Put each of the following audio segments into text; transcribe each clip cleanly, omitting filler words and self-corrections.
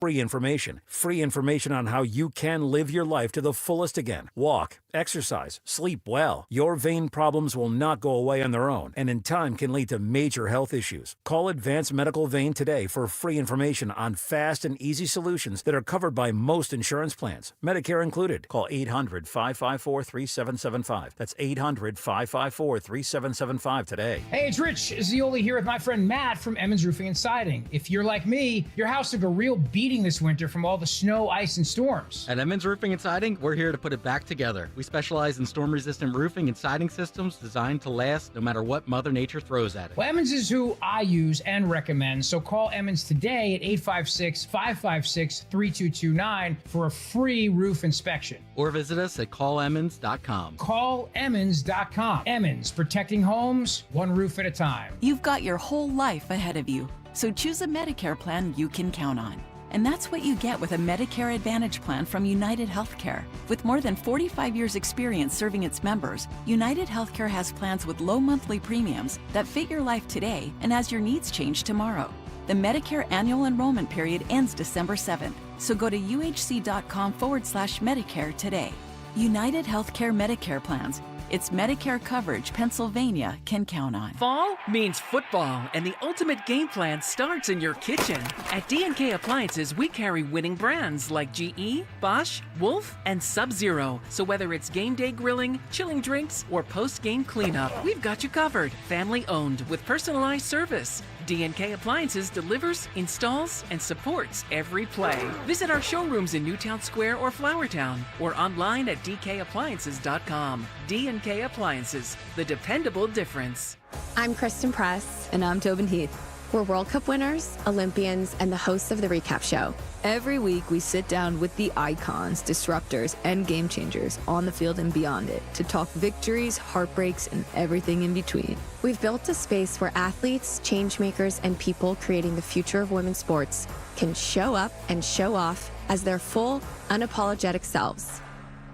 Free information. Free information on how you can live your life to the fullest again. Walk, exercise, sleep well. Your vein problems will not go away on their own, and in time can lead to major health issues. Call Advanced Medical Vein today for free information on fast and easy solutions that are covered by most insurance plans, Medicare included. Call 800-554-3775. That's 800-554-3775 today. Hey, it's Rich Zioli here with my friend Matt from Emmons Roofing and Siding. If you're like me, your house took a real beating this winter from all the snow, ice, and storms. At Emmons Roofing and Siding, we're here to put it back together. We specialize in storm-resistant roofing and siding systems designed to last no matter what Mother Nature throws at it. Well, Emmons is who I use and recommend, so call Emmons today at 856-556-3229 for a free roof inspection. Or visit us at callemmons.com. Callemmons.com. Emmons, protecting homes, one roof at a time. You've got your whole life ahead of you, so choose a Medicare plan you can count on. And that's what you get with a Medicare Advantage plan from United Healthcare. With more than 45 years' experience serving its members, United Healthcare has plans with low monthly premiums that fit your life today and as your needs change tomorrow. The Medicare annual enrollment period ends December 7th, so go to uhc.com/Medicare today. United Healthcare Medicare plans. It's Medicare coverage Pennsylvania can count on. Fall means football, and the ultimate game plan starts in your kitchen. At D&K Appliances, we carry winning brands like GE, Bosch, Wolf, and Sub-Zero. So whether it's game day grilling, chilling drinks, or post-game cleanup, we've got you covered. Family owned with personalized service. D&K Appliances delivers, installs, and supports every play. Visit our showrooms in Newtown Square or Flourtown, or online at dkappliances.com. D&K Appliances, the dependable difference. I'm Kristen Press. And I'm Tobin Heath. We're World Cup winners, Olympians, and the hosts of The Recap Show. Every week, we sit down with the icons, disruptors, and game changers on the field and beyond it to talk victories, heartbreaks, and everything in between. We've built a space where athletes, change makers, and people creating the future of women's sports can show up and show off as their full, unapologetic selves.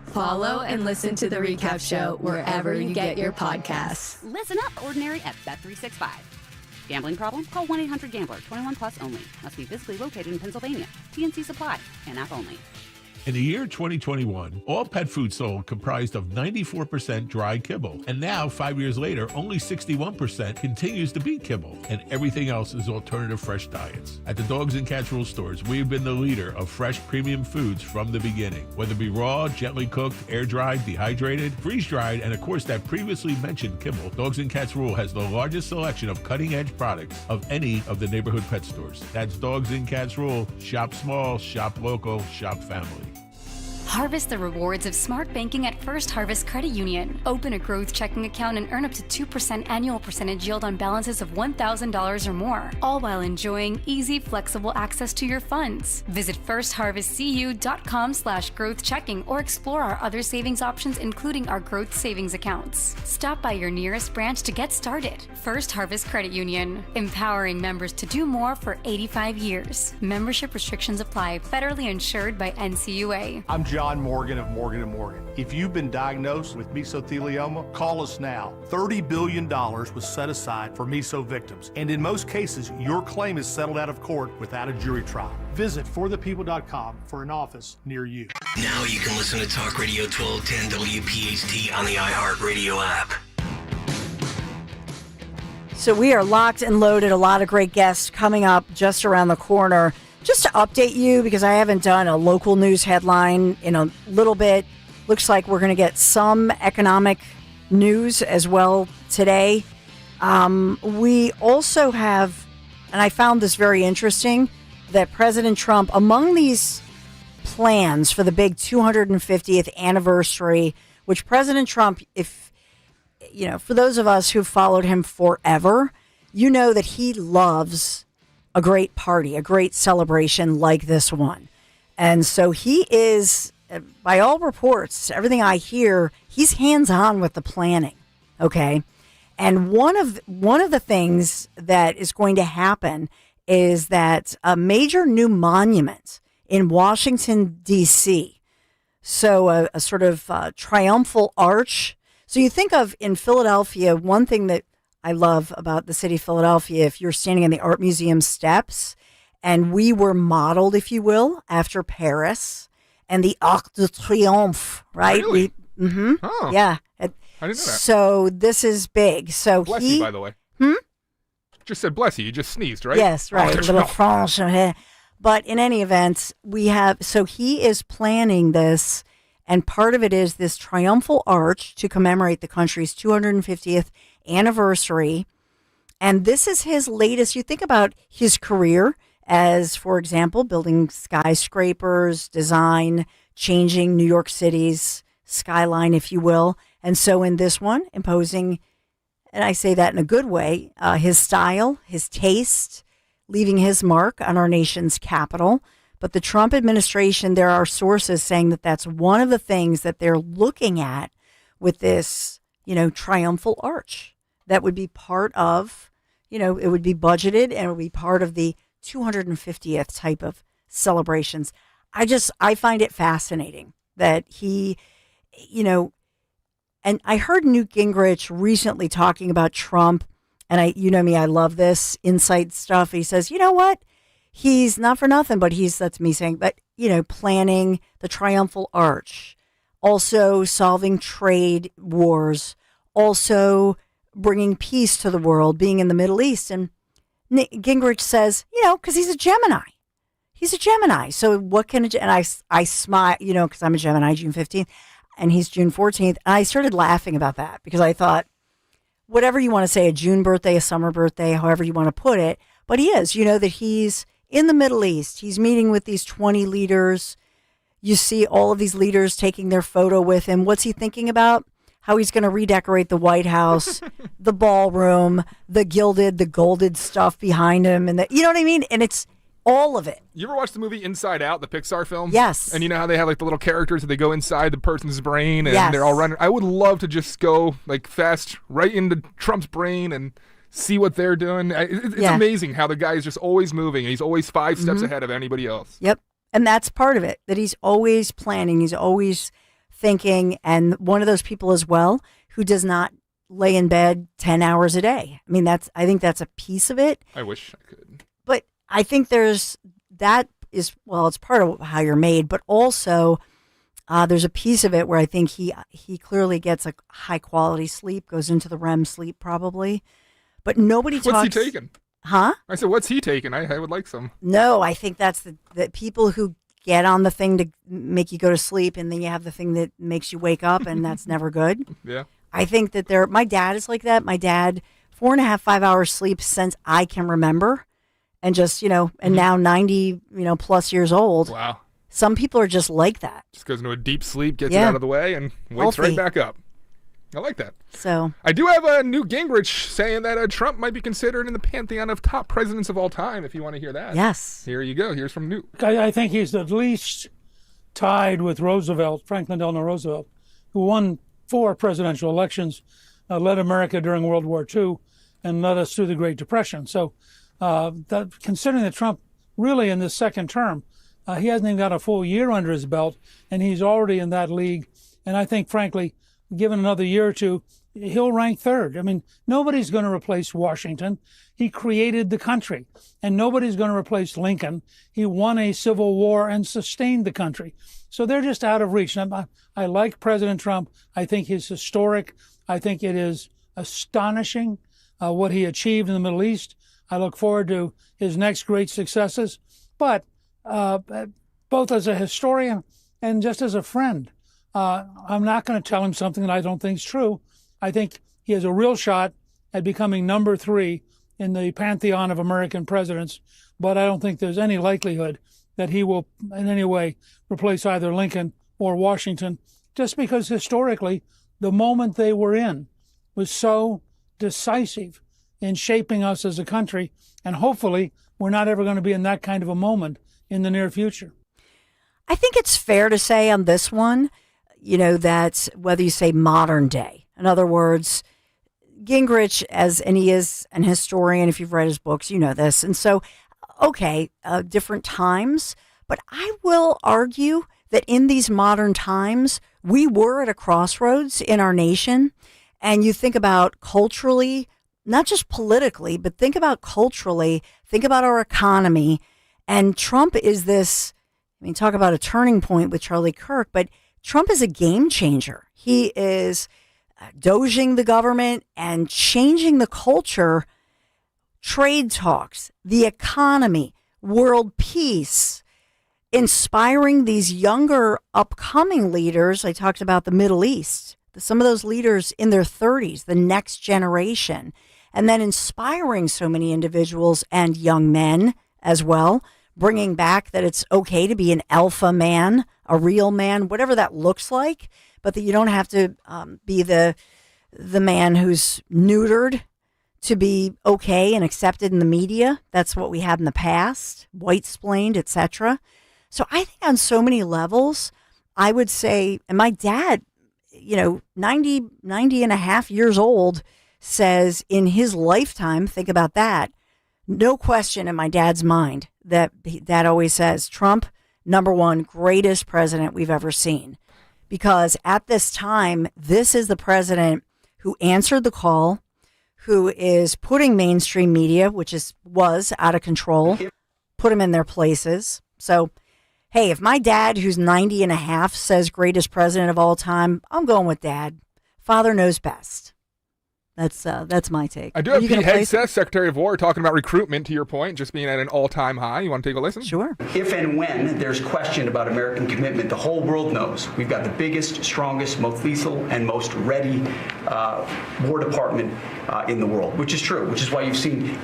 Follow and listen to The Recap Show wherever you get your podcasts. Listen up, Ordinary at Bet365. Gambling problem? Call 1-800-GAMBLER. 21 plus only. Must be physically located in Pennsylvania. TNC Supply. And app only. In the year 2021, all pet food sold comprised of 94% dry kibble. And now, 5 years later, only 61% continues to be kibble. And everything else is alternative fresh diets. At the Dogs and Cats Rule stores, we've been the leader of fresh premium foods from the beginning. Whether it be raw, gently cooked, air-dried, dehydrated, freeze-dried, and of course that previously mentioned kibble, Dogs and Cats Rule has the largest selection of cutting-edge products of any of the neighborhood pet stores. That's Dogs and Cats Rule. Shop small, shop local, shop family. Harvest the rewards of smart banking at First Harvest Credit Union. Open a growth checking account and earn up to 2% annual percentage yield on balances of $1,000 or more, all while enjoying easy, flexible access to your funds. Visit firstharvestcu.com/growth checking or explore our other savings options, including our growth savings accounts. Stop by your nearest branch to get started. First Harvest Credit Union, empowering members to do more for 85 years. Membership restrictions apply. Federally insured by NCUA. I'm John Morgan of Morgan & Morgan. If you've been diagnosed with mesothelioma, call us now. $30 billion was set aside for meso victims, and in most cases, your claim is settled out of court without a jury trial. Visit forthepeople.com for an office near you. Now you can listen to Talk Radio 1210 WPHT on the iHeartRadio app. So we are locked and loaded. A lot of great guests coming up just around the corner. Just to update you, because I haven't done a local news headline in a little bit, looks like we're going to get some economic news as well today. We also have, and I found this very interesting, that President Trump, among these plans for the big 250th anniversary, which President Trump, if, you know, for those of us who've followed him forever, you know that he loves a great party, a great celebration like this one. And so he is, by all reports, everything I hear, he's hands-on with the planning, okay? And one of the things that is going to happen is that a major new monument in Washington, D.C., so a sort of triumphal arch. So you think of, in Philadelphia, one thing that I love about the city of Philadelphia, if you're standing in the Art Museum steps And we were modeled, if you will, after Paris and the Arc de Triomphe, right? Really? Oh. Yeah. I didn't know that. So this is big. So Bless you, by the way. Just said bless you. You just sneezed, right? Yes, right. Oh, A little French. But in any event, so he is planning this, and part of it is this triumphal arch to commemorate the country's 250th anniversary. And this is his latest. You think about his career as, for example, building skyscrapers, design, changing New York City's skyline, if you will. And so in this one, imposing, and I say that in a good way, his style, his taste, leaving his mark on our nation's capital. But the Trump administration, there are sources saying that that's one of the things that they're looking at with this, triumphal arch that would be part of, it would be budgeted and it would be part of the 250th type of celebrations. I find it fascinating that he, and I heard Newt Gingrich recently talking about Trump, and you know me, I love this insight stuff. He says, you know what? He's not for nothing, but that's me saying, but, planning the triumphal arch, also solving trade wars, also bringing peace to the world, being in the Middle East. And Gingrich says, because he's a Gemini. He's a Gemini. So what can and I smile, because I'm a Gemini, June 15th, and he's June 14th. And I started laughing about that because I thought, whatever you want to say, a June birthday, a summer birthday, however you want to put it, but he is, that he's in the Middle East. He's meeting with these 20 leaders. You see all of these leaders taking their photo with him. What's he thinking about? How he's going to redecorate the White House, the ballroom, the golded stuff behind him. And you know what I mean? And it's all of it. You ever watch the movie Inside Out, the Pixar film? Yes. And you know how they have like the little characters that they go inside the person's brain and yes. They're all running. I would love to just go like fast right into Trump's brain and see what they're doing. It's amazing how the guy is just always moving and he's always 5 steps ahead of anybody else. Yep. And that's part of it, that he's always planning. He's always thinking, and one of those people as well who does not lay in bed 10 hours a day. I mean, I think that's a piece of it. I wish I could. But I think it's part of how you're made, but also there's a piece of it where I think he clearly gets a high quality sleep, goes into the REM sleep probably, but nobody talks. What's he taking? Huh? I said, what's he taking? I would like some. No, I think that's the people who get on the thing to make you go to sleep, and then you have the thing that makes you wake up, and that's never good. Yeah. I think that my dad is like that. My dad, 4.5, 5 hours sleep since I can remember, and just, and now 90, plus years old. Wow. Some people are just like that. Just goes into a deep sleep, gets it out of the way, and wakes right back up. I like that. So I do have Newt Gingrich saying that Trump might be considered in the pantheon of top presidents of all time, if you want to hear that. Yes. Here you go. Here's from Newt. I think he's at least tied with Roosevelt, Franklin Delano Roosevelt, who won 4 presidential elections, led America during World War II, and led us through the Great Depression. So considering that Trump really in this second term, he hasn't even got a full year under his belt, and he's already in that league. And I think, frankly, given another year or two, he'll rank third. I mean, nobody's going to replace Washington. He created the country, and nobody's going to replace Lincoln. He won a civil war and sustained the country. So they're just out of reach. And I like President Trump. I think he's historic. I think it is astonishing what he achieved in the Middle East. I look forward to his next great successes. But both as a historian and just as a friend, I'm not going to tell him something that I don't think is true. I think he has a real shot at becoming number 3 in the pantheon of American presidents, but I don't think there's any likelihood that he will in any way replace either Lincoln or Washington, just because historically the moment they were in was so decisive in shaping us as a country, and hopefully we're not ever going to be in that kind of a moment in the near future. I think it's fair to say on this one, that whether you say modern day, in other words, Gingrich, and he is an historian, if you've read his books, you know this. And so, different times, but I will argue that in these modern times, we were at a crossroads in our nation. And you think about culturally, not just politically, but think about culturally, think about our economy. And Trump is this, talk about a turning point with Charlie Kirk, but Trump is a game changer. He is doging the government and changing the culture, trade talks, the economy, world peace, inspiring these younger upcoming leaders. I talked about the Middle East, some of those leaders in their 30s, the next generation, and then inspiring so many individuals and young men as well, bringing back that it's okay to be an alpha man, a real man, whatever that looks like, but that you don't have to be the man who's neutered to be okay and accepted in the media. That's what we had in the past, white-splained, etc. So I think on so many levels, I would say, and my dad, 90 and a half years old, says in his lifetime, think about that, no question in my dad's mind that Dad always says, Trump, number one, greatest president we've ever seen. Because at this time, this is the president who answered the call, who is putting mainstream media, which was out of control, put them in their places. So, hey, if my dad, who's 90 and a half, says greatest president of all time, I'm going with Dad. Father knows best. That's my take. I do have Pete Hegseth, Secretary of War, talking about recruitment, to your point, just being at an all-time high. You want to take a listen? Sure. If and when there's question about American commitment, the whole world knows we've got the biggest, strongest, most lethal, and most ready War Department in the world, which is true, which is why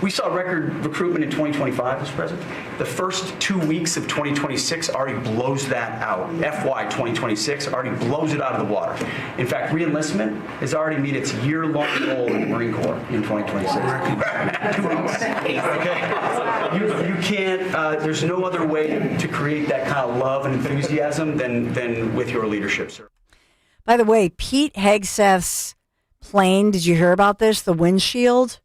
we saw record recruitment in 2025, Mr. President. The first 2 weeks of 2026 already blows that out. FY 2026 already blows it out of the water. In fact, reenlistment has already met its year-long goal in the Marine Corps in 2026. Okay. You can't, there's no other way to create that kind of love and enthusiasm than with your leadership, sir. By the way, Pete Hegseth's plane, did you hear about this? The windshield?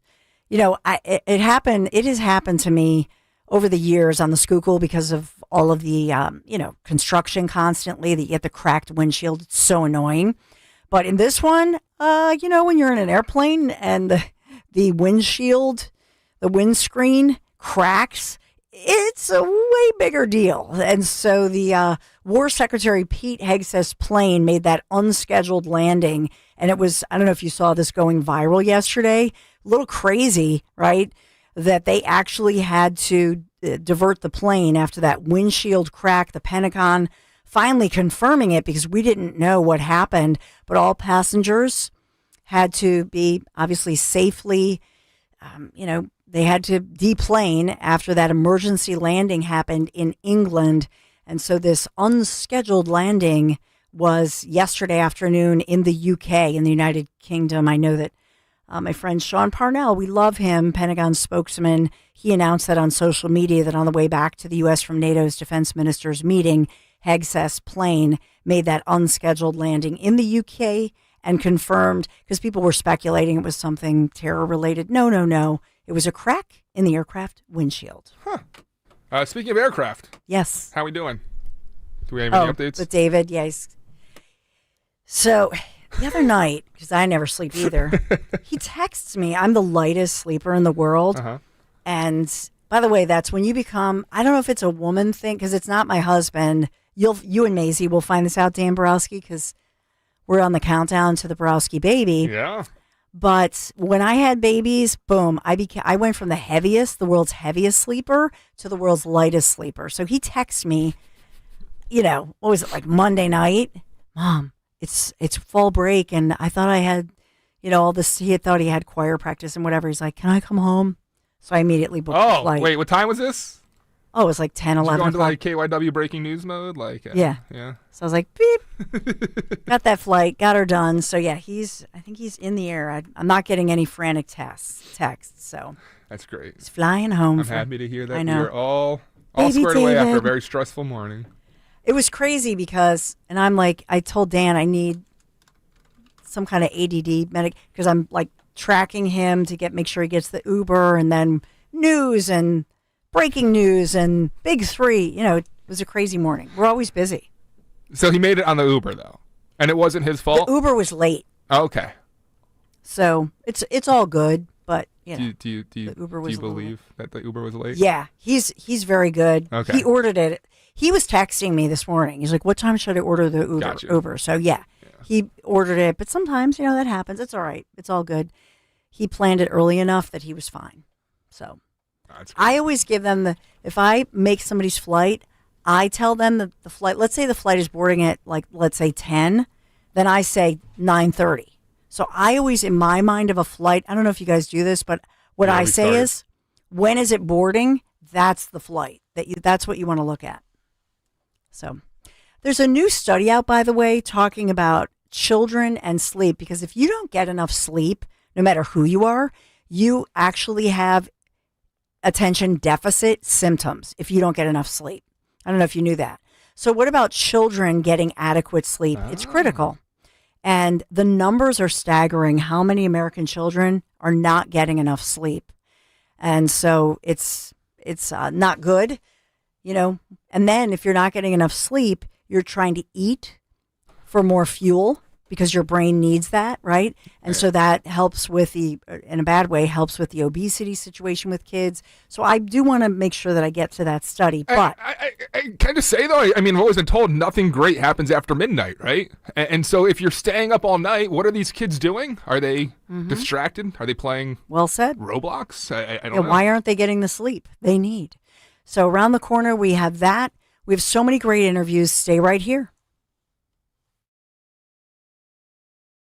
It happened. It has happened to me over the years on the Schuylkill because of all of the, construction constantly that you get the cracked windshield. It's so annoying. But in this one, when you're in an airplane and the windshield, the windscreen cracks, it's a way bigger deal. And so the War Secretary Pete Hegseth's plane made that unscheduled landing. And it was, I don't know if you saw this going viral yesterday, a little crazy, right? That they actually had to divert the plane after that windshield crack. The Pentagon finally confirming it because we didn't know what happened, but all passengers had to be obviously safely, they had to deplane after that emergency landing happened in England. And so this unscheduled landing was yesterday afternoon in the UK, in the United Kingdom. I know that my friend Sean Parnell, we love him, Pentagon spokesman. He announced that on social media that on the way back to the U.S. from NATO's defense ministers meeting, Hegseth's plane made that unscheduled landing in the UK and confirmed, because people were speculating it was something terror related. No. It was a crack in the aircraft windshield. Huh. Speaking of aircraft. Yes. How are we doing? Do we have any updates? With David, yes. So the other night, because I never sleep either, he texts me. I'm the lightest sleeper in the world. Uh-huh. And by the way, that's when you become, I don't know if it's a woman thing, because it's not my husband. You and Maisie will find this out, Dan Borowski, because we're on the countdown to the Borowski baby. Yeah. But when I had babies, boom, I went from the world's heaviest sleeper to the world's lightest sleeper. So he texts me, what was it, like Monday night? Mom, it's fall break, and I thought I had, all this. He had thought he had choir practice and whatever. He's like, can I come home? So I immediately booked a flight. Wait, what time was this? Oh, it was like 10, 11 o'clock. Did you go into KYW breaking news mode? Yeah. So I was like, beep. Got that flight, got her done. So yeah, I think he's in the air. I'm not getting any frantic texts. So that's great. He's flying home. I'm happy to hear that. I know. We're all squared away after a very stressful morning. It was crazy because, and I'm like, I told Dan I need some kind of ADD medic because I'm like tracking him to make sure he gets the Uber, and then news and breaking news and big three. It was a crazy morning. We're always busy. So he made it on the Uber though, and it wasn't his fault. The Uber was late. Okay. So it's all good. but Do you believe that the Uber was late? Yeah, he's very good. Okay. He ordered it. He was texting me this morning. He's like, "What time should I order the Uber?" Gotcha. So yeah, he ordered it. But sometimes that happens. It's all right. It's all good. He planned it early enough that he was fine. So I always give them if I make somebody's flight, I tell them the flight. Let's say the flight is boarding at let's say 10, then I say 9:30. So I always, in my mind of a flight, I don't know if you guys do this, but what I say is, when is it boarding? That's the flight. That's what you want to look at. So there's a new study out, by the way, talking about children and sleep, because if you don't get enough sleep, no matter who you are, you actually have attention deficit symptoms if you don't get enough sleep. I don't know if you knew that. So what about children getting adequate sleep? It's critical. And the numbers are staggering how many American children are not getting enough sleep. And so it's not good, And then if you're not getting enough sleep, you're trying to eat for more fuel because your brain needs that, right? And so that helps with in a bad way, helps with the obesity situation with kids. So I do want to make sure that I get to that study. But I kind of say, though, I've always been told nothing great happens after midnight, right? And so if you're staying up all night, what are these kids doing? Are they distracted? Are they playing Roblox? I don't know. Why aren't they getting the sleep they need? So around the corner, we have that. We have so many great interviews. Stay right here.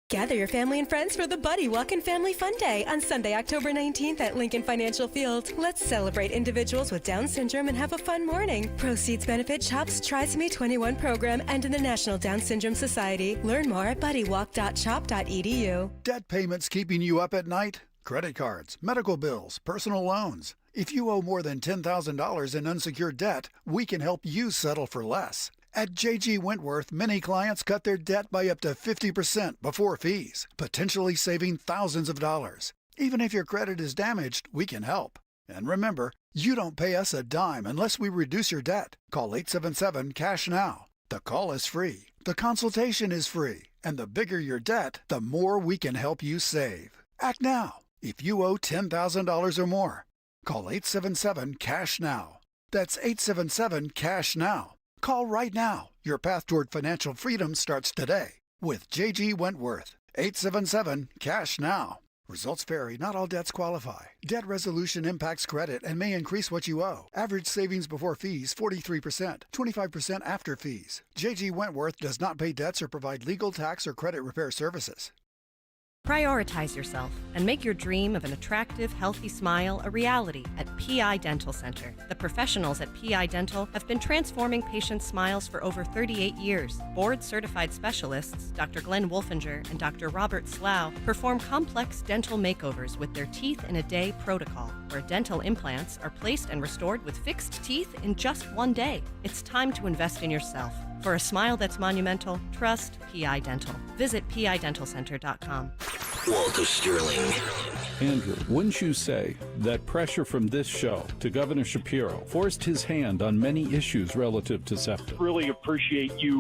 Gather your family and friends for the Buddy Walk and Family Fun Day on Sunday, October 19th at Lincoln Financial Field. Let's celebrate individuals with Down syndrome and have a fun morning. Proceeds benefit CHOP's Trisomy 21 program and the National Down Syndrome Society. Learn more at buddywalk.chop.edu. Debt payments keeping you up at night? Credit cards, medical bills, personal loans. If you owe more than $10,000 in unsecured debt, we can help you settle for less. At J.G. Wentworth, many clients cut their debt by up to 50% before fees, potentially saving thousands of dollars. Even if your credit is damaged, we can help. And remember, you don't pay us a dime unless we reduce your debt. Call 877-CASH-NOW. The call is free, the consultation is free, and the bigger your debt, the more we can help you save. Act now. If you owe $10,000 or more, call 877-CASH-NOW. That's 877-CASH-NOW. Call right now. Your path toward financial freedom starts today with J.G. Wentworth. 877-CASH-NOW. Results vary. Not all debts qualify. Debt resolution impacts credit and may increase what you owe. Average savings before fees, 43%, 25% after fees. J.G. Wentworth does not pay debts or provide legal, tax, or credit repair services. Prioritize yourself and make your dream of an attractive, healthy smile a reality at PI Dental Center. The professionals at PI Dental have been transforming patients' smiles for over 38 years. Board-certified specialists, Dr. Glenn Wolfinger and Dr. Robert Slough, perform complex dental makeovers with their Teeth in a Day protocol, where dental implants are placed and restored with fixed teeth in just one day. It's time to invest in yourself. For a smile that's monumental, trust PI Dental. Visit PIDentalCenter.com. Walter Sterling. Andrew, wouldn't you say that pressure from this show to Governor Shapiro forced his hand on many issues relative to SEPTA? Really appreciate you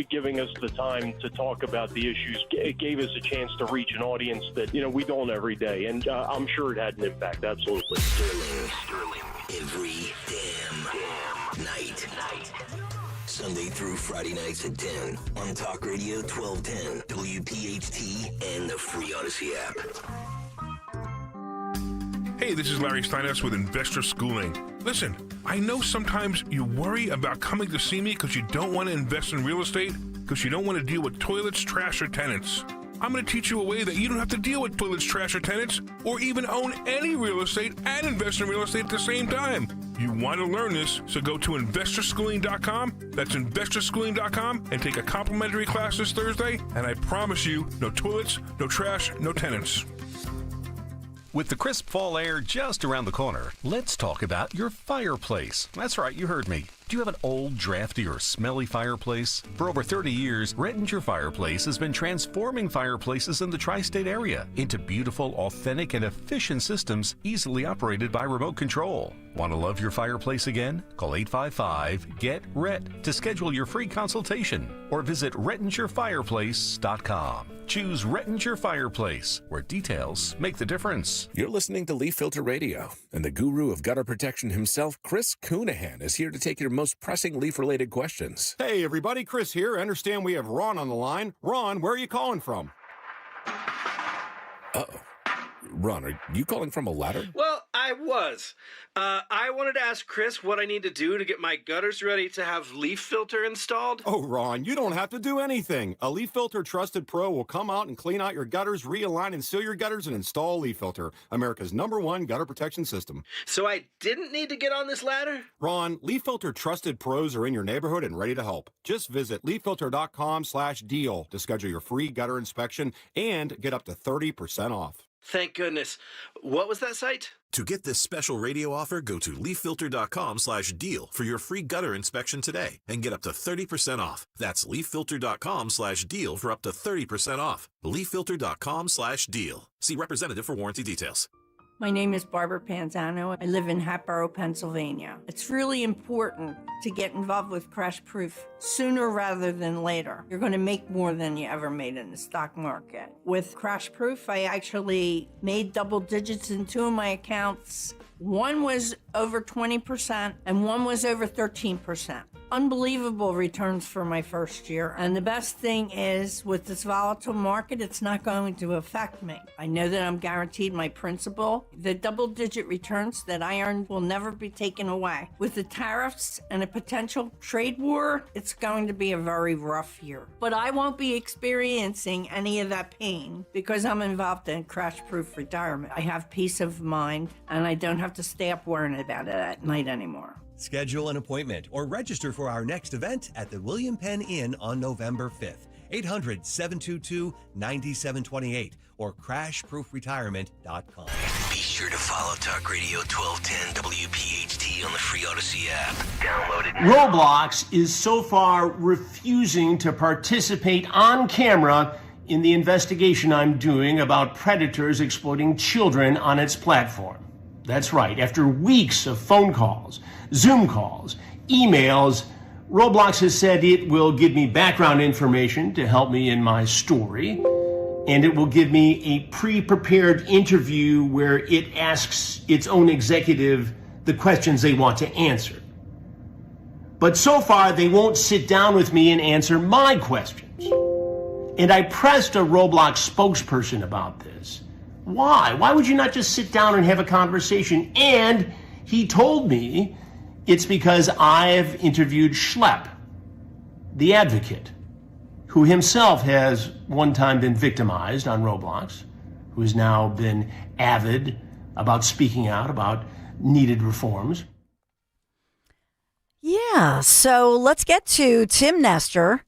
giving us the time to talk about the issues. It gave us a chance to reach an audience that, we don't every day, and I'm sure it had an impact, absolutely. Sterling. Every damn night. Sunday through Friday nights at 10 on Talk Radio 1210, WPHT, and the free Odyssey app. Hey, this is Larry Steinhaus with Investor Schooling. Listen, I know sometimes you worry about coming to see me because you don't want to invest in real estate, because you don't want to deal with toilets, trash, or tenants. I'm going to teach you a way that you don't have to deal with toilets, trash, or tenants, or even own any real estate and invest in real estate at the same time. You want to learn this, so go to investorschooling.com. That's investorschooling.com, and take a complimentary class this Thursday, and I promise you, no toilets, no trash, no tenants. With the crisp fall air just around the corner, let's talk about your fireplace. That's right, you heard me. Do you have an old, drafty, or smelly fireplace? For over 30 years, Rent Your Fireplace has been transforming fireplaces in the tri-state area into beautiful, authentic, and efficient systems easily operated by remote control. Want to love your fireplace again? Call 855-GET-RET to schedule your free consultation or visit rentyourfireplace.com. Choose Rent Your Fireplace, where details make the difference. You're listening to Leaf Filter Radio, and the guru of gutter protection himself, Chris Coonahan, is here to take your most pressing leaf-related questions. Hey, everybody, Chris here. I understand we have Ron on the line. Ron, where are you calling from? Uh-oh. Ron, are you calling from a ladder? Well, I was. I wanted to ask Chris what I need to do to get my gutters ready to have leaf filter installed. Oh, Ron, you don't have to do anything. A Leaf Filter Trusted Pro will come out and clean out your gutters, realign and seal your gutters, and install Leaf Filter, America's #1 gutter protection system. So I didn't need to get on this ladder? Ron, Leaf Filter Trusted Pros are in your neighborhood and ready to help. Just visit leaffilter.com/deal to schedule your free gutter inspection and get up to 30% off. Thank goodness. What was that site? To get this special radio offer, go to leaffilter.com/deal for your free gutter inspection today and get up to 30% off. That's leaffilter.com/deal for up to 30% off. leaffilter.com/deal. See representative for warranty details. My name is Barbara Panzano. I live in Hatboro, Pennsylvania. It's really important to get involved with Crash Proof sooner rather than later. You're going to make more than you ever made in the stock market. With Crash Proof, I actually made double digits in 2 of my accounts. One was over 20% and one was over 13%. Unbelievable returns for my first year. And the best thing is, with this volatile market, it's not going to affect me. I know that I'm guaranteed my principal. The double-digit returns that I earned will never be taken away. With the tariffs and a potential trade war, it's going to be a very rough year. But I won't be experiencing any of that pain because I'm involved in crash-proof retirement. I have peace of mind, and I don't have to stay up worrying about it at night anymore. Schedule an appointment or register for our next event at the William Penn Inn on November 5th. 800-722-9728 or crashproofretirement.com. Be sure to follow Talk Radio 1210 WPHT on the free Odyssey app. Download it now. Roblox is so far refusing to participate on camera in the investigation I'm doing about predators exploiting children on its platform. That's right. After weeks of phone calls, Zoom calls, emails, Roblox has said it will give me background information to help me in my story, and it will give me a pre-prepared interview where it asks its own executive the questions they want to answer. But so far, they won't sit down with me and answer my questions. And I pressed a Roblox spokesperson about this. Why? Why would you not just sit down and have a conversation? And he told me it's because I've interviewed Schlepp, the advocate, who himself has one time been victimized on Roblox, who has now been avid about speaking out about needed reforms. Yeah, so let's get to Tim Nestor,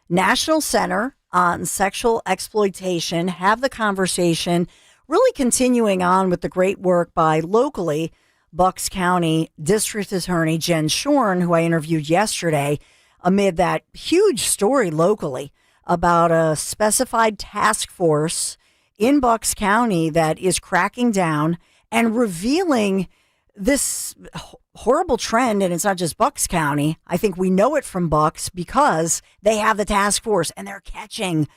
National Center on Sexual Exploitation, have the conversation, really continuing on with the great work by locally Bucks County District Attorney Jen Shorn, who I interviewed yesterday, amid that huge story locally about a specified task force in Bucks County that is cracking down and revealing this horrible trend. And it's not just Bucks County. I think we know it from Bucks because they have the task force and they're catching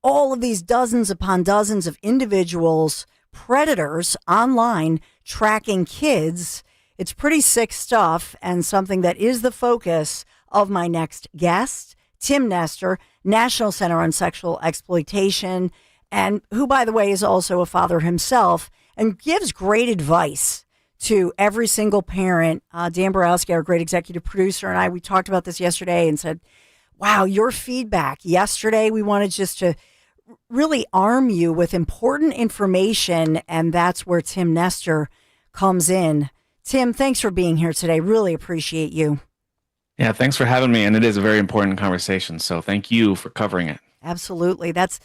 all of these dozens upon dozens of individuals, predators online tracking kids. It's pretty sick stuff and something that is the focus of my next guest, Tim Nestor, National Center on Sexual Exploitation, and who, by the way, is also a father himself and gives great advice to every single parent. Dan Borowski, our great executive producer, and I, we talked about this yesterday and said, wow, your feedback yesterday, we wanted just to really arm you with important information, and that's where Tim Nestor comes in. Tim, thanks for being here today. Really appreciate you. Yeah, thanks for having me, and it is a very important conversation, so thank you for covering it. Absolutely. That's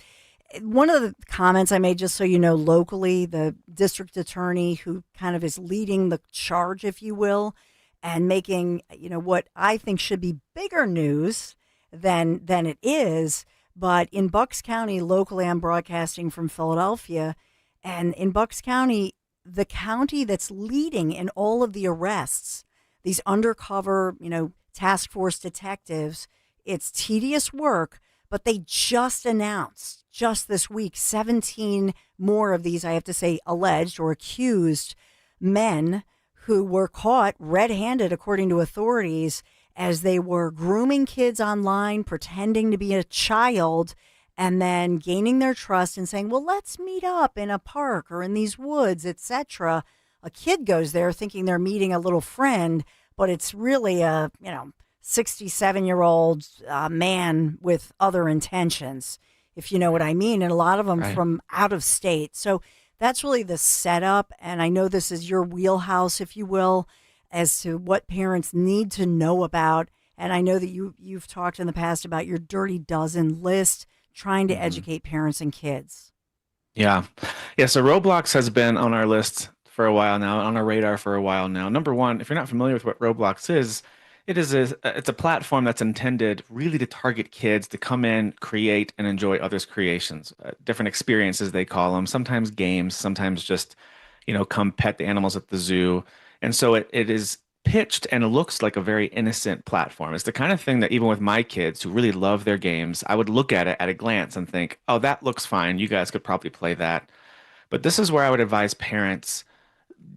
one of the comments I made, just so you know, locally, the district attorney who kind of is leading the charge, if you will, and making, what I think should be bigger news than it is. But in Bucks County, locally, I'm broadcasting from Philadelphia, and in Bucks County, the county that's leading in all of the arrests, these undercover, task force detectives, it's tedious work, but they just announced just this week 17 more of these, I have to say, alleged or accused men who were caught red-handed, according to authorities, as they were grooming kids online, pretending to be a child, and then gaining their trust and saying, well, let's meet up in a park or in these woods, etc. A kid goes there thinking they're meeting a little friend, but it's really a, 67-year-old man with other intentions, if you know what I mean, and a lot of them from out of state. So that's really the setup, and I know this is your wheelhouse, if you will, as to what parents need to know about. And I know that you've talked in the past about your Dirty Dozen list, trying to educate parents and kids. Yeah. So Roblox has been on our list for a while now, on our radar for a while now. Number one, if you're not familiar with what Roblox is, it's a platform that's intended really to target kids to come in, create, and enjoy others' creations, different experiences they call them, sometimes games, sometimes just, come pet the animals at the zoo. And so it is pitched and it looks like a very innocent platform. It's the kind of thing that even with my kids who really love their games, I would look at it at a glance and think, oh, that looks fine. You guys could probably play that. But this is where I would advise parents,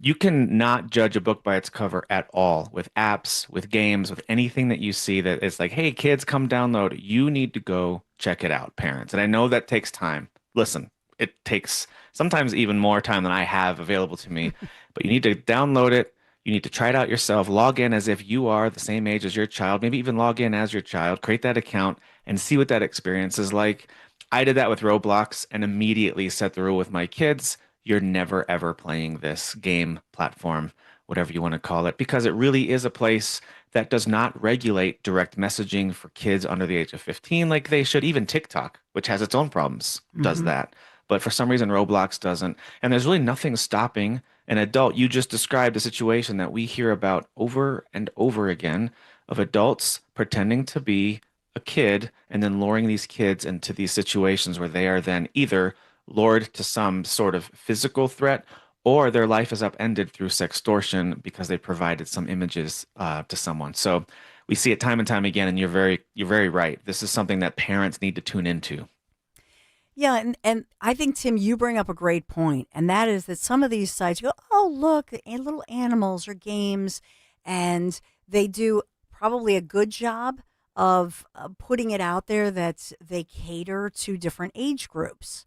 you can not judge a book by its cover at all with apps, with games, with anything that you see that it's like, hey, kids, come download. You need to go check it out, parents. And I know that takes time. Listen, it takes sometimes even more time than I have available to me, but you need to download it. You need to try it out yourself, log in as if you are the same age as your child, maybe even log in as your child, create that account and see what that experience is like. I did that with Roblox and immediately set the rule with my kids. You're never, ever playing this game, platform, whatever you want to call it, because it really is a place that does not regulate direct messaging for kids under the age of 15 like they should. Even TikTok, which has its own problems, does that. But for some reason, Roblox doesn't. And there's really nothing stopping an adult. You just described a situation that we hear about over and over again of adults pretending to be a kid and then luring these kids into these situations where they are then either lured to some sort of physical threat or their life is upended through sextortion because they provided some images to someone. So we see it time and time again, and you're very right. This is something that parents need to tune into. Yeah, and I think, Tim, you bring up a great point, and that is that some of these sites go, oh, look, little animals or games, and they do probably a good job of putting it out there that they cater to different age groups.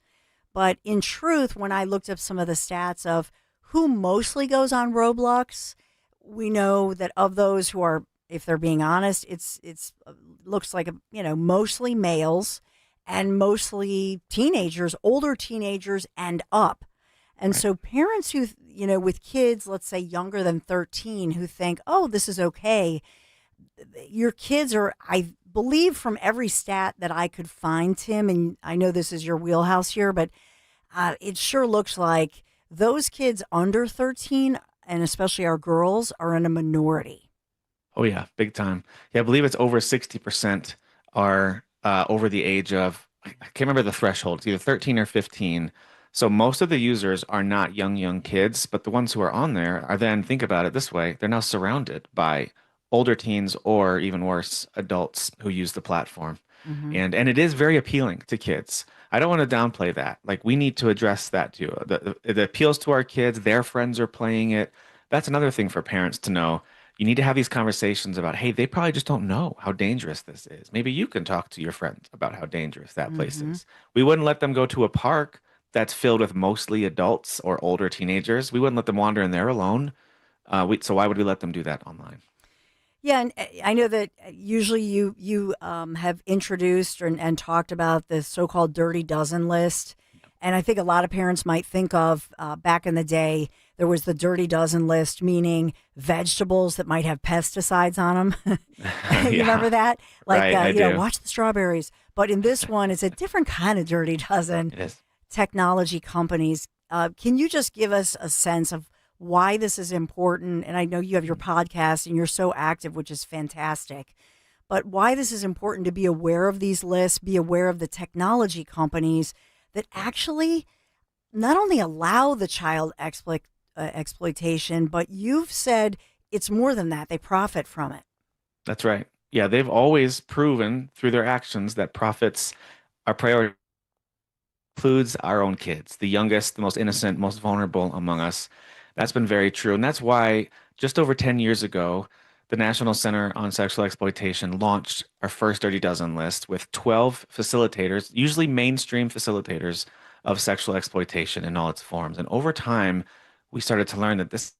But in truth, when I looked up some of the stats of who mostly goes on Roblox, we know that of those who are, if they're being honest, it's looks like mostly males and mostly teenagers, older teenagers and up. And so parents who, with kids, let's say younger than 13, who think, oh, this is okay. Your kids are, I believe from every stat that I could find, Tim, and I know this is your wheelhouse here, but it sure looks like those kids under 13, and especially our girls, are in a minority. Oh, yeah, big time. Yeah, I believe it's over 60% are over the age of, I can't remember the threshold, it's either 13 or 15. So most of the users are not young kids, but the ones who are on there are then, think about it this way, they're now surrounded by older teens or even worse, adults who use the platform. And it is very appealing to kids. I don't want to downplay that. Like, we need to address that too. It appeals to our kids. Their friends are playing it. That's another thing for parents to know. You need to have these conversations about, hey, they probably just don't know how dangerous this is. Maybe you can talk to your friends about how dangerous that place is. We wouldn't let them go to a park that's filled with mostly adults or older teenagers. We wouldn't let them wander in there alone. So why would we let them do that online? Yeah, and I know that usually you have introduced and talked about the so-called Dirty Dozen list. And I think a lot of parents might think of back in the day, there was the Dirty Dozen list, meaning vegetables that might have pesticides on them. You remember that? Like, right, watch the strawberries. But in this one, it's a different kind of Dirty Dozen. It is. Technology companies. Can you just give us a sense of why this is important. And I know you have your podcast and you're so active, which is fantastic. But why this is important to be aware of these lists, be aware of the technology companies that actually not only allow the child exploitation, but you've said it's more than that. They profit from it. That's right. Yeah, they've always proven through their actions that profits are priority. Includes our own kids, the youngest, the most innocent, most vulnerable among us. That's been very true. And that's why just over 10 years ago, the National Center on Sexual Exploitation launched our first Dirty Dozen list with 12 facilitators, usually mainstream facilitators of sexual exploitation in all its forms. And over time, we started to learn that this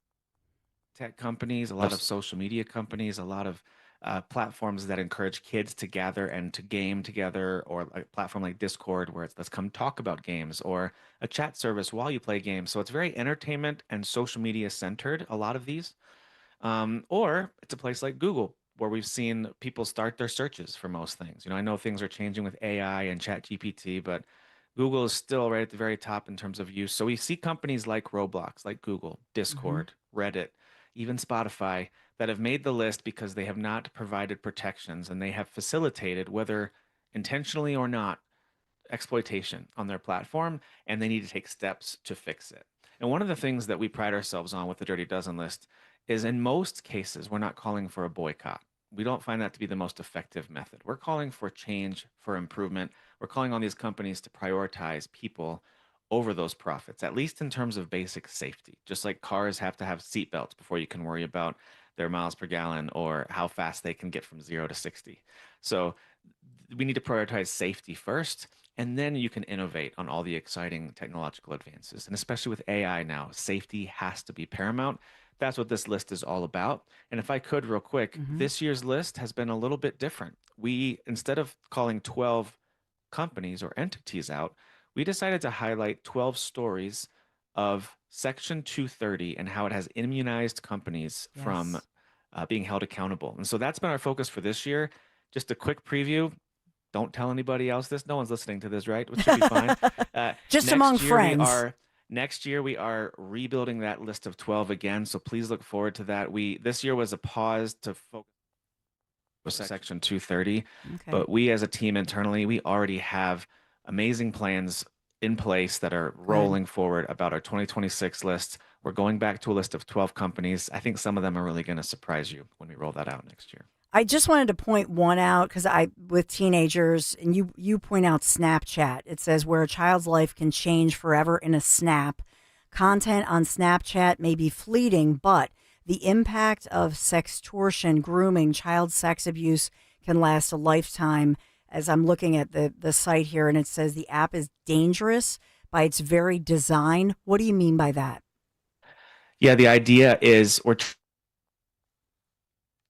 tech companies, a lot of social media companies, a lot of platforms that encourage kids to gather and to game together, or a platform like Discord where it's let's come talk about games, or a chat service while you play games. So it's very entertainment and social media centered, a lot of these. Or it's a place like Google where we've seen people start their searches for most things. I know things are changing with AI and Chat GPT, but Google is still right at the very top in terms of use. So we see companies like Roblox, like Google, Discord, Reddit, even Spotify, that have made the list because they have not provided protections and they have facilitated, whether intentionally or not, exploitation on their platform, and they need to take steps to fix it. And one of the things that we pride ourselves on with the Dirty Dozen list is in most cases, we're not calling for a boycott. We don't find that to be the most effective method. We're calling for change, for improvement. We're calling on these companies to prioritize people over those profits, at least in terms of basic safety. Just like cars have to have seatbelts before you can worry about their miles per gallon or how fast they can get from 0 to 60. So we need to prioritize safety first, and then you can innovate on all the exciting technological advances. And especially with AI now, safety has to be paramount. That's what this list is all about. And if I could real quick, this year's list has been a little bit different. We, instead of calling 12 companies or entities out, we decided to highlight 12 stories of Section 230 and how it has immunized companies from being held accountable. And so that's been our focus for this year. Just a quick preview. Don't tell anybody else this. No one's listening to this, right? Which should be fine. Just among friends. Next year, we are rebuilding that list of 12 again. So please look forward to that. This year was a pause to focus on Section 230. But we as a team internally, we already have amazing plans in place that are rolling forward about our 2026 list. We're going back to a list of 12 companies. I think some of them are really going to surprise you when we roll that out next year. I just wanted to point one out because with teenagers, and you point out Snapchat. It says where a child's life can change forever in a snap. Content on Snapchat may be fleeting, but the impact of sextortion, grooming, child sex abuse can last a lifetime. As I'm looking at the site here, and it says the app is dangerous by its very design. What do you mean by that? Yeah, the idea is we're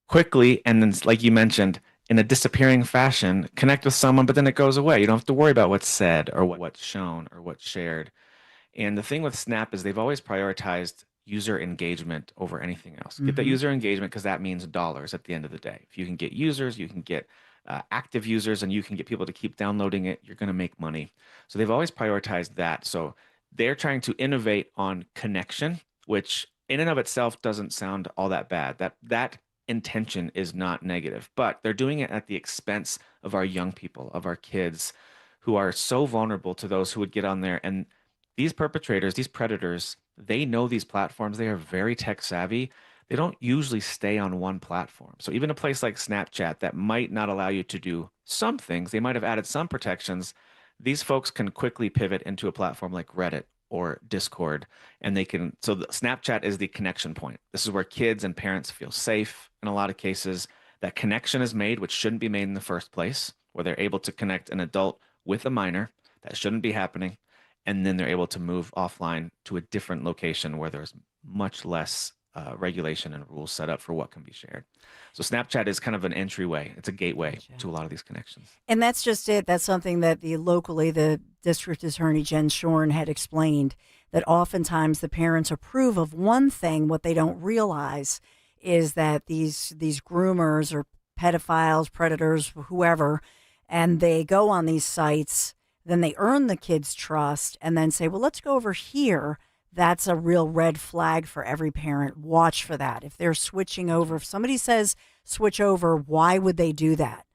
quickly, and then like you mentioned, in a disappearing fashion, connect with someone, but then it goes away. You don't have to worry about what's said or what's shown or what's shared. And the thing with Snap is they've always prioritized user engagement over anything else. Get that user engagement because that means dollars at the end of the day. If you can get users, you can get active users, and you can get people to keep downloading it, you're going to make money. So they've always prioritized that. So they're trying to innovate on connection, which in and of itself doesn't sound all that bad. That intention is not negative, but they're doing it at the expense of our young people, of our kids, who are so vulnerable to those who would get on there. And these perpetrators, these predators, they know these platforms. They are very tech savvy. They don't usually stay on one platform. So even a place like Snapchat that might not allow you to do some things, they might have added some protections. These folks can quickly pivot into a platform like Reddit or Discord, and so Snapchat is the connection point. This is where kids and parents feel safe in a lot of cases. That connection is made, which shouldn't be made in the first place, where they're able to connect an adult with a minor. That shouldn't be happening. And then they're able to move offline to a different location where there's much less regulation and rules set up for what can be shared. So Snapchat is kind of an entryway. It's a gateway to a lot of these connections. And that's just it. That's something that the district attorney, Jen Shorn, had explained, that oftentimes the parents approve of one thing. What they don't realize is that these groomers or pedophiles, predators, whoever, and they go on these sites, then they earn the kids' trust and then say, well, let's go over here. that's a real red flag for every parent. Watch for that. If they're switching over, if somebody says switch over, why would they do that?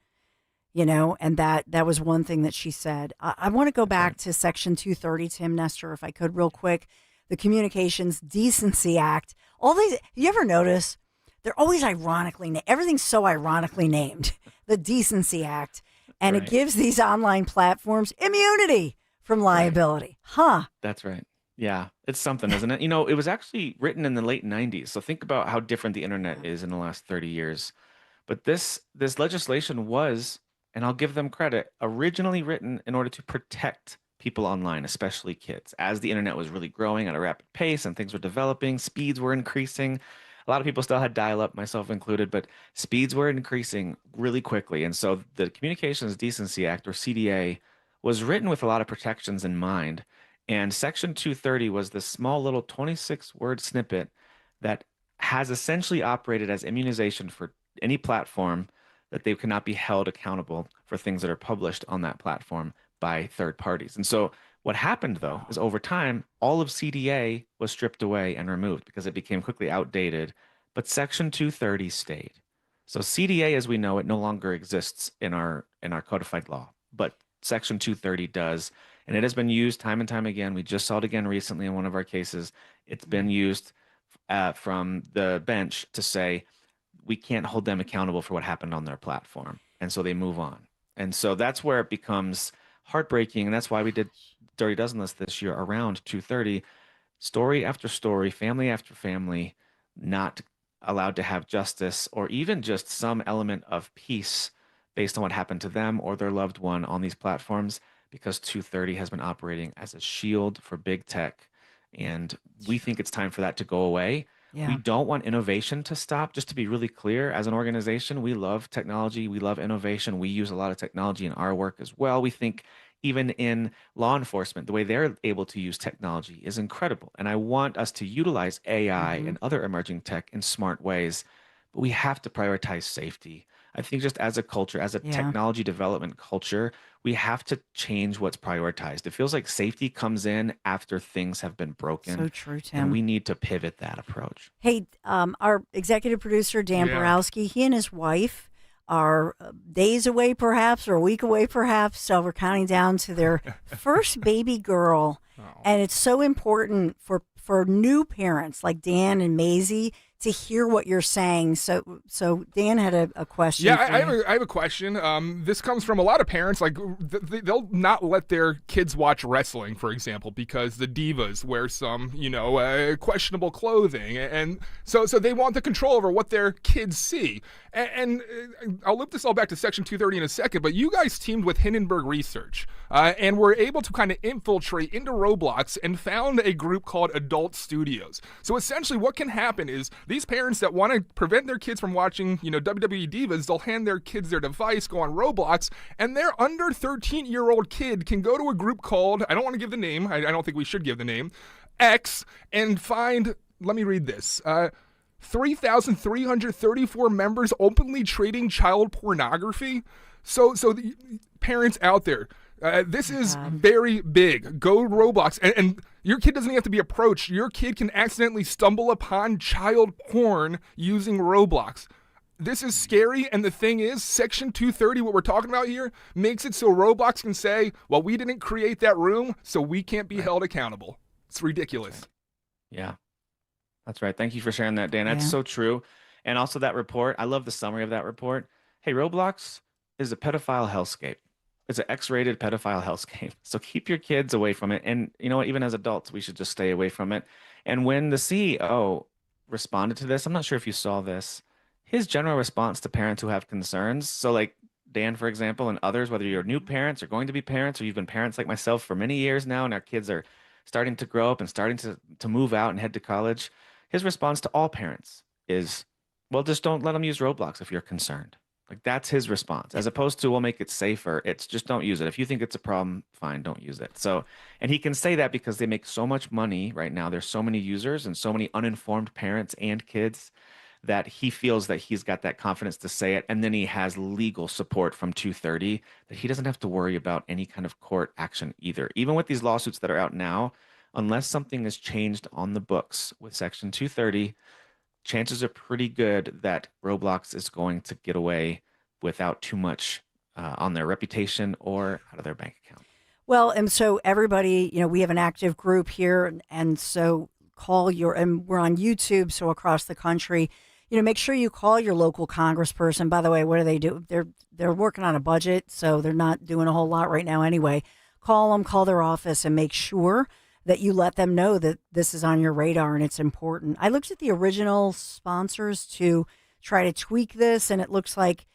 And that was one thing that she said. I want to go back to Section 230, Tim Nestor, if I could, real quick. The Communications Decency Act. All these, you ever notice? They're always ironically named. Everything's so ironically named. The Decency Act. And it gives these online platforms immunity from liability. Huh. That's right. Yeah, it's something, isn't it? It was actually written in the late 90s. So think about how different the internet is in the last 30 years. But this legislation was, and I'll give them credit, originally written in order to protect people online, especially kids. As the internet was really growing at a rapid pace and things were developing, speeds were increasing. A lot of people still had dial-up, myself included, but speeds were increasing really quickly. And so the Communications Decency Act, or CDA, was written with a lot of protections in mind. And Section 230 was this small little 26-word snippet that has essentially operated as immunization for any platform that they cannot be held accountable for things that are published on that platform by third parties. And so what happened, though, is over time, all of CDA was stripped away and removed because it became quickly outdated, but Section 230 stayed. So CDA, as we know it, no longer exists in our codified law, but Section 230 does, and it has been used time and time again. We just saw it again recently in one of our cases. It's been used from the bench to say we can't hold them accountable for what happened on their platform, and so they move on. And so that's where it becomes heartbreaking, and that's why we did Dirty Dozen List this year around 230, story after story, family after family, not allowed to have justice or even just some element of peace based on what happened to them or their loved one on these platforms, because 230 has been operating as a shield for big tech. And we think it's time for that to go away. Yeah. We don't want innovation to stop. Just to be really clear, as an organization, we love technology. We love innovation. We use a lot of technology in our work as well. We think even in law enforcement, the way they're able to use technology is incredible. And I want us to utilize AI and other emerging tech in smart ways, but we have to prioritize safety. I think just as a culture, as a technology development culture, we have to change what's prioritized. It feels like safety comes in after things have been broken. So true, Tim. And we need to pivot that approach. Hey, our executive producer, Dan Borowski, he and his wife are days away perhaps, or a week away perhaps. So we're counting down to their first baby girl. And it's so important for new parents like Dan and Maisie to hear what you're saying. So Dan had a question. Yeah, I have a question. This comes from a lot of parents. Like they'll not let their kids watch wrestling, for example, because the divas wear some, questionable clothing, and so they want the control over what their kids see. And I'll loop this all back to Section 230 in a second. But you guys teamed with Hindenburg Research and were able to kind of infiltrate into Roblox and found a group called Adult Studios. So essentially, what can happen is these parents that want to prevent their kids from watching, WWE divas, they'll hand their kids their device, go on Roblox, and their under 13-year-old kid can go to a group called, I don't want to give the name, I don't think we should give the name, X, and find, let me read this, 3,334 members openly trading child pornography. So the parents out there, this is very big. Go to Roblox, and your kid doesn't have to be approached. Your kid can accidentally stumble upon child porn using Roblox. This is scary, and the thing is, Section 230, what we're talking about here, makes it so Roblox can say, well, we didn't create that room, so we can't be held accountable. It's ridiculous. Yeah, that's right. Thank you for sharing that, Dan. That's so true. And also that report, I love the summary of that report. Hey, Roblox is a pedophile hellscape. It's an X-rated pedophile hellscape. So keep your kids away from it. And you know what? Even as adults, we should just stay away from it. And when the CEO responded to this, I'm not sure if you saw this, his general response to parents who have concerns. So like Dan, for example, and others, whether you're new parents or going to be parents, or you've been parents like myself for many years now, and our kids are starting to grow up and starting to move out and head to college, his response to all parents is, well, just don't let them use Roblox if you're concerned. Like that's his response, as opposed to we'll make it safer. It's just don't use it. If you think it's a problem, fine, don't use it. So, and he can say that because they make so much money right now. There's so many users and so many uninformed parents and kids that he feels that he's got that confidence to say it. And then he has legal support from 230 that he doesn't have to worry about any kind of court action either. Even with these lawsuits that are out now unless something is changed on the books with Section 230, chances are pretty good that Roblox is going to get away without too much on their reputation or out of their bank account. Well, and so everybody, we have an active group here, and so and we're on YouTube, so across the country, make sure you call your local congressperson. By the way, what do they do? They're working on a budget, so they're not doing a whole lot right now anyway. Call them, call their office, and make sure that you let them know that this is on your radar and it's important. I looked at the original sponsors to try to tweak this, and it looks like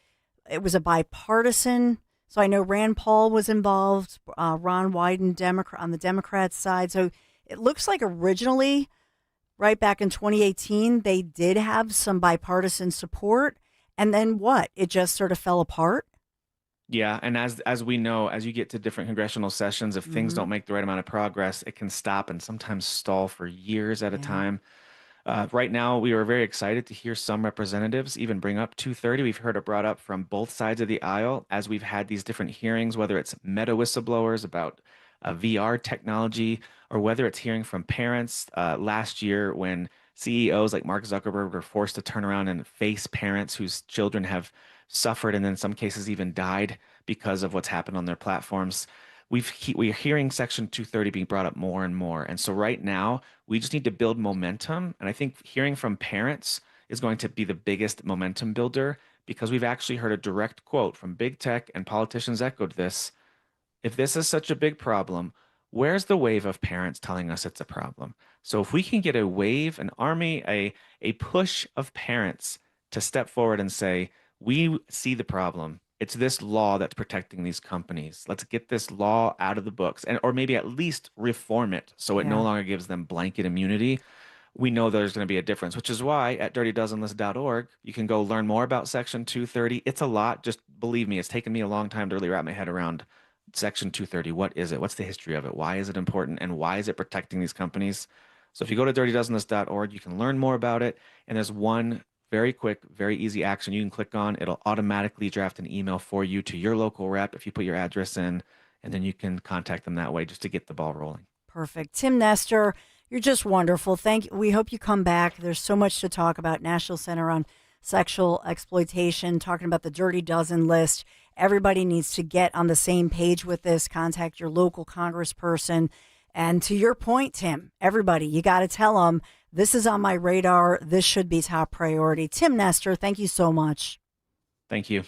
it was a bipartisan. So I know Rand Paul was involved, Ron Wyden, Democrat on the Democrat side. So it looks like originally, right back in 2018, they did have some bipartisan support. And then what? It just sort of fell apart? Yeah, and as we know, as you get to different congressional sessions, if things don't make the right amount of progress, it can stop and sometimes stall for years at a time. Right now, we are very excited to hear some representatives even bring up 230. We've heard it brought up from both sides of the aisle as we've had these different hearings, whether it's Meta whistleblowers about VR technology, or whether it's hearing from parents last year when CEOs like Mark Zuckerberg were forced to turn around and face parents whose children have suffered and in some cases even died because of what's happened on their platforms. We're hearing Section 230 being brought up more and more. And so right now, we just need to build momentum. And I think hearing from parents is going to be the biggest momentum builder, because we've actually heard a direct quote from big tech, and politicians echoed this. If this is such a big problem, where's the wave of parents telling us it's a problem? So if we can get a wave, an army, a push of parents to step forward and say, we see the problem. It's this law that's protecting these companies. Let's get this law out of the books, or maybe at least reform it so it no longer gives them blanket immunity. We know there's going to be a difference, which is why at dirtydozenlist.org, you can go learn more about Section 230. It's a lot. Just believe me, it's taken me a long time to really wrap my head around Section 230. What is it? What's the history of it? Why is it important? And why is it protecting these companies? So if you go to dirtydozenlist.org, you can learn more about it. And there's one very quick, very easy action you can click on. It'll automatically draft an email for you to your local rep if you put your address in, and then you can contact them that way just to get the ball rolling. Perfect. Tim Nestor, you're just wonderful. Thank you. We hope you come back. There's so much to talk about. National Center on Sexual Exploitation, talking about the Dirty Dozen list. Everybody needs to get on the same page with this. Contact your local congressperson. And to your point, Tim, everybody, you got to tell them, this is on my radar. This should be top priority. Tim Nestor, thank you so much. Thank you.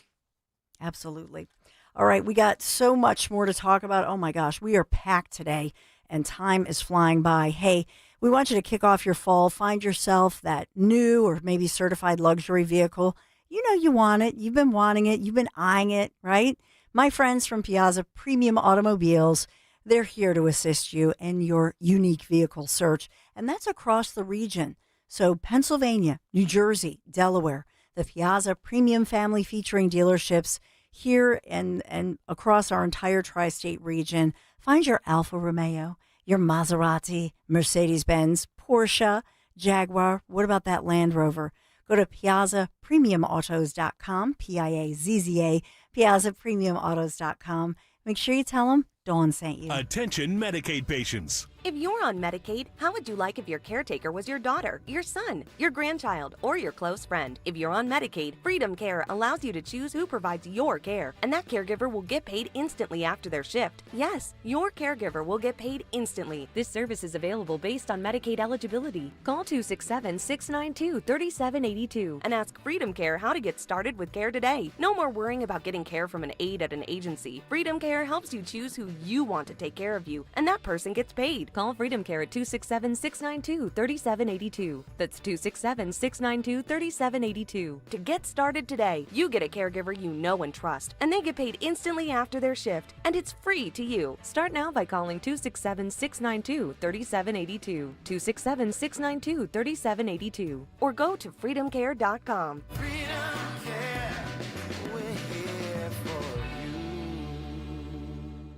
Absolutely. All right, we got so much more to talk about. Oh my gosh, we are packed today and time is flying by. Hey, we want you to kick off your fall. Find yourself that new or maybe certified luxury vehicle. You know you want it. You've been wanting it. You've been eyeing it, right? My friends from Piazza Premium Automobiles, they're here to assist you in your unique vehicle search, and that's across the region. So Pennsylvania, New Jersey, Delaware, the Piazza Premium family featuring dealerships here and across our entire tri-state region. Find your Alfa Romeo, your Maserati, Mercedes-Benz, Porsche, Jaguar. What about that Land Rover? Go to PiazzaPremiumAutos.com, Piazza, PiazzaPremiumAutos.com. Make sure you tell them Dawn sent you. Attention Medicaid patients. If you're on Medicaid, how would you like if your caretaker was your daughter, your son, your grandchild, or your close friend? If you're on Medicaid, Freedom Care allows you to choose who provides your care, and that caregiver will get paid instantly after their shift. Yes, your caregiver will get paid instantly. This service is available based on Medicaid eligibility. Call 267-692-3782 and ask Freedom Care how to get started with care today. No more worrying about getting care from an aide at an agency. Freedom Care helps you choose who you want to take care of you, and that person gets paid. Call Freedom Care at 267-692-3782. That's 267-692-3782. To get started today, you get a caregiver you know and trust, and they get paid instantly after their shift, and it's free to you. Start now by calling 267-692-3782, 267-692-3782, or go to freedomcare.com.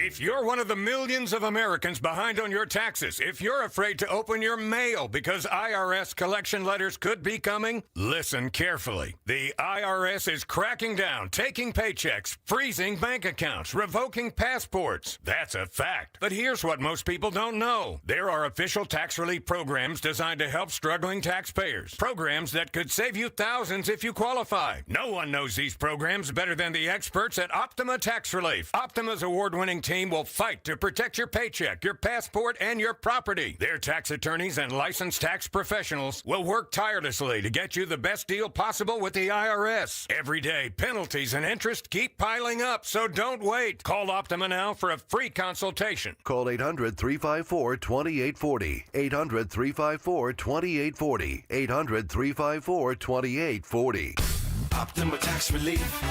If you're one of the millions of Americans behind on your taxes, if you're afraid to open your mail because IRS collection letters could be coming, listen carefully. The IRS is cracking down, taking paychecks, freezing bank accounts, revoking passports. That's a fact. But here's what most people don't know. There are official tax relief programs designed to help struggling taxpayers. Programs that could save you thousands if you qualify. No one knows these programs better than the experts at Optima Tax Relief. Optima's award-winning team will fight to protect your paycheck, your passport, and your property. Their tax attorneys and licensed tax professionals will work tirelessly to get you the best deal possible with the IRS. Every day, penalties and interest keep piling up, so don't wait. Call Optima now for a free consultation. Call 800-354-2840. 800-354-2840. 800-354-2840. Optima Tax Relief.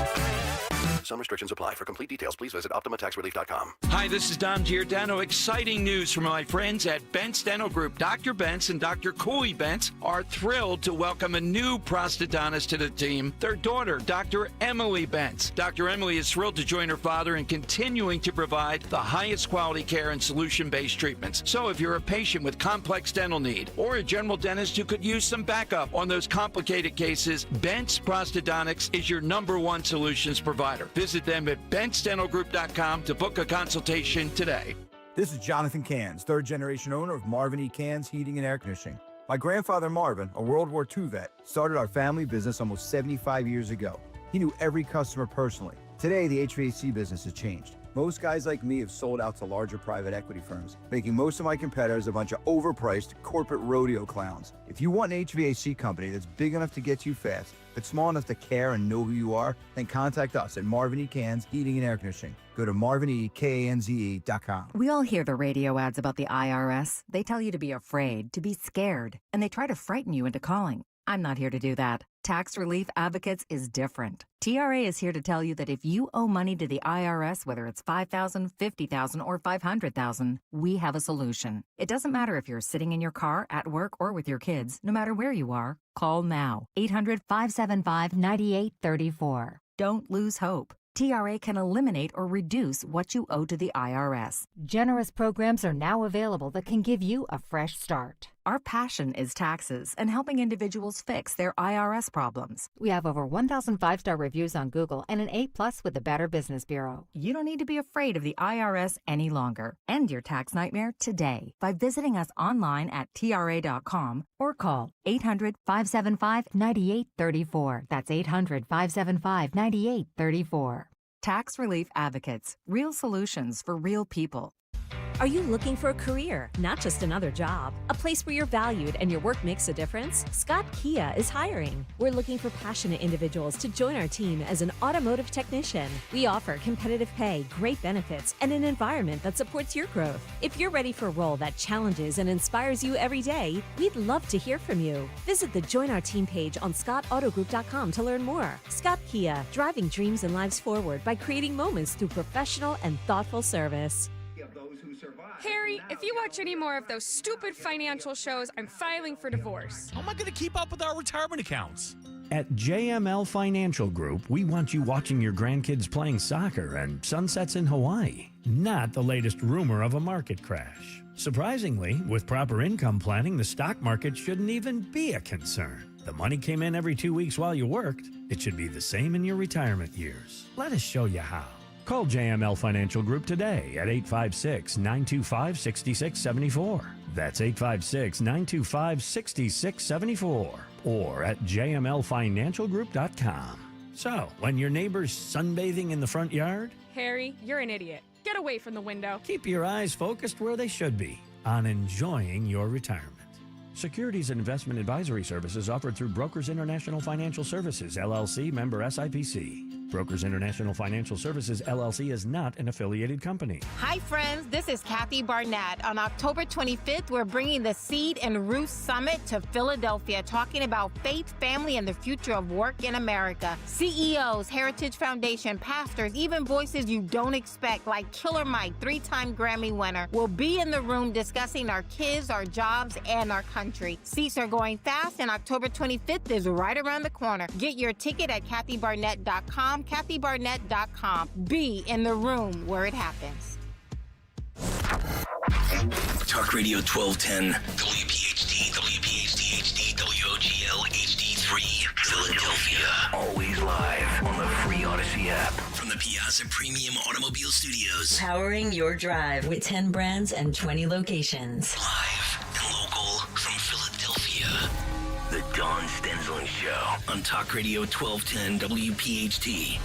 Some restrictions apply. For complete details, please visit OptimaTaxRelief.com. Hi, this is Don Giordano. Exciting news from my friends at Bentz Dental Group. Dr. Bentz and Dr. Cooley Bentz are thrilled to welcome a new prosthodontist to the team, their daughter, Dr. Emily Bentz. Dr. Emily is thrilled to join her father in continuing to provide the highest quality care and solution-based treatments. So if you're a patient with complex dental need or a general dentist who could use some backup on those complicated cases, Bentz Prosthodontics is your #1 solutions provider. Visit them at BentzDentalGroup.com to book a consultation today. This is Jonathan Cans, third-generation owner of Marvin E. Cans Heating and Air Conditioning. My grandfather Marvin, a World War II vet, started our family business almost 75 years ago. He knew every customer personally. Today, the HVAC business has changed. Most guys like me have sold out to larger private equity firms, making most of my competitors a bunch of overpriced corporate rodeo clowns. If you want an HVAC company that's big enough to get you fast, but small enough to care and know who you are, then contact us at Marvin E. Cans Heating and Air Conditioning. Go to marvinekanze.com. We all hear the radio ads about the IRS. They tell you to be afraid, to be scared, and they try to frighten you into calling. I'm not here to do that. Tax Relief Advocates is different. TRA is here to tell you that if you owe money to the IRS, whether it's $5,000, $50,000, or $500,000, we have a solution. It doesn't matter if you're sitting in your car, at work, or with your kids. No matter where you are, call now. 800-575-9834. Don't lose hope. TRA can eliminate or reduce what you owe to the IRS. Generous programs are now available that can give you a fresh start. Our passion is taxes and helping individuals fix their IRS problems. We have over 1,000 5-star reviews on Google and an A+ with the Better Business Bureau. You don't need to be afraid of the IRS any longer. End your tax nightmare today by visiting us online at TRA.com or call 800-575-9834. That's 800-575-9834. Tax Relief Advocates. Real solutions for real people. Are you looking for a career, not just another job? A place where you're valued and your work makes a difference? Scott Kia is hiring. We're looking for passionate individuals to join our team as an automotive technician. We offer competitive pay, great benefits, and an environment that supports your growth. If you're ready for a role that challenges and inspires you every day, we'd love to hear from you. Visit the Join Our Team page on ScottAutogroup.com to learn more. Scott Kia, driving dreams and lives forward by creating moments through professional and thoughtful service. Harry, if you watch any more of those stupid financial shows, I'm filing for divorce. How am I going to keep up with our retirement accounts? At JML Financial Group, we want you watching your grandkids playing soccer and sunsets in Hawaii, not the latest rumor of a market crash. Surprisingly, with proper income planning, the stock market shouldn't even be a concern. The money came in every 2 weeks while you worked. It should be the same in your retirement years. Let us show you how. Call JML Financial Group today at 856-925-6674. That's 856-925-6674. Or at jmlfinancialgroup.com. So, when your neighbor's sunbathing in the front yard, Harry, you're an idiot. Get away from the window. keep your eyes focused where they should be, on enjoying your retirement. Securities and investment advisory services offered through Brokers International Financial Services, LLC, member SIPC. Brokers International Financial Services, LLC is not an affiliated company. Hi, friends. This is Kathy Barnett. On October 25th, we're bringing the Seed and Roots Summit to Philadelphia, talking about faith, family, and the future of work in America. CEOs, Heritage Foundation, pastors, even voices you don't expect, like Killer Mike, 3-time Grammy winner, will be in the room discussing our kids, our jobs, and our country. Seats are going fast, and October 25th is right around the corner. Get your ticket at kathybarnett.com, kathybarnett.com. Be in the room where it happens. Talk Radio 1210, WPHT, WPHT HD, WOGL HD3, Philadelphia. Always live on the free Odyssey app. From the Piazza Premium Automobile Studios. Powering your drive with 10 brands and 20 locations. Live and local from Philadelphia. The Dawn Stensland Show on Talk Radio 1210 WPHT.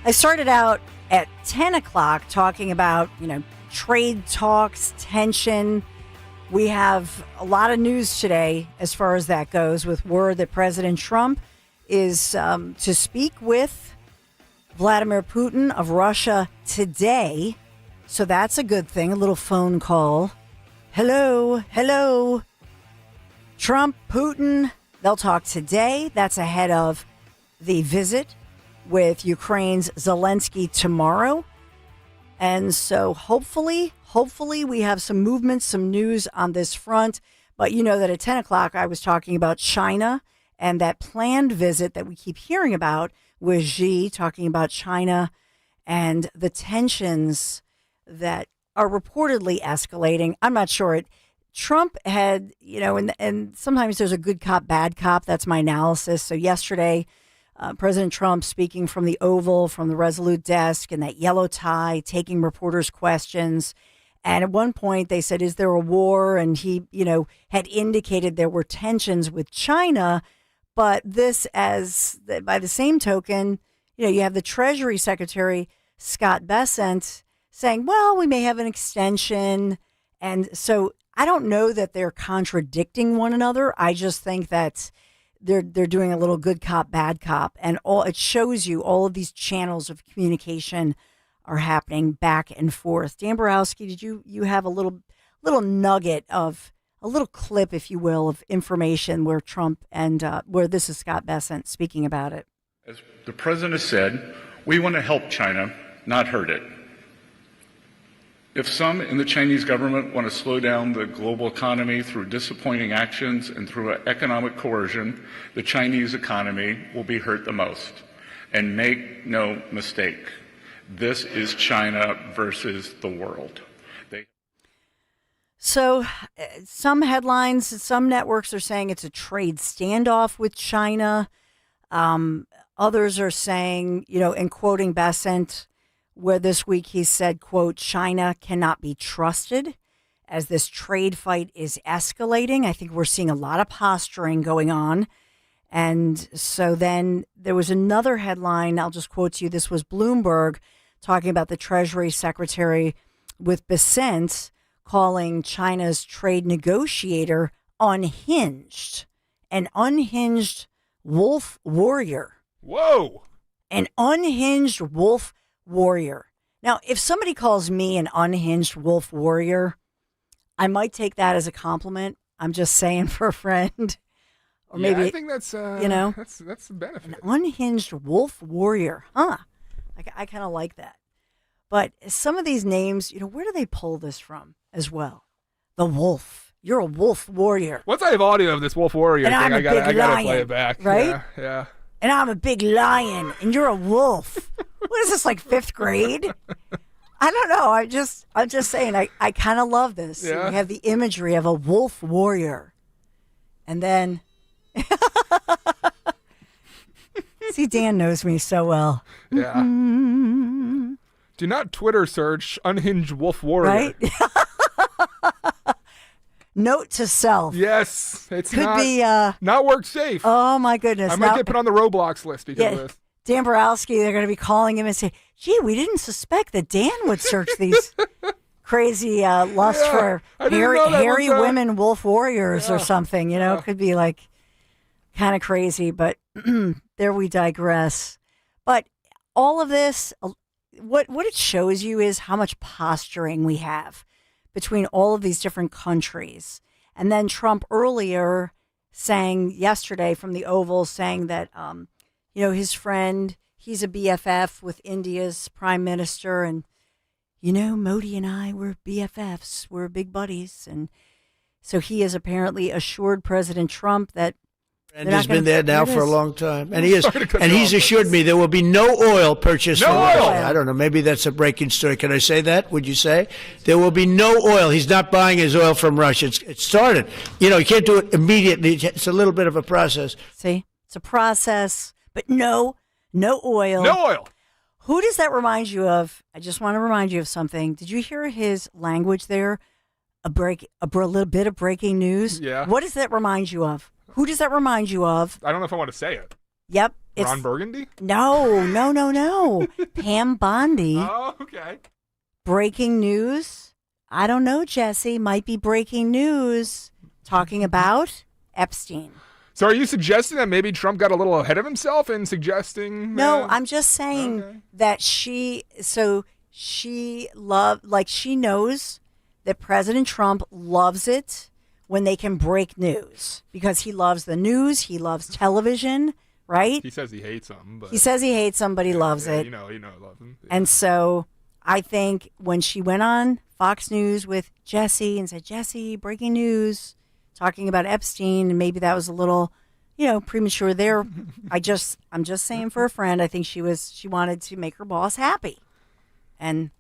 I started out at 10 o'clock talking about, trade talks, tension. We have a lot of news today as far as that goes, with word that President Trump is to speak with Vladimir Putin of Russia today. So that's a good thing, a little phone call. Hello. Trump, Putin, they'll talk today. That's ahead of the visit with Ukraine's Zelensky tomorrow. And so hopefully we have some movement, some news on this front. But you know that at 10 o'clock, I was talking about China and that planned visit that we keep hearing about with Xi, talking about China and the tensions that are reportedly escalating. I'm not sure. Trump had, and sometimes there's a good cop, bad cop. That's my analysis. So yesterday, President Trump speaking from the Oval, from the Resolute desk in that yellow tie, taking reporters' questions. And at one point they said, is there a war? And he, had indicated there were tensions with China. But this, by the same token, you have the Treasury Secretary, Scott Bessent, saying, well, we may have an extension. And so I don't know that they're contradicting one another. I just think that they're doing a little good cop, bad cop. And it shows you all of these channels of communication are happening back and forth. Dan Borowski, did you have a little nugget of a little clip, if you will, of information where Trump and where this is Scott Bessent speaking about it? As the president said, we want to help China, not hurt it. If some in the Chinese government want to slow down the global economy through disappointing actions and through economic coercion, the Chinese economy will be hurt the most. And make no mistake, this is China versus the world. So some headlines, some networks are saying it's a trade standoff with China. Others are saying, and quoting Bessent, where this week he said, quote, China cannot be trusted as this trade fight is escalating. I think we're seeing a lot of posturing going on. And so then there was another headline. I'll just quote to you. This was Bloomberg talking about the Treasury Secretary with Bessent calling China's trade negotiator unhinged, an unhinged wolf warrior. Whoa. An unhinged wolf warrior. Now, if somebody calls me an unhinged wolf warrior, I might take that as a compliment. I'm just saying, for a friend. Or maybe I think that's that's the benefit. An unhinged wolf warrior. Huh. I kind of like that. But some of these names, where do they pull this from as well? The wolf. You're a wolf warrior. Once I have audio of this wolf warrior, and I gotta play it back. Right? Yeah. And I'm a big lion, and you're a wolf. What is this, like 5th grade? I don't know. I'm just saying. I kind of love this. Yeah. We have the imagery of a wolf warrior, and then see, Dan knows me so well. Yeah. Mm-hmm. Do not Twitter search unhinged wolf warrior. Right. Note to self. Yes, it's Could be not work safe. Oh my goodness! I might get put on the Roblox list because of this. Dan Borowski, they're going to be calling him and say, "Gee, we didn't suspect that Dan would search these crazy lust for hairy women, wolf warriors, or something." It could be like kind of crazy, but there we digress. But all of this, what it shows you is how much posturing we have between all of these different countries. And then Trump earlier saying yesterday from the Oval, saying that, his friend, he's a BFF with India's prime minister. And, Modi and I, we're BFFs. We're big buddies. And so he has apparently assured President Trump that And has been there now for a long time. And he's off. assured me there will be no oil purchased from Russia. oil. I don't know. Maybe that's a breaking story. Can I say that? Would you say? There will be no oil. He's not buying his oil from Russia. It started. You can't do it immediately. It's a little bit of a process. See? It's a process, but no oil. No oil. Who does that remind you of? I just want to remind you of something. Did you hear his language there? A little bit of breaking news? Yeah. What does that remind you of? Who does that remind you of? I don't know if I want to say it. Yep. Ron Burgundy? No. Pam Bondi. Oh, okay. Breaking news? I don't know, Jesse. Might be breaking news. Talking about Epstein. So are you suggesting that maybe Trump got a little ahead of himself in suggesting? No, I'm just saying that she knows that President Trump loves it when they can break news because he loves the news. He loves television, right? He says he hates them. But he says he hates them, but he loves it. You know, he loves them. Yeah. And so I think when she went on Fox News with Jesse and said, Jesse, breaking news, talking about Epstein, and maybe that was a little, premature there. I'm just saying for a friend, I think she wanted to make her boss happy. And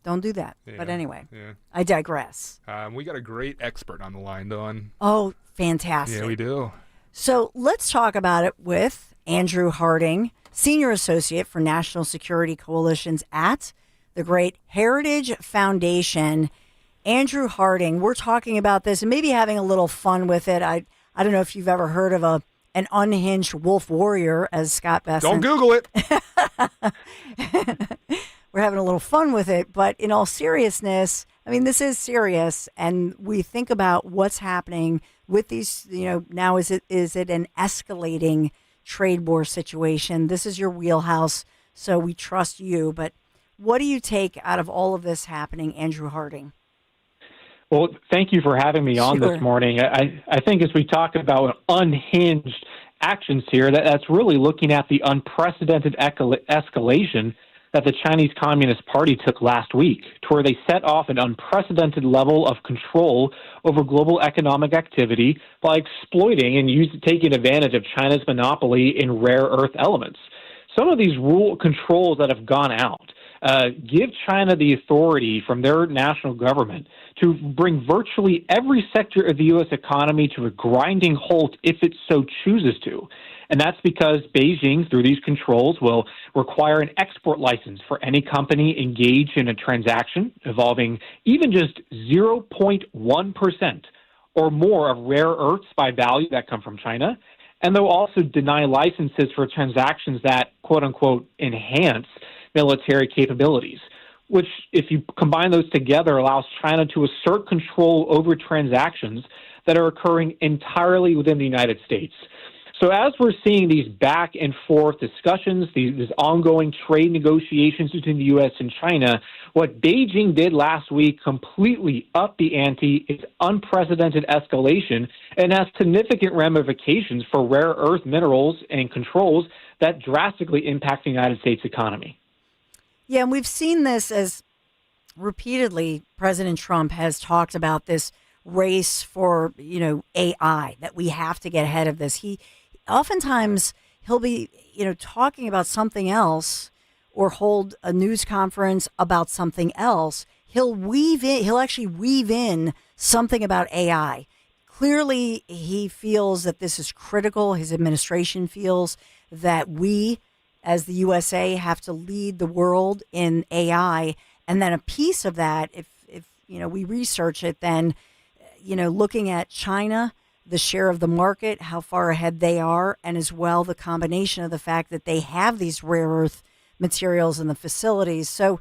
don't do that. Yeah, but anyway, yeah. I digress. We got a great expert on the line, Dawn. Oh, fantastic. Yeah, we do. So let's talk about it with Andrew Harding, Senior Associate for National Security Coalitions at the Great Heritage Foundation. Andrew Harding, we're talking about this and maybe having a little fun with it. I don't know if you've ever heard of an unhinged wolf warrior, as Scott Besson. Don't Google it. We're having a little fun with it, but in all seriousness, I mean, this is serious, and we think about what's happening with these, now is it an escalating trade war situation? This is your wheelhouse, so we trust you, but what do you take out of all of this happening, Andrew Harding? Well, thank you for having me on this morning. I think as we talk about unhinged actions here, that's really looking at the unprecedented escalation that the Chinese Communist Party took last week, to where they set off an unprecedented level of control over global economic activity by exploiting and taking advantage of China's monopoly in rare earth elements. Some of these rule controls that have gone out give China the authority from their national government to bring virtually every sector of the U.S. economy to a grinding halt if it so chooses to. And that's because Beijing, through these controls, will require an export license for any company engaged in a transaction involving even just 0.1% or more of rare earths by value that come from China. And they'll also deny licenses for transactions that, quote unquote, enhance military capabilities, which, if you combine those together, allows China to assert control over transactions that are occurring entirely within the United States. So as we're seeing these back and forth discussions, these ongoing trade negotiations between the U.S. and China, what Beijing did last week completely upped the ante. It's unprecedented escalation and has significant ramifications for rare earth minerals and controls that drastically impact the United States economy. Yeah, and we've seen this as repeatedly President Trump has talked about this race for, AI, that we have to get ahead of this. Oftentimes he'll be, talking about something else or hold a news conference about something else. He'll actually weave in something about AI. Clearly, he feels that this is critical. His administration feels that we, as the USA, have to lead the world in AI. And then a piece of that, if we research it, then, looking at China, the share of the market, how far ahead they are, and as well the combination of the fact that they have these rare earth materials in the facilities. So,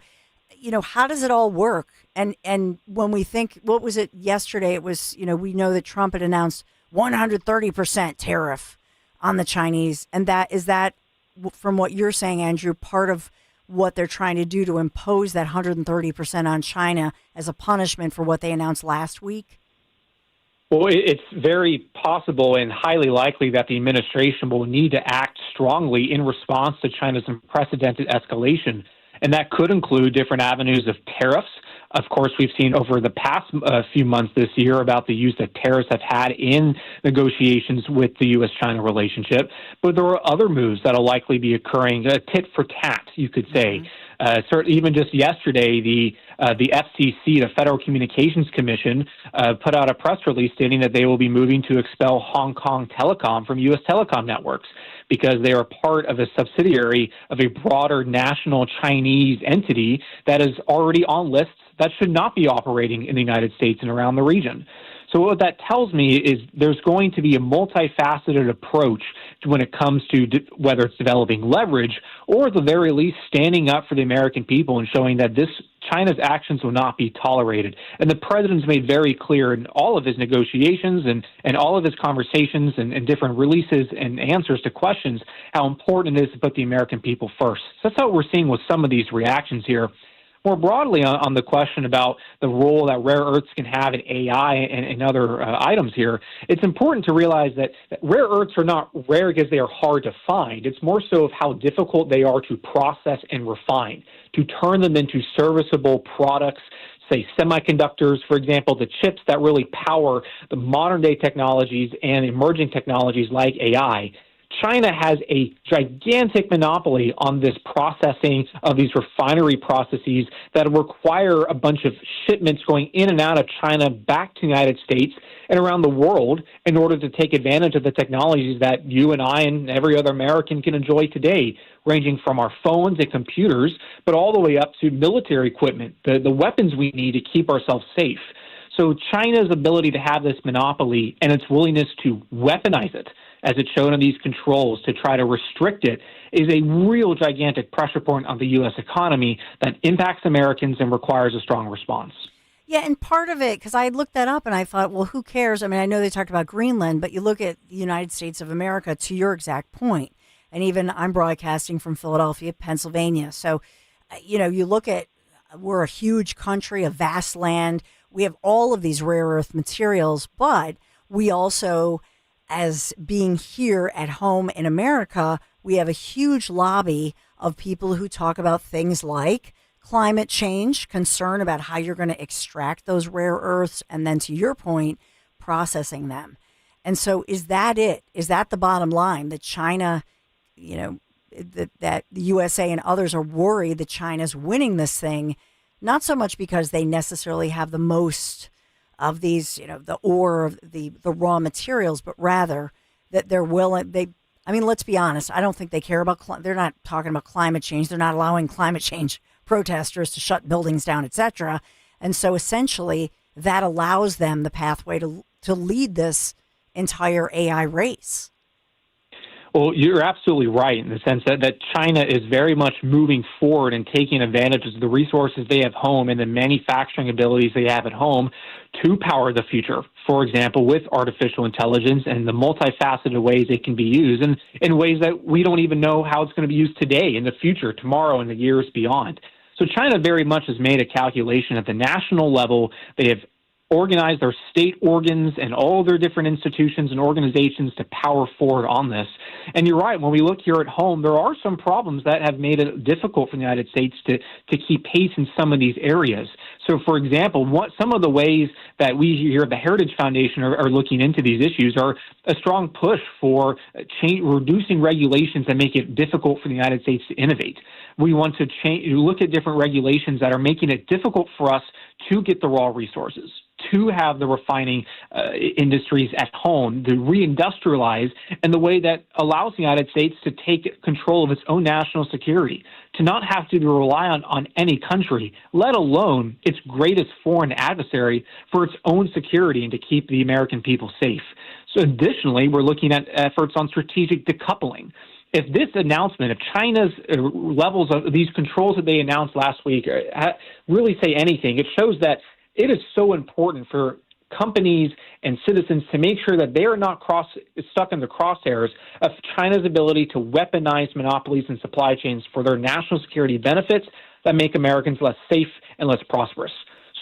how does it all work? And when we think, what was it yesterday? It was, we know that Trump had announced 130% tariff on the Chinese. And is that, from what you're saying, Andrew, part of what they're trying to do to impose that 130% on China as a punishment for what they announced last week? Well, it's very possible and highly likely that the administration will need to act strongly in response to China's unprecedented escalation. And that could include different avenues of tariffs, Of course, we've seen over the past few months this year about the use that tariffs have had in negotiations with the U.S.-China relationship. But there are other moves that will likely be occurring, tit for tat, you could say. Certainly, even just yesterday, the FCC, the Federal Communications Commission, put out a press release stating that they will be moving to expel Hong Kong Telecom from U.S. telecom networks because they are part of a subsidiary of a broader national Chinese entity that is already on lists that should not be operating in the United States and around the region. So what that tells me is there's going to be a multifaceted approach to when it comes to whether it's developing leverage or at the very least standing up for the American people and showing that China's actions will not be tolerated. And the president's made very clear in all of his negotiations and all of his conversations and different releases and answers to questions how important it is to put the American people first. So that's what we're seeing with some of these reactions here. More broadly on the question about the role that rare earths can have in AI and other items here, it's important to realize that rare earths are not rare because they are hard to find. It's more so of how difficult they are to process and refine, to turn them into serviceable products, say semiconductors, for example, the chips that really power the modern-day technologies and emerging technologies like AI. China has a gigantic monopoly on this processing of these refinery processes that require a bunch of shipments going in and out of China back to the United States and around the world in order to take advantage of the technologies that you and I and every other American can enjoy today, ranging from our phones and computers, but all the way up to military equipment, the weapons we need to keep ourselves safe. So China's ability to have this monopoly and its willingness to weaponize it, as it's shown in these controls, to try to restrict it, is a real gigantic pressure point on the U.S. economy that impacts Americans and requires a strong response. Yeah, and part of it, because I looked that up and I thought, well, who cares? I mean, I know they talked about Greenland, but you look at the United States of America, to your exact point, and even I'm broadcasting from Philadelphia, Pennsylvania. So, you look at, we're a huge country, a vast land. We have all of these rare earth materials, but we also, as being here at home in America, we have a huge lobby of people who talk about things like climate change, concern about how you're going to extract those rare earths, and then to your point, processing them. And so is that it? Is that the bottom line, that China, that the USA and others are worried that China's winning this thing, not so much because they necessarily have the most of these, the ore, the raw materials, but rather that they're willing, let's be honest, I don't think they care about, they're not talking about climate change. They're not allowing climate change protesters to shut buildings down, etc. And so essentially that allows them the pathway to lead this entire AI race. Well, you're absolutely right in the sense that China is very much moving forward and taking advantage of the resources they have home and the manufacturing abilities they have at home to power the future. For example, with artificial intelligence and the multifaceted ways it can be used, and in ways that we don't even know how it's going to be used today, in the future, tomorrow, and the years beyond. So China very much has made a calculation at the national level. They have organize their state organs and all their different institutions and organizations to power forward on this. And you're right, when we look here at home, there are some problems that have made it difficult for the United States to keep pace in some of these areas. So, for example, some of the ways that we here at the Heritage Foundation are looking into these issues are a strong push for reducing regulations that make it difficult for the United States to innovate. We want to look at different regulations that are making it difficult for us to get the raw resources, to have the refining industries at home, to reindustrialize in the way that allows the United States to take control of its own national security, to not have to rely on any country, let alone its greatest foreign adversary, for its own security and to keep the American people safe. So additionally, we're looking at efforts on strategic decoupling. If this announcement, if China's levels of these controls that they announced last week really say anything, it shows that it is so important for companies and citizens to make sure that they are not stuck in the crosshairs of China's ability to weaponize monopolies and supply chains for their national security benefits that make Americans less safe and less prosperous.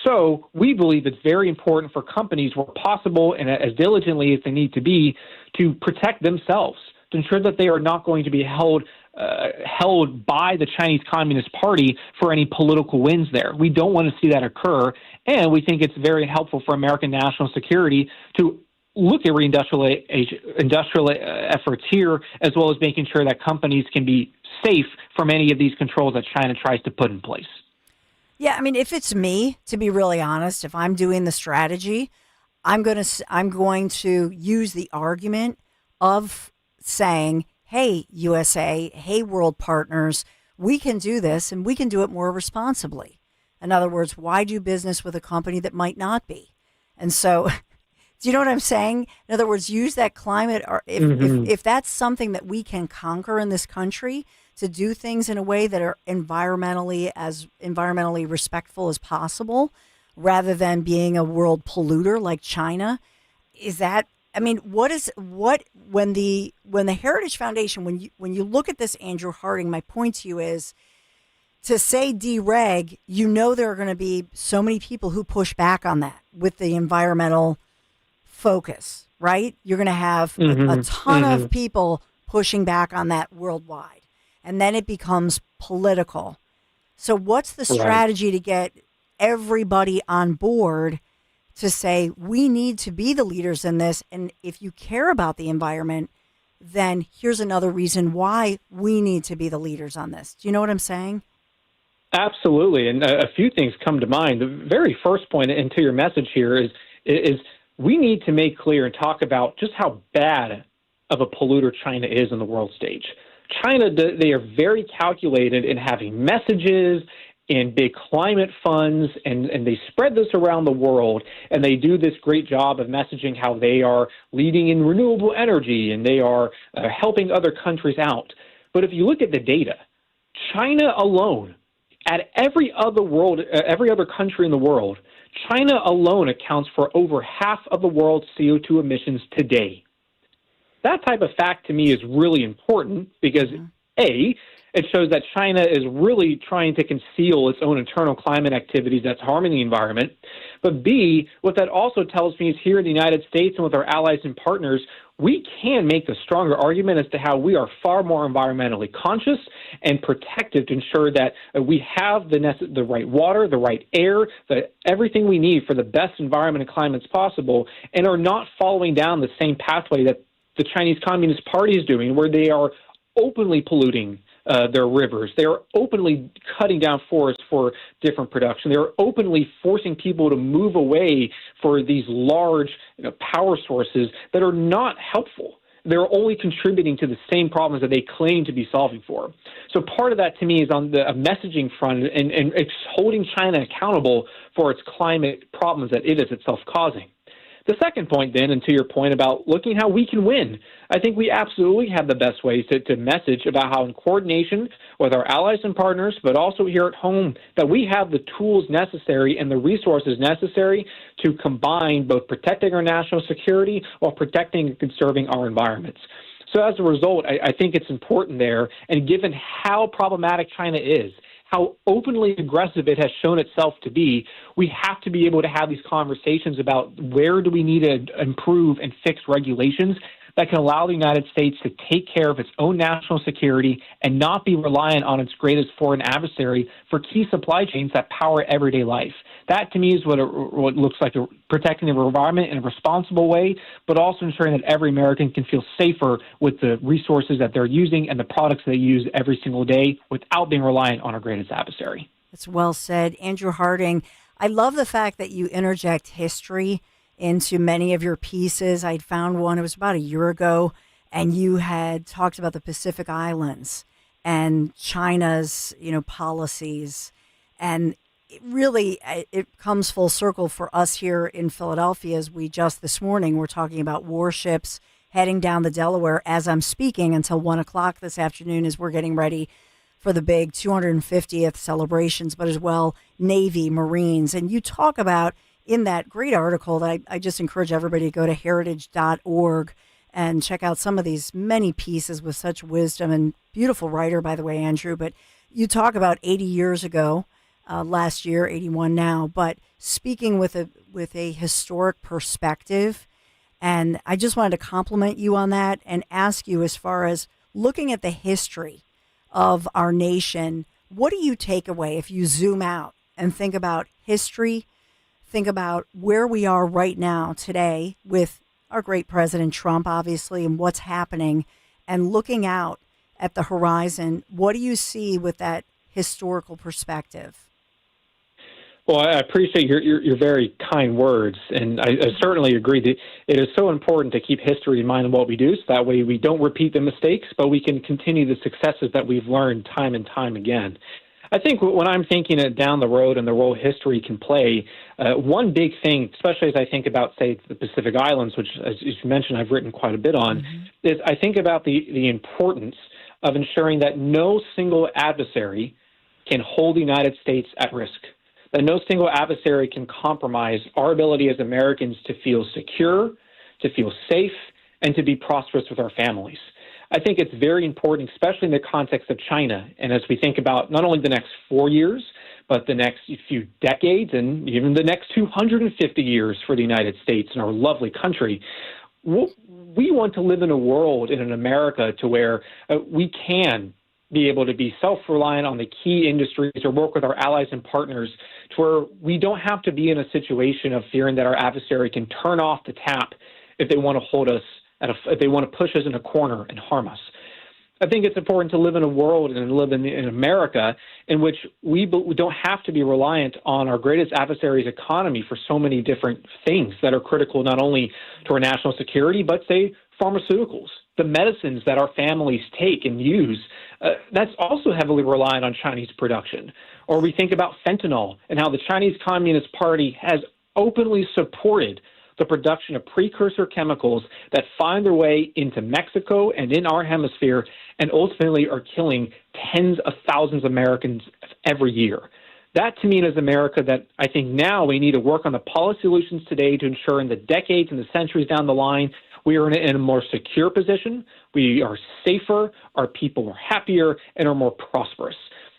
So we believe it's very important for companies, where possible and as diligently as they need to be, to protect themselves, to ensure that they are not going to be held held by the Chinese Communist Party for any political wins there. We don't want to see that occur, and we think it's very helpful for American national security to look at industrial efforts here, as well as making sure that companies can be safe from any of these controls that China tries to put in place. Yeah, I mean, if it's me, to be really honest, if I'm doing the strategy, I'm going to use the argument of saying, hey, USA, hey, world partners, we can do this and we can do it more responsibly. In other words, why do business with a company that might not be? And so, do you know what I'm saying? In other words, use that climate, or if that's something that we can conquer in this country, to do things in a way that are environmentally respectful as possible, rather than being a world polluter like China. Is that, I mean, when the Heritage Foundation, when you look at this, Andrew Harding, my point to you is, to say dereg, there are going to be so many people who push back on that with the environmental focus, right? You're going to have a ton of people pushing back on that worldwide, and then it becomes political. So what's the strategy to get everybody on board to say, we need to be the leaders in this, and if you care about the environment, then here's another reason why we need to be the leaders on this. Do you know what I'm saying? Absolutely, and a few things come to mind. The very first point into your message here is we need to make clear and talk about just how bad of a polluter China is on the world stage. China, they are very calculated in having messages and big climate funds, and they spread this around the world, and they do this great job of messaging how they are leading in renewable energy and they are helping other countries out. But if you look at the data, China alone, at every other country in the world, China alone accounts for over half of the world's CO2 emissions today. That type of fact to me is really important because, A, it shows that China is really trying to conceal its own internal climate activities that's harming the environment. But B, what that also tells me is here in the United States and with our allies and partners, we can make the stronger argument as to how we are far more environmentally conscious and protective to ensure that we have the right water, the right air, everything we need for the best environment and climates possible, and are not following down the same pathway that the Chinese Communist Party is doing, where they are openly polluting their rivers. They are openly cutting down forests for different production. They are openly forcing people to move away for these large power sources that are not helpful. They're only contributing to the same problems that they claim to be solving for. So part of that to me is on the messaging front and it's holding China accountable for its climate problems that it is itself causing. The second point then, and to your point about looking how we can win, I think we absolutely have the best ways to message about how in coordination with our allies and partners, but also here at home, that we have the tools necessary and the resources necessary to combine both protecting our national security while protecting and conserving our environments. So as a result, I think it's important there, and given how problematic China is, how openly aggressive it has shown itself to be, we have to be able to have these conversations about where do we need to improve and fix regulations that can allow the United States to take care of its own national security and not be reliant on its greatest foreign adversary for key supply chains that power everyday life. That, to me, is what looks like protecting the environment in a responsible way, but also ensuring that every American can feel safer with the resources that they're using and the products they use every single day without being reliant on our greatest adversary. That's well said. Andrew Harding, I love the fact that you interject history into many of your pieces. I found one, it was about a year ago, and you had talked about the Pacific Islands and China's, policies. And it comes full circle for us here in Philadelphia, as we just this morning were talking about warships heading down the Delaware as I'm speaking until 1 o'clock this afternoon as we're getting ready for the big 250th celebrations, but as well Navy, Marines. And you talk about in that great article that I just encourage everybody to go to heritage.org and check out some of these many pieces with such wisdom, and beautiful writer, by the way, Andrew. But you talk about 80 years ago, last year, 81 now, but speaking with a historic perspective. And I just wanted to compliment you on that and ask you, as far as looking at the history, of our nation. What do you take away if you zoom out and think about history, think about where we are right now today with our great President Trump, obviously, and what's happening, and looking out at the horizon? What do you see with that historical perspective? Well, I appreciate your very kind words, and I certainly agree that it is so important to keep history in mind in what we do, so that way we don't repeat the mistakes, but we can continue the successes that we've learned time and time again. I think when I'm thinking it down the road and the role history can play, one big thing, especially as I think about, say, the Pacific Islands, which, as you mentioned, I've written quite a bit on, is I think about the importance of ensuring that no single adversary can hold the United States at risk, that no single adversary can compromise our ability as Americans to feel secure, to feel safe, and to be prosperous with our families. I think it's very important, especially in the context of China, and as we think about not only the next 4 years, but the next few decades and even the next 250 years for the United States and our lovely country. We want to live in a world, in an America, to where we can be able to be self-reliant on the key industries or work with our allies and partners to where we don't have to be in a situation of fearing that our adversary can turn off the tap if they want to hold us, if they want to push us in a corner and harm us. I think it's important to live in a world and live in America in which we don't have to be reliant on our greatest adversary's economy for so many different things that are critical not only to our national security, but, say, pharmaceuticals, the medicines that our families take and use. That's also heavily reliant on Chinese production. Or we think about fentanyl and how the Chinese Communist Party has openly supported the production of precursor chemicals that find their way into Mexico and in our hemisphere and ultimately are killing tens of thousands of Americans every year. That, to me, is America that I think now we need to work on the policy solutions today to ensure in the decades and the centuries down the line we are in a more secure position, we are safer, our people are happier, and are more prosperous.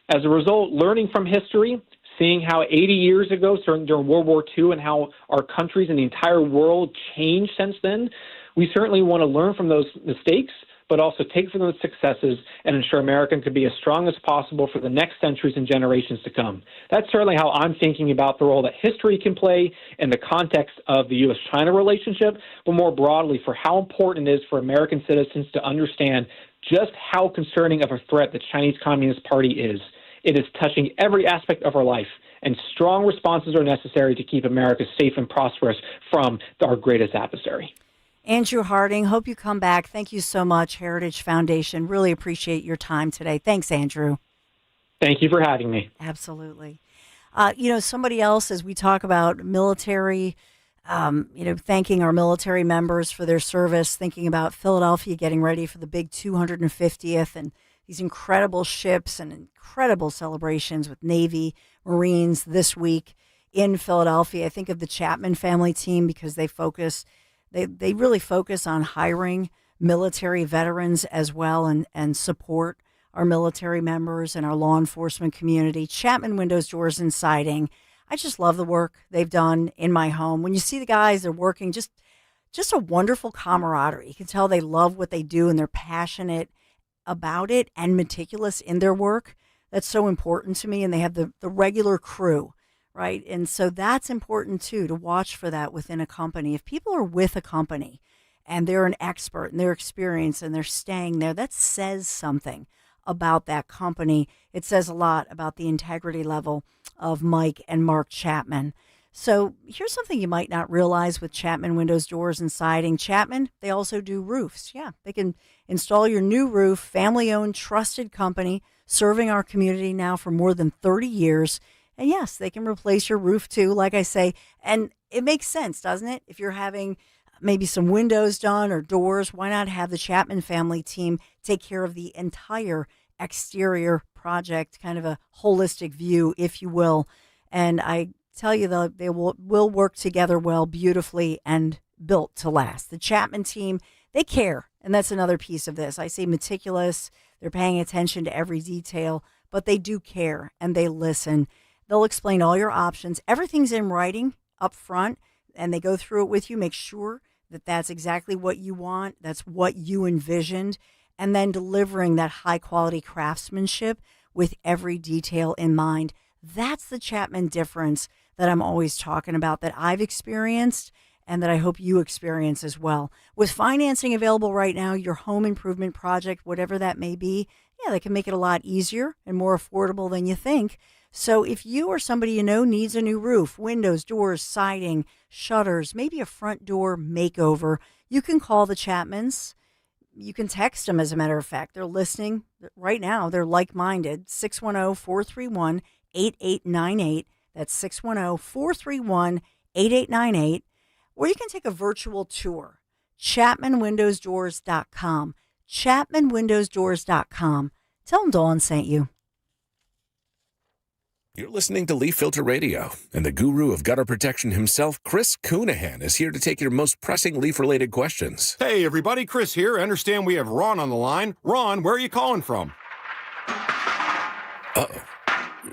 As a result, learning from history, seeing how 80 years ago, during World War II, and how our countries and the entire world changed since then, we certainly want to learn from those mistakes, but also take from those successes and ensure America can be as strong as possible for the next centuries and generations to come. That's certainly how I'm thinking about the role that history can play in the context of the U.S.-China relationship, but more broadly for how important it is for American citizens to understand just how concerning of a threat the Chinese Communist Party is. It is touching every aspect of our life, and strong responses are necessary to keep America safe and prosperous from our greatest adversary. Andrew Harding, hope you come back. Thank you so much, Heritage Foundation. Really appreciate your time today. Thanks, Andrew. Thank you for having me. Absolutely. Somebody else, as we talk about military, thanking our military members for their service, thinking about Philadelphia getting ready for the big 250th and these incredible ships and incredible celebrations with Navy, Marines this week in Philadelphia. I think of the Chapman family team because they really focus on hiring military veterans as well and support our military members and our law enforcement community. Chapman Windows, Doors, and Siding. I just love the work they've done in my home. When you see the guys, they're working, just a wonderful camaraderie. You can tell they love what they do and they're passionate about it and meticulous in their work. That's so important to me. And they have the regular crew, right? And so that's important too, to watch for that within a company. If people are with a company and they're an expert and they're experienced and they're staying there, that says something about that company. It says a lot about the integrity level of Mike and Mark Chapman. So here's something you might not realize with Chapman Windows, Doors, and Siding. Chapman, they also do roofs. Yeah, they can install your new roof, family-owned, trusted company, serving our community now for more than 30 years. And yes, they can replace your roof too, like I say. And it makes sense, doesn't it? If you're having maybe some windows done or doors, why not have the Chapman family team take care of the entire exterior project, kind of a holistic view, if you will. And I tell you, though, they will work together well, beautifully, and built to last. The Chapman team, they care. And that's another piece of this. I say meticulous. They're paying attention to every detail, but they do care and they listen. They'll explain all your options. Everything's in writing up front, and they go through it with you. Make sure that that's exactly what you want. That's what you envisioned. and then delivering that high quality craftsmanship with every detail in mind. That's the Chapman difference that I'm always talking about, that I've experienced and that I hope you experience as well. With financing available right now, your home improvement project, whatever that may be, they can make it a lot easier and more affordable than you think. So if you or somebody you know needs a new roof, windows, doors, siding, shutters, maybe a front door makeover, you can call the Chapmans. You can text them, as a matter of fact. They're listening right now. They're like-minded. 610-431-8898. That's 610-431-8898. Or you can take a virtual tour. ChapmanWindowsDoors.com. ChapmanWindowsDoors.com. Tell them Dawn sent you. You're listening to Leaf Filter Radio, and the guru of gutter protection himself, Chris Coonahan, is here to take your most pressing leaf-related questions. Hey, everybody, Chris here. I understand we have Ron on the line. Ron, where are you calling from? Uh-oh.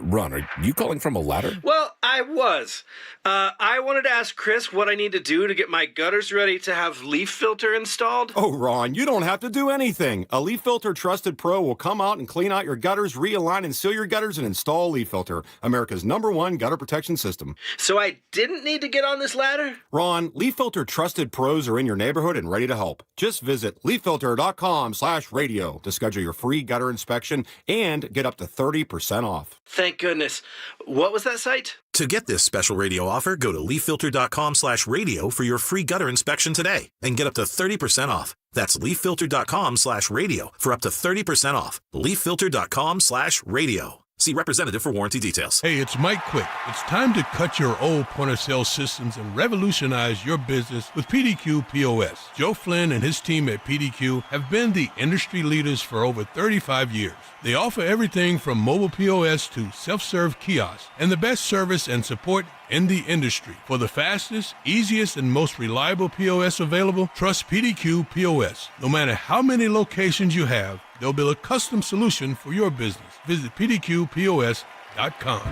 Ron, are you calling from a ladder? Well, I was. I wanted to ask Chris what I need to do to get my gutters ready to have leaf filter installed. Oh, Ron, you don't have to do anything. A Leaf Filter Trusted Pro will come out and clean out your gutters, realign and seal your gutters, and install Leaf Filter, America's #1 gutter protection system. So I didn't need to get on this ladder? Ron, Leaf Filter Trusted Pros are in your neighborhood and ready to help. Just visit leaffilter.com/radio to schedule your free gutter inspection and get up to 30% off. Thank goodness. What was that site? To get this special radio offer, go to leaffilter.com/radio for your free gutter inspection today and get up to 30% off. That's leaffilter.com/radio for up to 30% off. leaffilter.com/radio. See representative for warranty details. Hey, it's Mike Quick. It's time to cut your old point-of-sale systems and revolutionize your business with PDQ POS. Joe Flynn and his team at PDQ have been the industry leaders for over 35 years. They offer everything from mobile POS to self-serve kiosks and the best service and support in the industry. For the fastest, easiest, and most reliable POS available, trust PDQ POS. No matter how many locations you have, they'll build a custom solution for your business. Visit pdqpos.com.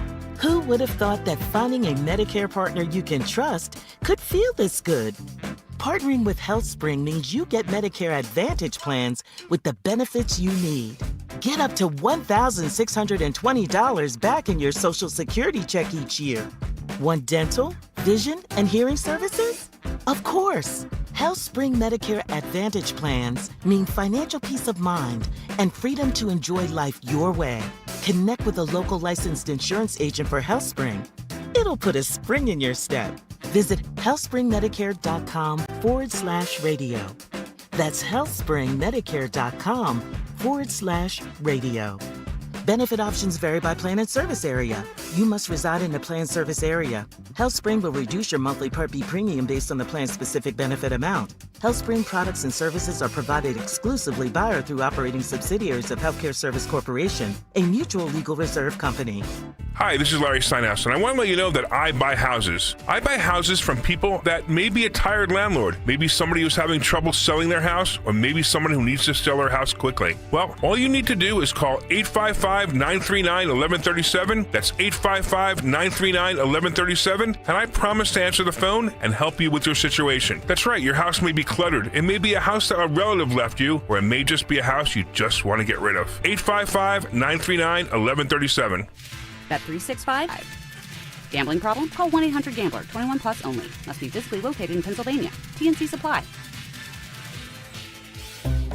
Who would have thought that finding a Medicare partner you can trust could feel this good? Partnering with HealthSpring means you get Medicare Advantage plans with the benefits you need. Get up to $1,620 back in your Social Security check each year. Want dental, vision, and hearing services? Of course. HealthSpring Medicare Advantage plans mean financial peace of mind and freedom to enjoy life your way. Connect with a local licensed insurance agent for HealthSpring. It'll put a spring in your step. Visit healthspringmedicare.com/radio. That's healthspringmedicare.com/radio. Benefit options vary by plan and service area. You must reside in the plan service area. HealthSpring will reduce your monthly Part B premium based on the plan's specific benefit amount. HealthSpring products and services are provided exclusively by or through operating subsidiaries of Healthcare Service Corporation, a mutual legal reserve company. Hi, this is Larry Steinhaus, and I want to let you know that I buy houses. I buy houses from people that may be a tired landlord, maybe somebody who's having trouble selling their house, or maybe someone who needs to sell their house quickly. Well, all you need to do is call 855-939-1137. That's 855-939-1137, and I promise to answer the phone and help you with your situation. That's right, your house may be cluttered. It may be a house that a relative left you, or it may just be a house you just want to get rid of. 855-939-1137. Bet 365. Gambling problem? Call 1-800-GAMBLER. 21 plus only. Must be physically located in Pennsylvania. TNC Supply.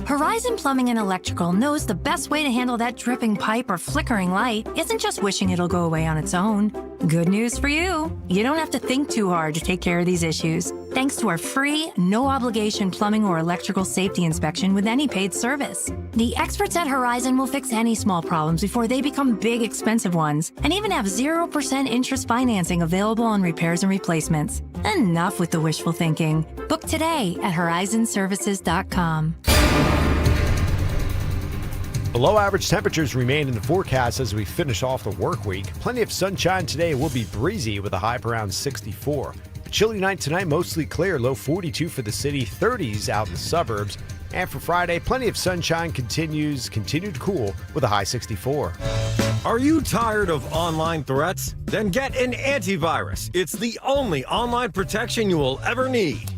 Horizon Plumbing and Electrical knows the best way to handle that dripping pipe or flickering light isn't just wishing it'll go away on its own. Good news for you. You don't have to think too hard to take care of these issues, thanks to our free, no-obligation plumbing or electrical safety inspection with any paid service. The experts at Horizon will fix any small problems before they become big, expensive ones, and even have 0% interest financing available on repairs and replacements. Enough with the wishful thinking. Book today at horizonservices.com. Below average temperatures remain in the forecast as we finish off the work week. Plenty of sunshine today. Will be breezy with a high around 64. A chilly night tonight, mostly clear, low 42 for the city, 30s out in the suburbs. And for Friday, plenty of sunshine, continued cool with a high 64. Are you tired of online threats? Then get an antivirus. It's the only online protection you will ever need.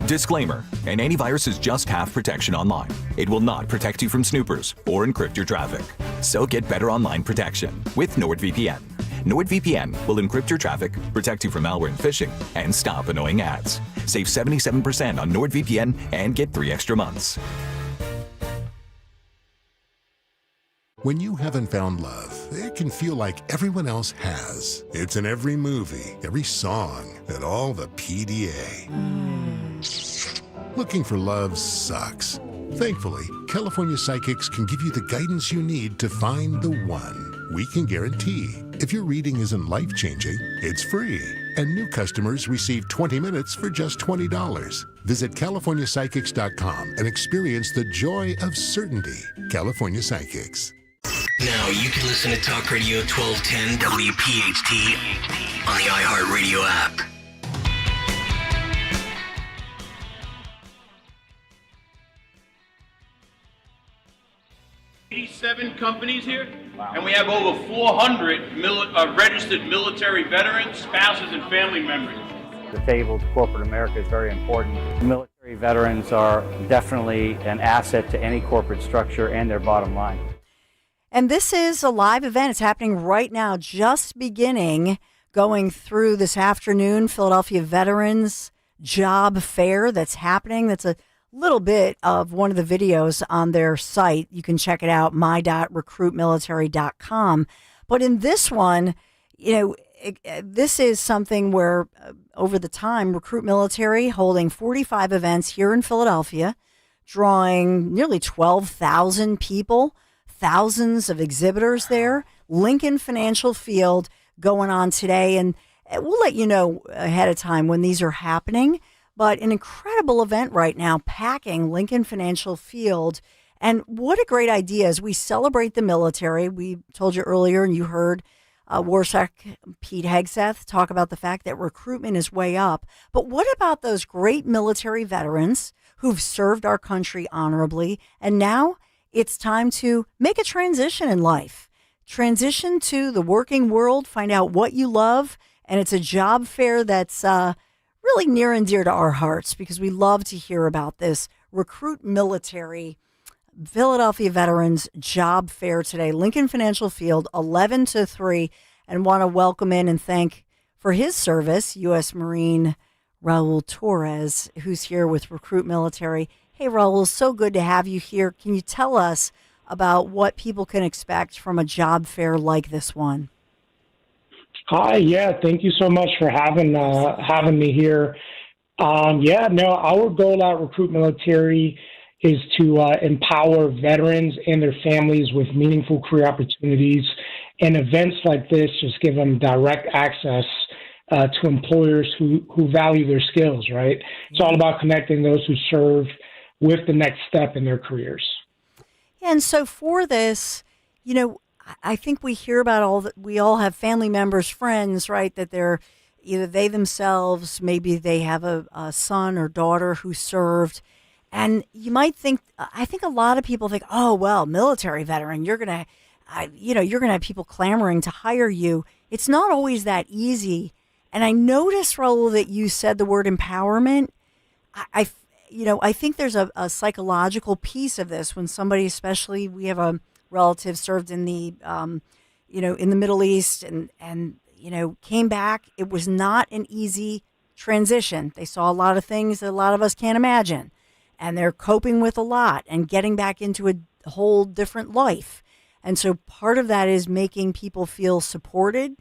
Disclaimer, an antivirus is just half protection online. It will not protect you from snoopers or encrypt your traffic. So get better online protection with NordVPN. NordVPN will encrypt your traffic, protect you from malware and phishing, and stop annoying ads. Save 77% on NordVPN and get 3 extra months. When you haven't found love, it can feel like everyone else has. It's in every movie, every song, and all the PDA. Looking for love sucks. Thankfully, California Psychics can give you the guidance you need to find the one. We can guarantee if your reading isn't life-changing, it's free. And new customers receive 20 minutes for just $20. Visit CaliforniaPsychics.com and experience the joy of certainty. California Psychics. Now you can listen to Talk Radio 1210 WPHT on the iHeartRadio app. Seven companies here, and we have over 400 registered military veterans, spouses, and family members. Disabled corporate America is very important. Military veterans are definitely an asset to any corporate structure and their bottom line. And this is a live event. It's happening right now, just beginning, going through this afternoon, Philadelphia Veterans Job Fair that's happening. That's a little bit of one of the videos on their site. You can check it out, my.recruitmilitary.com. But in this one, this is something where over the time, Recruit Military holding 45 events here in Philadelphia, drawing nearly 12,000 people, thousands of exhibitors there. Lincoln Financial Field going on today. And we'll let you know ahead of time when these are happening. But an incredible event right now, packing Lincoln Financial Field. And what a great idea as we celebrate the military. We told you earlier, and you heard Warsec Pete Hegseth talk about the fact that recruitment is way up. But what about those great military veterans who've served our country honorably? And now it's time to make a transition in life. Transition to the working world, find out what you love. And it's a job fair that's really near and dear to our hearts because we love to hear about this. Recruit Military Philadelphia Veterans Job Fair today, Lincoln Financial Field, 11 to 3, and want to welcome in and thank for his service, U.S. Marine Raul Torres, who's here with Recruit Military. Hey, Raul, so good to have you here. Can you tell us about what people can expect from a job fair like this one? Hi, thank you so much for having me here. Our goal at Recruit Military is to empower veterans and their families with meaningful career opportunities. And events like this just give them direct access to employers who value their skills, right? It's all about connecting those who serve with the next step in their careers. And so for this, I think we hear about we all have family members, friends, right? That they're either they themselves, maybe they have a son or daughter who served. And you might think, I think a lot of people think, oh, well, military veteran, you're going to have people clamoring to hire you. It's not always that easy. And I noticed, Raul, that you said the word empowerment. I think there's a psychological piece of this when somebody, especially we have a relative served in the, in the Middle East and came back. It was not an easy transition. They saw a lot of things that a lot of us can't imagine. And they're coping with a lot and getting back into a whole different life. And so part of that is making people feel supported.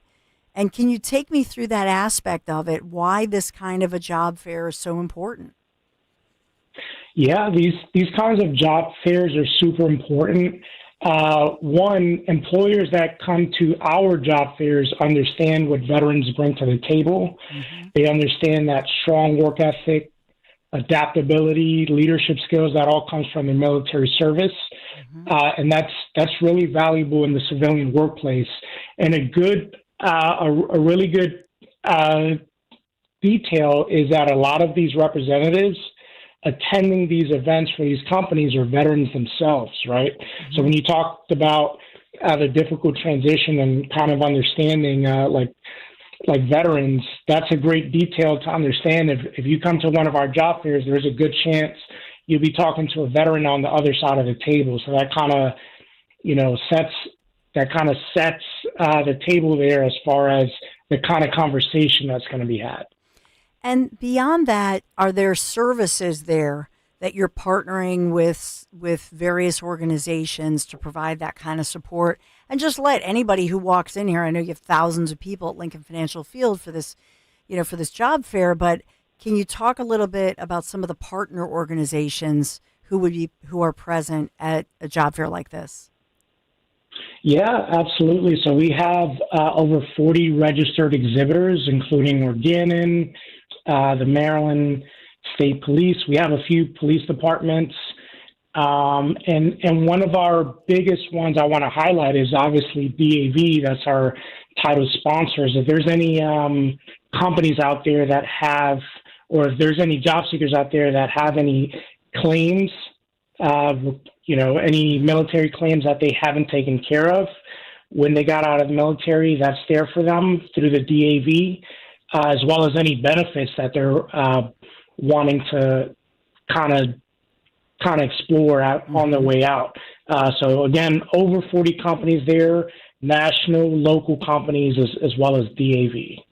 And can you take me through that aspect of it, why this kind of a job fair is so important? Yeah, these kinds of job fairs are super important. One, employers that come to our job fairs understand what veterans bring to the table. Mm-hmm. They understand that strong work ethic, adaptability, leadership skills, that all comes from the military service. Mm-hmm. And that's really valuable in the civilian workplace. And a really good detail is that a lot of these representatives attending these events for these companies are veterans themselves, right? Mm-hmm. So when you talked about the difficult transition and kind of understanding, like veterans, that's a great detail to understand. If you come to one of our job fairs, there's a good chance you'll be talking to a veteran on the other side of the table. So that kind of, sets the table there as far as the kind of conversation that's going to be had. And beyond that, are there services there that you're partnering with various organizations to provide that kind of support? And just let anybody who walks in here, I know you have thousands of people at Lincoln Financial Field for this, for this job fair, but can you talk a little bit about some of the partner organizations who are present at a job fair like this? Yeah, absolutely. So we have over 40 registered exhibitors, including Giordano, the Maryland State Police. We have a few police departments. And one of our biggest ones I want to highlight is obviously DAV. That's our title sponsors. If there's any companies out there that have, or if there's any job seekers out there that have any claims, any military claims that they haven't taken care of when they got out of the military, that's there for them through the DAV, as well as any benefits that they're wanting to kind of explore out on their way out. So again, over 40 companies there, national, local companies, as well as DAV.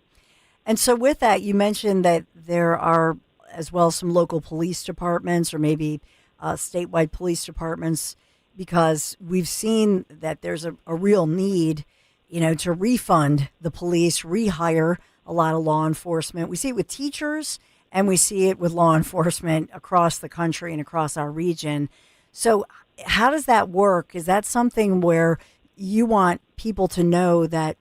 And so with that, you mentioned that there are as well some local police departments or maybe statewide police departments, because we've seen that there's a real need, to refund the police, rehire a lot of law enforcement. We see it with teachers and we see it with law enforcement across the country and across our region. So how does that work? Is that something where you want people to know that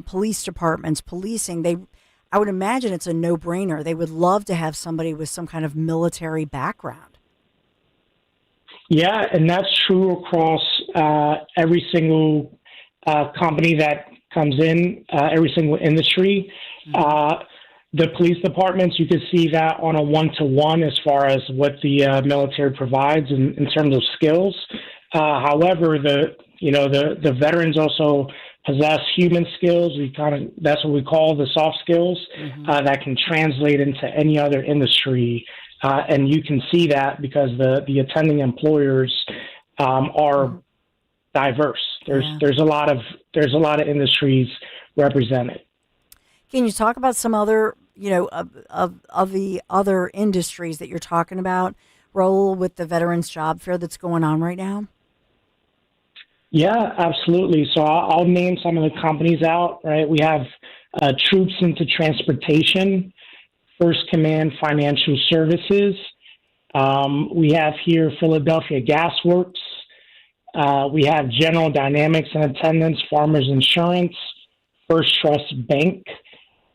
police departments, policing, I would imagine it's a no-brainer. They would love to have somebody with some kind of military background. Yeah, and that's true across every single company that comes in, every single industry. The police departments, you can see that on a one-to-one as far as what the military provides in terms of skills. However, the veterans also possess human skills. That's what we call the soft skills that can translate into any other industry. And you can see that because the attending employers are diverse. There's a lot of industries represented. Can you talk about some other, of the other industries that you're talking about, Raul, with the Veterans Job Fair that's going on right now? Yeah, absolutely. So I'll name some of the companies out, right? We have Troops into Transportation, First Command Financial Services. We have here Philadelphia Gas Works. We have General Dynamics and Attendance, Farmers Insurance, First Trust Bank.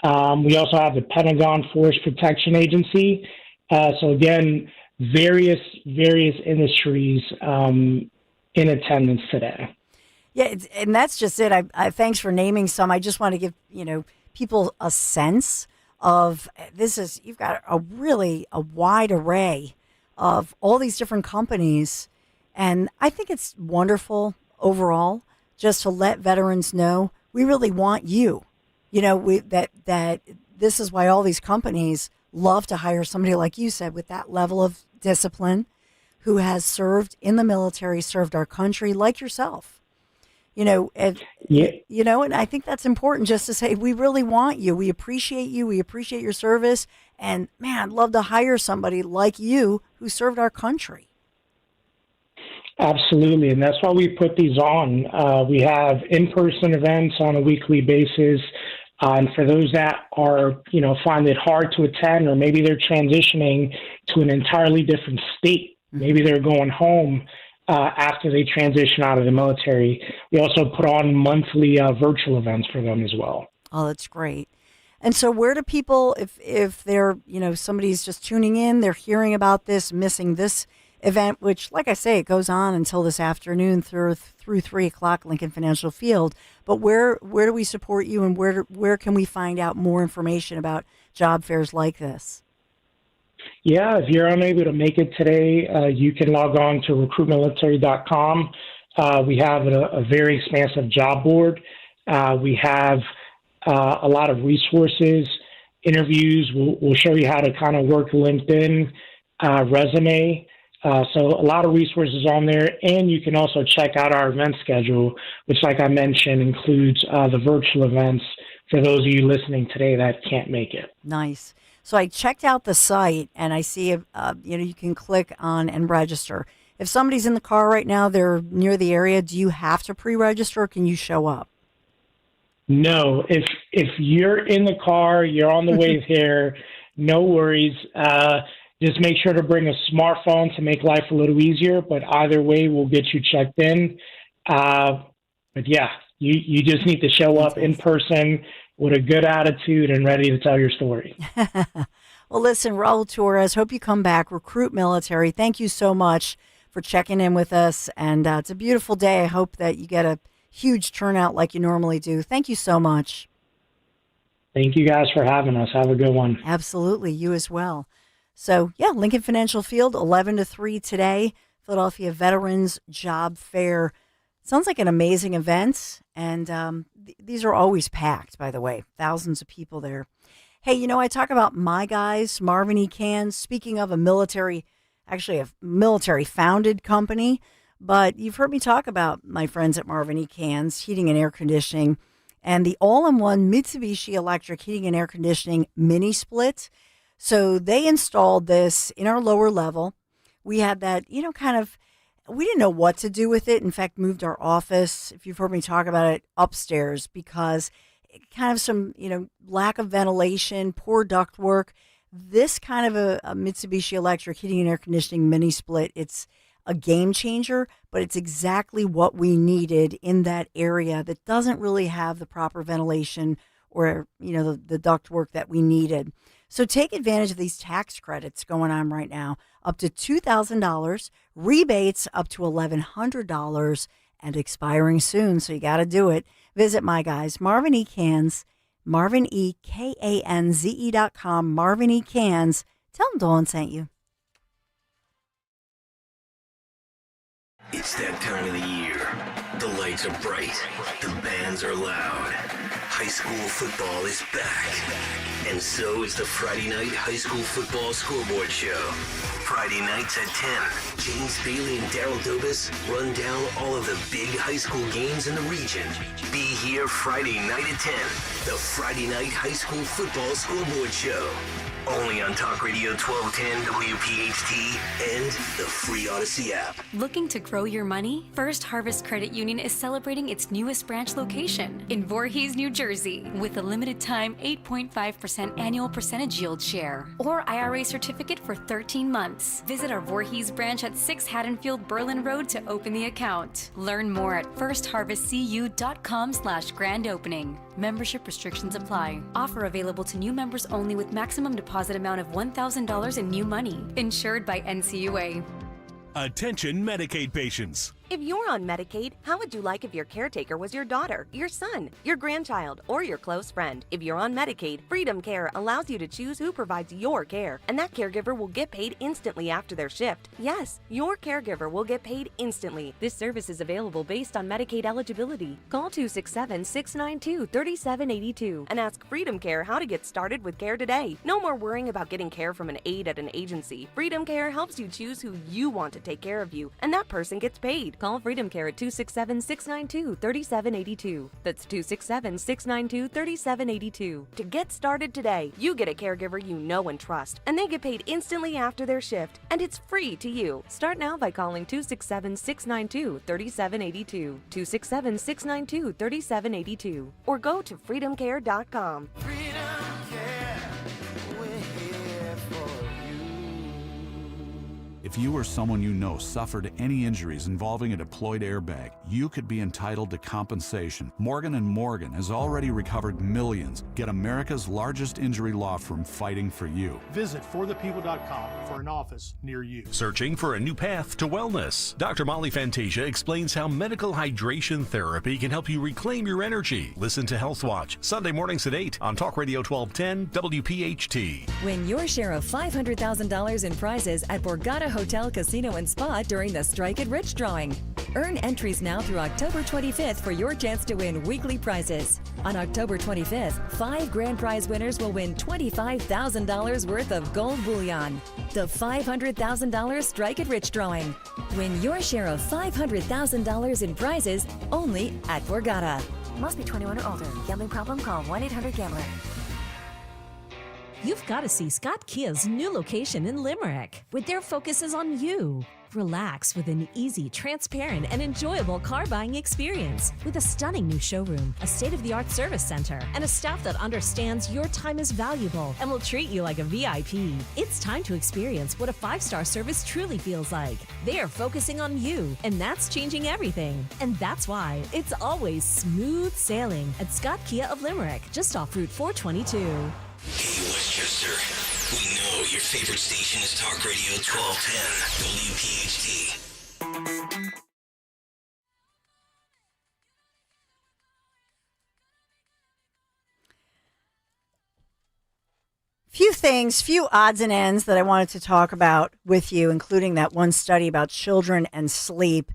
We also have the Pentagon Forest Protection Agency. So again, various industries in attendance today. Yeah, and that's just it. I thanks for naming some. I just want to give people a sense of this. You've got a wide array of all these different companies, and I think it's wonderful overall just to let veterans know we really want you. That this is why all these companies love to hire somebody like you said with that level of discipline, who has served in the military, served our country like yourself. And I think that's important just to say, we really want you. We appreciate you. We appreciate your service. And man, I'd love to hire somebody like you who served our country. Absolutely. And that's why we put these on. We have in-person events on a weekly basis. And for those that are, find it hard to attend, or maybe they're transitioning to an entirely different state, maybe they're going home after they transition out of the military, we also put on monthly virtual events for them as well. Oh, that's great. And so where do people, if they're, somebody's just tuning in, they're hearing about this, missing this event, which, like I say, it goes on until this afternoon through 3 o'clock, Lincoln Financial Field. But where do we support you, and where can we find out more information about job fairs like this? Yeah, if you're unable to make it today, you can log on to recruitmilitary.com. We have a very expansive job board. We have a lot of resources, interviews. We'll show you how to kind of work LinkedIn, resume. So a lot of resources on there. And you can also check out our event schedule, which, like I mentioned, includes the virtual events for those of you listening today that can't make it. Nice. So I checked out the site, and I see, you can click on and register. If somebody's in the car right now, they're near the area, do you have to pre-register, or can you show up? No, if you're in the car, you're on the way there, no worries. Just make sure to bring a smartphone to make life a little easier. But either way, we'll get you checked in. But yeah, you just need to show up in person with a good attitude and ready to tell your story. Well, listen, Raul Torres, hope you come back. Recruit Military, thank you so much for checking in with us. And it's a beautiful day. I hope that you get a huge turnout like you normally do. Thank you so much. Thank you guys for having us. Have a good one. Absolutely. You as well. So, yeah, Lincoln Financial Field, 11 to 3 today. Philadelphia Veterans Job Fair. Sounds like an amazing event. And these are always packed, by the way. Thousands of people there. Hey, I talk about my guys, Marvin E. Cans. Speaking of a military founded company. But you've heard me talk about my friends at Marvin E. Cans, heating and air conditioning, and the all-in-one Mitsubishi electric heating and air conditioning mini split. So they installed this in our lower level. We had that, we didn't know what to do with it. In fact, moved our office, if you've heard me talk about it, upstairs because kind of some, lack of ventilation, poor duct work. This kind of a Mitsubishi electric heating and air conditioning mini split, it's a game changer, but it's exactly what we needed in that area that doesn't really have the proper ventilation or, the duct work that we needed. So take advantage of these tax credits going on right now, up to $2,000, rebates up to $1,100, and expiring soon. So you got to do it. Visit my guys, Marvin E. Cans, MarvinEKanze.com, Marvin E. Cans. Tell them Dawn sent you. It's that time of the year. The lights are bright. The bands are loud. High school football is back. And so is the Friday Night High School Football Scoreboard Show. Friday nights at 10, James Bailey and Daryl Dobis run down all of the big high school games in the region. Be here Friday night at 10, the Friday Night High School Football Scoreboard Show. Only on Talk Radio 1210 WPHT and the free Odyssey app. Looking to grow your money? First Harvest Credit Union is celebrating its newest branch location in Voorhees, New Jersey, with a limited time 8.5% annual percentage yield share or IRA certificate for 13 months. Visit our Voorhees branch at 6 Haddonfield Berlin Road to open the account. Learn more at firstharvestcu.com/grand opening. Membership restrictions apply. Offer available to new members only with maximum deposit amount of $1,000 in new money. Insured by NCUA. Attention Medicaid patients. If you're on Medicaid, how would you like if your caretaker was your daughter, your son, your grandchild, or your close friend? If you're on Medicaid, Freedom Care allows you to choose who provides your care, and that caregiver will get paid instantly after their shift. Yes, your caregiver will get paid instantly. This service is available based on Medicaid eligibility. Call 267-692-3782 and ask Freedom Care how to get started with care today. No more worrying about getting care from an aide at an agency. Freedom Care helps you choose who you want to take care of you, and that person gets paid. Call Freedom Care at 267-692-3782. That's 267-692-3782. To get started today, you get a caregiver you know and trust, and they get paid instantly after their shift, and it's free to you. Start now by calling 267-692-3782, 267-692-3782, or go to freedomcare.com. If you or someone you know suffered any injuries involving a deployed airbag, you could be entitled to compensation. Morgan & Morgan has already recovered millions. Get America's largest injury law firm fighting for you. Visit forthepeople.com for an office near you. Searching for a new path to wellness? Dr. Molly Fantasia explains how medical hydration therapy can help you reclaim your energy. Listen to Health Watch, Sunday mornings at 8 on Talk Radio 1210 WPHT. Win your share of $500,000 in prizes at Borgata Borgata Hotel, Casino and Spa during the Strike It Rich drawing. Earn entries now through October 25th for your chance to win weekly prizes. On October 25th, 5 grand prize winners will win $25,000 worth of gold bullion. The $500,000 Strike It Rich drawing. Win your share of $500,000 in prizes only at Borgata. Must be 21 or older. Gambling problem? Call 1-800-GAMBLER. You've got to see Scott Kia's new location in Limerick, with their focuses on you. Relax with an easy, transparent, and enjoyable car buying experience. With a stunning new showroom, a state-of-the-art service center, and a staff that understands your time is valuable and will treat you like a VIP. It's time to experience what a 5-star service truly feels like. They are focusing on you, and that's changing everything. And that's why it's always smooth sailing at Scott Kia of Limerick, just off Route 422. Hey, Westchester. We know your favorite station is Talk Radio 1210, WPHT. Few odds and ends that I wanted to talk about with you, including that one study about children and sleep.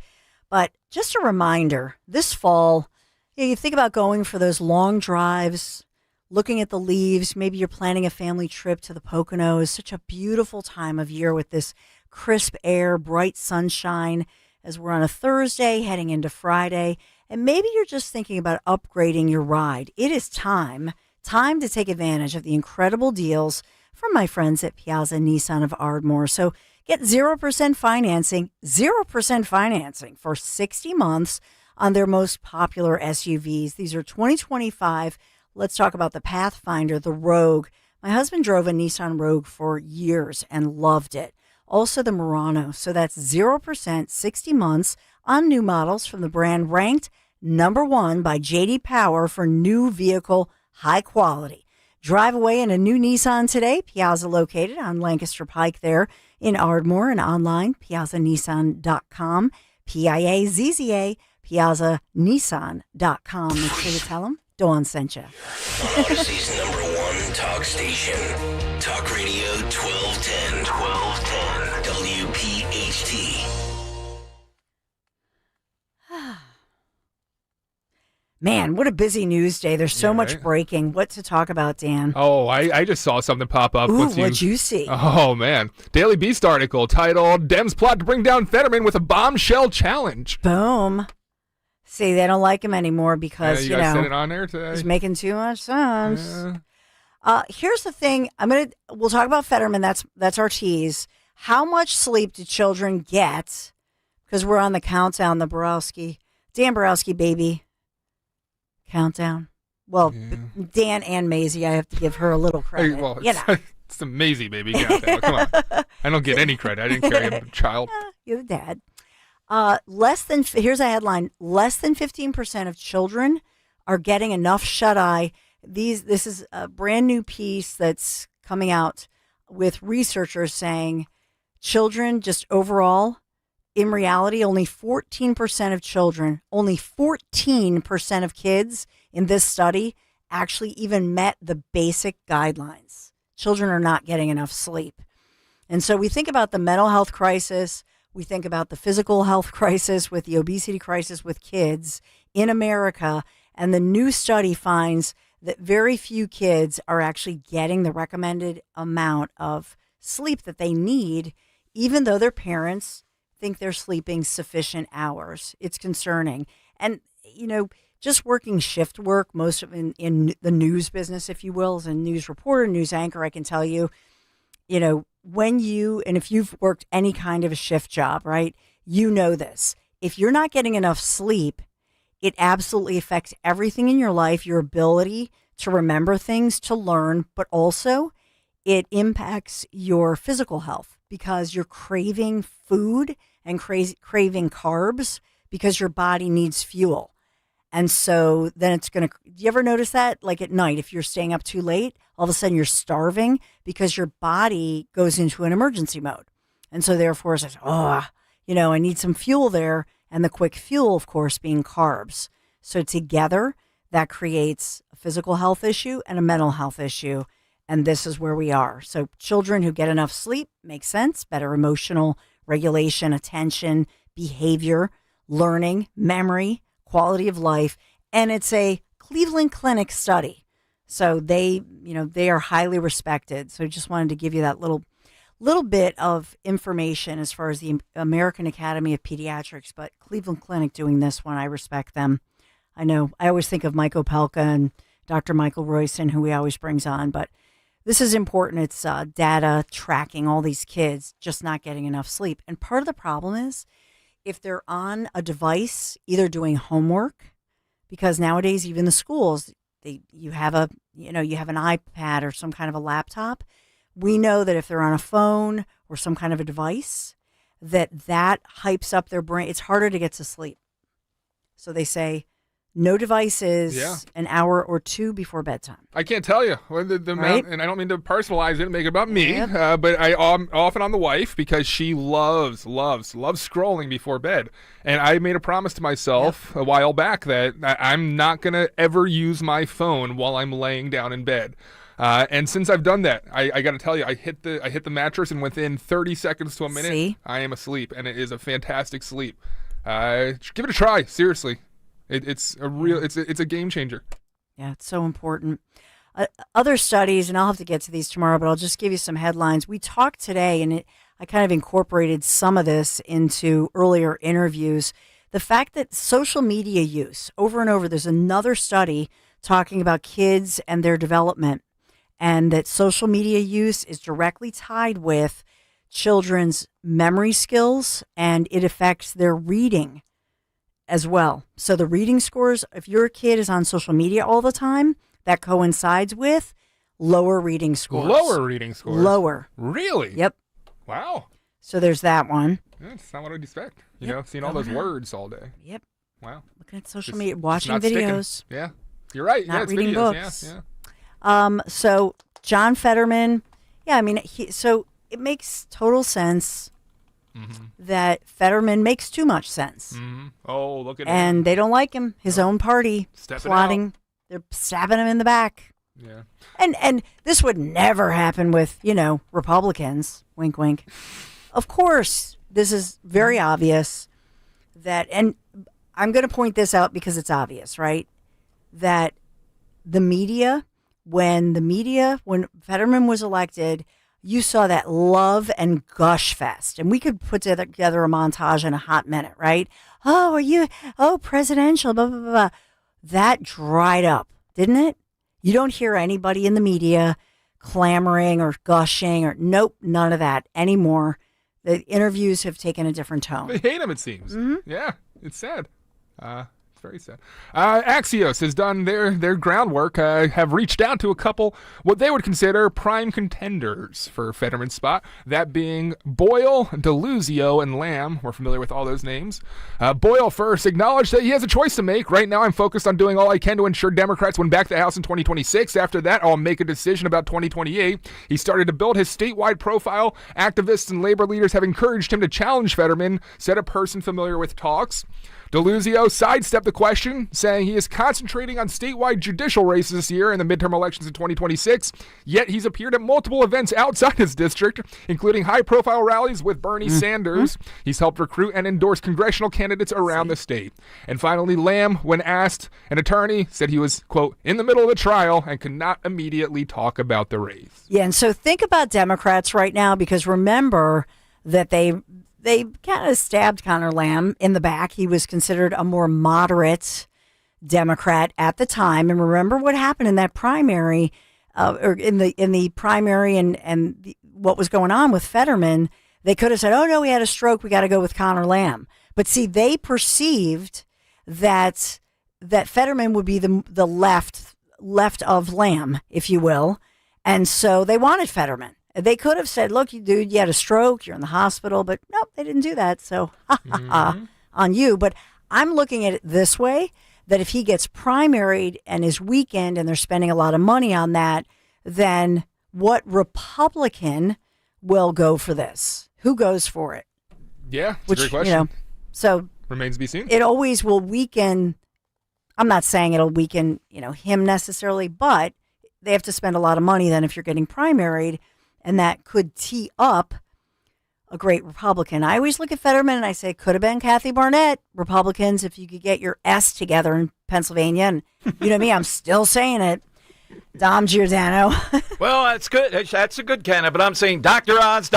But just a reminder, this fall, you think about going for those long drives, looking at the leaves. Maybe you're planning a family trip to the Poconos. Such a beautiful time of year with this crisp air, bright sunshine as we're on a Thursday heading into Friday. And maybe you're just thinking about upgrading your ride. It is time to take advantage of the incredible deals from my friends at Piazza Nissan of Ardmore. So get 0% financing for 60 months on their most popular SUVs. These are 2025. Let's talk about the Pathfinder, the Rogue. My husband drove a Nissan Rogue for years and loved it. Also the Murano. So that's 0%, 60 months on new models from the brand, ranked number 1 by J.D. Power for new vehicle high quality. Drive away in a new Nissan today. Piazza, located on Lancaster Pike there in Ardmore, and online, piazzanissan.com, Piazza, piazzanissan.com. Make sure to tell them Dawn sent you. On Odyssey's number 1 talk station, Talk Radio 1210, WPHT. Man, what a busy news day. There's so much breaking. What to talk about, Dan? Oh, I just saw something pop up. Ooh, what'd you see? Oh, man. Daily Beast article titled, Dems plot to bring down Fetterman with a bombshell challenge. Boom. See, they don't like him anymore because, you guys said it on there today. He's making too much sense. Here's the thing. We'll talk about Fetterman. That's our tease. How much sleep do children get? Because we're on the countdown, the Dan Borowski baby countdown. Well, Dan and Maisie, I have to give her a little credit. Hey, well, it's the Maisie baby countdown. Come on. I don't get any credit. I didn't carry a child. You're the dad. Here's a headline. Less than 15% of children are getting enough shut-eye. This is a brand new piece that's coming out with researchers saying children just overall, in reality, only 14% of children, only 14% of kids in this study actually even met the basic guidelines. Children are not getting enough sleep. And so we think about the mental health crisis. We think about the physical health crisis with the obesity crisis with kids in America. And the new study finds that very few kids are actually getting the recommended amount of sleep that they need, even though their parents think they're sleeping sufficient hours. It's concerning. And, just working shift work, most of it in the news business, if you will, as a news reporter, news anchor, I can tell you, if you've worked any kind of a shift job, right, you know this. If you're not getting enough sleep, it absolutely affects everything in your life, your ability to remember things, to learn, but also it impacts your physical health because you're craving food and craving carbs because your body needs fuel. And so then do you ever notice that? Like at night, if you're staying up too late, all of a sudden you're starving because your body goes into an emergency mode. And so therefore it says, I need some fuel there. And the quick fuel, of course, being carbs. So together that creates a physical health issue and a mental health issue. And this is where we are. So children who get enough sleep makes sense. Better emotional regulation, attention, behavior, learning, memory, quality of life. And it's a Cleveland Clinic study. So they are highly respected. So just wanted to give you that little bit of information as far as the American Academy of Pediatrics. But Cleveland Clinic doing this one, I respect them. I know I always think of Mike Opelka and Dr. Michael Royson, who he always brings on, but this is important. It's data tracking all these kids just not getting enough sleep. And part of the problem is if they're on a device, either doing homework, because nowadays, even the schools, you have an iPad or some kind of a laptop. We know that if they're on a phone or some kind of a device, that hypes up their brain. It's harder to get to sleep. So they say, no devices an hour or two before bedtime. I can't tell you the amount, and I don't mean to personalize it and make it about me, but I'm often on the wife because she loves scrolling before bed. And I made a promise to myself a while back that I'm not going to ever use my phone while I'm laying down in bed. And since I've done that, I got to tell you, I hit the mattress, and within 30 seconds to a minute, I am asleep, and it is a fantastic sleep. Give it a try, seriously. It's a game changer. Yeah, it's so important. Other studies, and I'll have to get to these tomorrow, but I'll just give you some headlines. We talked today, and I kind of incorporated some of this into earlier interviews. The fact that social media use, over and over, there's another study talking about kids and their development, and that social media use is directly tied with children's memory skills, and it affects their reading as well. So the reading scores, if your kid is on social media all the time, that coincides with lower reading scores. Lower. Really? Yep. Wow. So there's that one. Yeah, that's not what I'd expect. Seeing all those words all day. Yep. Wow. Looking at social media, watching videos. Sticking. Yeah. You're right. Not it's reading videos. books. Yeah. So John Fetterman, so it makes total sense that Fetterman makes too much sense. Mm-hmm. Oh, look at him. And they don't like him. His own party plotting. They're stabbing him in the back. Yeah. And this would never happen with, Republicans. Wink, wink. Of course, this is very obvious that, and I'm going to point this out because it's obvious, right? That the media, when Fetterman was elected, you saw that love and gush fest. And we could put together a montage in a hot minute, right? Presidential, blah, blah, blah, blah. That dried up, didn't it? You don't hear anybody in the media clamoring or gushing or none of that anymore. The interviews have taken a different tone. They hate him, it seems. Mm-hmm. Yeah, it's sad. It's very sad. Axios has done their groundwork, have reached out to a couple what they would consider prime contenders for Fetterman's spot, that being Boyle, DeLuzio, and Lamb. We're familiar with all those names. Boyle first acknowledged that he has a choice to make. Right now, I'm focused on doing all I can to ensure Democrats win back the House in 2026. After that, I'll make a decision about 2028. He started to build his statewide profile. Activists and labor leaders have encouraged him to challenge Fetterman, said a person familiar with talks. DeLuzio sidestepped the question, saying he is concentrating on statewide judicial races this year in the midterm elections in 2026, yet he's appeared at multiple events outside his district, including high-profile rallies with Bernie Sanders. He's helped recruit and endorse congressional candidates around the state. And finally, Lamb, when asked, an attorney said he was, quote, in the middle of the trial and could not immediately talk about the race. Yeah, and so think about Democrats right now, because remember that they kind of stabbed Connor Lamb in the back. He was considered a more moderate Democrat at the time. And remember what happened in that primary, or in the primary and what was going on with Fetterman. They could have said, oh, no, he had a stroke. We got to go with Connor Lamb. But see, they perceived that Fetterman would be the left of Lamb, if you will. And so they wanted Fetterman. They could have said, look, dude, you had a stroke, you're in the hospital, but nope, they didn't do that. So on you. But I'm looking at it this way, that if he gets primaried and is weakened and they're spending a lot of money on that, then what Republican will go for this? Who goes for it? Yeah, it's a great question. So remains to be seen. It always will weaken. I'm not saying it'll weaken, him necessarily, but they have to spend a lot of money then if you're getting primaried, and that could tee up a great Republican. I always look at Fetterman and I say, could have been Kathy Barnett. Republicans, if you could get your S together in Pennsylvania, and you know me, I'm still saying it. Dom Giordano. Well, that's good. That's a good candidate. But I'm saying, Dr. Oz,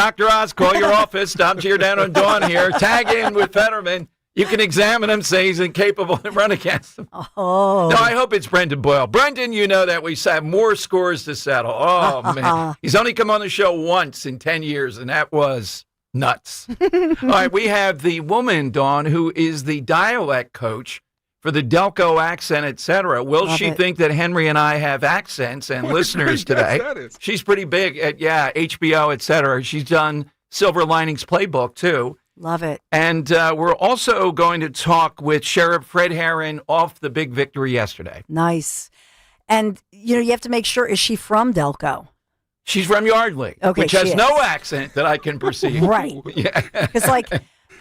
call your office. Dom Giordano and Dawn here. Tag in with Fetterman. You can examine him, say he's incapable to run against him. Oh. No, I hope it's Brendan Boyle. Brendan, you know that we have more scores to settle. Oh, man. He's only come on the show once in 10 years, and that was nuts. All right, we have the woman, Dawn, who is the dialect coach for the Delco accent, etc. Will she think that Henry and I have accents and listeners today? She's pretty big at, HBO, etc. She's done Silver Linings Playbook, too. Love it. And we're also going to talk with Sheriff Fred Herron off the big victory yesterday. Nice. And, you have to make sure, is she from Delco? She's from Yardley, which has no accent that I can perceive. Right. Yeah. Because,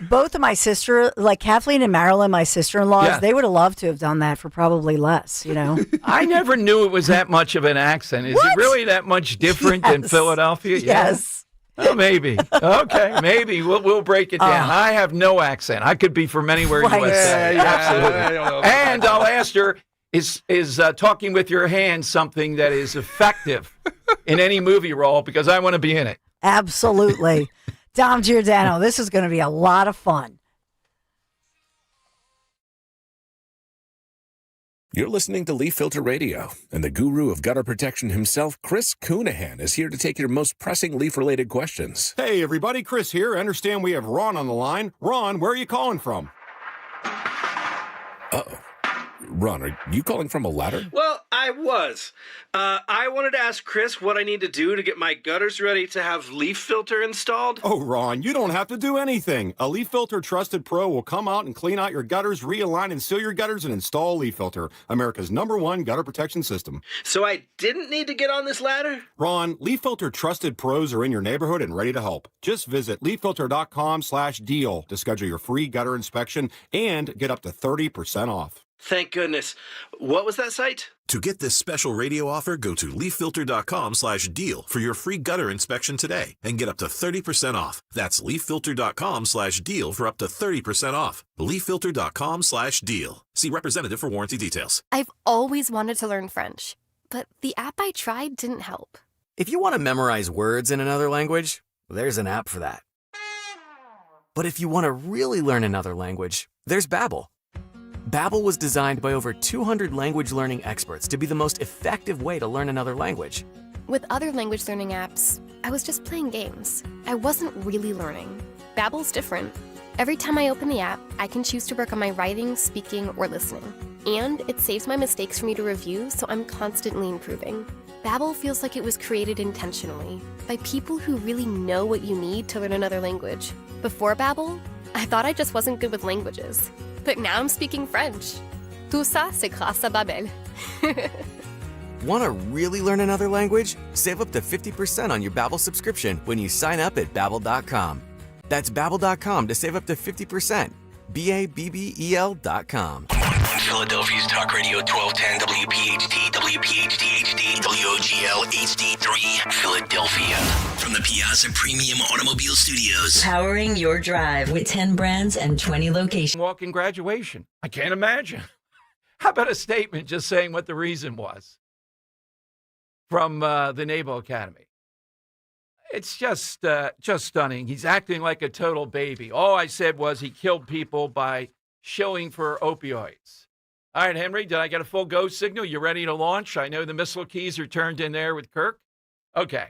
both of my sister, Kathleen and Marilyn, my sister-in-laws, they would have loved to have done that for probably less, I never knew it was that much of an accent. Is it really that much different than Philadelphia? Yes. Oh, maybe. Okay, maybe. We'll break it down. I have no accent. I could be from anywhere in USA. Absolutely. And I'll ask her, is talking with your hands something that is effective in any movie role? Because I want to be in it. Absolutely. Dom Giordano, this is going to be a lot of fun. You're listening to Leaf Filter Radio, and the guru of gutter protection himself, Chris Coonahan, is here to take your most pressing leaf-related questions. Hey, everybody, Chris here. I understand we have Ron on the line. Ron, where are you calling from? Uh-oh. Ron, are you calling from a ladder? Well, I was. I wanted to ask Chris what I need to do to get my gutters ready to have leaf filter installed. Oh, Ron, you don't have to do anything. A Leaf Filter Trusted Pro will come out and clean out your gutters, realign and seal your gutters, and install Leaf Filter, America's #1 gutter protection system. So I didn't need to get on this ladder? Ron, Leaf Filter Trusted Pros are in your neighborhood and ready to help. Just visit leaffilter.com/deal to schedule your free gutter inspection and get up to 30% off. Thank goodness. What was that site? To get this special radio offer, go to leaffilter.com/deal for your free gutter inspection today and get up to 30% off. That's leaffilter.com/deal for up to 30% off. leaffilter.com/deal. See representative for warranty details. I've always wanted to learn French, but the app I tried didn't help. If you want to memorize words in another language, there's an app for that. But if you want to really learn another language, there's Babbel. Babbel was designed by over 200 language learning experts to be the most effective way to learn another language. With other language learning apps, I was just playing games. I wasn't really learning. Babbel's different. Every time I open the app, I can choose to work on my writing, speaking, or listening. And it saves my mistakes for me to review, so I'm constantly improving. Babbel feels like it was created intentionally by people who really know what you need to learn another language. Before Babbel, I thought I just wasn't good with languages. But now I'm speaking French. Tout ça, c'est grâce à Babbel. Want to really learn another language? Save up to 50% on your Babbel subscription when you sign up at Babbel.com. That's Babbel.com to save up to 50%. Babbel.com. Philadelphia's Talk Radio 1210 WPHT, WPHT HD, WOGL HD3, Philadelphia. From the Piazza Premium Automobile Studios. Powering your drive with 10 brands and 20 locations. Walk-in graduation. I can't imagine. How about a statement just saying what the reason was from the Naval Academy? It's just stunning. He's acting like a total baby. All I said was he killed people by shilling for opioids. All right, Henry, did I get a full go signal? You ready to launch? I know the missile keys are turned in there with Kirk. Okay.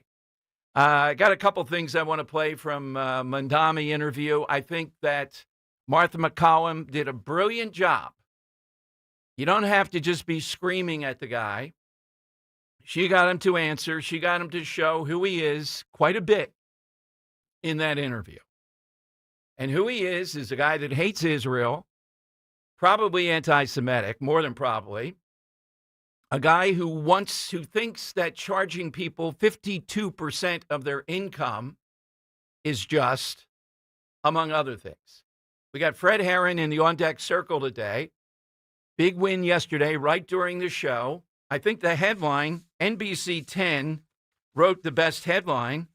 I got a couple things I want to play from Mandami interview. I think that Martha McCollum did a brilliant job. You don't have to just be screaming at the guy. She got him to answer. She got him to show who he is quite a bit in that interview. And who he is a guy that hates Israel, probably anti-Semitic, more than probably. A guy who thinks that charging people 52% of their income is just, among other things. We got Fred Herron in the On Deck Circle today. Big win yesterday, right during the show. I think the headline NBC 10 wrote the best headline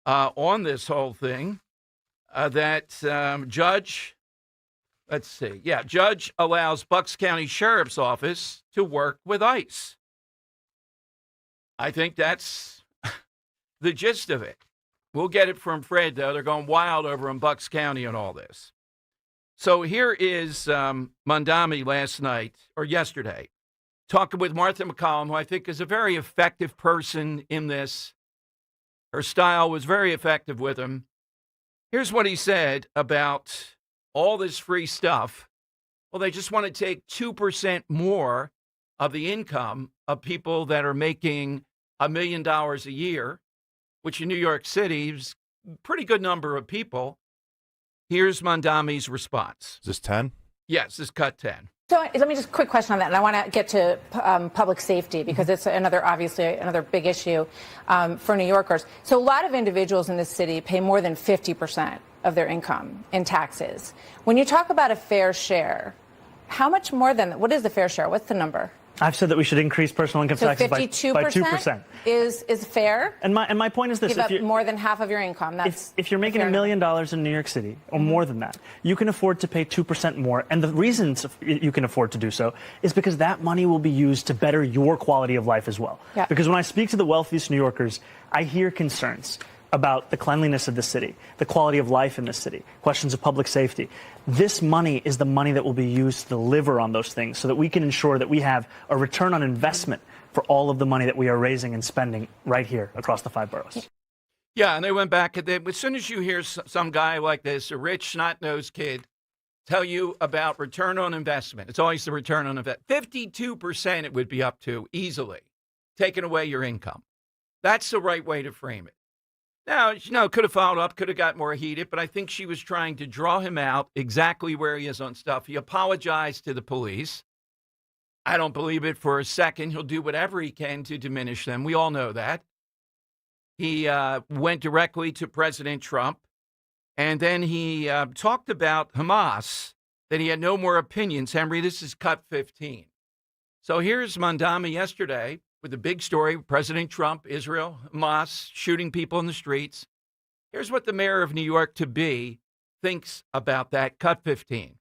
on this whole thing that Judge allows Bucks County Sheriff's Office to work with ICE. I think that's the gist of it. We'll get it from Fred, though. They're going wild over in Bucks County on all this. So here is Mondami yesterday, talking with Martha McCollum, who I think is a very effective person in this. Her style was very effective with him. Here's what he said about all this free stuff. Well, they just want to take 2% more of the income of people that are making $1 million a year, which in New York City is a pretty good number of people. Here's Mondami's response. Is this 10? Yes, this is cut 10. So let me just quick question on that, and I want to get to public safety because it's obviously another big issue for New Yorkers. So a lot of individuals in this city pay more than 50% of their income in taxes. When you talk about a fair share, how much more than what is the fair share? What's the number? I've said that we should increase personal income taxes by 2%. Is fair? And my point is this: give up more than half of your income. That's if you're making $1 million in New York City or more than that, you can afford to pay 2% more. And the reasons you can afford to do so is because that money will be used to better your quality of life as well. Yeah. Because when I speak to the wealthiest New Yorkers, I hear concerns about the cleanliness of the city, the quality of life in the city, questions of public safety. This money is the money that will be used to deliver on those things so that we can ensure that we have a return on investment for all of the money that we are raising and spending right here across the 5 boroughs. Yeah, and they went back. As soon as you hear some guy like this, a rich, snot-nosed kid, tell you about return on investment, it's always the return on investment. 52% it would be up to easily, taking away your income. That's the right way to frame it. Now, could have followed up, could have got more heated, but I think she was trying to draw him out exactly where he is on stuff. He apologized to the police. I don't believe it for a second. He'll do whatever he can to diminish them. We all know that. He went directly to President Trump, and then he talked about Hamas, that he had no more opinions. Henry, this is cut 15. So here's Mondami yesterday with the big story, President Trump, Israel, Hamas, shooting people in the streets. Here's what the mayor of New York to-be thinks about that. Cut 15.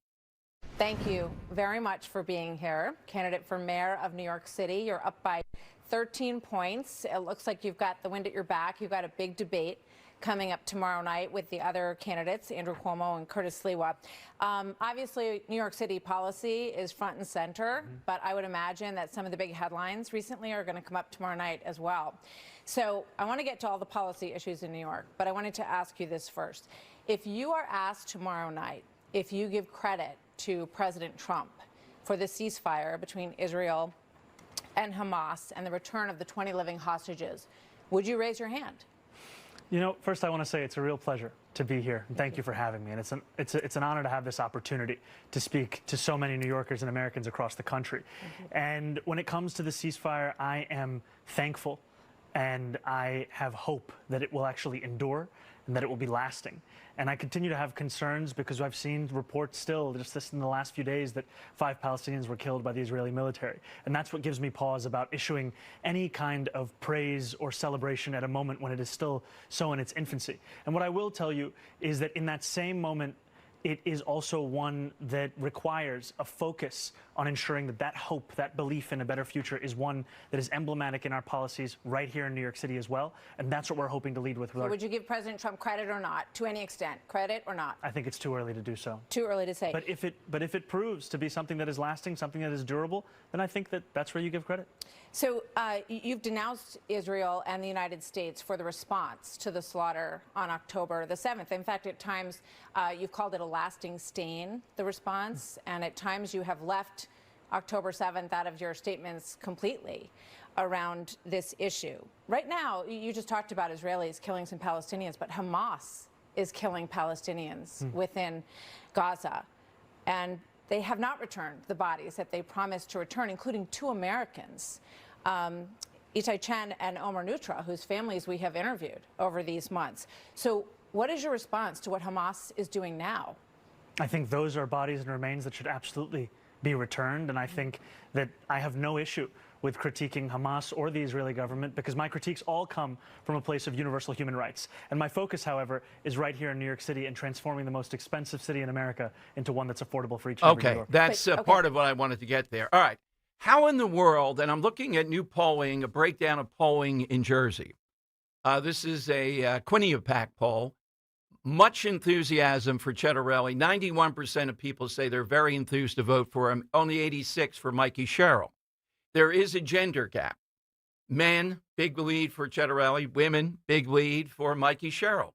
Thank you very much for being here. Candidate for mayor of New York City, you're up by 13 points. It looks like you've got the wind at your back. You've got a big debate coming up tomorrow night with the other candidates, Andrew Cuomo and Curtis Sliwa. Obviously, New York City policy is front and center, but I would imagine that some of the big headlines recently are going to come up tomorrow night as well. So I want to get to all the policy issues in New York, but I wanted to ask you this first. If you are asked tomorrow night, if you give credit to President Trump for the ceasefire between Israel and Hamas and the return of the 20 living hostages, would you raise your hand? First I want to say it's a real pleasure to be here, and thank you for having me. And it's an honor to have this opportunity to speak to so many New Yorkers and Americans across the country. And when it comes to the ceasefire, I am thankful, and I have hope that it will actually endure and that it will be lasting. And I continue to have concerns because I've seen reports still, just this in the last few days, that 5 Palestinians were killed by the Israeli military. And that's what gives me pause about issuing any kind of praise or celebration at a moment when it is still so in its infancy. And what I will tell you is that in that same moment, it is also one that requires a focus on ensuring that that hope, that belief in a better future is one that is emblematic in our policies right here in New York City as well. And that's what we're hoping to lead with. So would you give President Trump credit or not, to any extent? Credit or not? I think it's too early to do so. Too early to say. But if it proves to be something that is lasting, something that is durable, then I think that's where you give credit. So you've denounced Israel and the United States for the response to the slaughter on October the 7th. In fact, at times you've called it a lasting stain, the response, and at times you have left October 7th out of your statements completely around this issue. Right now, you just talked about Israelis killing some Palestinians, but Hamas is killing Palestinians within Gaza. And they have not returned the bodies that they promised to return, including 2 Americans, Itai Chen and Omer Nutra, whose families we have interviewed over these months. So what is your response to what Hamas is doing now? I think those are bodies and remains that should absolutely be returned, and I think that I have no issue with critiquing Hamas or the Israeli government, because my critiques all come from a place of universal human rights. And my focus, however, is right here in New York City and transforming the most expensive city in America into one that's affordable for each and every New Okay, Yorker. that's part of what I wanted to get there. All right. How in the world, and I'm looking at new polling, a breakdown of polling in Jersey. This is a Quinnipiac poll. Much enthusiasm for Cettarelli. 91% of people say they're very enthused to vote for him. Only 86 for Mikey Sherrill. There is a gender gap. Men, big lead for Cettarelli. Women, big lead for Mikey Sherrill.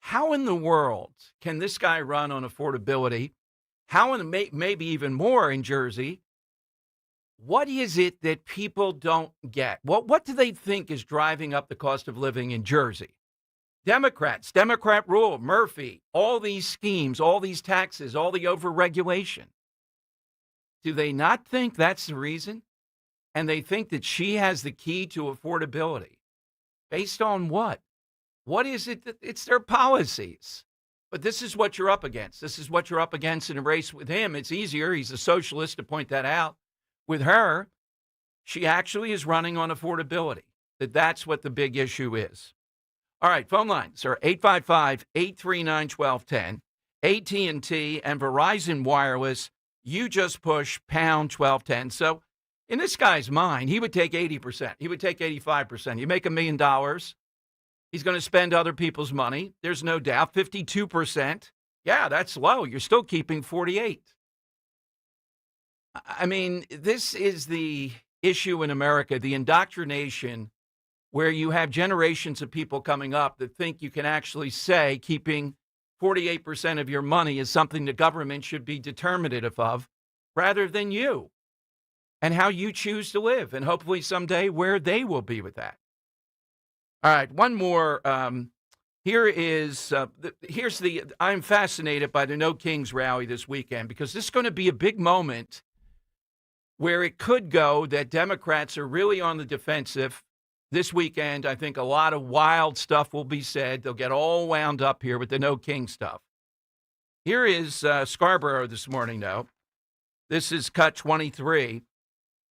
How in the world can this guy run on affordability? How in maybe even more in Jersey? What is it that people don't get? What do they think is driving up the cost of living in Jersey? Democrats, Democrat rule, Murphy, all these schemes, all these taxes, all the overregulation. Do they not think that's the reason? And they think that she has the key to affordability. Based on what? What is it that it's their policies? But this is what you're up against. This is what you're up against in a race with him. It's easier. He's a socialist to point that out. With her, she actually is running on affordability. That's what the big issue is. All right, phone lines are 855-839-1210. AT&T and Verizon Wireless, you just push pound 1210. So in this guy's mind, he would take 80%. He would take 85%. You make $1 million. He's going to spend other people's money. There's no doubt. 52%. Yeah, that's low. You're still keeping 48. I mean, this is the issue in America, the indoctrination where you have generations of people coming up that think you can actually say keeping 48% of your money is something the government should be determinative of rather than you and how you choose to live and hopefully someday where they will be with that. All right, one more. Here's I'm fascinated by the No Kings rally this weekend because this is going to be a big moment where it could go that Democrats are really on the defensive. This weekend, I think a lot of wild stuff will be said. They'll get all wound up here with the No King stuff. Here is Scarborough this morning, though. This is Cut 23,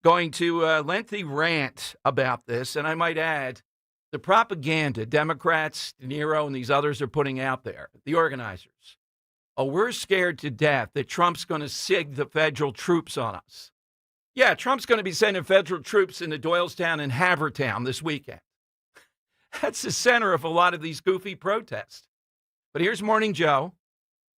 going to a lengthy rant about this. And I might add, the propaganda Democrats, De Niro, and these others are putting out there, the organizers. Oh, we're scared to death that Trump's going to sig the federal troops on us. Yeah, Trump's going to be sending federal troops into Doylestown and Havertown this weekend. That's the center of a lot of these goofy protests. But here's Morning Joe.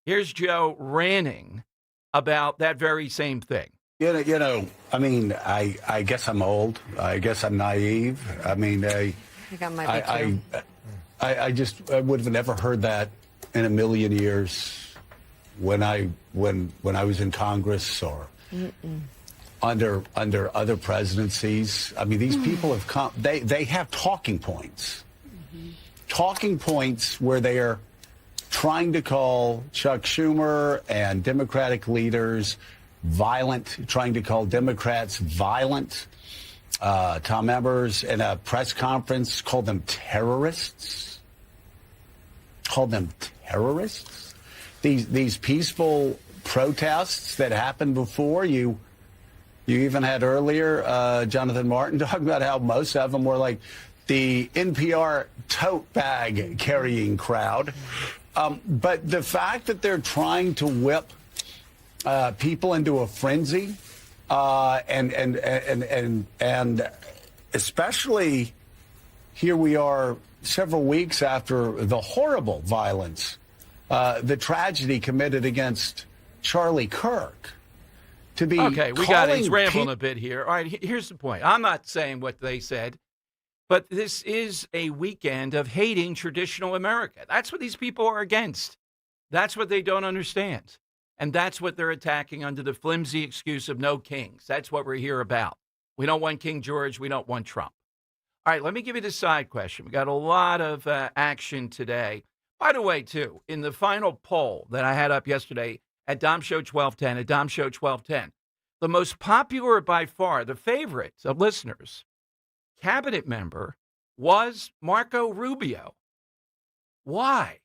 Here's Joe ranting about that very same thing. I mean, I guess I'm old. I guess I'm naive. I mean, I think I might be too. I would have never heard that in a million years when I was in Congress or under other presidencies. I mean, these people have come. They have talking points. Talking points where they are trying to call Chuck Schumer and Democratic leaders violent, trying to call Democrats violent. Tom Evers in a press conference called them terrorists. These peaceful protests that happened before, you even had earlier Jonathan Martin talking about how most of them were like the NPR tote bag carrying crowd. But the fact that they're trying to whip people into a frenzy, and especially here we are several weeks after the horrible violence, the tragedy committed against Charlie Kirk. To be he's rambling a bit here. All right, here's the point. I'm not saying what they said, but this is a weekend of hating traditional America. That's what these people are against. That's what they don't understand. And that's what they're attacking under the flimsy excuse of no kings. That's what we're here about. We don't want King George. We don't want Trump. All right, let me give you the side question. We got a lot of action today. By the way, too, in the final poll that I had up yesterday at Dom Show 1210, at Dom Show 1210, the most popular by far, the favorite of listeners, cabinet member was Marco Rubio. Why?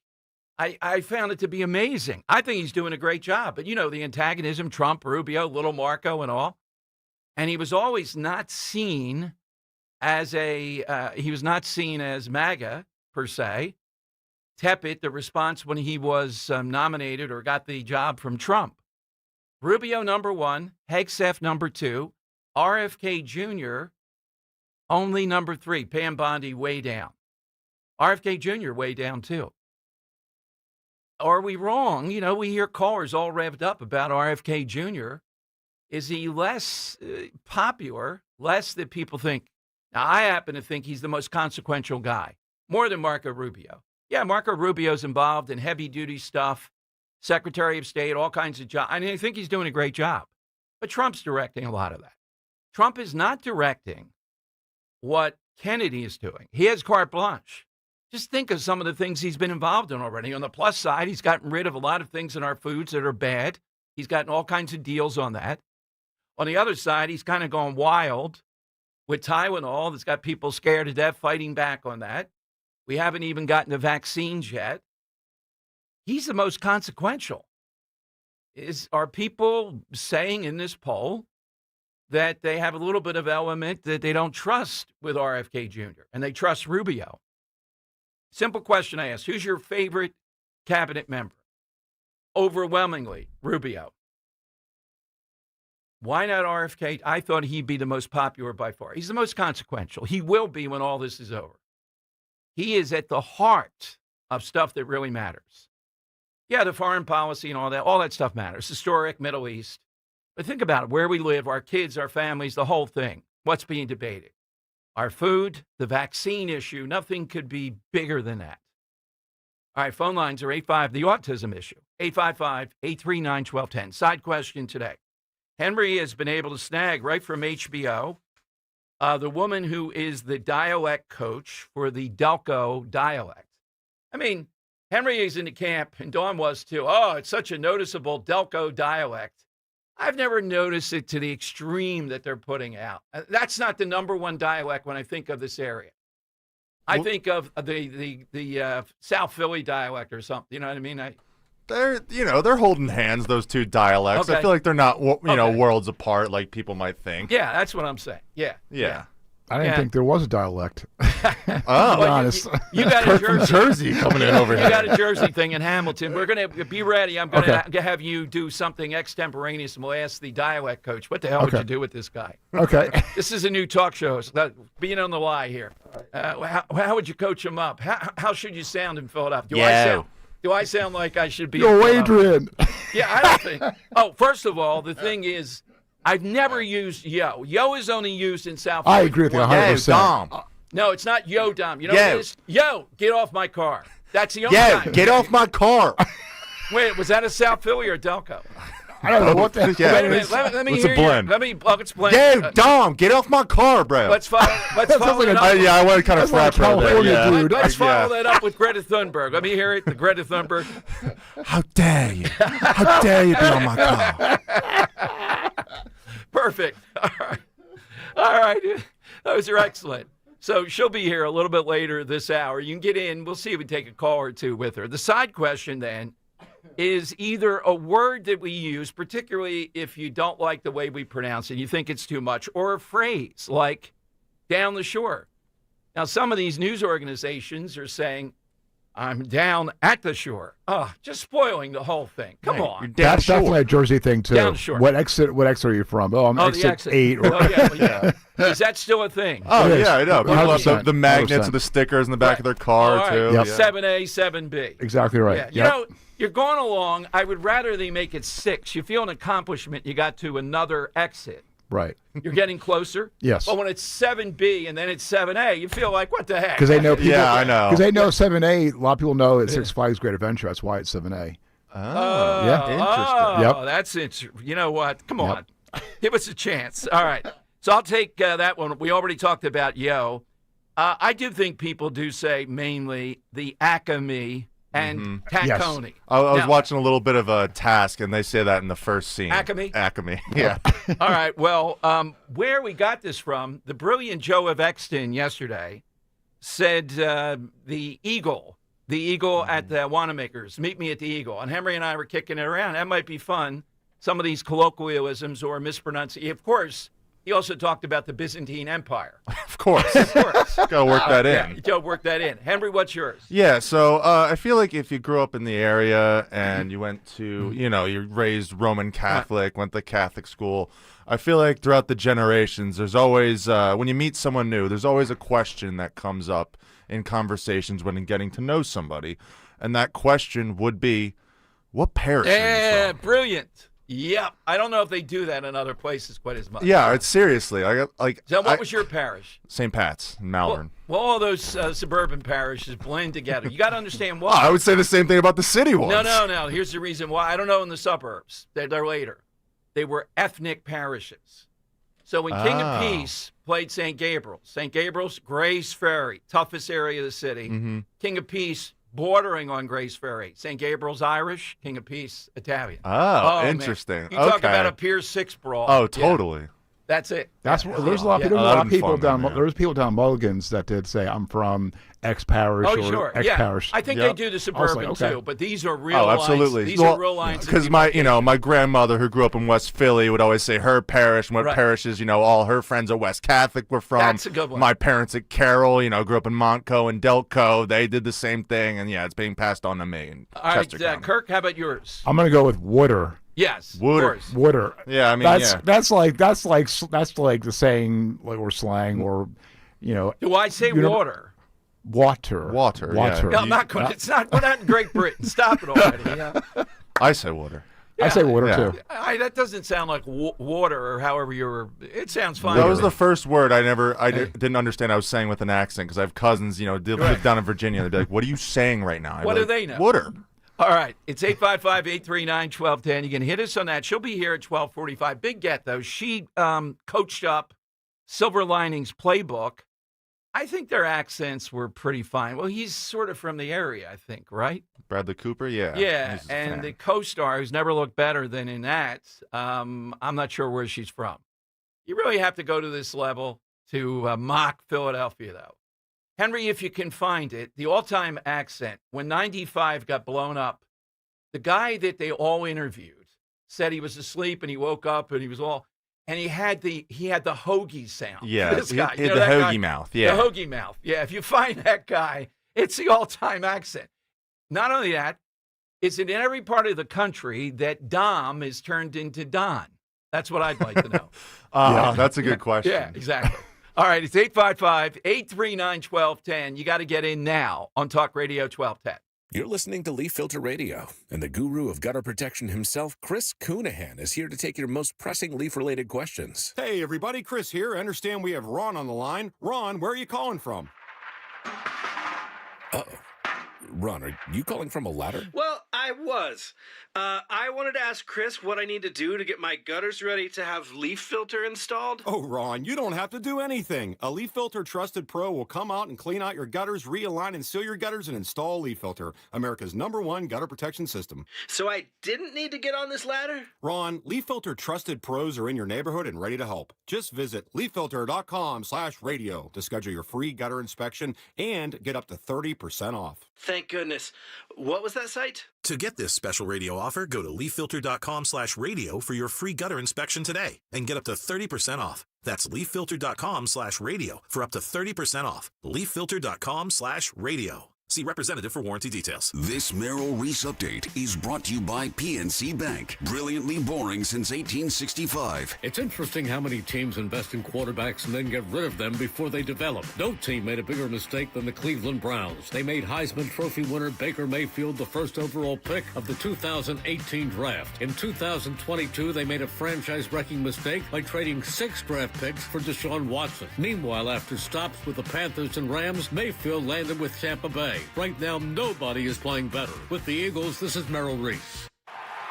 I found it to be amazing. I think he's doing a great job. But, you know, the antagonism, Trump, Rubio, little Marco and all. And he was always not seen as he was not seen as MAGA, per se. Tepid, the response when he was nominated or got the job from Trump. Rubio, number one. Hegseth, number two. RFK Jr., only number three. Pam Bondi, way down. RFK Jr., way down, too. Are we wrong? You know, we hear callers all revved up about RFK Jr. Is he less popular, less that people think? Now, I happen to think he's the most consequential guy, more than Marco Rubio. Yeah, Marco Rubio's involved in heavy-duty stuff, Secretary of State, all kinds of jobs. I mean, I think he's doing a great job. But Trump's directing a lot of that. Trump is not directing what Kennedy is doing. He has carte blanche. Just think of some of the things he's been involved in already. On the plus side, he's gotten rid of a lot of things in our foods that are bad. He's gotten all kinds of deals on that. On the other side, he's kind of gone wild with Tylenol that's got people scared to death, fighting back on that. We haven't even gotten the vaccines yet. He's the most consequential. Are people saying in this poll that they have a little bit of element that they don't trust with RFK Jr. and they trust Rubio? Simple question I ask. Who's your favorite cabinet member? Overwhelmingly, Rubio. Why not RFK? I thought he'd be the most popular by far. He's the most consequential. He will be when all this is over. He is at the heart of stuff that really matters. Yeah, the foreign policy and all that stuff matters. Historic, Middle East. But think about it, where we live, our kids, our families, the whole thing. What's being debated? Our food, the vaccine issue, nothing could be bigger than that. All right, phone lines are 85, the autism issue, 855-839-1210. Side question today. Henry has been able to snag right from HBO the woman who is the dialect coach for the Delco dialect. I mean, Henry is in the camp, and Dawn was too. Oh, it's such a noticeable Delco dialect. I've never noticed it to the extreme that they're putting out. That's not the number one dialect when I think of this area. I think of the South Philly dialect or something. You know what I mean? They're holding hands, those two dialects. Okay. I feel like they're not, worlds apart like people might think. Yeah, that's what I'm saying. Yeah. I didn't think there was a dialect. Oh, to be honest. You got a Jersey coming in over here. You got a Jersey thing in Hamilton. We're going to be ready. I'm going to have you do something extemporaneous, and we'll ask the dialect coach, what the hell would you do with this guy? Okay. This is a new talk show. So being on the lie here. How would you coach him up? How should you sound in Philadelphia? Do I sound like I should be? Yo, Adrian. Yeah, I don't think. Oh, first of all, the thing is, I've never used yo. Yo is only used in South Florida. I agree with you 100%. Yo, Dom. No, it's not yo, Dom. You know what it is? Yo, get off my car. That's the only time. Get off my car. Wait, was that a South Philly or Delco? I don't know what the Yeah. Wait a minute. Let me It's hear a blend. let's blend. Yo, Dom, get off my car, bro. Let's follow it up. I want to kind of That's like flat right there. California, Yeah. dude. Let's follow that up with Greta Thunberg. Let me hear it. The Greta Thunberg. How dare you? How dare you be on my car? Perfect. All right. Those are excellent. So she'll be here a little bit later this hour. You can get in. We'll see if we take a call or two with her. The side question then is either a word that we use, particularly if you don't like the way we pronounce it, you think it's too much, or a phrase like down the shore. Now, some of these news organizations are saying, I'm down at the shore. Oh, just spoiling the whole thing. Come on. That's definitely a Jersey thing, too. Down the shore. What exit are you from? Oh, I'm the exit 8. Or, yeah. Is that still a thing? Oh, yeah, I know. People have 100%. the magnets 100%. and the stickers in the back of their car, All right. too. Yep. Yeah. 7A, 7B. Exactly right. Yeah. You know, you're going along. I would rather they make it 6. You feel an accomplishment. You got to another exit. Right. You're getting closer. Yes. But when it's 7B and then it's 7A, you feel like, what the heck? Because they know people. Yeah, I know. Because they know 7A. A lot of people know it's Six Flags Great Adventure. That's why it's 7A. Oh, yeah. Interesting. Yep. That's interesting. You know what? Come on. Give us a chance. All right. So I'll take that one. We already talked about yo. I do think people do say mainly the Acme and Taccone. Yes. I was Now, watching a little bit of a Task, and they say that in the first scene. Acme? Acme, yeah. All right. Well, where we got this from, the brilliant Joe of Exton yesterday said the Eagle at the Wanamaker's, meet me at the Eagle. And Henry and I were kicking it around. That might be fun. Some of these colloquialisms or mispronunciations. Of course, He also talked about the Byzantine Empire. Of course. Of course. Gotta work that in. Yeah, you gotta work that in. Henry, what's yours? Yeah, so I feel like if you grew up in the area and you went to, you're raised Roman Catholic, went to Catholic school, I feel like throughout the generations, there's always, when you meet someone new, there's always a question that comes up in conversations when getting to know somebody. And that question would be, what parish are you from? Brilliant. Yep. I don't know if they do that in other places quite as much. Yeah, it's seriously. I got like. So what was your parish? St. Pat's in Malvern. Well, all those suburban parishes blend together. You got to understand why. I would say the same thing about the city ones. No. Here's the reason why. I don't know in the suburbs. They're later. They were ethnic parishes. So when King of Peace played St. Gabriel's, Grace Ferry, toughest area of the city. Mm-hmm. King of Peace, bordering on Grace Ferry. St. Gabriel's Irish, King of Peace Italian. Oh, interesting. Man. You talk about a Pier 6 brawl. Oh, totally. Yeah. That's it. There's a lot of people down. There's people down Mulligan's that did say, "I'm from X parish or X parish." I think they do the suburban too, but these are real. Oh, absolutely. These are real lines. Because my grandmother who grew up in West Philly would always say her parish and what parishes, all her friends at West Catholic were from. That's a good one. My parents at Carroll, grew up in Montco and Delco. They did the same thing, and it's being passed on to me. All right, Kirk, how about yours? I'm gonna go with Wooder. Yes, Wooder. Yeah, I mean, that's like the saying like or slang or, Do I say water? Water. Yeah. No, I'm not going. We're not in Great Britain. Stop it already. Yeah. I say water. I say water too. That doesn't sound like water or however it sounds fine. That was the first word I didn't understand I was saying with an accent because I have cousins, live down in Virginia. They'd be like, "What are you saying right now?" What do they know? Water. All right, it's 855-839-1210. You can hit us on that. She'll be here at 12:45. Big get, though. She coached up Silver Linings Playbook. I think their accents were pretty fine. Well, he's sort of from the area, I think, right? Bradley Cooper, yeah. Yeah, and the co-star who's never looked better than in that, I'm not sure where she's from. You really have to go to this level to mock Philadelphia, though. Henry, if you can find it, the all-time accent, when 95 got blown up, the guy that they all interviewed said he was asleep and he woke up and he was all, and he had the hoagie sound. Yeah, this guy, the hoagie mouth. Yeah, the hoagie mouth. Yeah, if you find that guy, it's the all-time accent. Not only that, it's in every part of the country that Dom is turned into Don. That's what I'd like to know. That's a good question. Yeah, exactly. All right, it's 855-839-1210. You got to get in now on Talk Radio 1210. You're listening to Leaf Filter Radio, and the guru of gutter protection himself, Chris Cunahan, is here to take your most pressing leaf-related questions. Hey, everybody, Chris here. I understand we have Ron on the line. Ron, where are you calling from? Uh-oh. Ron, are you calling from a ladder? Well, I was. I wanted to ask Chris what I need to do to get my gutters ready to have leaf filter installed. Oh, Ron, you don't have to do anything. A Leaf Filter Trusted Pro will come out and clean out your gutters, realign and seal your gutters, and install Leaf Filter, America's #1 gutter protection system. So I didn't need to get on this ladder? Ron, Leaf Filter Trusted Pros are in your neighborhood and ready to help. Just visit leaffilter.com/radio to schedule your free gutter inspection and get up to 30% off. Thank goodness. What was that site? To get this special radio offer, go to leaffilter.com/radio for your free gutter inspection today and get up to 30% off. That's leaffilter.com/radio for up to 30% off. leaffilter.com/radio. See representative for warranty details. This Merrill Reese update is brought to you by PNC Bank. Brilliantly boring since 1865. It's interesting how many teams invest in quarterbacks and then get rid of them before they develop. No team made a bigger mistake than the Cleveland Browns. They made Heisman Trophy winner Baker Mayfield the first overall pick of the 2018 draft. In 2022, they made a franchise-wrecking mistake by trading 6 draft picks for Deshaun Watson. Meanwhile, after stops with the Panthers and Rams, Mayfield landed with Tampa Bay. Right now, nobody is playing better. With the Eagles, this is Merrill Reese.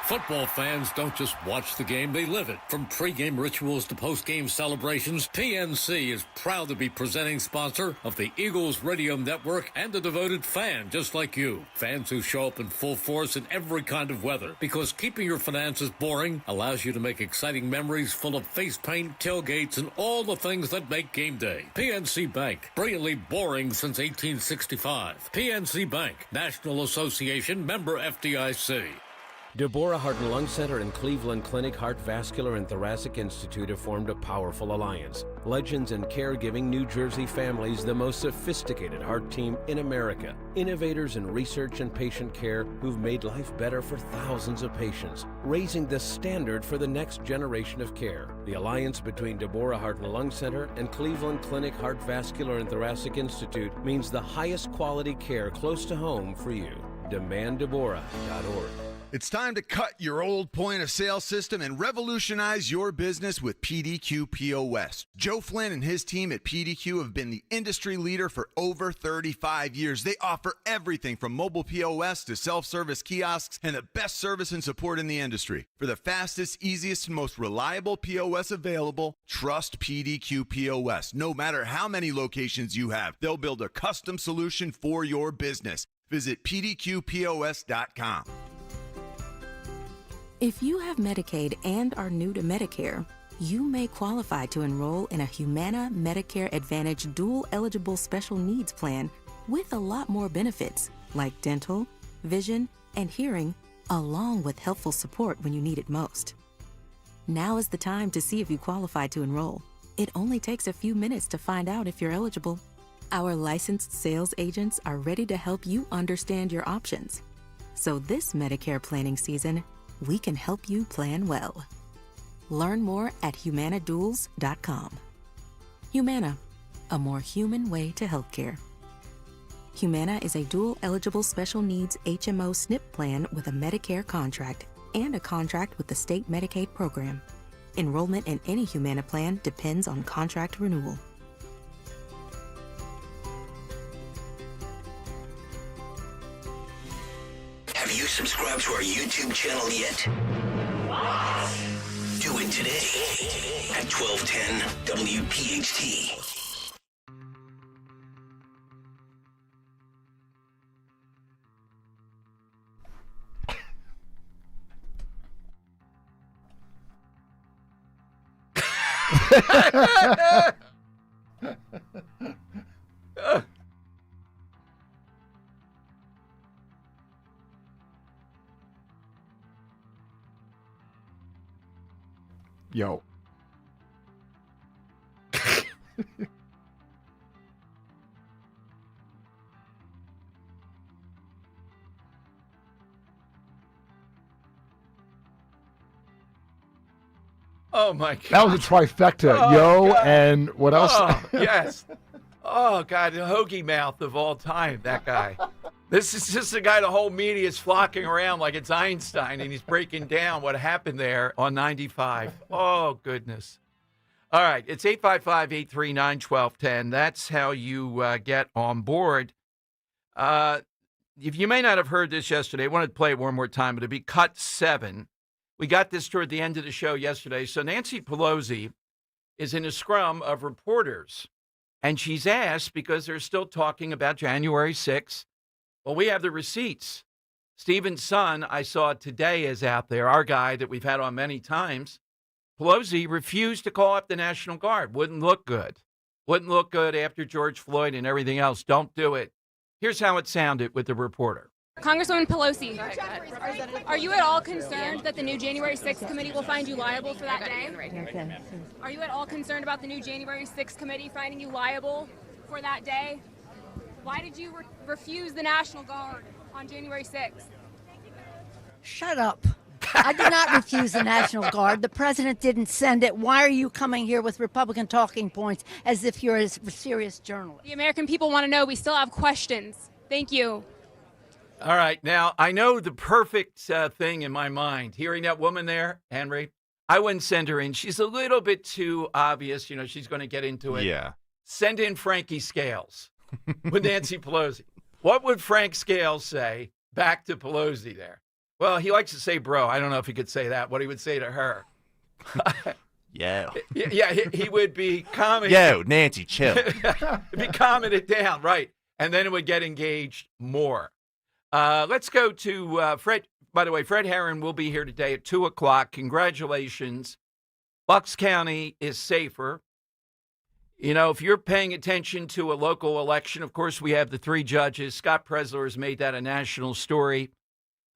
Football fans don't just watch the game, they live it. From pregame rituals to postgame celebrations, PNC is proud to be presenting sponsor of the Eagles Radio Network and a devoted fan just like you. Fans who show up in full force in every kind of weather. Because keeping your finances boring allows you to make exciting memories full of face paint, tailgates, and all the things that make game day. PNC Bank, brilliantly boring since 1865. PNC Bank, National Association, member FDIC. Deborah Heart and Lung Center and Cleveland Clinic Heart Vascular and Thoracic Institute have formed a powerful alliance. Legends in caregiving New Jersey families, the most sophisticated heart team in America. Innovators in research and patient care who've made life better for thousands of patients, raising the standard for the next generation of care. The alliance between Deborah Heart and Lung Center and Cleveland Clinic Heart Vascular and Thoracic Institute means the highest quality care close to home for you. DemandDeborah.org. It's time to cut your old point of sale system and revolutionize your business with PDQ POS. Joe Flynn and his team at PDQ have been the industry leader for over 35 years. They offer everything from mobile POS to self-service kiosks and the best service and support in the industry. For the fastest, easiest, and most reliable POS available, trust PDQ POS. No matter how many locations you have, they'll build a custom solution for your business. Visit pdqpos.com. If you have Medicaid and are new to Medicare, you may qualify to enroll in a Humana Medicare Advantage dual-eligible special needs plan with a lot more benefits, like dental, vision, and hearing, along with helpful support when you need it most. Now is the time to see if you qualify to enroll. It only takes a few minutes to find out if you're eligible. Our licensed sales agents are ready to help you understand your options. So this Medicare planning season, we can help you plan well. Learn more at humanaduals.com. Humana, a more human way to healthcare. Humana is a dual-eligible special needs HMO SNP plan with a Medicare contract and a contract with the state Medicaid program. Enrollment in any Humana plan depends on contract renewal. Have you subscribed to our YouTube channel yet? What? Do it today at 1210 WPHT. Yo. Oh my God. That was a trifecta. Oh, Yo, God. and what else? Oh, yes. Oh, God, the hoagie mouth of all time, that guy. This is just the guy the whole media is flocking around like it's Einstein, and he's breaking down what happened there on 95. Oh, goodness. All right, it's 855-839-1210. That's how you get on board. If you may not have heard this yesterday, I wanted to play it one more time, but it'd be cut 7. We got this toward the end of the show yesterday. So Nancy Pelosi is in a scrum of reporters, and she's asked, because they're still talking about January 6th, well, we have the receipts. Stephen's son, I saw today, is out there, our guy that we've had on many times. Pelosi refused to call up the National Guard. Wouldn't look good. Wouldn't look good after George Floyd and everything else. Don't do it. Here's how it sounded with the reporter. Congresswoman Pelosi, are you at all concerned that the new January 6th committee will find you liable for that day? Are you at all concerned about the new January 6th committee finding you liable for that day? Why did you refuse the National Guard on January 6th? Shut up. I did not refuse the National Guard. The president didn't send it. Why are you coming here with Republican talking points as if you're a serious journalist? The American people want to know. We still have questions. Thank you. All right. Now, I know the perfect thing in my mind. Hearing that woman there, Henry, I wouldn't send her in. She's a little bit too obvious. You know, she's going to get into it. Yeah. Send in Frankie Scales with Nancy Pelosi. What would Frank Scales say back to Pelosi there? Well, he likes to say bro. I don't know if he could say that. What he would say to her. Yeah. Yeah, he would be calming. Yo, Nancy, chill. Be calming it down, right. And then it would get engaged more. Let's go to Fred. By the way, Fred Herron will be here today at 2 o'clock. Congratulations. Bucks County is safer. You know, if you're paying attention to a local election, of course, we have the 3 judges. Scott Presler has made that a national story.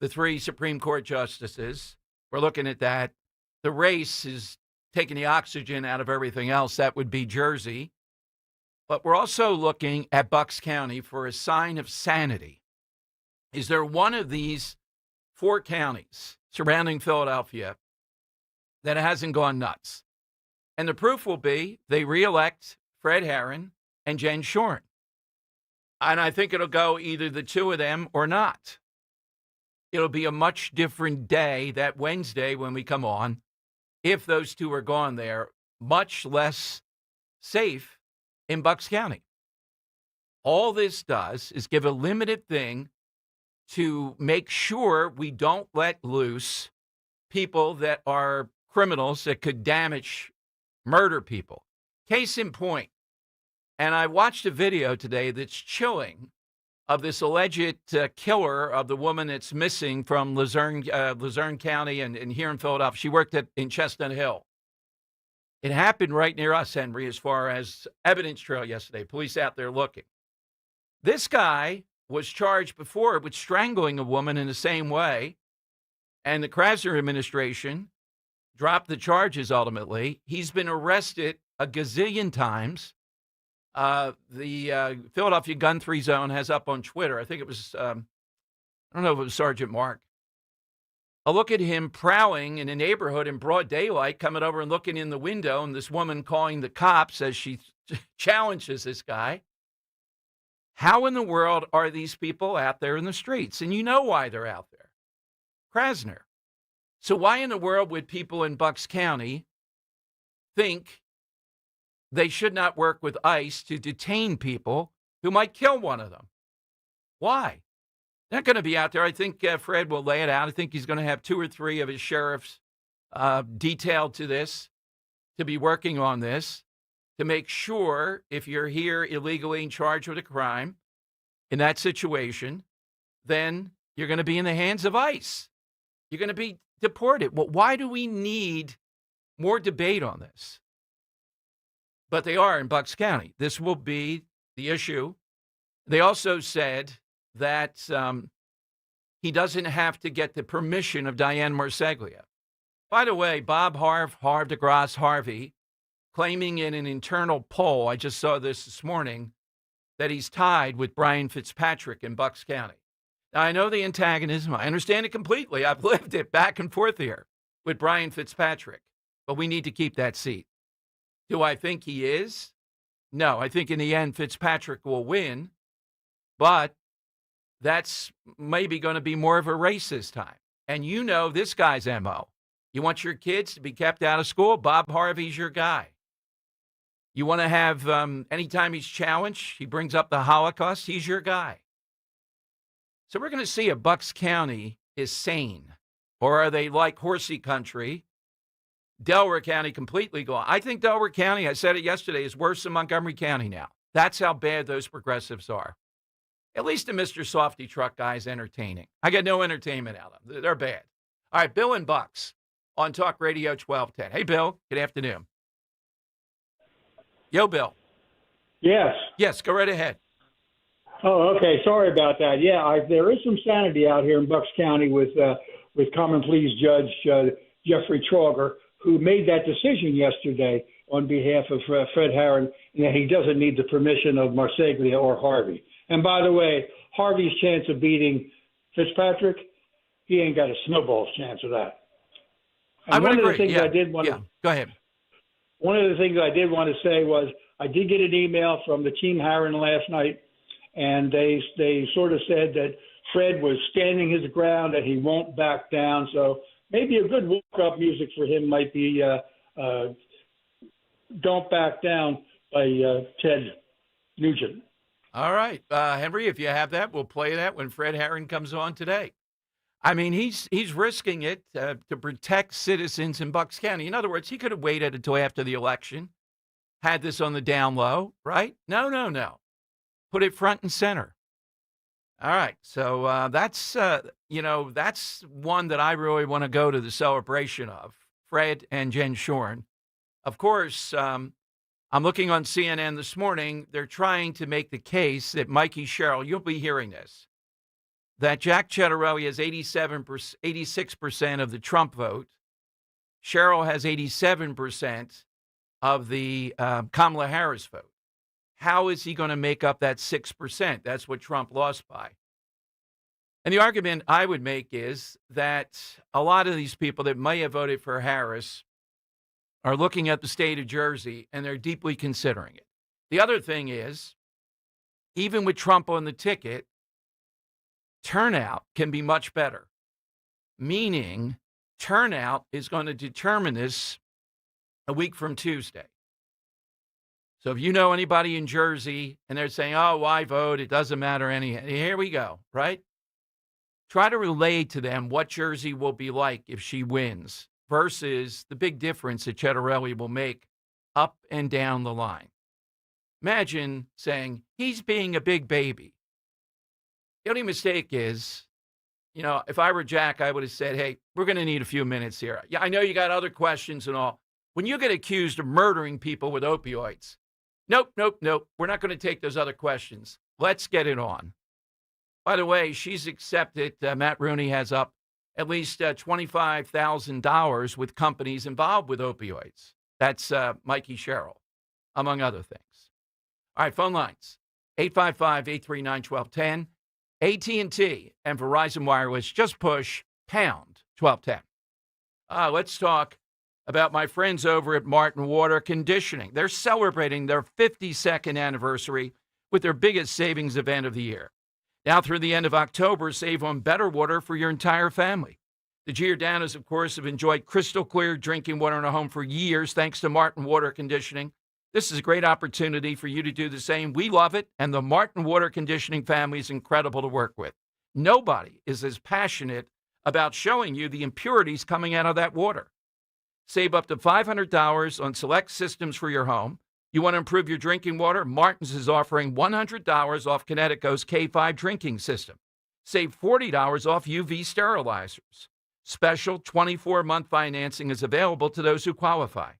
the 3 Supreme Court justices. We're looking at that. The race is taking the oxygen out of everything else. That would be Jersey. But we're also looking at Bucks County for a sign of sanity. Is there one of these 4 counties surrounding Philadelphia that hasn't gone nuts? And the proof will be they reelect Fred Herron and Jen Shorn. And I think it'll go either the 2 of them or not. It'll be a much different day that Wednesday when we come on if those 2 are gone there, much less safe in Bucks County. All this does is give a limited thing to make sure we don't let loose people that are criminals that could damage, murder people. Case in point, and I watched a video today that's chilling of this alleged killer of the woman that's missing from Luzerne County and here in Philadelphia. She worked in Chestnut Hill. It happened right near us, Henry, as far as evidence trail yesterday. Police out there looking. This guy was charged before with strangling a woman in the same way, and the Krasner administration dropped the charges ultimately. He's been arrested a gazillion times. The Philadelphia Gun Free Zone has up on Twitter, I think it was, I don't know if it was Sergeant Mark, a look at him prowling in a neighborhood in broad daylight, coming over and looking in the window, and this woman calling the cops as she challenges this guy. How in the world are these people out there in the streets? And you know why they're out there. Krasner. So why in the world would people in Bucks County think they should not work with ICE to detain people who might kill one of them? Why? They're not going to be out there. I think Fred will lay it out. I think he's going to have 2 or 3 of his sheriffs detailed to this, to be working on this, to make sure if you're here illegally and charged with a crime in that situation, then you're going to be in the hands of ICE. You're going to be deported. Well, why do we need more debate on this? But they are in Bucks County. This will be the issue. They also said that he doesn't have to get the permission of Diane Marseglia. By the way, Bob Harv DeGrasse Harvey, claiming in an internal poll, I just saw this morning, that he's tied with Brian Fitzpatrick in Bucks County. Now, I know the antagonism. I understand it completely. I've lived it back and forth here with Brian Fitzpatrick. But we need to keep that seat. Do I think he is? No, I think in the end Fitzpatrick will win, but that's maybe going to be more of a race this time. And you know this guy's MO. You want your kids to be kept out of school? Bob Harvey's your guy. You want to have, anytime he's challenged, he brings up the Holocaust, he's your guy. So we're going to see if Bucks County is sane, or are they like horsey country? Delaware County completely gone. I think Delaware County, I said it yesterday, is worse than Montgomery County now. That's how bad those progressives are. At least the Mr. Softy Truck guy is entertaining. I get no entertainment out of them. They're bad. All right, Bill and Bucks on Talk Radio 1210. Hey, Bill, good afternoon. Yo, Bill. Yes. Yes, go right ahead. Oh, okay. Sorry about that. Yeah, there is some sanity out here in Bucks County with Common Pleas Judge Jeffrey Trauger, who made that decision yesterday on behalf of Fred Herron, and that he doesn't need the permission of Marseglia or Harvey. And by the way, Harvey's chance of beating Fitzpatrick, he ain't got a snowball's chance of that. And one of the things I did want to go ahead. One of the things I did want to say was I did get an email from the Team Herron last night, and they sort of said that Fred was standing his ground, that he won't back down. So maybe a good walk-up music for him might be Don't Back Down by Ted Nugent. All right. Henry, if you have that, we'll play that when Fred Herron comes on today. I mean, he's risking it to protect citizens in Bucks County. In other words, he could have waited until after the election, had this on the down low, right? No. Put it front and center. All right. So that's one that I really want to go to the celebration of, Fred and Jen Shorn. Of course, I'm looking on CNN this morning. They're trying to make the case that Mikey Sherrill, you'll be hearing this, that Jack Ciattarelli has 86% of the Trump vote. Cheryl has 87% of the Kamala Harris vote. How is he going to make up that 6%? That's what Trump lost by. And the argument I would make is that a lot of these people that may have voted for Harris are looking at the state of Jersey and they're deeply considering it. The other thing is, even with Trump on the ticket, turnout can be much better. Meaning, turnout is going to determine this a week from Tuesday. So if you know anybody in Jersey and they're saying, oh, why vote? It doesn't matter anyhow. Here we go, right? Try to relay to them what Jersey will be like if she wins versus the big difference that Ciattarelli will make up and down the line. Imagine saying, he's being a big baby. The only mistake is, you know, if I were Jack, I would have said, hey, we're going to need a few minutes here. Yeah, I know you got other questions and all. When you get accused of murdering people with opioids, nope. We're not going to take those other questions. Let's get it on. By the way, she's accepted, Matt Rooney has up at least $25,000 with companies involved with opioids. That's Mikey Sherrill, among other things. All right, phone lines, 855-839-1210. AT&T and Verizon Wireless, just push pound 1210. Let's talk about my friends over at Martin Water Conditioning. They're celebrating their 52nd anniversary with their biggest savings event of the year. Now through the end of October, save on better water for your entire family. The Giordanos, of course, have enjoyed crystal clear drinking water in a home for years thanks to Martin Water Conditioning. This is a great opportunity for you to do the same. We love it, and the Martin Water Conditioning family is incredible to work with. Nobody is as passionate about showing you the impurities coming out of that water. Save up to $500 on select systems for your home. You want to improve your drinking water? Martin's is offering $100 off Connecticut's K5 drinking system. Save $40 off UV sterilizers. Special 24-month financing is available to those who qualify.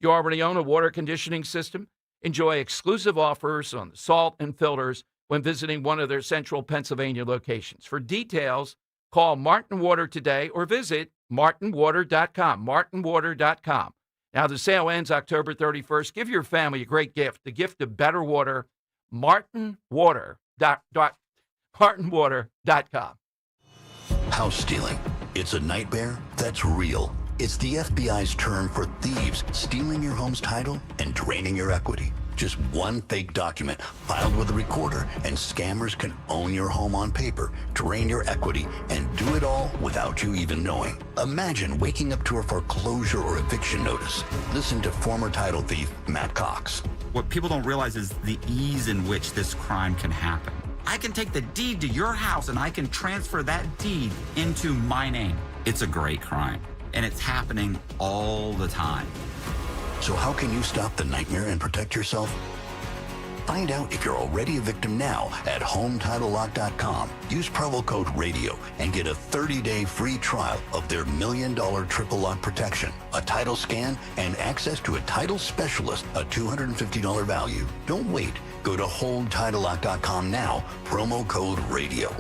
You already own a water conditioning system? Enjoy exclusive offers on the salt and filters when visiting one of their central Pennsylvania locations. For details, call Martin Water today or visit martinwater.com, martinwater.com. Now, the sale ends October 31st. Give your family a great gift, the gift of better water, martinwater.com. House stealing. It's a nightmare that's real. It's the FBI's term for thieves stealing your home's title and draining your equity. Just one fake document filed with a recorder, and scammers can own your home on paper, drain your equity, and do it all without you even knowing. Imagine waking up to a foreclosure or eviction notice. Listen to former title thief Matt Cox. What people don't realize is the ease in which this crime can happen. I can take the deed to your house and I can transfer that deed into my name. It's a great crime, and it's happening all the time. So how can you stop the nightmare and protect yourself? Find out if you're already a victim now at HomeTitleLock.com. Use promo code RADIO and get a 30-day free trial of their $1 million triple lock protection, a title scan, and access to a title specialist, a $250 value. Don't wait. Go to HomeTitleLock.com now, promo code RADIO.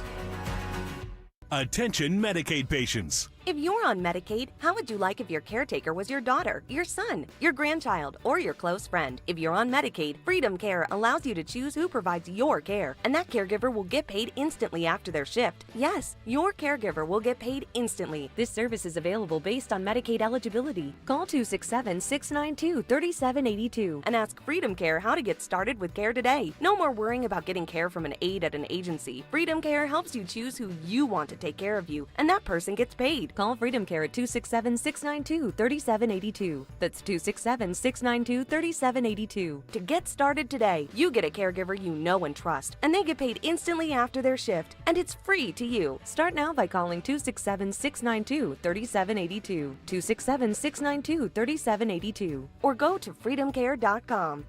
Attention Medicaid patients. If you're on Medicaid, how would you like if your caretaker was your daughter, your son, your grandchild, or your close friend? If you're on Medicaid, Freedom Care allows you to choose who provides your care, and that caregiver will get paid instantly after their shift. Yes, your caregiver will get paid instantly. This service is available based on Medicaid eligibility. Call 267-692-3782 and ask Freedom Care how to get started with care today. No more worrying about getting care from an aide at an agency. Freedom Care helps you choose who you want to take care of you, and that person gets paid. Call Freedom Care at 267-692-3782. That's 267-692-3782. To get started today, you get a caregiver you know and trust, and they get paid instantly after their shift, and it's free to you. Start now by calling 267-692-3782, 267-692-3782, or go to freedomcare.com.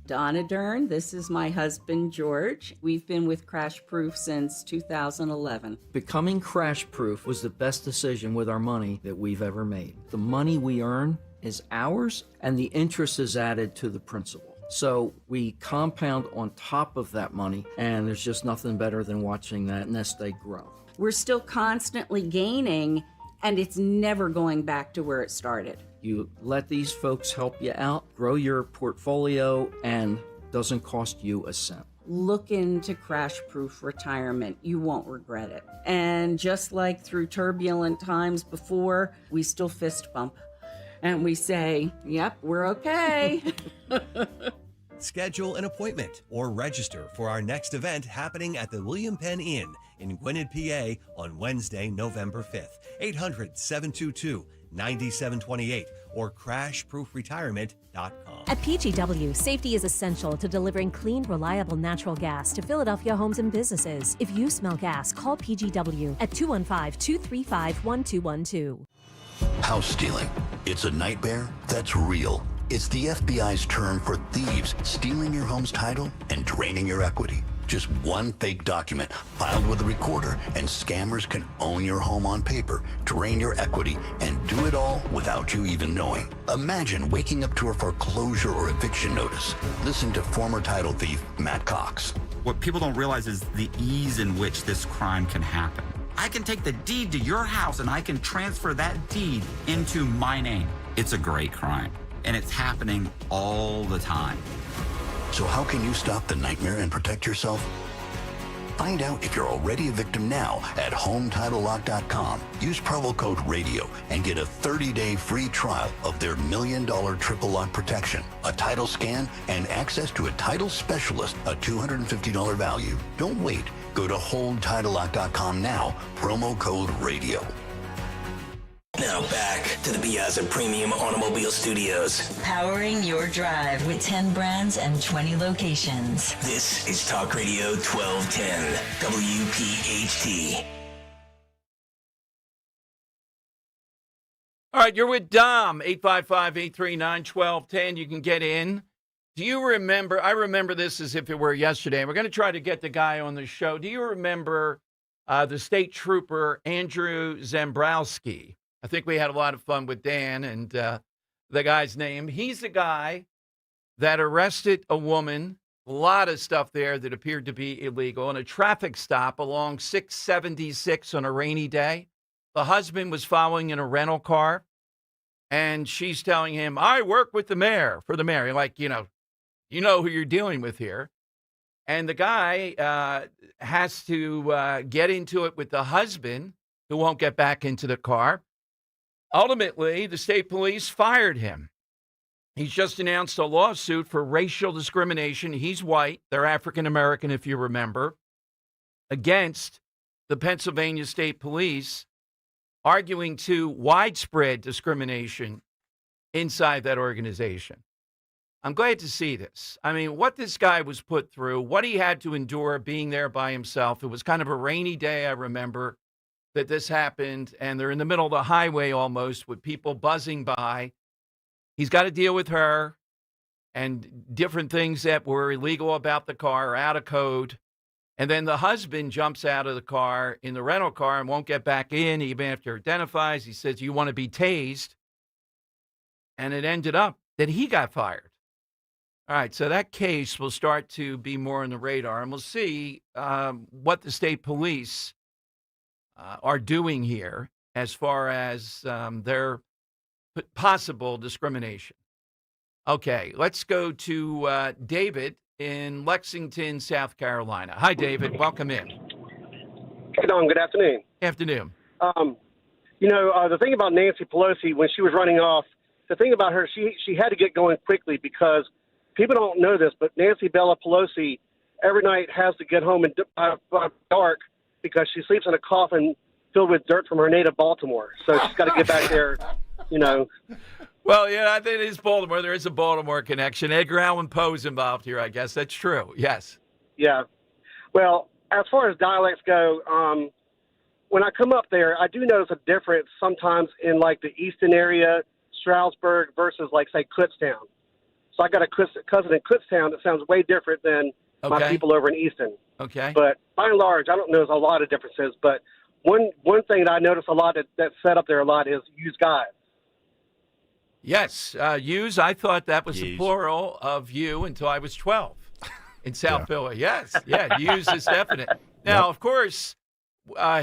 Donna Dern, this is my husband, George. We've been with Crash Proof since 2011. Becoming Crash Proof was the best decision with our money that we've ever made. The money we earn is ours, and the interest is added to the principal. So we compound on top of that money, and there's just nothing better than watching that nest egg grow. We're still constantly gaining, and it's never going back to where it started. You let these folks help you out, grow your portfolio, and doesn't cost you a cent. Look into crash-proof retirement. You won't regret it. And just like through turbulent times before, we still fist bump. And we say, yep, we're okay. Schedule an appointment or register for our next event happening at the William Penn Inn in Gwinnett, PA on Wednesday, November 5th. 800-722-9728 or crashproofretirement.com. At PGW, safety is essential to delivering clean, reliable natural gas to Philadelphia homes and businesses. If you smell gas, call PGW at 215-235-1212. House stealing. It's a nightmare that's real. It's the FBI's term for thieves stealing your home's title and draining your equity. Just one fake document filed with a recorder, and scammers can own your home on paper, drain your equity, and do it all without you even knowing. Imagine waking up to a foreclosure or eviction notice. Listen to former title thief Matt Cox. What people don't realize is the ease in which this crime can happen. I can take the deed to your house and I can transfer that deed into my name. It's a great crime, and it's happening all the time. So how can you stop the nightmare and protect yourself? Find out if you're already a victim now at HomeTitleLock.com. Use promo code RADIO and get a 30-day free trial of their $1 million triple lock protection, a title scan, and access to a title specialist, a $250 value. Don't wait. Go to HoldTitleLock.com now, promo code RADIO. Now back to the Piazza Premium Automobile Studios. Powering your drive with 10 brands and 20 locations. This is Talk Radio 1210, WPHT. All right, you're with Dom, 855-839-1210. You can get in. Do you remember, I remember this as if it were yesterday. We're going to try to get the guy on the show. Do you remember the state trooper, Andrew Zambrowski? I think we had a lot of fun with Dan and the guy's name. He's the guy that arrested a woman, a lot of stuff there that appeared to be illegal, in a traffic stop along 676 on a rainy day. The husband was following in a rental car, and she's telling him, I work with the mayor, for the mayor. Like, you know who you're dealing with here. And the guy has to get into it with the husband, who won't get back into the car. Ultimately, the state police fired him. He's just announced a lawsuit for racial discrimination. He's white. They're African-American, if you remember, against the Pennsylvania State Police, arguing to widespread discrimination inside that organization. I'm glad to see this. I mean, what this guy was put through, what he had to endure being there by himself. It was kind of a rainy day, I remember, that this happened, and they're in the middle of the highway almost with people buzzing by. He's got to deal with her and different things that were illegal about the car or out of code. And then the husband jumps out of the car in the rental car and won't get back in, even after he identifies. He says, you want to be tased? And it ended up that he got fired. All right, so that case will start to be more on the radar, and we'll see what the state police are doing here as far as their possible discrimination. Okay, let's go to David in Lexington, South Carolina. Hi, David. Welcome in. Hey, Don. Good afternoon. Afternoon. The thing about Nancy Pelosi, when she was running off, the thing about her, she had to get going quickly because people don't know this, but Nancy Bella Pelosi every night has to get home by dark because she sleeps in a coffin filled with dirt from her native Baltimore. So she's got to get back there, Well, yeah, I think it is Baltimore. There is a Baltimore connection. Edgar Allan Poe's involved here, I guess. That's true. Yes. Yeah. Well, as far as dialects go, when I come up there, I do notice a difference sometimes in, like, the Easton area, Stroudsburg versus, like, say, Kutztown. So I got a cousin in Kutztown that sounds way different than my people over in Easton. Okay. But by and large, I don't know, there's a lot of differences. But one thing that I notice a lot that's set up there a lot is used guys. Yes, use. I thought that was the plural of you until I was 12 in South Philly. Yes, use is definite. Now, of course,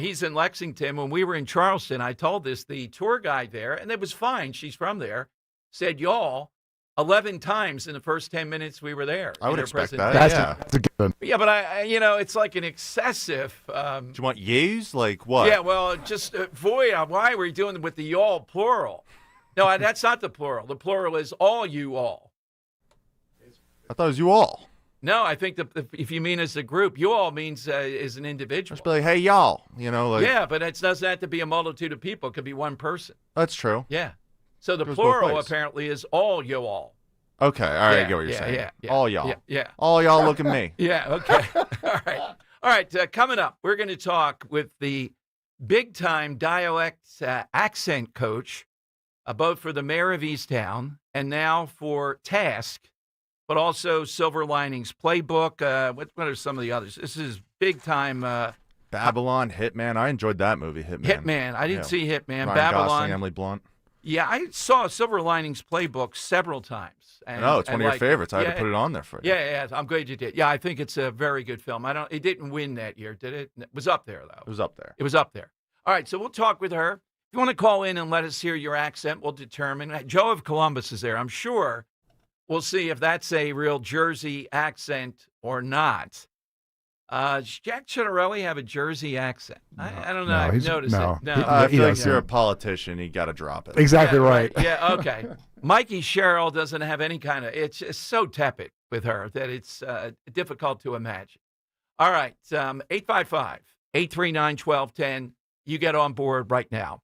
he's in Lexington. When we were in Charleston, I told the tour guide there, and it was fine. She's from there. Said y'all 11 times in the first 10 minutes we were there. I would expect that. That's a given. Yeah, but it's like an excessive. Do you want yous? Like what? Yeah, well, just why were you doing it with the y'all plural? No, that's not the plural. The plural is all you all. I thought it was you all. No, I think if you mean as a group, you all means as an individual. Just be like, hey, y'all. Like. Yeah, but it doesn't have to be a multitude of people. It could be one person. That's true. Yeah. So the plural apparently is all you all. Okay. All right. I get what you're saying. Yeah. All y'all. Yeah. All y'all look at me. Yeah. Okay. All right. Coming up, we're going to talk with the big-time dialect accent coach, both for the mayor of Easttown and now for Task, but also Silver Linings Playbook. What are some of the others? This is big-time. Babylon, Hitman. I enjoyed that movie, Hitman. I didn't see Hitman. Ryan Babylon. Gosling, Emily Blunt. Yeah, I saw Silver Linings Playbook several times. It's one of your favorites. I had to put it on there for you. Yeah, I'm glad you did. Yeah, I think it's a very good film. It didn't win that year, did it? It was up there, though. It was up there. It was up there. All right, so we'll talk with her. If you want to call in and let us hear your accent, we'll determine. Joe of Columbus is there. I'm sure we'll see if that's a real Jersey accent or not. Does Jack Cianarelli have a Jersey accent? No, I don't know. I've noticed it. No. I feel like if you're a politician, you got to drop it. Exactly right. Yeah, okay. Mikey Sherrill doesn't have any kind of, it's just so tepid with her that it's difficult to imagine. All right, 855-839-1210. You get on board right now.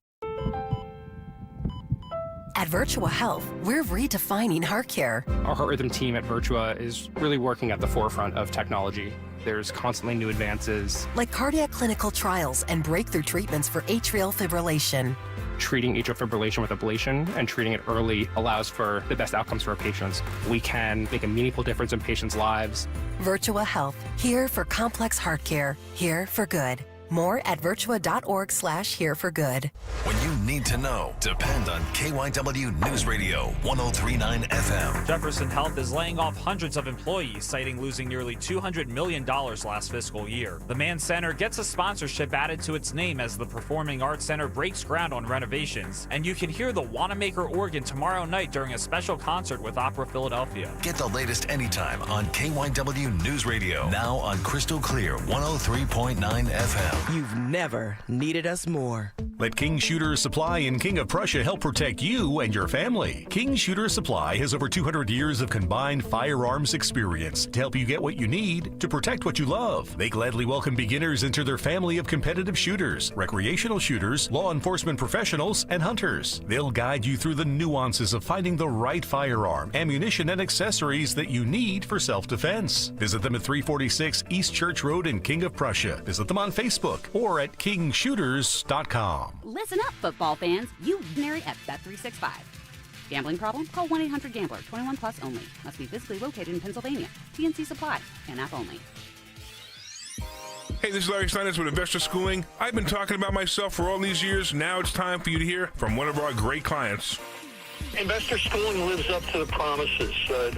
At Virtua Health, we're redefining heart care. Our heart rhythm team at Virtua is really working at the forefront of technology. There's constantly new advances. Like cardiac clinical trials and breakthrough treatments for atrial fibrillation. Treating atrial fibrillation with ablation and treating it early allows for the best outcomes for our patients. We can make a meaningful difference in patients' lives. Virtua Health, here for complex heart care, here for good. More at virtua.org/hereforgood. When you need to know, depend on KYW News Radio 103.9 FM. Jefferson Health is laying off hundreds of employees, citing losing nearly $200 million last fiscal year. The Mann Center gets a sponsorship added to its name as the Performing Arts Center breaks ground on renovations. And you can hear the Wanamaker organ tomorrow night during a special concert with Opera Philadelphia. Get the latest anytime on KYW News Radio. Now on Crystal Clear 103.9 FM. You've never needed us more. Let King Shooter Supply in King of Prussia help protect you and your family. King Shooter Supply has over 200 years of combined firearms experience to help you get what you need to protect what you love. They gladly welcome beginners into their family of competitive shooters, recreational shooters, law enforcement professionals, and hunters. They'll guide you through the nuances of finding the right firearm, ammunition, and accessories that you need for self-defense. Visit them at 346 East Church Road in King of Prussia. Visit them on Facebook or at kingshooters.com. Listen up, football fans. You marry at Bet365. Gambling problem? Call 1-800-GAMBLER. 21 plus only. Must be physically located in Pennsylvania. TNC Supply. And app only. Hey, this is Larry Steinitz with Investor Schooling. I've been talking about myself for all these years. Now it's time for you to hear from one of our great clients. Investor Schooling lives up to the promises.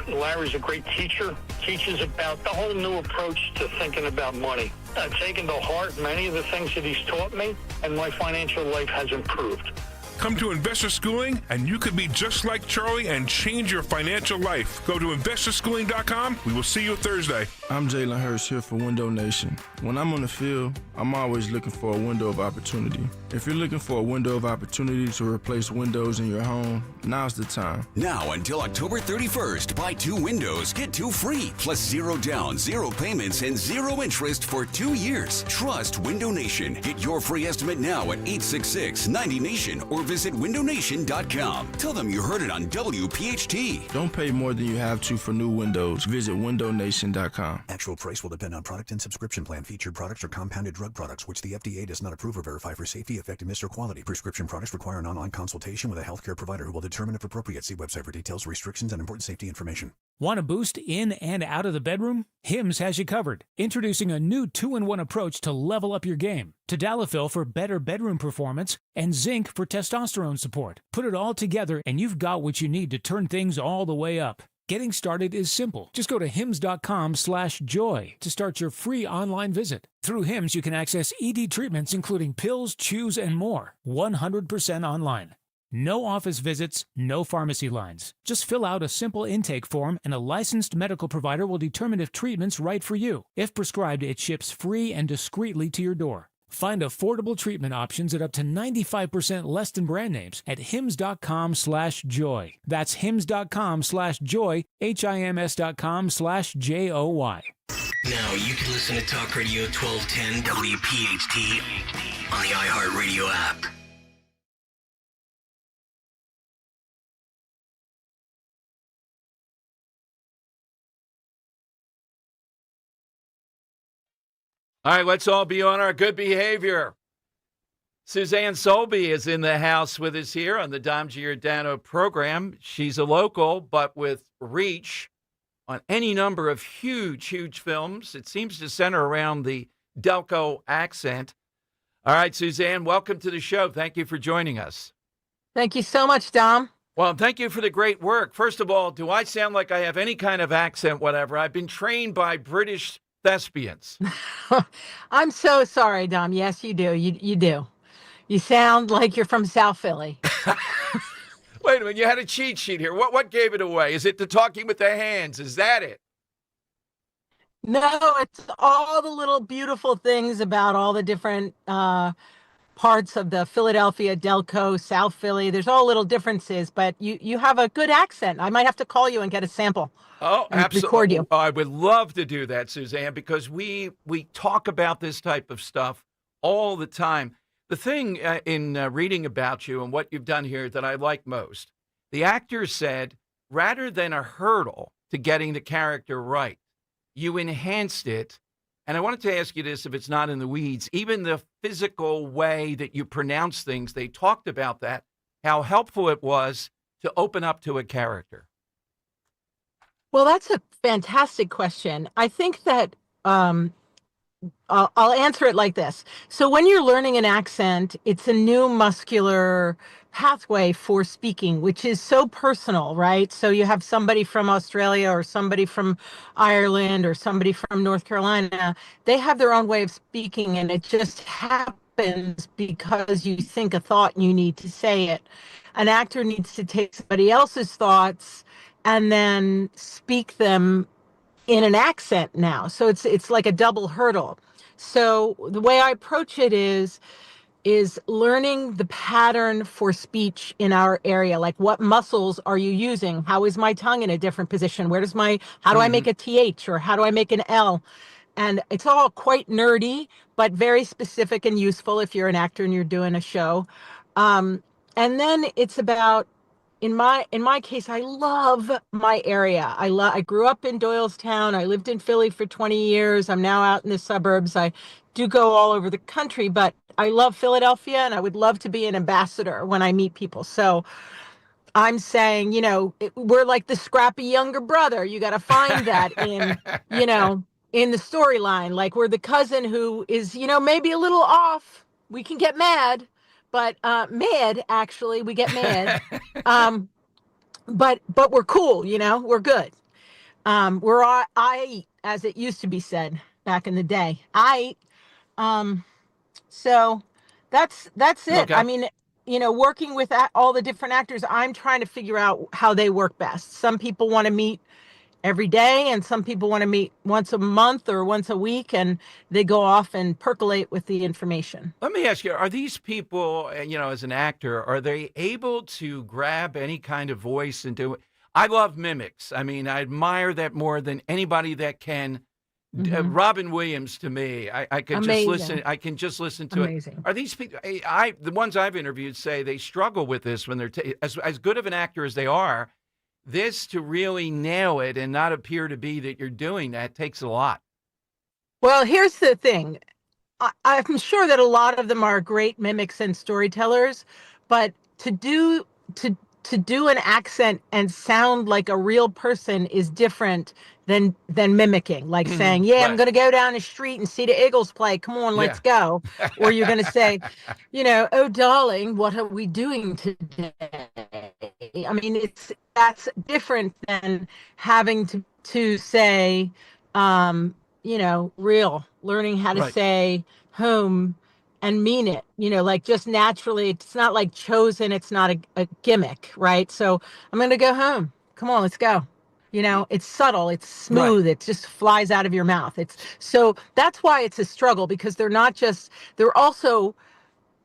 Larry's a great teacher, teaches about the whole new approach to thinking about money. I've taken to heart many of the things that he's taught me, and my financial life has improved. Come to Investor Schooling, and you could be just like Charlie and change your financial life. Go to investorschooling.com. We will see you Thursday. I'm Jalen Hurst here for Window Nation. When I'm on the field, I'm always looking for a window of opportunity. If you're looking for a window of opportunity to replace windows in your home, now's the time. Now until October 31st, buy 2 windows, get 2 free, plus 0 down, 0 payments, and 0 interest for 2 years. Trust Window Nation. Get your free estimate now at 866-90-NATION or visit windownation.com. Tell them you heard it on WPHT. Don't pay more than you have to for new windows. Visit windownation.com. Actual price will depend on product and subscription plan. Featured products are compounded drug products, which the FDA does not approve or verify for safety, effectiveness, or quality. Prescription products require an online consultation with a healthcare provider who will determine if appropriate. See website for details, restrictions, and important safety information. Want a boost in and out of the bedroom? Hims has you covered. Introducing a new 2-in-1 approach to level up your game. Tadalafil for better bedroom performance and zinc for testosterone support. Put it all together and you've got what you need to turn things all the way up. Getting started is simple. Just go to hims.com/joy to start your free online visit. Through Hims, you can access ED treatments including pills, chews, and more. 100% online. No office visits, no pharmacy lines. Just fill out a simple intake form and a licensed medical provider will determine if treatment's right for you. If prescribed, it ships free and discreetly to your door. Find affordable treatment options at up to 95% less than brand names at hims.com/joy. That's hims.com/joy, HIMS.com/JOY. Now you can listen to Talk Radio 1210 WPHT on the iHeartRadio app. All right, let's all be on our good behavior. Suzanne Solby is in the house with us here on the Dom Giordano program. She's a local, but with reach on any number of huge films. It seems to center around the Delco accent. All right, Suzanne, welcome to the show. Thank you for joining us. Thank you so much, Dom. Well, thank you for the great work. First of all, do I sound like I have any kind of accent, whatever? I've been trained by British thespians. I'm so sorry, Dom. Yes, you do. You do. You sound like you're from South Philly. Wait a minute. You had a cheat sheet here. What gave it away? Is it the talking with the hands? Is that it? No, it's all the little beautiful things about all the different parts of the Philadelphia, Delco, South Philly. There's all little differences, but you have a good accent. I might have to call you and get a sample. Oh, absolutely. Record you. I would love to do that, Suzanne, because we talk about this type of stuff all the time. The thing in reading about you and what you've done here that I like most, the actor said, rather than a hurdle to getting the character right, you enhanced it. And I wanted to ask you this, if it's not in the weeds, even the physical way that you pronounce things, they talked about that, how helpful it was to open up to a character. Well, that's a fantastic question. I think that I'll answer it like this. So when you're learning an accent, it's a new muscular pathway for speaking, which is so personal, right? So you have somebody from Australia or somebody from Ireland or somebody from North Carolina. They have their own way of speaking, and it just happens because you think a thought and you need to say it. An actor needs to take somebody else's thoughts and then speak them in an accent now. So it's like a double hurdle. So the way I approach it is learning the pattern for speech in our area. Like, what muscles are you using? How is my tongue in a different position? How do I make a TH, or how do I make an L? And it's all quite nerdy, but very specific and useful if you're an actor and you're doing a show. And then it's about, in my case, I love my area. I grew up in Doylestown. I lived in Philly for 20 years. I'm now out in the suburbs. I do go all over the country, but I love Philadelphia, and I would love to be an ambassador when I meet people. So I'm saying, we're like the scrappy younger brother. You got to find that in the storyline. Like, we're the cousin who is, maybe a little off. We can get mad. But actually, we get mad. But we're cool, we're good. I eat, as it used to be said back in the day. I eat. So that's it. Okay. I mean, working with all the different actors, I'm trying to figure out how they work best. Some people want to meet every day, and some people want to meet once a month or once a week, and they go off and percolate with the information. Let me ask you, are these people, as an actor, are they able to grab any kind of voice and do it? I love mimics. I mean, I admire that more than anybody that can. Mm-hmm. Robin Williams, to me, I can just listen. I can just listen to it. Are these people? The ones I've interviewed say they struggle with this when they're as good of an actor as they are. This, to really nail it and not appear to be that you're doing that, takes a lot. Well, here's the thing. I'm sure that a lot of them are great mimics and storytellers, but to to do an accent and sound like a real person is different than mimicking, like saying, yeah, I'm going to go down the street and see the Eagles play. Come on, let's go. Or you're going to say, oh, darling, what are we doing today? I mean, that's different than having to say, real, learning how to say home and mean it, like just naturally. It's not like chosen. It's not a gimmick, right? So I'm going to go home. Come on, let's go. It's subtle, it's smooth, it just flies out of your mouth. So that's why it's a struggle, because they're also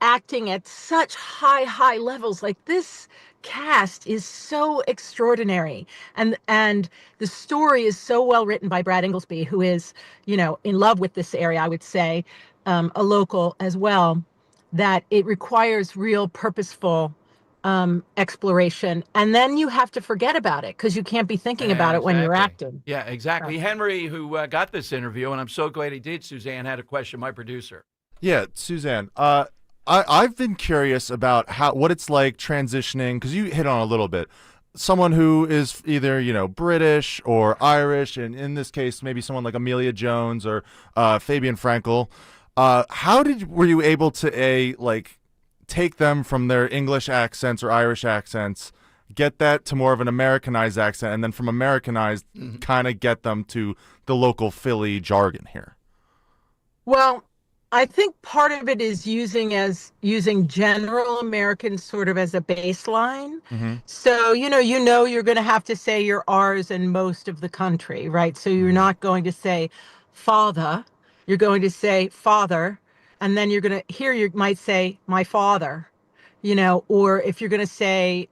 acting at such high levels. Like, this cast is so extraordinary, and the story is so well written by Brad Inglesby, who is in love with this area, I would say, a local as well, that it requires real purposeful exploration, and then you have to forget about it because you can't be thinking about it when you're acting. Yeah, exactly. Henry, who got this interview, and I'm so glad he did, Suzanne, had a question, my producer. Yeah, Suzanne, I've been curious about what it's like transitioning, because you hit on a little bit, someone who is either British or Irish, and in this case maybe someone like Amelia Jones or Fabian Frankel. Were you able to take them from their English accents or Irish accents, get that to more of an Americanized accent, and then from Americanized kind of get them to the local Philly jargon here? Well, I think part of it is using general American sort of as a baseline. Mm-hmm. So, you're going to have to say your R's in most of the country, right? So you're not going to say father, you're going to say father. And then you might say my father, or if you're going to say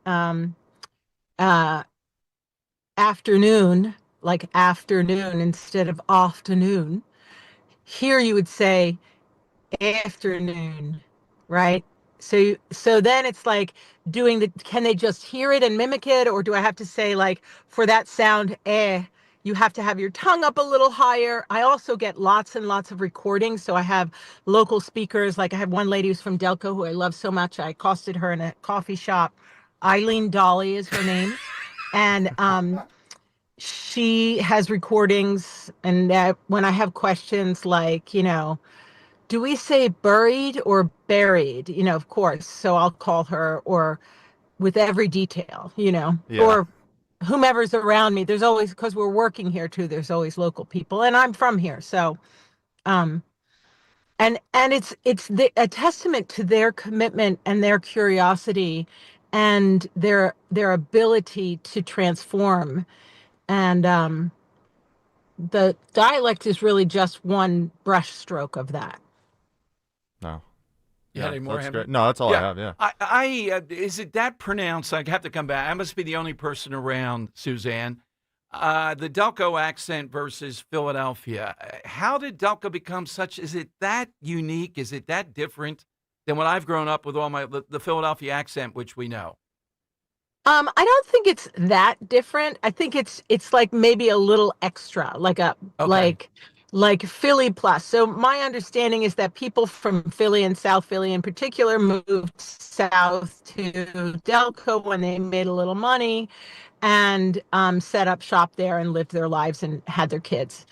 afternoon, like afternoon instead of afternoon, here you would say afternoon, right? So then it's like can they just hear it and mimic it, or do I have to say, like, for that sound, you have to have your tongue up a little higher? I also get lots and lots of recordings. So I have local speakers. Like, I have one lady who's from Delco who I love so much. I accosted her in a coffee shop. Eileen Dolly is her name. And she has recordings. And when I have questions like, do we say buried or buried? Of course. So I'll call her, or with every detail, or whomever's around me. There's always, because we're working here too, there's always local people, and I'm from here. So, and it's a testament to their commitment and their curiosity and their ability to transform. And the dialect is really just one brushstroke of that. No. You had any more, that's Henry? great. No, that's all I have, yeah. Is it that pronounced? I have to come back. I must be the only person around, Suzanne. The Delco accent versus Philadelphia. How did Delco become such? Is it that unique? Is it that different than what I've grown up with, all the Philadelphia accent, which we know? I don't think it's that different. I think it's like maybe a little extra, like Philly plus. So my understanding is that people from Philly and South Philly in particular moved south to Delco when they made a little money and set up shop there and lived their lives and had their kids.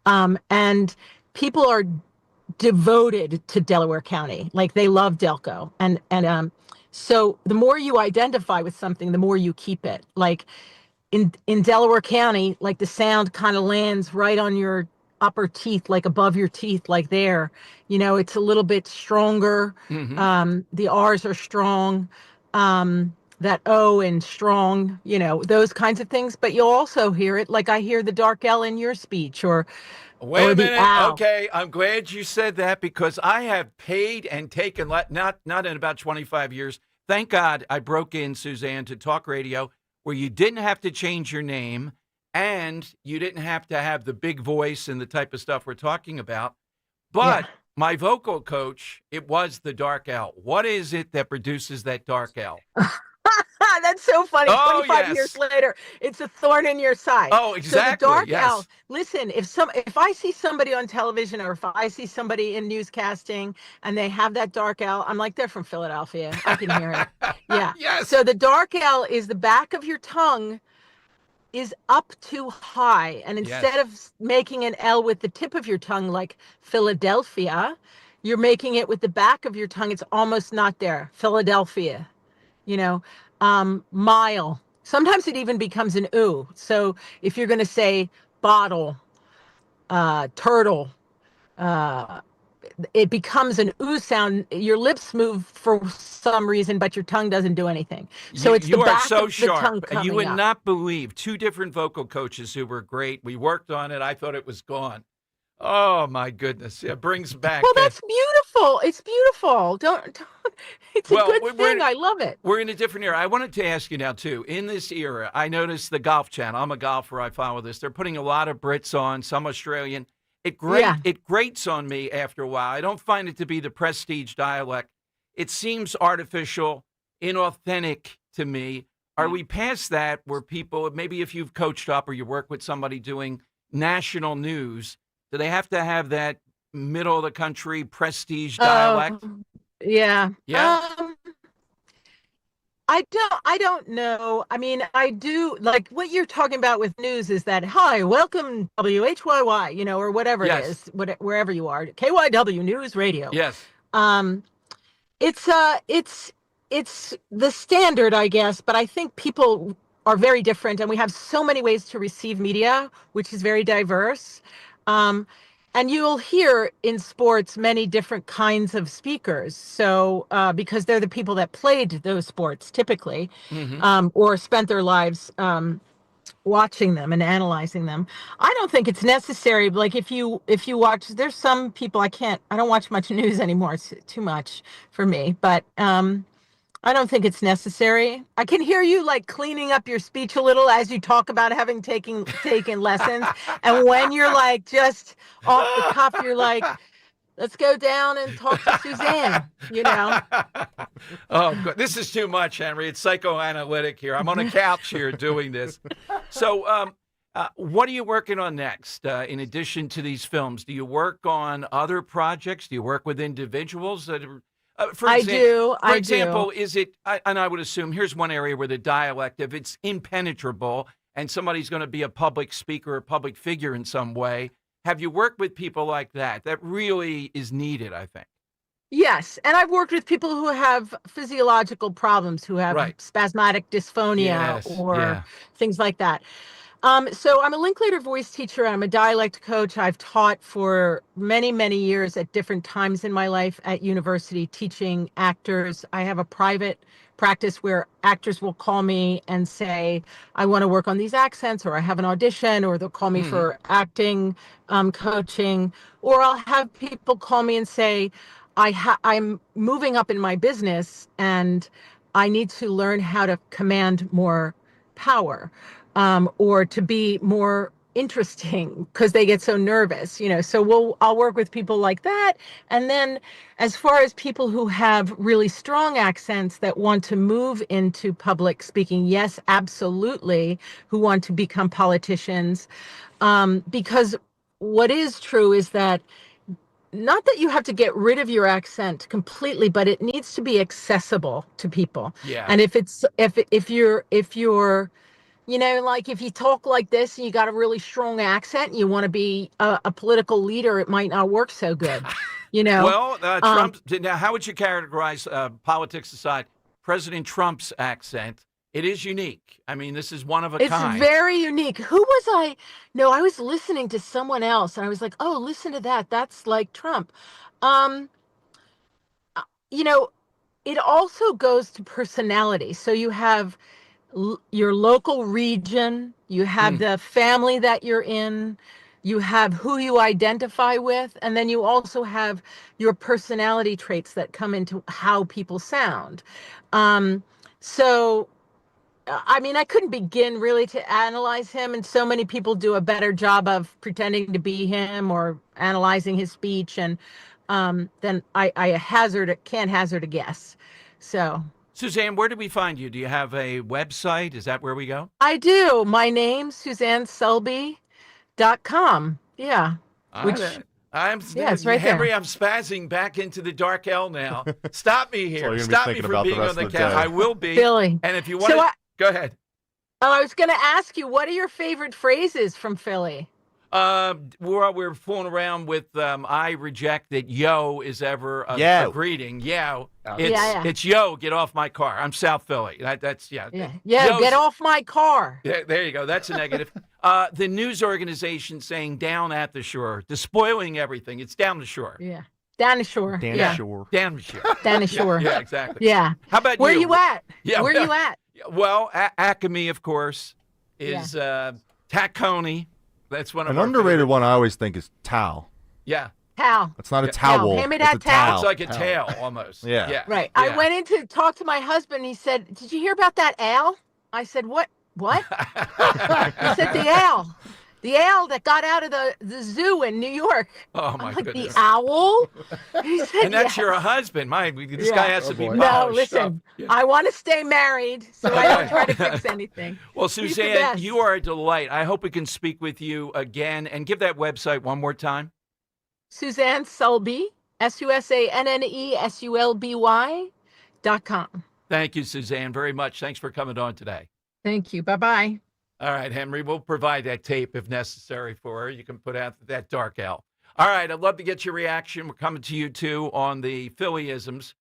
And people are devoted to Delaware County. Like, they love Delco. And so the more you identify with something, the more you keep it. Like in Delaware County, like, the sound kind of lands right on your upper teeth, like above your teeth, like there. It's a little bit stronger. Mm-hmm. The R's are strong. That O and strong, those kinds of things. But you'll also hear it, like I hear the dark L in your speech, or Wait a minute. Ow. Okay, I'm glad you said that, because I have paid and taken, not in about 25 years. Thank God I broke in, Suzanne, to talk radio where you didn't have to change your name and you didn't have to have the big voice and the type of stuff we're talking about. But my vocal coach, it was the dark L. What is it that produces that dark L? That's so funny. Oh, 25 yes. years later, it's a thorn in your side. Oh, exactly. So the dark yes. owl. Listen, if I see somebody on television or if I see somebody in newscasting and they have that dark owl, I'm like, they're from Philadelphia. I can hear it. Yeah. Yes. So the dark owl is the back of your tongue is up too high, and instead of making an L with the tip of your tongue like Philadelphia, you're making it with the back of your tongue. It's almost not there. Philadelphia, mile. Sometimes it even becomes an ooh. So if you're going to say bottle, turtle, it becomes an ooh sound. Your lips move for some reason, but your tongue doesn't do anything. So it's the back of the tongue coming You would up. not believe 2 different vocal coaches who were great. We worked on it. I thought it was gone. Oh my goodness! It brings back. Well, that's beautiful. It's beautiful. Don't it's a good thing. I love it. We're in a different era. I wanted to ask you now too. In this era, I noticed the Golf Channel. I'm a golfer. I follow this. They're putting a lot of Brits on, some Australian. It grates on me after a while. I don't find it to be the prestige dialect. It seems artificial, inauthentic to me. Are we past that where people, maybe if you've coached up or you work with somebody doing national news, do they have to have that middle of the country prestige dialect? Yeah. Yeah. I don't know. I mean, I do like what you're talking about with news is that, hi, welcome WHYY, or whatever it is, wherever you are, KYW News Radio. Yes. It's the standard, I guess, but I think people are very different, and we have so many ways to receive media, which is very diverse. And you'll hear in sports many different kinds of speakers. So because they're the people that played those sports typically, or spent their lives watching them and analyzing them. I don't think it's necessary. Like if you watch, there's some people I don't watch much news anymore. It's too much for me. But I don't think it's necessary. I can hear you like cleaning up your speech a little as you talk about having taken lessons. And when you're like just off the cuff, you're like, let's go down and talk to Suzanne, Oh, God. This is too much, Henry. It's psychoanalytic here. I'm on a couch here doing this. So what are you working on next? In addition to these films, do you work on other projects? Do you work with individuals that are... For example, is it, and I would assume, here's one area where the dialect, if it's impenetrable and somebody's going to be a public speaker or public figure in some way, have you worked with people like that? That really is needed, I think. Yes, and I've worked with people who have physiological problems, who have spasmodic dysphonia or things like that. So I'm a Linklater voice teacher. I'm a dialect coach. I've taught for many, many years at different times in my life at university, teaching actors. I have a private practice where actors will call me and say, I want to work on these accents, or I have an audition, or they'll call me for acting coaching, or I'll have people call me and say, I'm moving up in my business and I need to learn how to command more power. Or to be more interesting because they get so nervous, so I'll work with people like that. And then as far as people who have really strong accents that want to move into public speaking, yes, absolutely, who want to become politicians. Because what is true is that not that you have to get rid of your accent completely, but it needs to be accessible to people. Yeah. And if you're like if you talk like this and you got a really strong accent and you want to be a political leader, it might not work so good, Well, Trump. Now, how would you characterize, politics aside, President Trump's accent? It is unique. I mean, this is one of a kind. It's very unique. Who was I? No, I was listening to someone else and I was like, oh, listen to that. That's like Trump. It also goes to personality. So you have your local region, you have the family that you're in, you have who you identify with, and then you also have your personality traits that come into how people sound. So, I mean, I couldn't begin really to analyze him, and so many people do a better job of pretending to be him or analyzing his speech, and then I can't hazard a guess. So. Suzanne, where do we find you? Do you have a website? Is that where we go? I do. My name, SuzanneSelby.com. Yeah. It's right Henry, there. I'm spazzing back into the dark L now. Stop me here. So Stop me from being on the couch. I will be. Billy. And if you want to, go ahead. Oh, I was going to ask you, what are your favorite phrases from Philly? We're fooling around with I reject that yo is ever a greeting. It's yo, get off my car. I'm South Philly. That's Yeah, get off my car. Yeah, there you go. That's a negative. The news organization saying down at the shore, despoiling everything. It's down the shore. Yeah. Down the shore. Down the shore. Down the shore. Down the shore. Yeah, exactly. Yeah. How about Where you at? Yeah, Where you at? Well, Acme, of course, is Tacony. That's one of An our underrated favorite. one I always think is towel. Yeah. Towel. It's not a towel. Hand me it's that a towel. It's like a tail almost. Yeah. Right. Yeah. I went in to talk to my husband. He said, "Did you hear about that owl?" I said, "What? What?" He said, "The owl. The owl that got out of the zoo in New York." Oh, my I'm like, goodness. the owl? He said, And that's yes. your husband. This guy has to be No, polished listen. up. Yeah. I want to stay married, so I don't try to fix anything. Well, He's the Suzanne, best. you are a delight. I hope we can speak with you again. And give that website one more time. Suzanne Selby, SuzanneSulby.com. Thank you, Suzanne, very much. Thanks for coming on today. Thank you. Bye-bye. All right, Henry, we'll provide that tape if necessary for her. You can put out that dark L. All right, I'd love to get your reaction. We're coming to you, too, on the Phillyisms.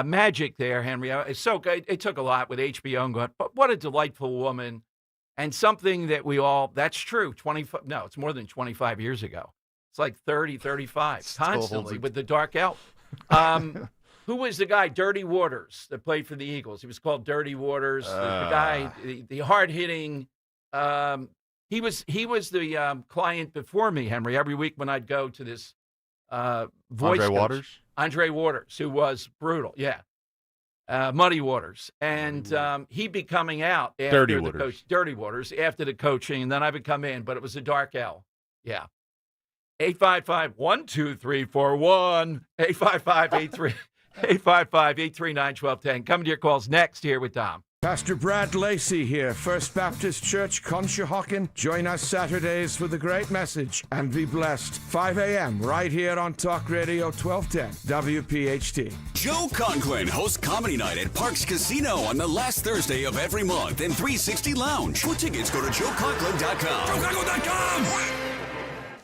Magic there, Henry. It's so good. It took a lot with HBO and going, but what a delightful woman. And something that that's true. It's more than 25 years ago. It's like 30, 35, constantly with the dark L. Who was the guy, Dirty Waters, that played for the Eagles? He was called Dirty Waters. The guy, the hard-hitting. He was the client before me, Henry. Every week when I'd go to this voice Andre coach, Waters? Andre Waters, who was brutal, Muddy Waters. And he'd be coming out after Dirty Waters, after the coaching, and then I would come in, but it was a dark L. Yeah. 855-12341. 855-839-1210. Coming to your calls next here with Dom. Pastor Brad Lacey here, First Baptist Church, Conshohocken. Join us Saturdays for the great message and be blessed. 5 a.m. right here on Talk Radio 1210 WPHT. Joe Conklin hosts Comedy Night at Parks Casino on the last Thursday of every month in 360 Lounge. For tickets, go to joeconklin.com. JoeConklin.com!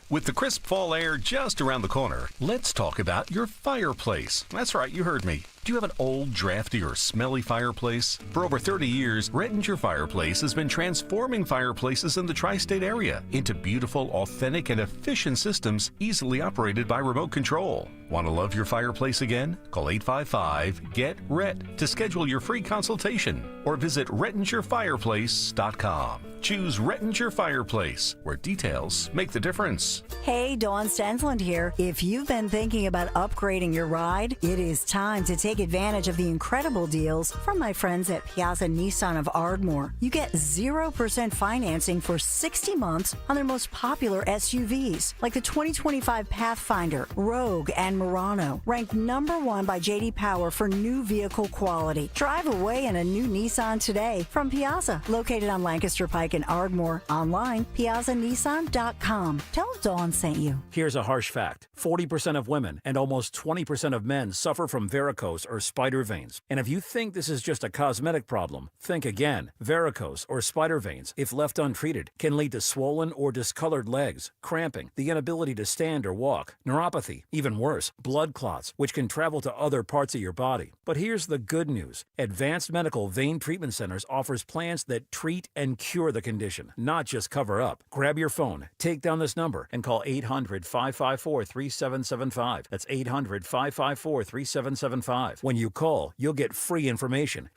With the crisp fall air just around the corner, let's talk about your fireplace. That's right, you heard me. Do you have an old, drafty, or smelly fireplace? For over 30 years, Rettinger Fireplace has been transforming fireplaces in the tri-state area into beautiful, authentic, and efficient systems easily operated by remote control. Want to love your fireplace again? Call 855-GET-RET to schedule your free consultation or visit RettingerFireplace.com. Choose Rettinger Fireplace, where details make the difference. Hey, Dawn Stensland here. If you've been thinking about upgrading your ride, it is time to take advantage of the incredible deals from my friends at Piazza Nissan of Ardmore. You get 0% financing for 60 months on their most popular SUVs, like the 2025 Pathfinder, Rogue, and Murano, ranked #1 by J.D. Power for new vehicle quality. Drive away in a new Nissan today from Piazza, located on Lancaster Pike in Ardmore. Online, piazzanissan.com. Tell them Dawn sent you. Here's a harsh fact. 40% of women and almost 20% of men suffer from varicose or spider veins. And if you think this is just a cosmetic problem, think again. Varicose or spider veins, if left untreated, can lead to swollen or discolored legs, cramping, the inability to stand or walk, neuropathy, even worse, blood clots, which can travel to other parts of your body. But here's the good news. Advanced Medical Vein Treatment Centers offers plans that treat and cure the condition, not just cover up. Grab your phone, take down this number, and call 800-554-3775. That's 800-554-3775. When you call, you'll get free information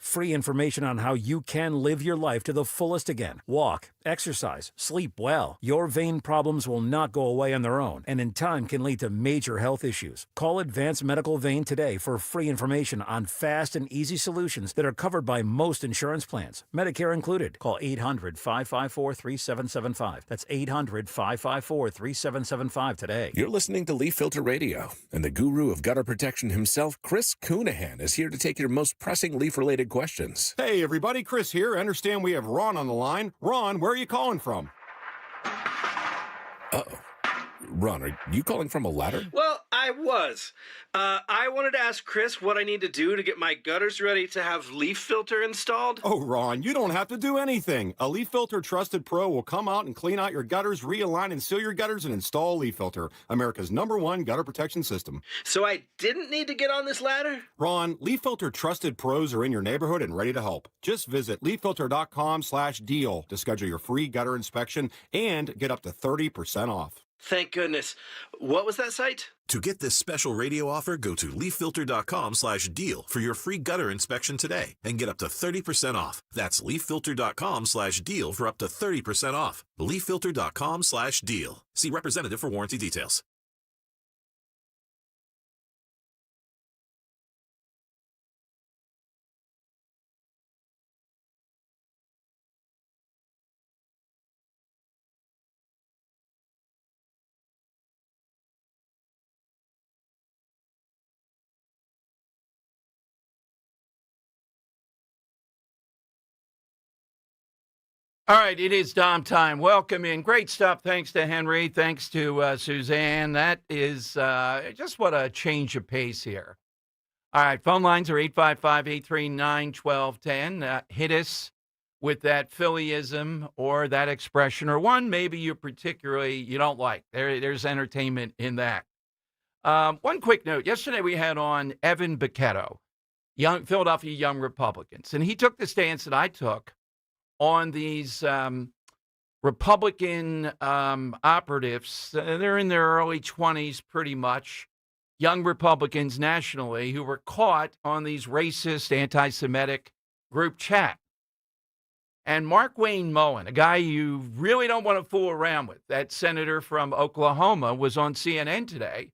on how you can live your life to the fullest again. Walk, exercise, sleep well. Your vein problems will not go away on their own, and in time can lead to major health issues. Call Advanced Medical Vein today for free information on fast and easy solutions that are covered by most insurance plans, Medicare included. Call 800-554-3775. That's 800-554-3775 today. You're listening to Leaf Filter Radio, and the guru of gutter protection himself, Chris Coon. Moonaghan is here to take your most pressing leaf-related questions. Hey, everybody. Chris here. I understand we have Ron on the line. Ron, where are you calling from? Uh-oh. Ron, are you calling from a ladder? Well, I was. I wanted to ask Chris what I need to do to get my gutters ready to have leaf filter installed. Oh, Ron, you don't have to do anything. A Leaf Filter Trusted Pro will come out and clean out your gutters, realign and seal your gutters, and install Leaf Filter, America's #1 gutter protection system. So I didn't need to get on this ladder? Ron, Leaf Filter Trusted Pros are in your neighborhood and ready to help. Just visit leaffilter.com/deal to schedule your free gutter inspection and get up to 30% off. Thank goodness. What was that site? To get this special radio offer, go to leaffilter.com/deal for your free gutter inspection today and get up to 30% off. That's leaffilter.com/deal for up to 30% off. leaffilter.com/deal. See representative for warranty details. All right, it is Dom time. Welcome in. Great stuff. Thanks to Henry. Thanks to Suzanne. That is just what a change of pace here. All right, phone lines are 855-839-1210. Hit us with that Phillyism or that expression, or one maybe you don't like. There's entertainment in that. One quick note. Yesterday we had on Evan Bacchetto, Philadelphia Young Republicans, and he took the stance that I took on these Republican operatives. They're in their early 20s pretty much, young Republicans nationally who were caught on these racist, anti-Semitic group chat. And Mark Wayne Mullen, a guy you really don't want to fool around with, that senator from Oklahoma, was on CNN today.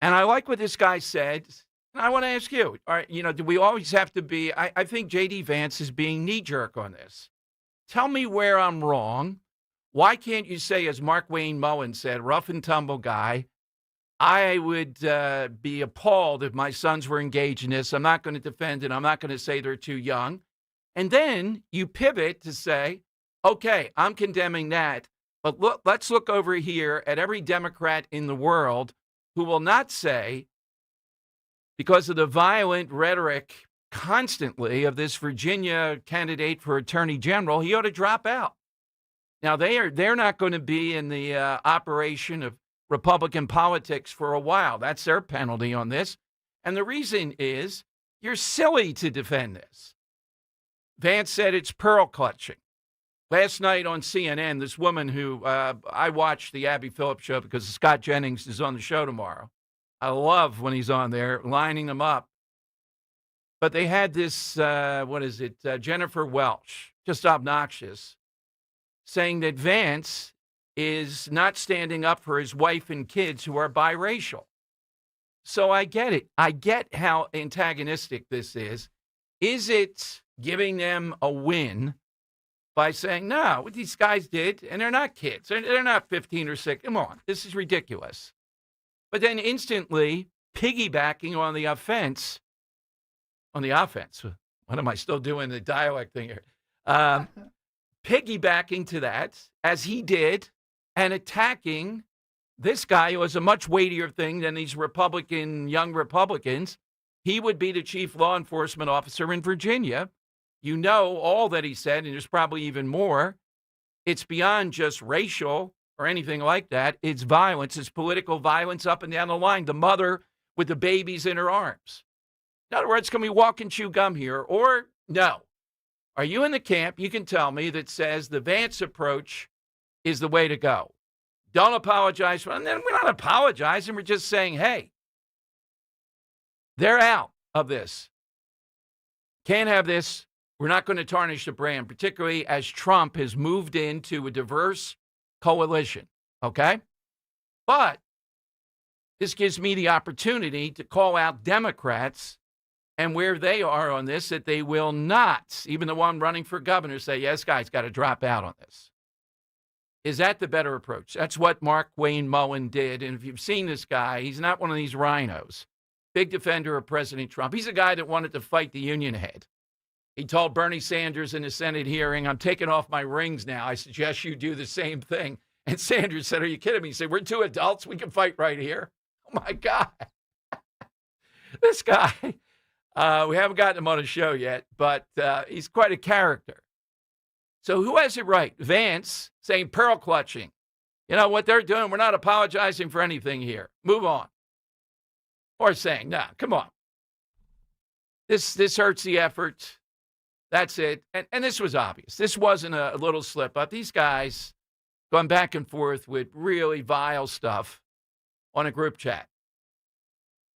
And I like what this guy said. I want to ask you, do we always have to be, I think J.D. Vance is being knee-jerk on this. Tell me where I'm wrong. Why can't you say, as Mark Wayne Mullen said, rough and tumble guy, I would be appalled if my sons were engaged in this. I'm not going to defend it. I'm not going to say they're too young. And then you pivot to say, okay, I'm condemning that. But let's look over here at every Democrat in the world who will not say, because of the violent rhetoric constantly of this Virginia candidate for attorney general, he ought to drop out. Now, they're not going to be in the operation of Republican politics for a while. That's their penalty on this. And the reason is you're silly to defend this. Vance said it's pearl clutching. Last night on CNN, this woman who I watched the Abby Phillips show because Scott Jennings is on the show tomorrow. I love when he's on there, lining them up. But they had this, Jennifer Welch, just obnoxious, saying that Vance is not standing up for his wife and kids who are biracial. So I get it. I get how antagonistic this is. Is it giving them a win by saying, no, what these guys did, and they're not kids. They're not 15 or 16. Come on, this is ridiculous. But then instantly piggybacking on the offense. What am I still doing the dialect thing here? Piggybacking to that, as he did, and attacking this guy who was a much weightier thing than these young Republicans. He would be the chief law enforcement officer in Virginia. You know all that he said, and there's probably even more. It's beyond just racial or anything like that. It's violence. It's political violence up and down the line. The mother with the babies in her arms. In other words, can we walk and chew gum here? Or no? Are you in the camp, you can tell me, that says the Vance approach is the way to go? Don't apologize for it. And then we're not apologizing. We're just saying, hey, they're out of this. Can't have this. We're not going to tarnish the brand, particularly as Trump has moved into a diverse coalition, okay? But this gives me the opportunity to call out Democrats and where they are on this, that they will not, even the one running for governor, say, yeah, this guy's got to drop out on this. Is that the better approach? That's what Mark Wayne Mullen did. And if you've seen this guy, he's not one of these rhinos. big defender of President Trump. He's a guy that wanted to fight the union head. He told Bernie Sanders in the Senate hearing, I'm taking off my rings now. I suggest you do the same thing. And Sanders said, are you kidding me? He said, we're two adults. We can fight right here. Oh, my God. This guy, we haven't gotten him on a show yet, but he's quite a character. So who has it right? Vance saying pearl clutching. You know what they're doing? We're not apologizing for anything here. Move on. Or saying, nah, come on. This hurts the effort. That's it. And this was obvious. This wasn't a little slip up. These guys going back and forth with really vile stuff on a group chat.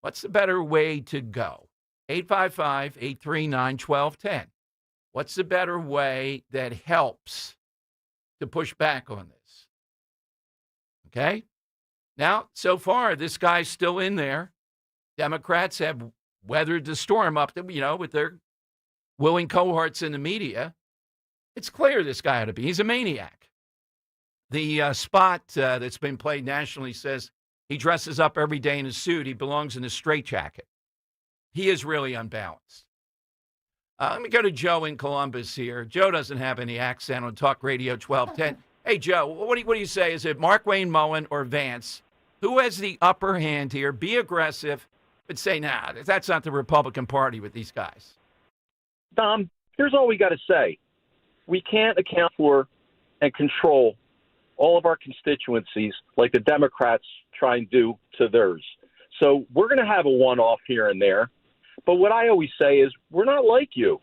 What's the better way to go? 855-839-1210. What's the better way that helps to push back on this? Okay? Now, so far, this guy's still in there. Democrats have weathered the storm up, with their willing cohorts in the media. It's clear this guy ought to be. He's a maniac. The spot that's been played nationally says he dresses up every day in a suit. He belongs in a straitjacket. He is really unbalanced. Let me go to Joe in Columbus here. Joe doesn't have any accent on Talk Radio 1210. Hey, Joe, what do you say? Is it Mark Wayne Mullen or Vance? Who has the upper hand here? Be aggressive, but say, nah, that's not the Republican Party with these guys. Dom, here's all we got to say. We can't account for and control all of our constituencies like the Democrats try and do to theirs. So we're going to have a one-off here and there. But what I always say is we're not like you.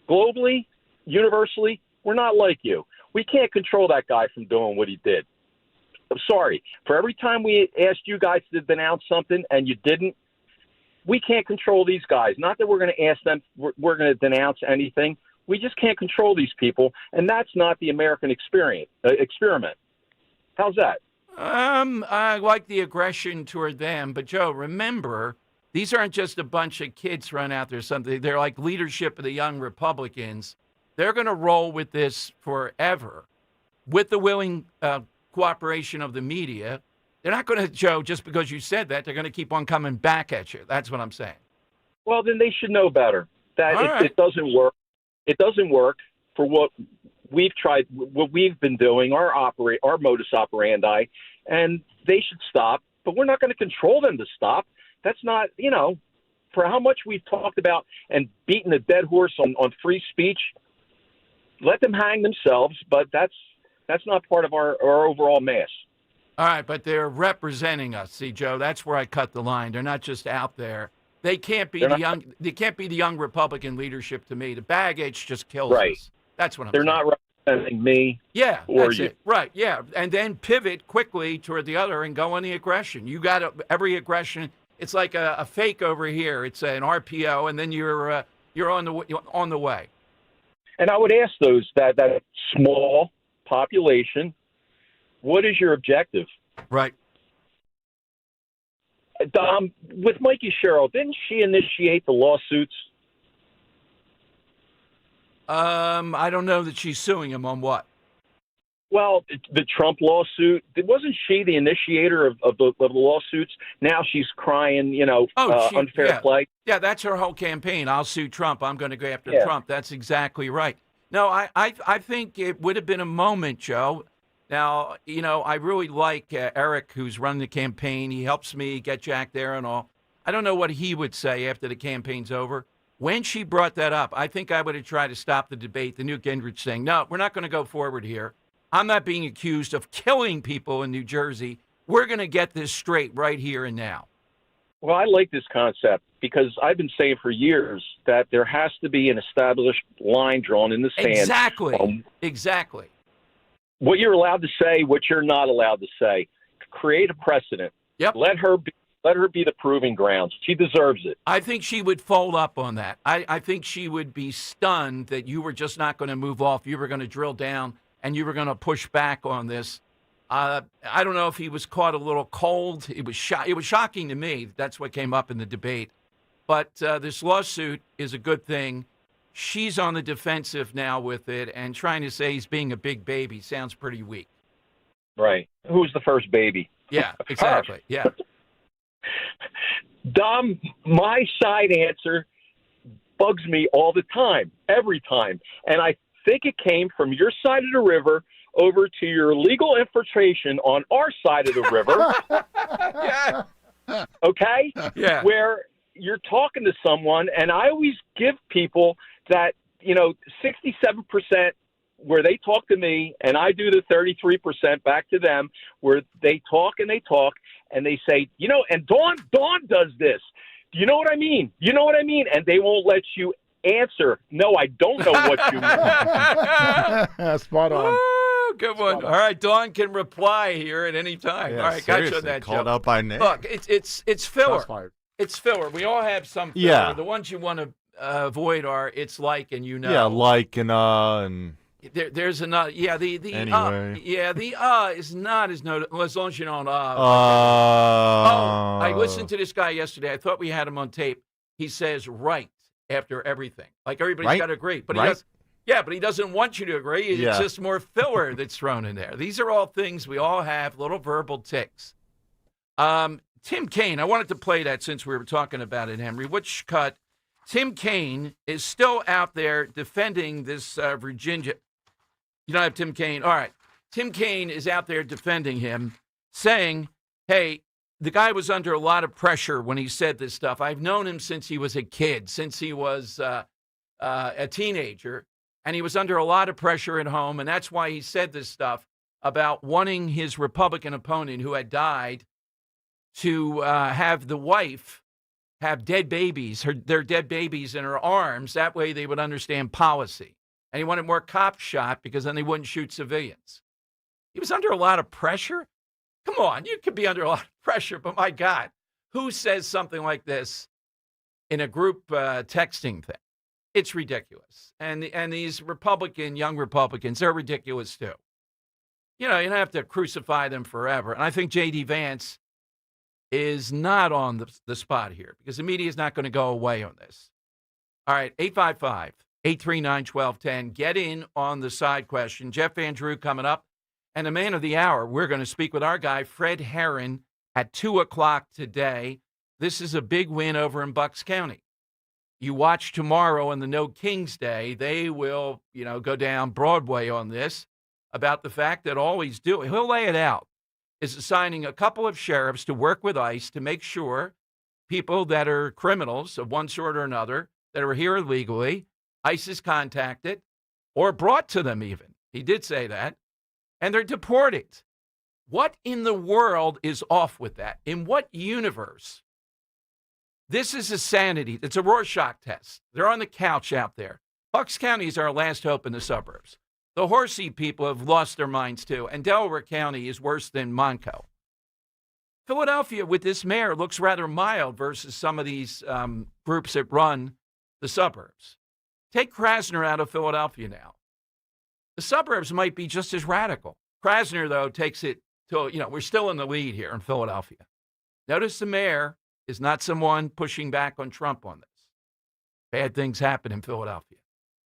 Globally, universally, we're not like you. We can't control that guy from doing what he did. I'm sorry. For every time we asked you guys to denounce something and you didn't, we can't control these guys. Not that we're going to ask them, we're going to denounce anything. We just can't control these people, and that's not the American experiment. How's that? I like the aggression toward them, but Joe, remember, these aren't just a bunch of kids run out there or something. They're like leadership of the young Republicans. They're going to roll with this forever with the willing cooperation of the media. They're not going to, Joe, just because you said that, they're going to keep on coming back at you. That's what I'm saying. Well, then they should know better. That it doesn't work. It doesn't work for what we've tried, what we've been doing, our modus operandi, and they should stop. But we're not going to control them to stop. That's not, for how much we've talked about and beaten a dead horse on free speech, let them hang themselves, but that's not part of our overall mass. All right, but they're representing us. See, Joe, that's where I cut the line. They're not just out there. They can't be They can't be the young Republican leadership to me. The baggage just kills us. That's what I'm saying. They're not representing me. Yeah, or that's you. it. Right, yeah. And then pivot quickly toward the other and go on the aggression. You got every aggression. It's like a fake over here. It's an RPO, and then you're on the way. And I would ask those that small population, what is your objective? Right. Dom, with Mikey Sherrill, didn't she initiate the lawsuits? I don't know that she's suing him on what. Well, the Trump lawsuit, wasn't she the initiator of the lawsuits? Now she's crying, unfair play. Yeah, that's her whole campaign. I'll sue Trump. I'm going to go after Yeah. Trump. That's exactly right. No, I think it would have been a moment, Joe. Now, I really like Eric, who's running the campaign. He helps me get Jack there and all. I don't know what he would say after the campaign's over. When she brought that up, I think I would have tried to stop the debate. The Newt Gingrich saying, no, we're not going to go forward here. I'm not being accused of killing people in New Jersey. We're going to get this straight right here and now. Well, I like this concept because I've been saying for years that there has to be an established line drawn in the sand. Exactly. Exactly. What you're allowed to say, what you're not allowed to say. Create a precedent. Yep. Let her be the proving grounds. She deserves it. I think she would fold up on that. I think she would be stunned that you were just not going to move off. You were going to drill down and you were going to push back on this. I don't know if he was caught a little cold. It was shocking to me. That's what came up in the debate. But this lawsuit is a good thing. She's on the defensive now with it, and trying to say he's being a big baby sounds pretty weak. Right. Who's the first baby? Yeah, exactly. Yeah. Dom, my side answer bugs me all the time, every time. And I think it came from your side of the river over to your legal infiltration on our side of the river. Yeah. Okay? Yeah. Where you're talking to someone, and I always give people that, 67% where they talk to me, and I do the 33% back to them, where they talk, and they say, and Dawn does this. Do you know what I mean? You know what I mean? And they won't let you answer. No, I don't know what you mean. Spot on. Woo, good one. All right, Dawn can reply here at any time. Yeah, All right, got you on seriously, that. called Joe. out by name. Look, it's filler. Shots fired. It's filler. We all have some filler. Yeah. The ones you want to avoid are it's like and you know. Yeah, like and. There's another. Yeah, the Anyway. the is not as notable as long as you don't. I I listened to this guy yesterday. I thought we had him on tape. He says right after everything. Like everybody's Right? got to agree, but he Right? does. Yeah, but he doesn't want you to agree. It's Yeah. just more filler that's thrown in there. These are all things we all have, little verbal tics. Tim Kaine, I wanted to play that since we were talking about it, Henry. Which cut? Tim Kaine is still out there defending this Virginia. You don't have Tim Kaine? All right. Tim Kaine is out there defending him, saying, hey, the guy was under a lot of pressure when he said this stuff. I've known him since he was a kid, since he was a teenager, and he was under a lot of pressure at home, and that's why he said this stuff about wanting his Republican opponent who had died to have the wife have dead babies, their dead babies in her arms. That way they would understand policy. And he wanted more cops shot because then they wouldn't shoot civilians. He was under a lot of pressure? Come on, you could be under a lot of pressure, but my God, who says something like this in a group texting thing? It's ridiculous. And these young Republicans, they're ridiculous too. You don't have to crucify them forever. And I think J.D. Vance is not on the spot here because the media is not going to go away on this. All right, 855-839-1210. Get in on the side question. Jeff Van Drew coming up. And the man of the hour, we're going to speak with our guy, Fred Herron, at 2 o'clock today. This is a big win over in Bucks County. You watch tomorrow on the No Kings Day, they will, go down Broadway on this about the fact that all he's doing, he'll lay it out, is assigning a couple of sheriffs to work with ICE to make sure people that are criminals of one sort or another that are here illegally, ICE is contacted or brought to them even. He did say that. And they're deported. What in the world is off with that? In what universe? This is a sanity. It's a Rorschach test. They're on the couch out there. Bucks County is our last hope in the suburbs. The Horsey people have lost their minds too, and Delaware County is worse than Monco. Philadelphia, with this mayor, looks rather mild versus some of these groups that run the suburbs. Take Krasner out of Philadelphia now. The suburbs might be just as radical. Krasner, though, takes it to, we're still in the lead here in Philadelphia. Notice the mayor is not someone pushing back on Trump on this. Bad things happen in Philadelphia.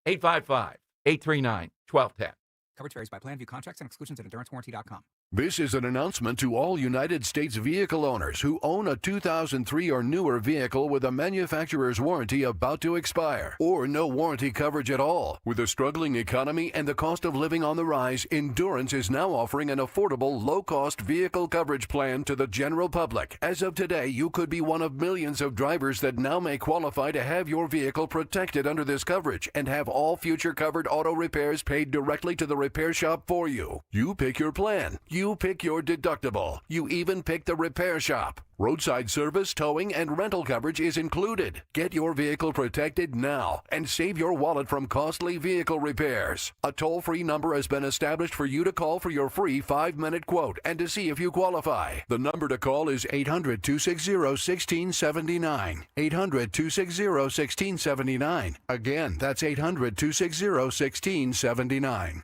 855-839-1210. Coverage varies by plan. View contracts and exclusions at endurancewarranty.com. This is an announcement to all United States vehicle owners who own a 2003 or newer vehicle with a manufacturer's warranty about to expire or no warranty coverage at all. With a struggling economy and the cost of living on the rise, Endurance is now offering an affordable, low-cost vehicle coverage plan to the general public. As of today, you could be one of millions of drivers that now may qualify to have your vehicle protected under this coverage and have all future covered auto repairs paid directly to the repair shop for you. You pick your plan. You pick your deductible. You even pick the repair shop. Roadside service, towing, and rental coverage is included. Get your vehicle protected now and save your wallet from costly vehicle repairs. A toll-free number has been established for you to call for your free 5-minute quote and to see if you qualify. The number to call is 800-260-1679. 800-260-1679. Again, that's 800-260-1679.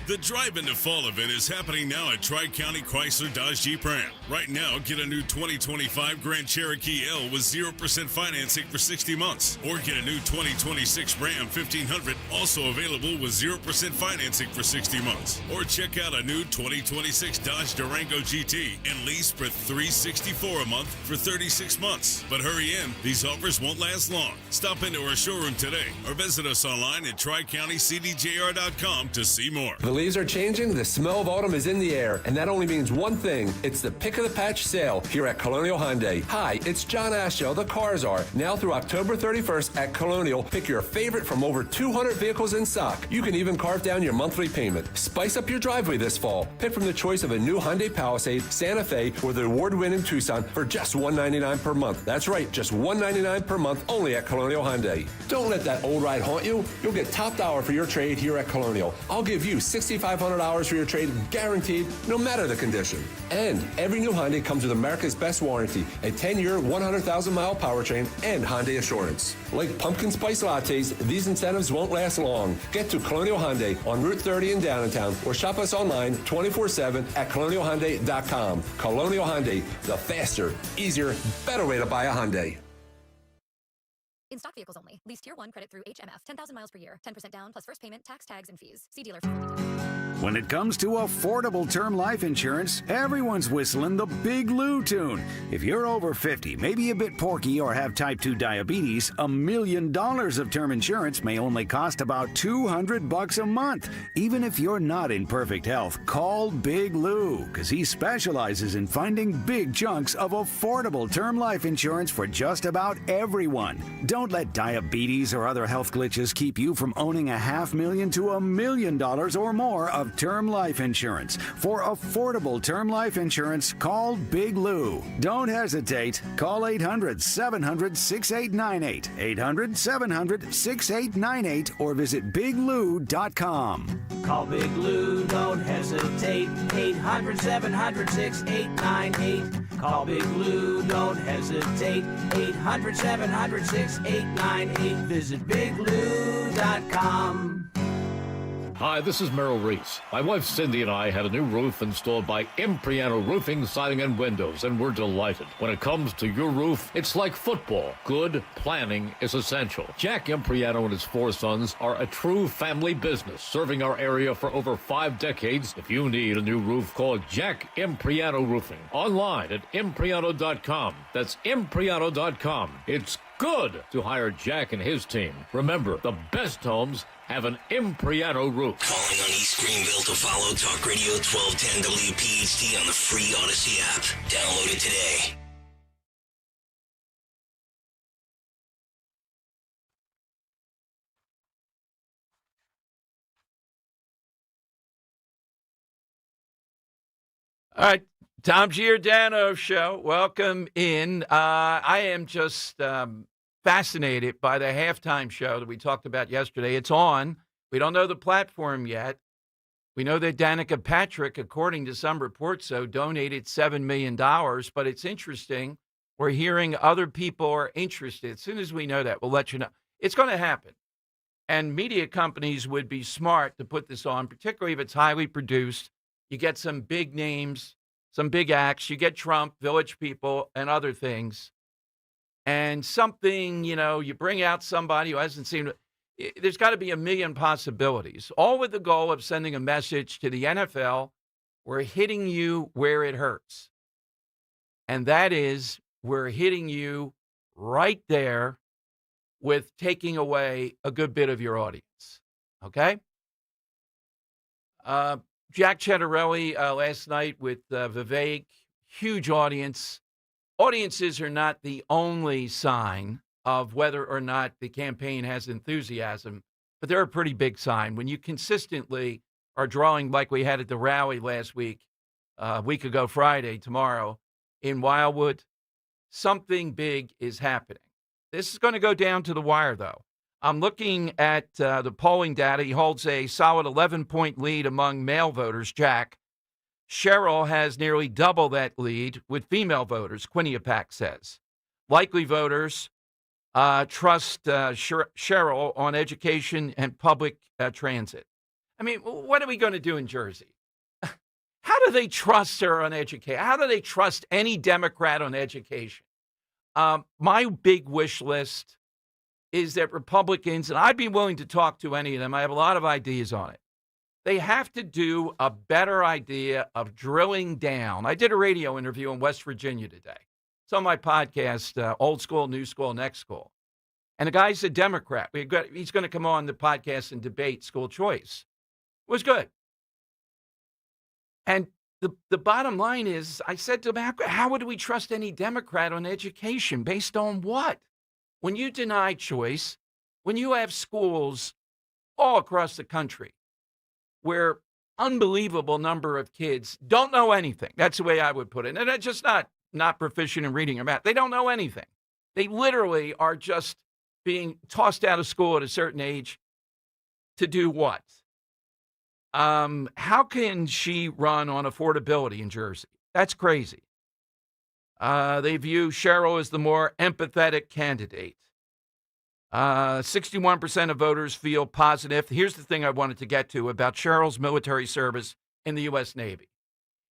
The Drive into Fall event is happening now at Tri-County Chrysler Dodge Jeep Ram. Right now, get a new 2025 Grand Cherokee L with 0% financing for 60 months. Or get a new 2026 Ram 1500, also available with 0% financing for 60 months. Or check out a new 2026 Dodge Durango GT and lease for $364 a month for 36 months. But hurry in, these offers won't last long. Stop into our showroom today or visit us online at TriCountyCDJR.com to see more. The leaves are changing, the smell of autumn is in the air, and that only means one thing. It's the Pick of the Patch sale here at Colonial Hyundai. Hi, it's John Asho, the Cars Are. Now through October 31st at Colonial, pick your favorite from over 200 vehicles in stock. You can even carve down your monthly payment. Spice up your driveway this fall. Pick from the choice of a new Hyundai Palisade, Santa Fe, or the award-winning Tucson for just $199 per month. That's right, just $199 per month only at Colonial Hyundai. Don't let that old ride haunt you. You'll get top dollar for your trade here at Colonial. I'll give you $6,500 for your trade, guaranteed, no matter the condition. And every new Hyundai comes with America's best warranty, a 10-year, 100,000-mile powertrain, and Hyundai Assurance. Like pumpkin spice lattes, these incentives won't last long. Get to Colonial Hyundai on Route 30 in downtown, or shop us online 24/7 at colonialhyundai.com. Colonial Hyundai, the faster, easier, better way to buy a Hyundai. In stock vehicles only. Lease Tier 1 credit through HMF. 10,000 miles per year. 10% down plus first payment, tax, tags, and fees. See dealer for full details. When it comes to affordable term life insurance, everyone's whistling the Big Lou tune. If you're over 50, maybe a bit porky, or have type 2 diabetes, $1 million of term insurance may only cost about $200 a month. Even if you're not in perfect health, call Big Lou, because he specializes in finding big chunks of affordable term life insurance for just about everyone. Don't let diabetes or other health glitches keep you from owning $500,000 to $1 million or more of term life insurance. For affordable term life insurance, call Big Lou. Don't hesitate. Call 800-700-6898, 800-700-6898, or visit biglou.com. Call Big Lou, don't hesitate. 800-700-6898. Call Big Lou, don't hesitate. 800-700-6898. Visit biglou.com. Hi, this is Merrill Reese. My wife Cindy and I had a new roof installed by Impriano Roofing, Siding, and Windows, and we're delighted. When it comes to your roof, it's like football. Good planning is essential. Jack Impriano and his 4 sons are a true family business, serving our area for over 5 decades. If you need a new roof, call Jack Impriano Roofing. Online at Impriano.com. That's Impriano.com. It's good to hire Jack and his team. Remember, the best homes have an Impriano roof. Calling on East Greenville to follow Talk Radio 1210 WPHT on the free Odyssey app. Download it today. All right, Tom Giordano Show. Welcome in. I am just fascinated by the halftime show that we talked about yesterday. It's on. We don't know the platform yet. We know that Danica Patrick, according to some reports, donated $7 million. But it's interesting. We're hearing other people are interested. As soon as we know that, we'll let you know. It's going to happen. And media companies would be smart to put this on, particularly if it's highly produced. You get some big names, some big acts. You get Trump, Village People, and other things. And something, you bring out somebody who hasn't seen it. There's got to be a million possibilities, all with the goal of sending a message to the NFL. We're hitting you where it hurts. And that is, we're hitting you right there with taking away a good bit of your audience. Okay? Jack Cettarelli last night with Vivek, huge audience. Audiences are not the only sign of whether or not the campaign has enthusiasm, but they're a pretty big sign. When you consistently are drawing like we had at the rally last week, a week ago Friday, tomorrow, in Wildwood, something big is happening. This is going to go down to the wire, though. I'm looking at the polling data. He holds a solid 11-point lead among male voters, Jack. Cheryl has nearly double that lead with female voters, Quinnipiac says. Likely voters trust Cheryl on education and public transit. I mean, what are we going to do in Jersey? How do they trust her on education? How do they trust any Democrat on education? My big wish list is that Republicans, and I'd be willing to talk to any of them, I have a lot of ideas on it. They have to do a better idea of drilling down. I did a radio interview in West Virginia today. It's on my podcast, Old School, New School, Next School. And the guy's a Democrat. He's going to come on the podcast and debate school choice. It was good. And the bottom line is, I said to him, how would we trust any Democrat on education? Based on what? When you deny choice, when you have schools all across the country where unbelievable number of kids don't know anything. That's the way I would put it. And they're just not proficient in reading or math. They don't know anything. They literally are just being tossed out of school at a certain age to do what? How can she run on affordability in Jersey? That's crazy. They view Cheryl as the more empathetic candidate. 61% of voters feel positive. Here's the thing I wanted to get to about Cheryl's military service in the U.S. Navy.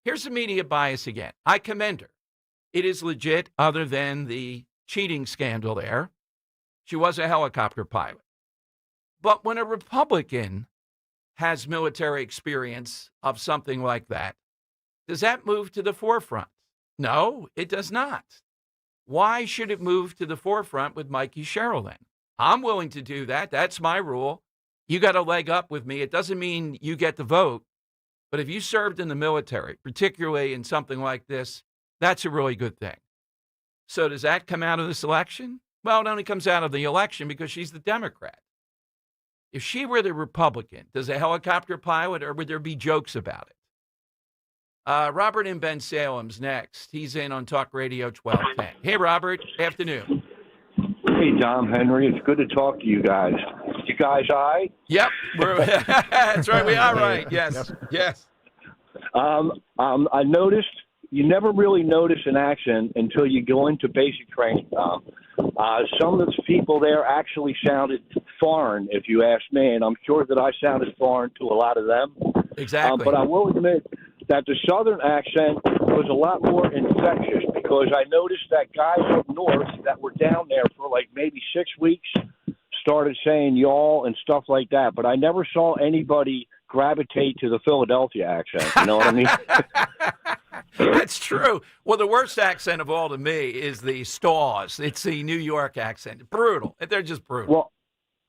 Here's the media bias again. I commend her. It is legit other than the cheating scandal there. She was a helicopter pilot. But when a Republican has military experience of something like that, does that move to the forefront? No, it does not. Why should it move to the forefront with Mikey Sherrill then? I'm willing to do that. That's my rule. You got a leg up with me. It doesn't mean you get the vote. But if you served in the military, particularly in something like this, that's a really good thing. So does that come out of this election? Well, it only comes out of the election because she's the Democrat. If she were the Republican, does a helicopter pilot, or would there be jokes about it? Robert in Ben Salem's next. He's in on Talk Radio 1210. Hey, Robert. Afternoon. Hey, Dom Henry. It's good to talk to you guys. You guys all right? Yep. That's right. We are right. Yes. Yes. I noticed you never really notice an accent until you go into basic training, Dom. Some of the people there actually sounded foreign, if you ask me, and I'm sure that I sounded foreign to a lot of them. Exactly. But I will admit that the southern accent was a lot more infectious because I noticed that guys up north that were down there for like maybe 6 weeks started saying y'all and stuff like that, but I never saw anybody gravitate to the Philadelphia accent. You know what I mean? That's true. Well, the worst accent of all to me is the Staws. It's the New York accent. Brutal. They're just brutal.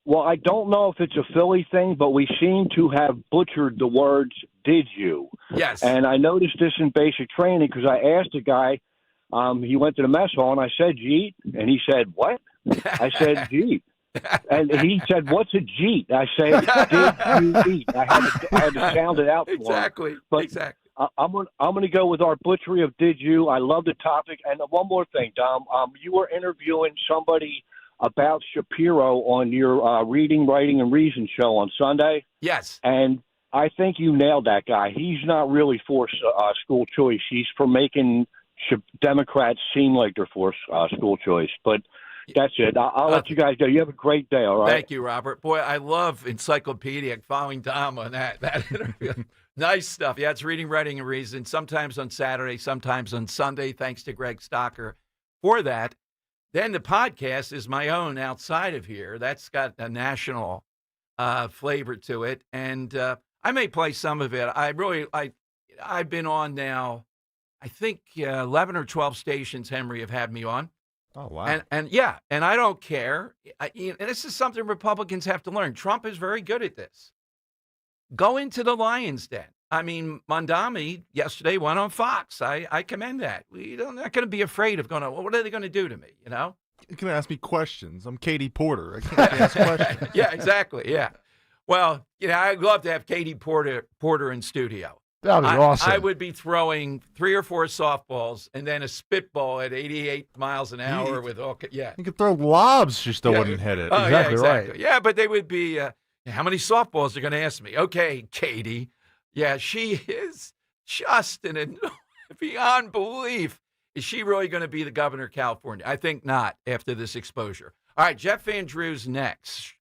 Well, I don't know if it's a Philly thing, but we seem to have butchered the words, did you? Yes. And I noticed this in basic training because I asked a guy, he went to the mess hall, and I said, Jeet? And he said, what? I said, Jeet. And he said, what's a Jeet? I said, did you eat? I had to sound it out for him. Exactly. I'm going to go with our butchery of did you. I love the topic. And one more thing, Dom. You were interviewing somebody about Shapiro on your Reading, Writing, and Reason show on Sunday. Yes. And I think you nailed that guy. He's not really for school choice. He's for making Democrats seem like they're for school choice. But that's it. I'll let you guys go. You have a great day, all right? Thank you, Robert. Boy, I love encyclopedic following Dom on that interview. Nice stuff. Yeah, it's Reading, Writing, and Reason, sometimes on Saturday, sometimes on Sunday. Thanks to Greg Stocker for that. Then the podcast is my own outside of here. That's got a national flavor to it. And I may play some of it. I've been on now, I think 11 or 12 stations, Henry, have had me on. Oh, wow. And I don't care. And this is something Republicans have to learn. Trump is very good at this. Go into the lion's den. I mean, Mondami yesterday went on Fox. I commend that. We're not going to be afraid of going, what are they going to do to me, you know? You can ask me questions. I'm Katie Porter. I can't ask questions. Yeah, exactly, yeah. Well, I'd love to have Katie Porter in studio. That would be awesome. I would be throwing 3 or 4 softballs and then a spitball at 88 miles an hour with all. Yeah, you could throw lobs, she still wouldn't hit it. Oh, exactly right. right. Yeah, but they would be. How many softballs are going to ask me? Okay, Katie. Yeah, she is just beyond belief. Is she really going to be the governor of California? I think not after this exposure. All right, Jeff Van Drew's next.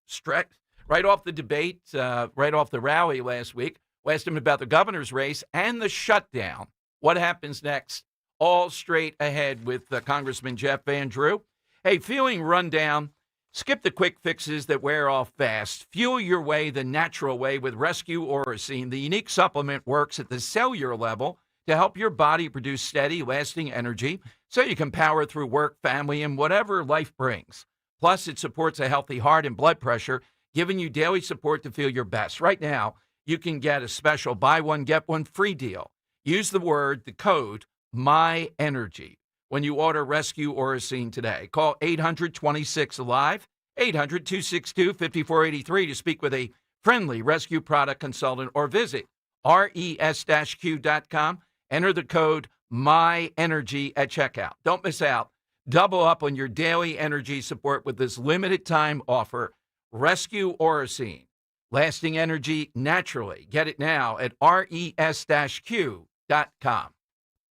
right off the debate, right off the rally last week. We asked him about the governor's race and the shutdown. What happens next? All straight ahead with Congressman Jeff Van Drew. Hey, feeling run down? Skip the quick fixes that wear off fast. Fuel your way the natural way with Rescue Orosine. The unique supplement works at the cellular level to help your body produce steady, lasting energy so you can power through work, family, and whatever life brings. Plus, it supports a healthy heart and blood pressure, giving you daily support to feel your best. Right now, you can get a special buy one, get one free deal. Use the code MyEnergy when you order Rescue Orosine today. Call 800-26-ALIVE, 800-262-5483 to speak with a friendly rescue product consultant or visit res-q.com. Enter the code MyEnergy at checkout. Don't miss out. Double up on your daily energy support with this limited time offer, Rescue Orosine. Lasting energy naturally. Get it now at res-q.com.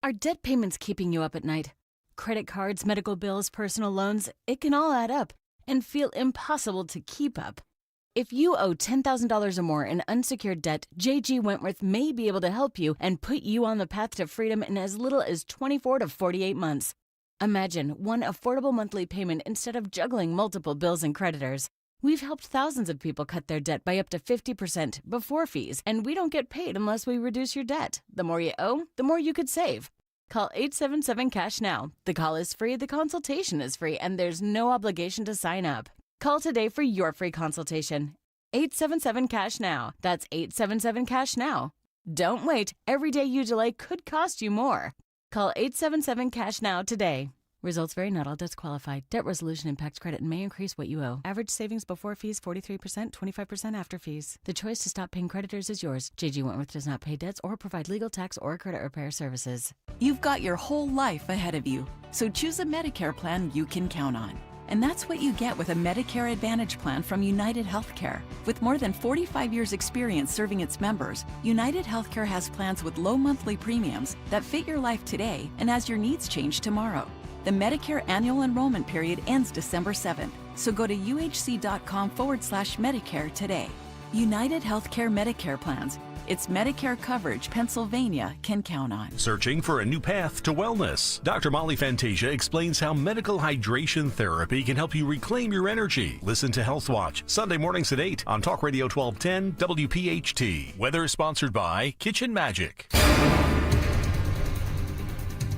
Are debt payments keeping you up at night? Credit cards, medical bills, personal loans, it can all add up and feel impossible to keep up. If you owe $10,000 or more in unsecured debt, JG Wentworth may be able to help you and put you on the path to freedom in as little as 24 to 48 months. Imagine one affordable monthly payment instead of juggling multiple bills and creditors. We've helped thousands of people cut their debt by up to 50% before fees, and we don't get paid unless we reduce your debt. The more you owe, the more you could save. Call 877-CASH-NOW. The call is free, the consultation is free, and there's no obligation to sign up. Call today for your free consultation. 877-CASH-NOW. That's 877-CASH-NOW. Don't wait. Every day you delay could cost you more. Call 877-CASH-NOW today. Results vary. Not all debts qualify. Debt resolution impacts credit and may increase what you owe. Average savings before fees 43%, 25% after fees. The choice to stop paying creditors is yours. JG Wentworth does not pay debts or provide legal, tax, or credit repair services. You've got your whole life ahead of you, so choose a Medicare plan you can count on. And that's what you get with a Medicare Advantage plan from United Healthcare. With more than 45 years' experience serving its members, United Healthcare has plans with low monthly premiums that fit your life today and as your needs change tomorrow. The Medicare annual enrollment period ends December 7th, so go to uhc.com/Medicare today. United Healthcare Medicare plans. It's Medicare coverage Pennsylvania can count on. Searching for a new path to wellness? Dr. Molly Fantasia explains how medical hydration therapy can help you reclaim your energy. Listen to Health Watch, Sunday mornings at 8 on Talk Radio 1210 WPHT. Weather sponsored by Kitchen Magic.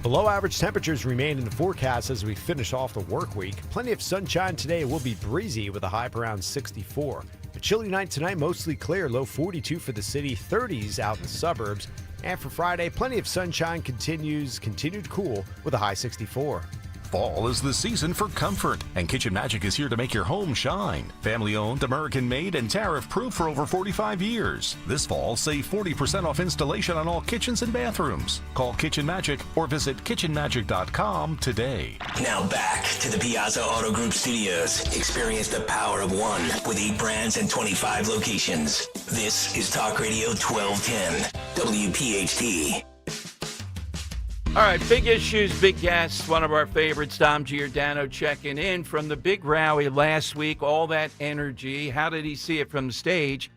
Below average temperatures remain in the forecast as we finish off the work week. Plenty of sunshine today. It will be breezy with a high of around 64. A chilly night tonight, mostly clear, low 42 for the city, 30s out in the suburbs. And for Friday, plenty of sunshine, continued cool with a high 64. Fall is the season for comfort, and Kitchen Magic is here to make your home shine. Family-owned, American-made, and tariff-proof for over 45 years. This fall, save 40% off installation on all kitchens and bathrooms. Call Kitchen Magic or visit kitchenmagic.com today. Now back to the Piazza Auto Group studios. Experience the power of one with 8 brands and 25 locations. This is Talk Radio 1210, WPHT. All right, big issues, big guests. One of our favorites, Dom Giordano, checking in from the big rally last week. All that energy. How did he see it from the stage?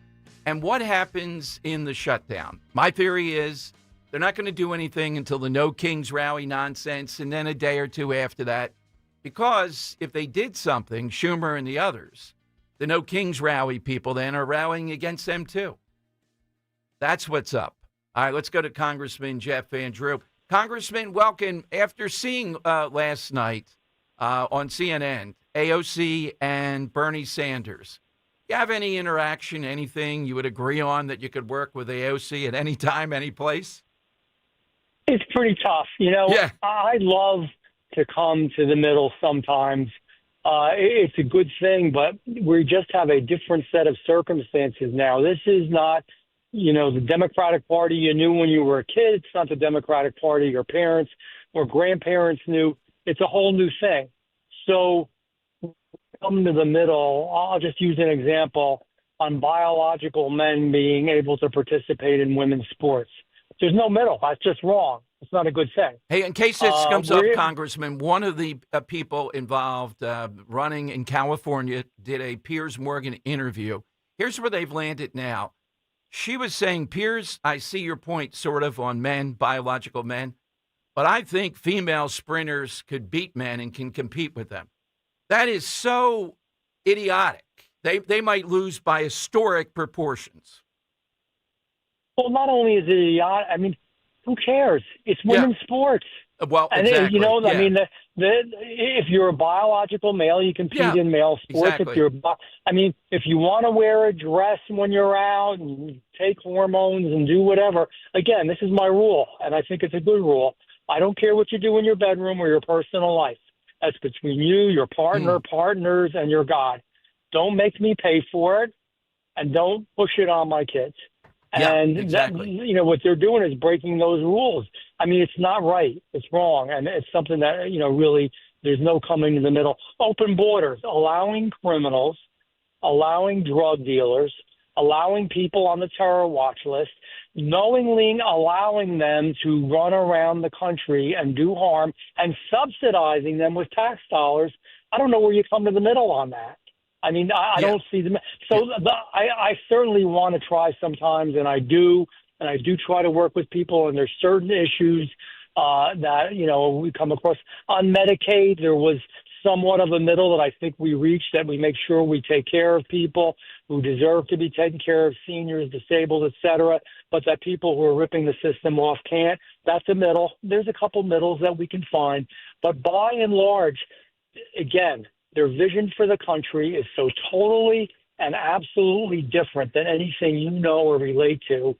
And what happens in the shutdown? My theory is they're not going to do anything until the No Kings rally nonsense and then a day or two after that. Because if they did something, Schumer and the others, the No Kings rally people then are rallying against them too. That's what's up. All right, let's go to Congressman Jeff Van Drew. Congressman, welcome. After seeing last night on CNN, AOC and Bernie Sanders, you have any interaction, anything you would agree on that you could work with AOC at any time, any place? It's pretty tough. You know, yeah. I love to come to the middle sometimes. It's a good thing, but we just have a different set of circumstances now. This is not, you know, the Democratic Party you knew when you were a kid. It's not the Democratic Party your parents or grandparents knew. It's a whole new thing. So come to the middle. I'll just use an example on biological men being able to participate in women's sports. There's no middle. That's just wrong. It's not a good thing. Hey, in case this comes up, Congressman, one of the people involved running in California did a Piers Morgan interview. Here's where they've landed now. She was saying, Piers, I see your point sort of on men, biological men, but I think female sprinters could beat men and can compete with them. That is so idiotic. They might lose by historic proportions. Well, not only is it idiotic, I mean, who cares? It's women's sports. Well, and exactly. I mean, if you're a biological male, you compete in male sports. Exactly. If you want to wear a dress when you're out and take hormones and do whatever, again, this is my rule, and I think it's a good rule. I don't care what you do in your bedroom or your personal life. That's between you, your partner, partners, and your God. Don't make me pay for it, and don't push it on my kids. And exactly. what they're doing is breaking those rules. I mean, it's not right. It's wrong. And it's something that, really there's no coming to the middle. Open borders, allowing criminals, allowing drug dealers, allowing people on the terror watch list, knowingly allowing them to run around the country and do harm and subsidizing them with tax dollars. I don't know where you come to the middle on that. I mean, I don't see them. So I certainly want to try sometimes, and I do try to work with people, and there's certain issues that, we come across. On Medicaid, there was somewhat of a middle that I think we reached, that we make sure we take care of people who deserve to be taken care of, seniors, disabled, et cetera, but that people who are ripping the system off can't. That's a middle. There's a couple middles that we can find. But by and large, again, their vision for the country is so totally and absolutely different than anything you know or relate to.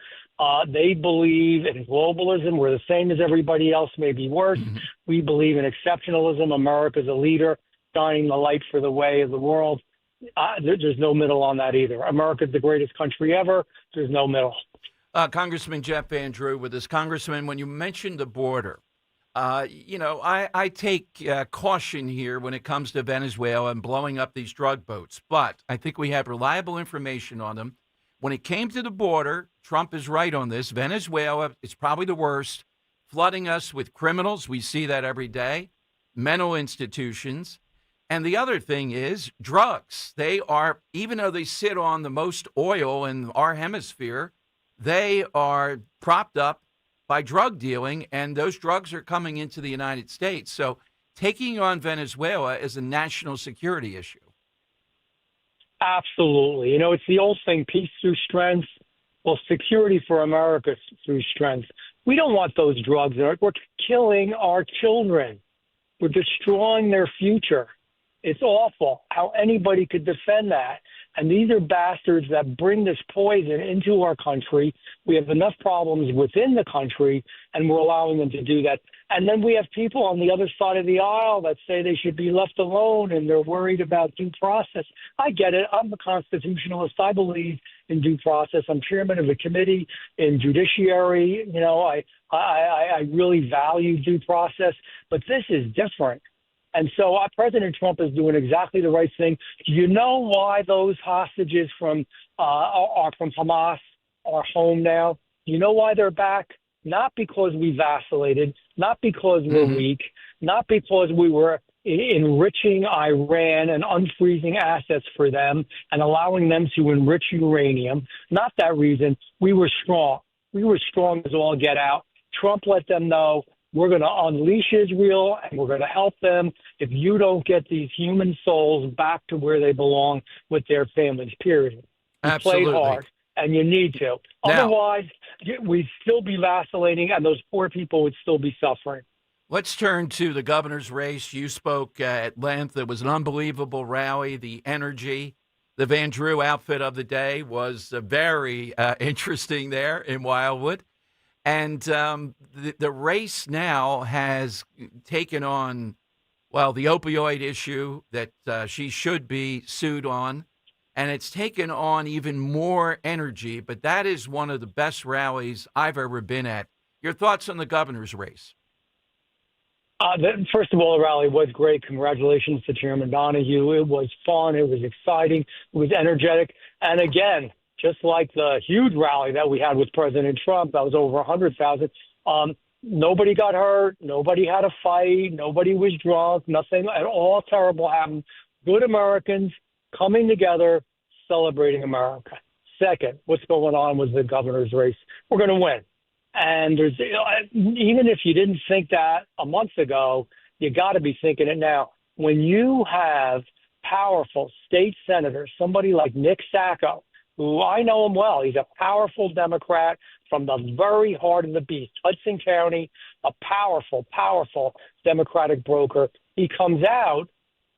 They believe in globalism. We're the same as everybody else, maybe worse. We believe in exceptionalism. America's a leader, shining the light for the way of the world. There's no middle on that either. America's the greatest country ever. There's no middle. Congressman Jeff Van Drew with us. Congressman, when you mentioned the border, I take caution here when it comes to Venezuela and blowing up these drug boats, but I think we have reliable information on them. When it came to the border, Trump is right on this. Venezuela is probably the worst, flooding us with criminals. We see that every day, mental institutions. And the other thing is drugs. They are, even though they sit on the most oil in our hemisphere, they are propped up by drug dealing, and those drugs are coming into the United States. So taking on Venezuela is a national security issue. Absolutely. It's the old thing, peace through strength. Well, security for America through strength. We don't want those drugs. We're killing our children. We're destroying their future. It's awful how anybody could defend that. And these are bastards that bring this poison into our country. We have enough problems within the country, and we're allowing them to do that. And then we have people on the other side of the aisle that say they should be left alone, and they're worried about due process. I get it. I'm a constitutionalist. I believe in due process. I'm chairman of a committee in judiciary. I really value due process, but this is different. And so President Trump is doing exactly the right thing. Do you know why those hostages are from Hamas are home now? Do you know why they're back? Not because we vacillated, not because we're weak, not because we were enriching Iran and unfreezing assets for them and allowing them to enrich uranium. Not that reason. We were strong. We were strong as all get out. Trump let them know, we're going to unleash Israel, and we're going to help them if you don't get these human souls back to where they belong with their families, period. You played hard, and you need to. Now, otherwise, we'd still be vacillating, and those poor people would still be suffering. Let's turn to the governor's race. You spoke at length. It was an unbelievable rally, the energy. The Van Drew outfit of the day was very interesting there in Wildwood. And the race now has taken on, the opioid issue that she should be sued on, and it's taken on even more energy. But that is one of the best rallies I've ever been at. Your thoughts on the governor's race? First of all, the rally was great. Congratulations to Chairman Donahue. It was fun. It was exciting. It was energetic. And again, just like the huge rally that we had with President Trump, that was over 100,000. Nobody got hurt. Nobody had a fight. Nobody was drunk. Nothing at all terrible happened. Good Americans coming together, celebrating America. Second, what's going on with the governor's race? We're going to win. And there's even if you didn't think that a month ago, you got to be thinking it now. When you have powerful state senators, somebody like Nick Sacco, who I know him well, he's a powerful Democrat from the very heart of the beast, Hudson County, a powerful, powerful Democratic broker. He comes out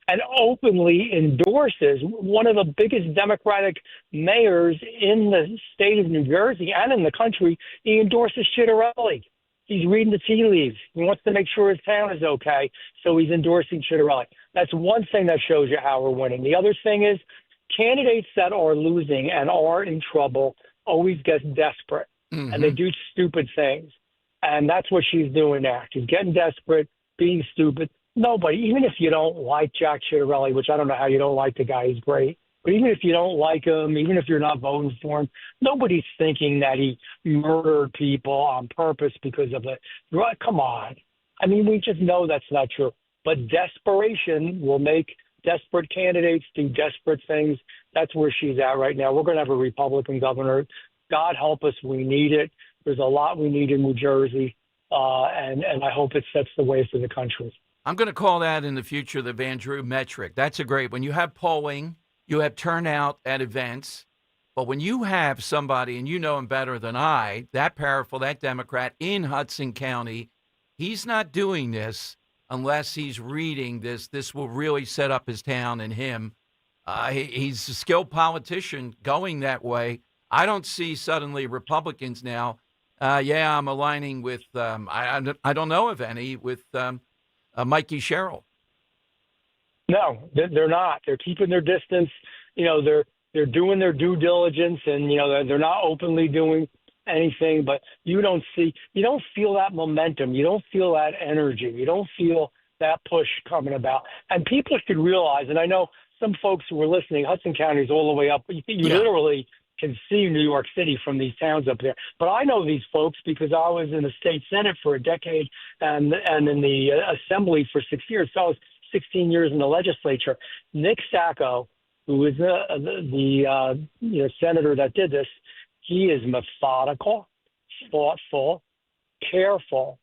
and openly endorses one of the biggest Democratic mayors in the state of New Jersey and in the country. He endorses Chitterelli. He's reading the tea leaves. He wants to make sure his town is okay, so he's endorsing Chitterelli. That's one thing that shows you how we're winning. The other thing is candidates that are losing and are in trouble always get desperate, and they do stupid things. And that's what she's doing now. She's getting desperate, being stupid. Nobody, even if you don't like Jack Chitterelli, which I don't know how you don't like the guy, he's great. But even if you don't like him, even if you're not voting for him, nobody's thinking that he murdered people on purpose because of it. Come on. I mean, we just know that's not true. But desperation will make desperate candidates do desperate things. That's where she's at right now. We're going to have a Republican governor. God help us. We need it. There's a lot we need in New Jersey, and I hope it sets the way for the country. I'm going to call that in the future the Van Drew metric. That's a great when you have polling, you have turnout at events. But when you have somebody, and you know him better than I, that powerful, that Democrat in Hudson County, he's not doing this unless he's reading this. This will really set up his town and him. He's a skilled politician going that way. I don't see suddenly Republicans now. I'm aligning with, I don't know of any, with Mikey Sherrill. No, they're not. They're keeping their distance. They're doing their due diligence, and they're not openly doing anything. But you don't feel that momentum. You don't feel that energy. You don't feel that push coming about. And people should realize, and I know some folks who are listening, Hudson County is all the way up. You literally can see New York City from these towns up there. But I know these folks because I was in the state Senate for a decade and in the Assembly for 6 years. So I was 16 years in the legislature. Nick Sacco, who is the senator that did this, he is methodical, thoughtful, careful,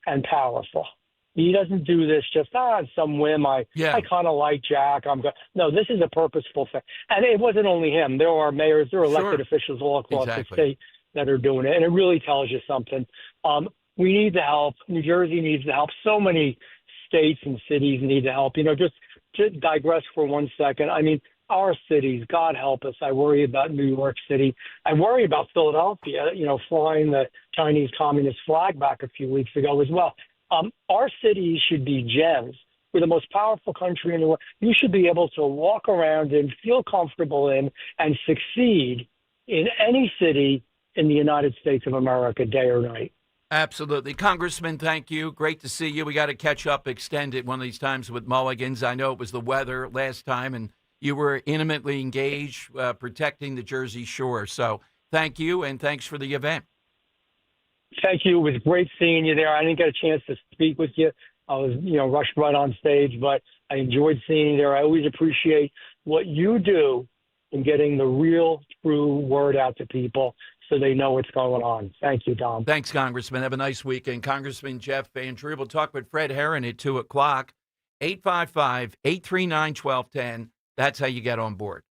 and powerful. He doesn't do this just on some whim. I kind of like Jack. No, this is a purposeful thing. And it wasn't only him. There are mayors, there are elected officials all across the state that are doing it. And it really tells you something. We need the help. New Jersey needs the help. So many states and cities need the help. Just to digress for 1 second. I mean, our cities, God help us. I worry about New York City. I worry about Philadelphia, flying the Chinese Communist flag back a few weeks ago as well. Our cities should be gems. We're the most powerful country in the world. You should be able to walk around and feel comfortable in and succeed in any city in the United States of America, day or night. Absolutely. Congressman, thank you. Great to see you. We got to catch up extended one of these times with Mulligans. I know it was the weather last time, and you were intimately engaged protecting the Jersey Shore. So thank you, and thanks for the event. Thank you. It was great seeing you there. I didn't get a chance to speak with you. I was, rushed right on stage, but I enjoyed seeing you there. I always appreciate what you do in getting the real, true word out to people so they know what's going on. Thank you, Dom. Thanks, Congressman. Have a nice weekend. Congressman Jeff Van Drew. We'll talk with Fred Herron at 2 o'clock. 855-839-1210. That's how you get on board.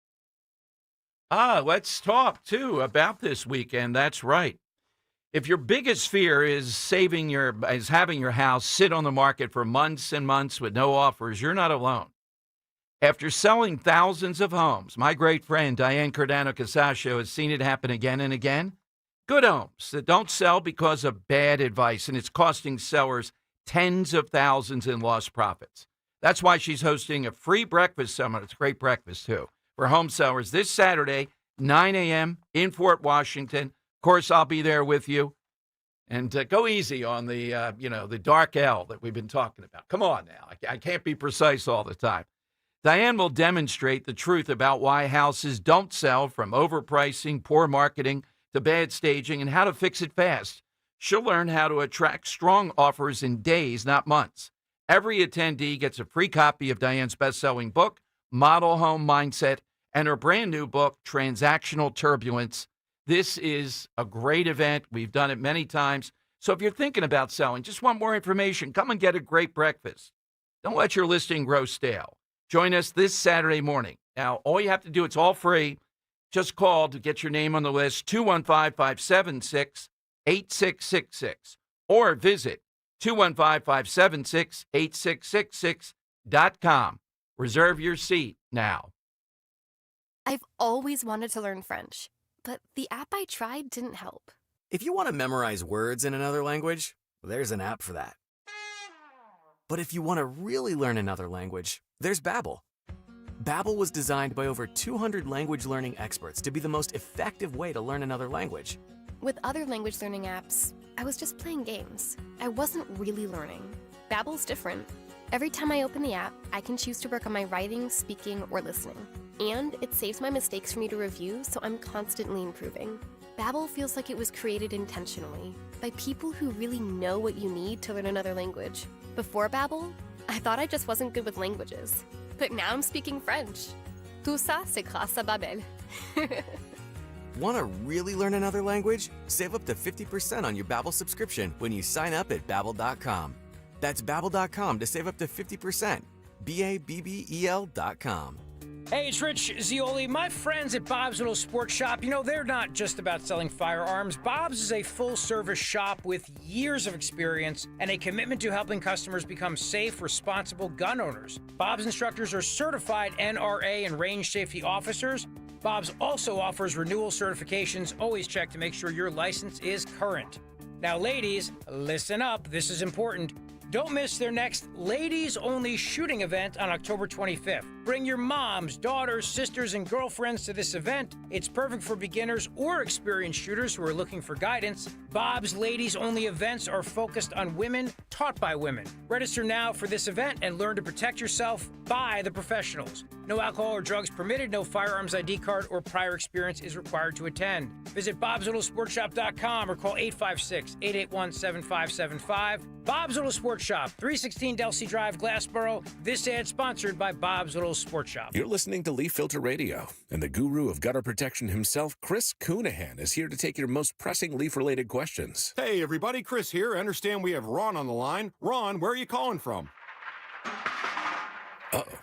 Let's talk, too, about this weekend. That's right. If your biggest fear is having your house sit on the market for months and months with no offers, you're not alone. After selling thousands of homes, my great friend Diane Giordano-Casascio has seen it happen again and again. Good homes that don't sell because of bad advice, and it's costing sellers tens of thousands in lost profits. That's why she's hosting a free breakfast summit. It's a great breakfast, too, for home sellers this Saturday, 9 a.m. in Fort Washington. Of course, I'll be there with you. And go easy on the, the dark L that we've been talking about. Come on now. I can't be precise all the time. Diane will demonstrate the truth about why houses don't sell, from overpricing, poor marketing, to bad staging, and how to fix it fast. She'll learn how to attract strong offers in days, not months. Every attendee gets a free copy of Diane's best-selling book, Model Home Mindset, and her brand new book, Transactional Turbulence. This is a great event. We've done it many times. So if you're thinking about selling, just want more information, come and get a great breakfast. Don't let your listing grow stale. Join us this Saturday morning. Now, all you have to do, it's all free. Just call to get your name on the list, 215-576-8666, or visit 215-576-8666.com. Reserve your seat now. I've always wanted to learn French, but the app I tried didn't help. If you want to memorize words in another language, there's an app for that. But if you want to really learn another language, there's Babbel. Babbel was designed by over 200 language learning experts to be the most effective way to learn another language. With other language learning apps, I was just playing games. I wasn't really learning. Babbel's different. Every time I open the app, I can choose to work on my writing, speaking, or listening. And it saves my mistakes for me to review, so I'm constantly improving. Babbel feels like it was created intentionally by people who really know what you need to learn another language. Before Babbel, I thought I just wasn't good with languages. But now I'm speaking French. Tout ça, c'est grâce à Babbel. Want to really learn another language? Save up to 50% on your Babbel subscription when you sign up at Babbel.com. That's Babbel.com to save up to 50%. Babbel.com. Hey, it's Rich Zioli. My friends at Bob's Little Sports Shop, they're not just about selling firearms. Bob's is a full-service shop with years of experience and a commitment to helping customers become safe, responsible gun owners. Bob's instructors are certified NRA and range safety officers. Bob's also offers renewal certifications. Always check to make sure your license is current. Now, ladies, listen up. This is important. Don't miss their next ladies-only shooting event on October 25th. Bring your moms, daughters, sisters, and girlfriends to this event. It's perfect for beginners or experienced shooters who are looking for guidance. Bob's ladies-only events are focused on women, taught by women. Register now for this event and learn to protect yourself by the professionals. No alcohol or drugs permitted, no firearms ID card or prior experience is required to attend. Visit bobslittle.sportshop.com or call 856-881-7575. Bob's Little Sports Shop, 316 Delsey Drive, Glassboro. This ad sponsored by Bob's Little Sports Shop. You're listening to Leaf Filter Radio, and the guru of gutter protection himself, Chris Coonahan, is here to take your most pressing leaf-related questions. Hey, everybody, Chris here. I understand we have Ron on the line. Ron, where are you calling from? Uh-oh.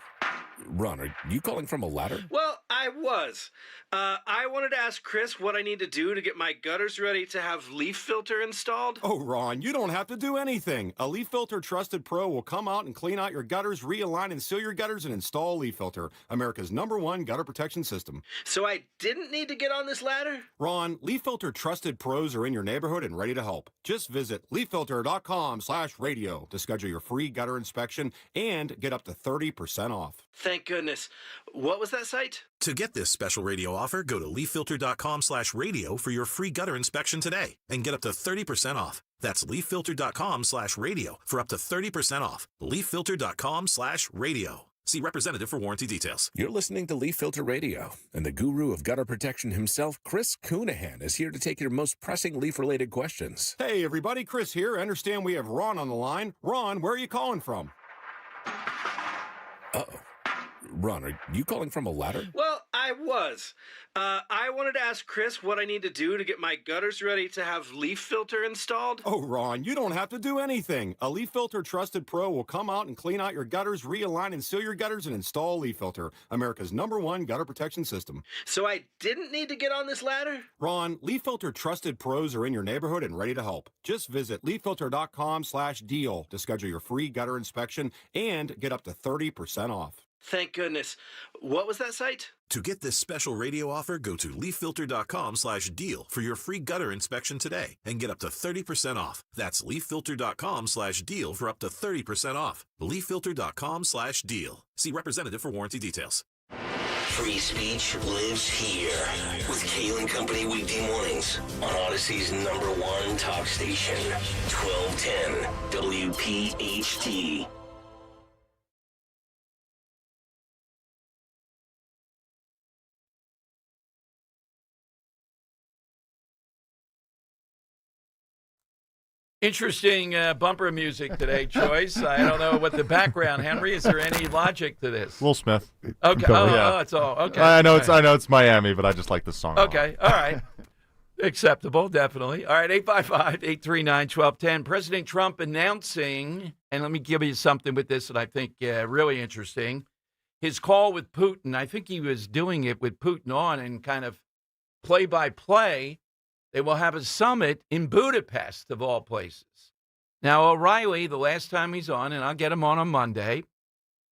Ron, are you calling from a ladder? Well, I was. I wanted to ask Chris what I need to do to get my gutters ready to have leaf filter installed. Oh, Ron, you don't have to do anything. A Leaf Filter Trusted Pro will come out and clean out your gutters, realign and seal your gutters, and install Leaf Filter, America's #1 gutter protection system. So I didn't need to get on this ladder? Ron, Leaf Filter Trusted Pros are in your neighborhood and ready to help. Just visit leaffilter.com/radio to schedule your free gutter inspection and get up to 30% off. Thank goodness. What was that site? To get this special radio offer, go to leaffilter.com/radio for your free gutter inspection today and get up to 30% off. That's leaffilter.com/radio for up to 30% off. leaffilter.com/radio. See representative for warranty details. You're listening to Leaf Filter Radio, and the guru of gutter protection himself, Chris Coonahan, is here to take your most pressing leaf-related questions. Hey, everybody, Chris here. I understand we have Ron on the line. Ron, where are you calling from? Uh-oh. Ron, are you calling from a ladder? Well, I was. I wanted to ask Chris what I need to do to get my gutters ready to have leaf filter installed. Oh, Ron, you don't have to do anything. A Leaf Filter Trusted Pro will come out and clean out your gutters, realign and seal your gutters, and install Leaf Filter, America's #1 gutter protection system. So I didn't need to get on this ladder? Ron, Leaf Filter Trusted Pros are in your neighborhood and ready to help. Just visit leaffilter.com/deal to schedule your free gutter inspection and get up to 30% off. Thank goodness. What was that site? To get this special radio offer, go to leaffilter.com/deal for your free gutter inspection today and get up to 30% off. That's leaffilter.com/deal for up to 30% off. leaffilter.com/deal. See representative for warranty details. Free speech lives here with Kale and Company weekday mornings on Odyssey's #1 talk station, 1210 WPHT. Interesting bumper music today, Choice. I don't know what the background, Henry. Is there any logic to this? Will Smith. Okay. Oh, it's all okay. I know All it's Miami, but I just like this song. Okay. All right. Acceptable, definitely. All right, 855-839-1210. President Trump announcing, and let me give you something with this that I think really interesting, his call with Putin. I think he was doing it with Putin on and kind of play-by-play. They will have a summit in Budapest, of all places. Now, O'Reilly, the last time he's on, and I'll get him on Monday,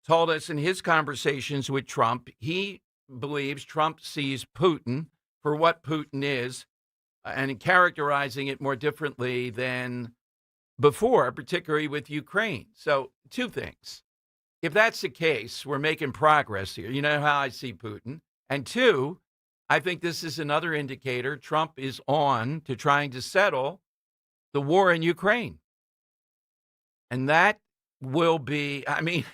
told us in his conversations with Trump, he believes Trump sees Putin for what Putin is, and characterizing it more differently than before, particularly with Ukraine. So, two things. If that's the case, we're making progress here. You know how I see Putin. And two, I think this is another indicator Trump is on to trying to settle the war in Ukraine. And that will be, I mean,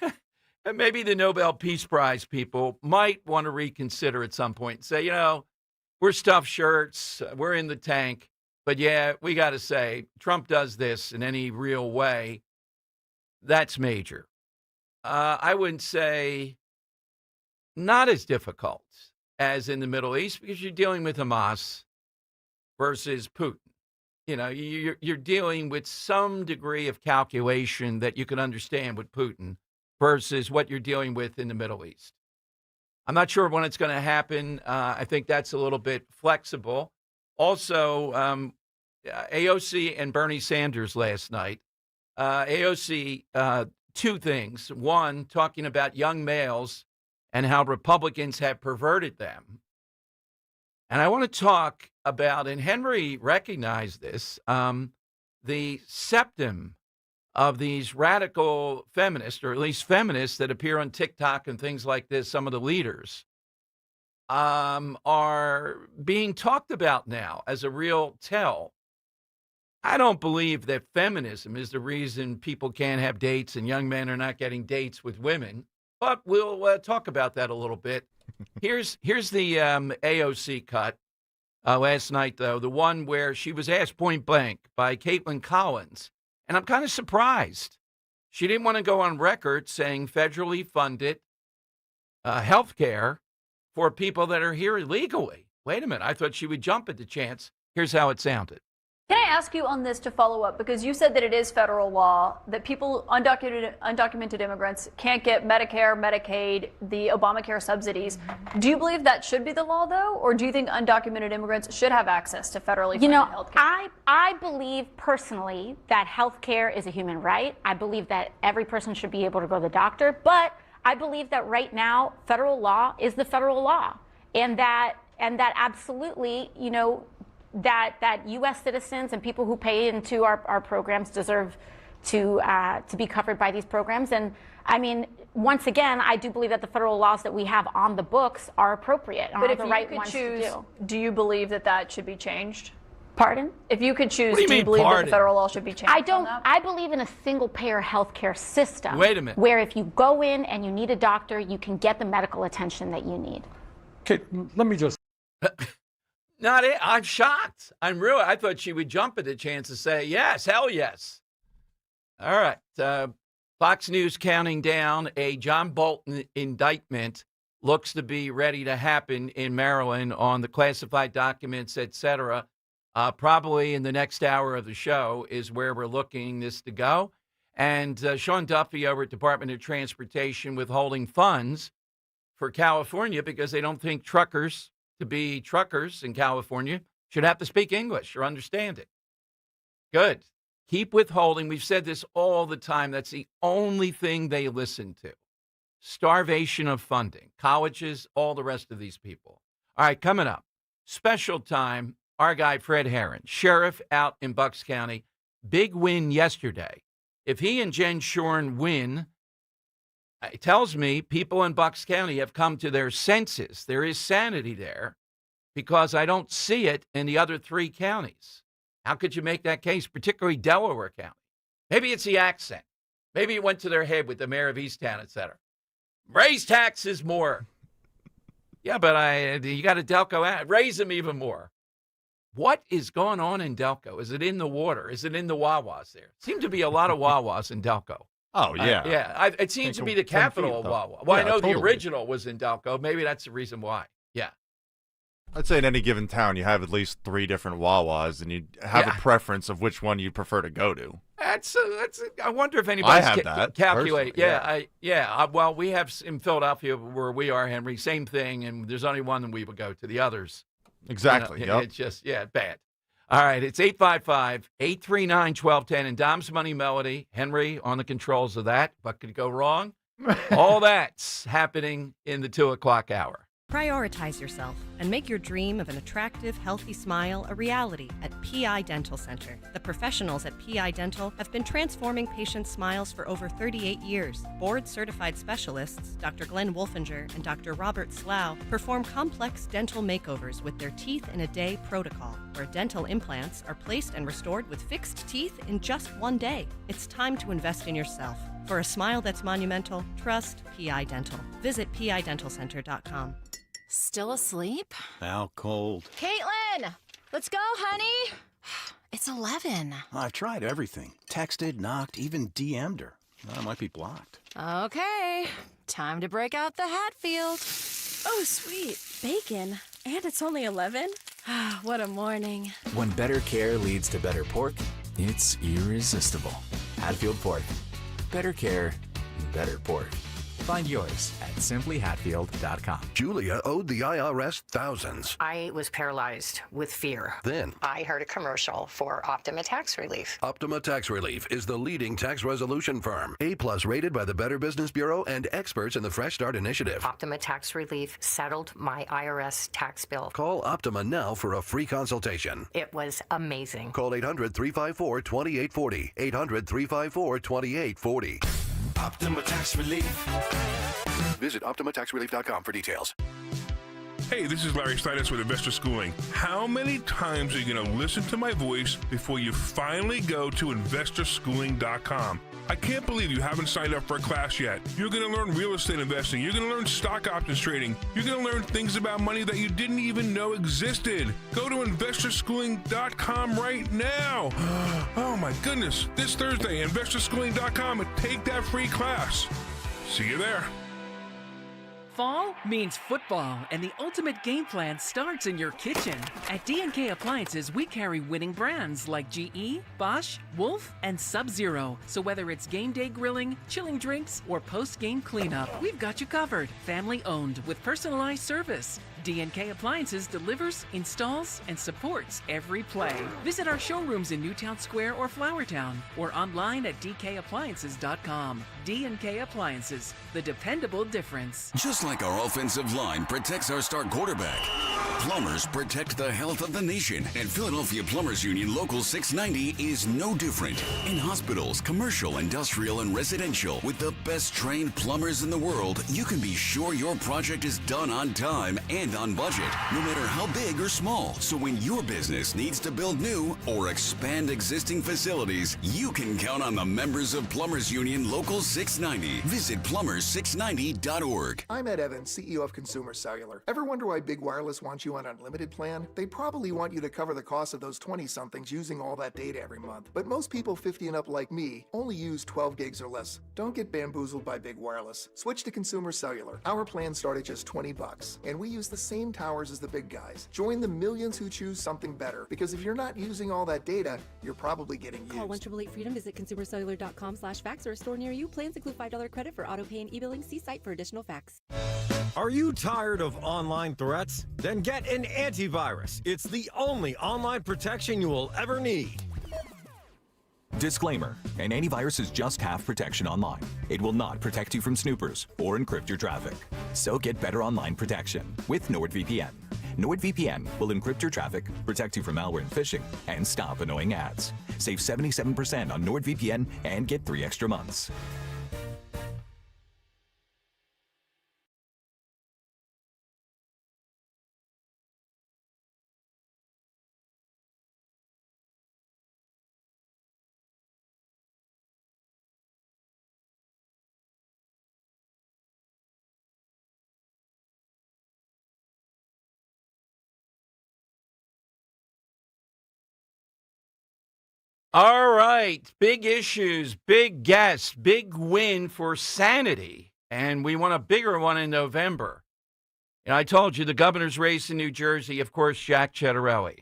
maybe the Nobel Peace Prize people might want to reconsider at some point and say, you know, we're stuffed shirts, we're in the tank. But yeah, we got to say, Trump does this in any real way. That's major. I wouldn't say not as difficult as in the Middle East because you're dealing with Hamas versus Putin. You know, you're dealing with some degree of calculation that you can understand with Putin versus what you're dealing with in the Middle East. I'm not sure when it's going to happen. I think that's a little bit flexible. Also, AOC and Bernie Sanders last night. AOC, two things. One, talking about young males and how Republicans have perverted them. And I want to talk about, and Henry recognized this, the septum of these radical feminists, or at least feminists that appear on TikTok and things like this, some of the leaders, are being talked about now as a real tell. I don't believe that feminism is the reason people can't have dates and young men are not getting dates with women, but we'll talk about that a little bit. Here's the AOC cut last night, though, the one where she was asked point blank by Caitlin Collins. And I'm kind of surprised. She didn't want to go on record saying federally funded health care for people that are here illegally. Wait a minute. I thought she would jump at the chance. Here's how it sounded. Can I ask you on this to follow up? Because you said that it is federal law that people, undocumented immigrants, can't get Medicare, Medicaid, the Obamacare subsidies. Do you believe that should be the law, though? Or do you think undocumented immigrants should have access to federally funded health care? I believe personally that health care is a human right. I believe that every person should be able to go to the doctor. But I believe that right now, federal law is the federal law. And that absolutely, you know, that U.S. citizens and people who pay into our programs deserve to be covered by these programs. And I mean, once again, I do believe that the federal laws that we have on the books are appropriate and but are if the you right could ones choose, to do. Do you believe that should be changed? Pardon? If you could choose, What do you do you mean, believe that pardon? the federal law should be changed? I don't. I believe in a single-payer healthcare system. Wait a minute. Where if you go in and you need a doctor, you can get the medical attention that you need. Okay, let me just. Not it. I'm shocked. I thought she would jump at the chance to say, yes, hell yes. All right. Fox News counting down a John Bolton indictment looks to be ready to happen in Maryland on the classified documents, et cetera. Probably in the next hour of the show is where we're looking this to go. And Sean Duffy over at Department of Transportation withholding funds for California because they don't think truckers to be truckers in California should have to speak English or understand it. Good. Keep withholding. We've said this all the time. That's the only thing they listen to. Starvation of funding. Colleges, all the rest of these people. All right, coming up. Special time. Our guy, Fred Herron, sheriff out in Bucks County. Big win yesterday. If he and Jen Shorn win, it tells me people in Bucks County have come to their senses. There is sanity there because I don't see it in the other three counties. How could you make that case, particularly Delaware County? Maybe it's the accent. Maybe it went to their head with the mayor of Easttown, et cetera. Raise taxes more. Yeah, but you got a Delco ad. Raise them even more. What is going on in Delco? Is it in the water? Is it in the Wawas there? Seem to be a lot of Wawas in Delco. Oh, yeah. It seems to be the capital of Wawa. Well, I know the original was in Delco. Maybe that's the reason why. Yeah. I'd say in any given town, you have at least 3 different Wawas, and you have a preference of which one you'd prefer to go to. I wonder if anybody's calculate. Well, we have in Philadelphia where we are, Henry, same thing, and there's only one that we would go to. The others. Exactly. It's just, bad. All right, it's 855-839-1210, and Dom's Money Melody. Henry on the controls of that. What could go wrong? All that's happening in the 2 o'clock hour. Prioritize yourself and make your dream of an attractive, healthy smile a reality at PI Dental Center. The professionals at PI Dental have been transforming patients' smiles for over 38 years. Board-certified specialists, Dr. Glenn Wolfinger and Dr. Robert Slough, perform complex dental makeovers with their Teeth in a Day protocol, where dental implants are placed and restored with fixed teeth in just 1 day. It's time to invest in yourself. For a smile that's monumental, trust PI Dental. Visit pidentalcenter.com. Still asleep? Out cold. Caitlin! Let's go, honey! It's 11. I've tried everything. Texted, knocked, even DM'd her. I might be blocked. Okay. Time to break out the Hatfield. Oh, sweet. Bacon. And it's only 11? What a morning. When better care leads to better pork, it's irresistible. Hatfield Pork. Better care, better pork. Find yours at simplyhatfield.com. Julia owed the IRS thousands. I was paralyzed with fear. Then I heard a commercial for Optima Tax Relief. Optima Tax Relief is the leading tax resolution firm. A+ rated by the Better Business Bureau and experts in the Fresh Start Initiative. Optima Tax Relief settled my IRS tax bill. Call Optima now for a free consultation. It was amazing. Call 800-354-2840. 800-354-2840. Optima Tax Relief. Visit OptimaTaxRelief.com for details. Hey, this is Larry Steinitz with Investor Schooling. How many times are you going to listen to my voice before you finally go to InvestorSchooling.com? I can't believe you haven't signed up for a class yet. You're going to learn real estate investing. You're going to learn stock options trading. You're going to learn things about money that you didn't even know existed. Go to InvestorSchooling.com right now. Oh my goodness. This Thursday, InvestorSchooling.com, and take that free class. See you there. Fall means football, and the ultimate game plan starts in your kitchen. At D&K Appliances, we carry winning brands like GE, Bosch, Wolf, and Sub-Zero. So whether it's game day grilling, chilling drinks, or post-game cleanup, we've got you covered. Family owned with personalized service. D&K Appliances delivers, installs, and supports every play. Visit our showrooms in Newtown Square or Flowertown, or online at dkappliances.com. D&K Appliances, the dependable difference. Just like our offensive line protects our star quarterback, plumbers protect the health of the nation, and Philadelphia Plumbers Union Local 690 is no different. In hospitals, commercial, industrial, and residential, with the best trained plumbers in the world, you can be sure your project is done on time and on budget, no matter how big or small. So when your business needs to build new or expand existing facilities, you can count on the members of Plumbers Union Local 690. Visit plumbers690.org. I'm Ed Evans, CEO of Consumer Cellular. Ever wonder why Big Wireless wants you on unlimited plan? They probably want you to cover the cost of those 20-somethings using all that data every month. But most people 50 and up like me only use 12 gigs or less. Don't get bamboozled by Big Wireless. Switch to Consumer Cellular. Our plans start at just $20, and we use the same towers as the big guys. Join the millions who choose something better, because if you're not using all that data, you're probably getting used. Call 1-888-FREEDOM, visit consumercellular.com/fax or a store near you. Plans include $5 credit for auto pay and e-billing. See site for additional facts. Are you tired of online threats? Then get an antivirus. It's the only online protection you will ever need. Disclaimer: an antivirus is just half protection online. It will not protect you from snoopers or encrypt your traffic. So get better online protection with NordVPN. NordVPN will encrypt your traffic, protect you from malware and phishing, and stop annoying ads. Save 77% on NordVPN and get 3 extra months. All right. Big issues, big guests, big win for sanity. And we want a bigger one in November. And I told you the governor's race in New Jersey, of course, Jack Ciattarelli.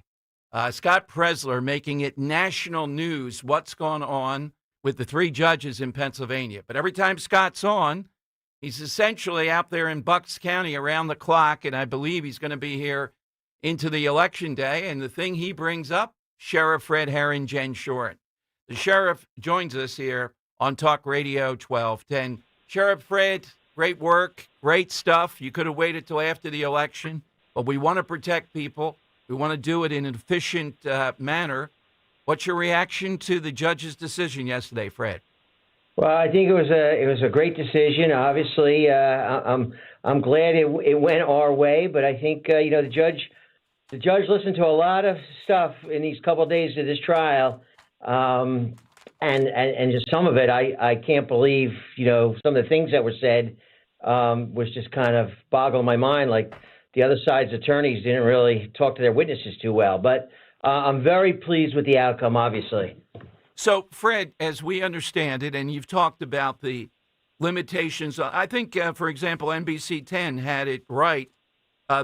Scott Presler making it national news what's going on with the 3 judges in Pennsylvania. But every time Scott's on, he's essentially out there in Bucks County around the clock, and I believe he's going to be here into the election day. And the thing he brings up, Sheriff Fred Herron, Jen Shorten. The sheriff joins us here on Talk Radio 1210. Sheriff Fred, great work, great stuff. You could have waited till after the election, but we want to protect people. We want to do it in an efficient manner. What's your reaction to the judge's decision yesterday, Fred? Well, I think it was a great decision. Obviously, I'm glad it went our way, but I think the judge listened to a lot of stuff in these couple of days of this trial, and just some of it I can't believe. Some of the things that were said was just kind of boggling my mind. Like the other side's attorneys didn't really talk to their witnesses too well, but I'm very pleased with the outcome, obviously. So, Fred, as we understand it, and you've talked about the limitations, I think, for example, NBC 10 had it right.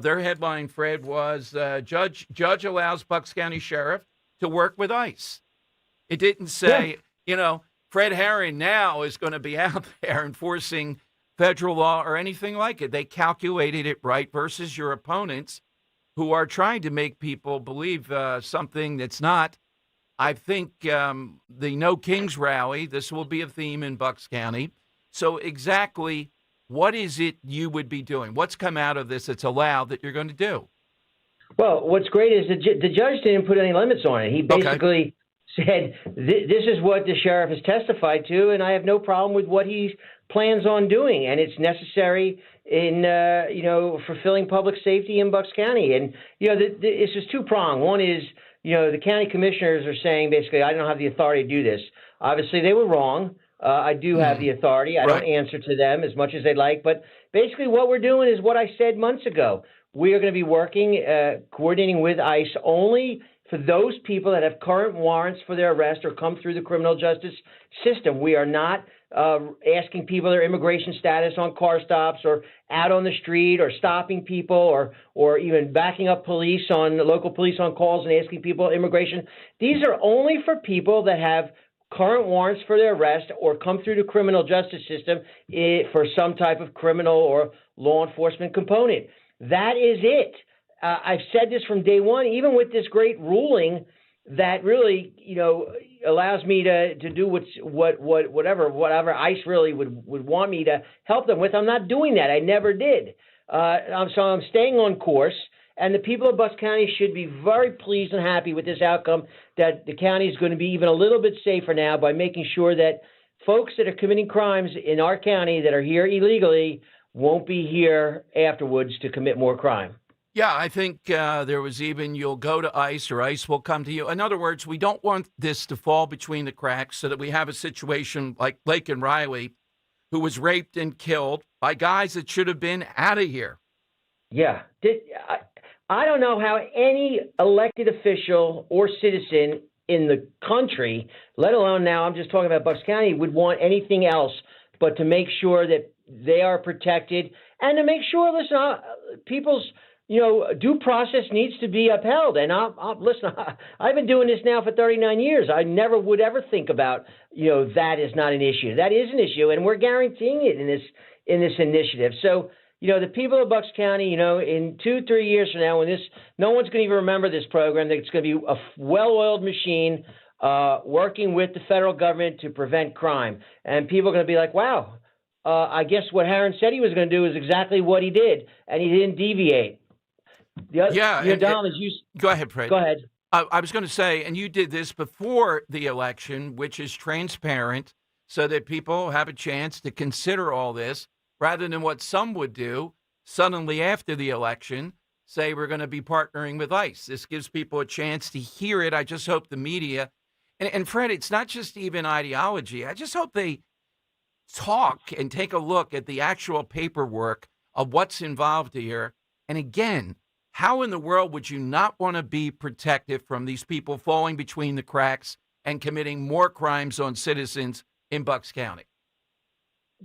Their headline, Fred, was Judge allows Bucks County Sheriff to work with ICE. It didn't say, Fred Herron now is going to be out there enforcing federal law or anything like it. They calculated it right versus your opponents who are trying to make people believe something that's not. I think the No Kings rally, this will be a theme in Bucks County. So exactly what is it you would be doing? What's come out of this that's allowed that you're going to do? Well, what's great is the judge didn't put any limits on it. He basically said, this is what the sheriff has testified to, and I have no problem with what he plans on doing, and it's necessary in fulfilling public safety in Bucks County. And this is two-pronged. One is the county commissioners are saying basically I don't have the authority to do this. Obviously, they were wrong. I do have the authority. I don't answer to them as much as they'd like, but basically what we're doing is what I said months ago. We are going to be working, coordinating with ICE only for those people that have current warrants for their arrest or come through the criminal justice system. We are not asking people their immigration status on car stops or out on the street or stopping people or even backing up local police on calls and asking people immigration. These are only for people that have current warrants for their arrest or come through the criminal justice system for some type of criminal or law enforcement component. That is it. I've said this from day one, even with this great ruling that really, allows me to do whatever ICE really would want me to help them with. I'm not doing that. I never did. So I'm staying on course. And the people of Bucks County should be very pleased and happy with this outcome, that the county is going to be even a little bit safer now by making sure that folks that are committing crimes in our county that are here illegally won't be here afterwards to commit more crime. Yeah, I think there was even you'll go to ICE or ICE will come to you. In other words, we don't want this to fall between the cracks so that we have a situation like Blake and Riley, who was raped and killed by guys that should have been out of here. Yeah. I don't know how any elected official or citizen in the country, let alone now I'm just talking about Bucks County, would want anything else but to make sure that they are protected and to make sure, listen, people's due process needs to be upheld. And listen, I've been doing this now for 39 years. I never would ever think about, that is not an issue. That is an issue, and we're guaranteeing it in this initiative. So, the people of Bucks County, in 2-3 years from now, no one's going to even remember this program. It's going to be a well-oiled machine working with the federal government to prevent crime. And people are going to be like, wow, I guess what Herron said he was going to do is exactly what he did, and he didn't deviate. Go ahead, Fred. Go ahead. I was going to say, and you did this before the election, which is transparent so that people have a chance to consider all this, rather than what some would do suddenly after the election, say we're going to be partnering with ICE. This gives people a chance to hear it. I just hope the media, and Fred, it's not just even ideology. I just hope they talk and take a look at the actual paperwork of what's involved here. And again, how in the world would you not want to be protected from these people falling between the cracks and committing more crimes on citizens in Bucks County.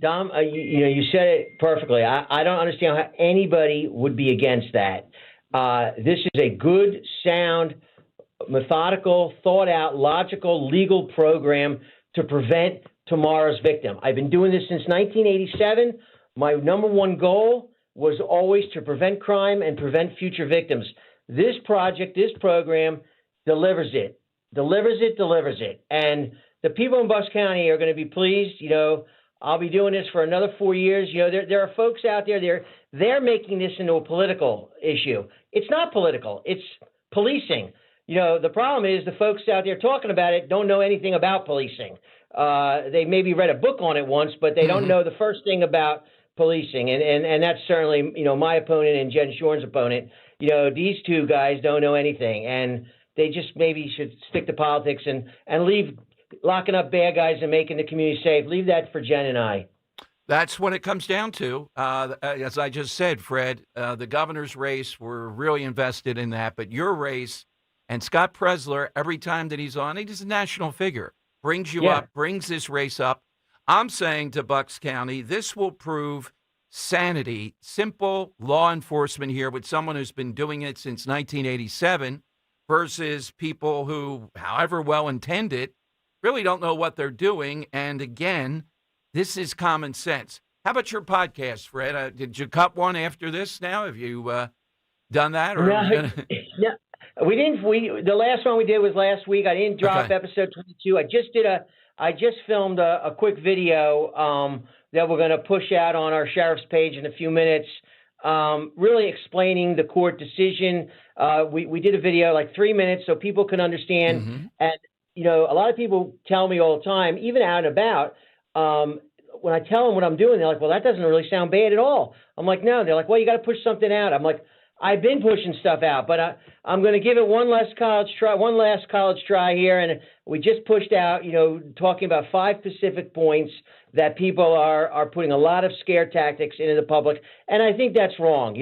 Dom, you said it perfectly. I don't understand how anybody would be against that. This is a good, sound, methodical, thought-out, logical, legal program to prevent tomorrow's victim. I've been doing this since 1987. My number one goal was always to prevent crime and prevent future victims. This project, this program, delivers it. And the people in Bucks County are going to be pleased. I'll be doing this for another 4 years. There are folks out there, they're making this into a political issue. It's not political. It's policing. The problem is the folks out there talking about it don't know anything about policing. They maybe read a book on it once, but they don't know the first thing about policing. And that's certainly, my opponent and Jen Shorn's opponent. These two guys don't know anything. And they just maybe should stick to politics and leave locking up bad guys and making the community safe. Leave that for Jen and I. That's what it comes down to. As I just said, Fred, the governor's race, we're really invested in that. But your race and Scott Presler, every time that he's on, he's a national figure, brings you up, brings this race up. I'm saying to Bucks County, this will prove sanity, simple law enforcement here with someone who's been doing it since 1987 versus people who, however well-intended, really don't know what they're doing. And again, this is common sense. How about your podcast, Fred? Did you cut one after this now? Have you done that? Or no, we didn't. The last one we did was last week. I didn't drop episode 22. I just filmed a quick video that we're going to push out on our sheriff's page in a few minutes, really explaining the court decision. We did a video like 3 minutes so people can understand. Mm-hmm. And a lot of people tell me all the time, even out and about, when I tell them what I'm doing, they're like, well, that doesn't really sound bad at all. I'm like, no. They're like, well, you got to push something out. I'm like, I've been pushing stuff out, but I'm going to give it one last college try here. And we just pushed out, talking about 5 specific points that people are putting a lot of scare tactics into the public. And I think that's wrong.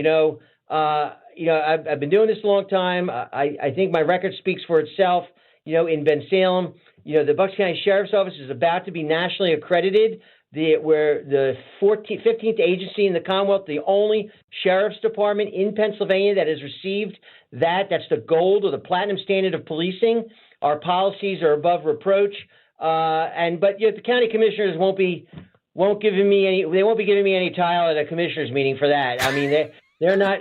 I've been doing this a long time. I think my record speaks for itself. In Bensalem, the Bucks County Sheriff's Office is about to be nationally accredited. We're the 15th agency in the Commonwealth, the only sheriff's department in Pennsylvania that has received that. That's the gold or the platinum standard of policing. Our policies are above reproach. But the county commissioners won't be giving me any tile at a commissioners meeting for that. I mean, they're not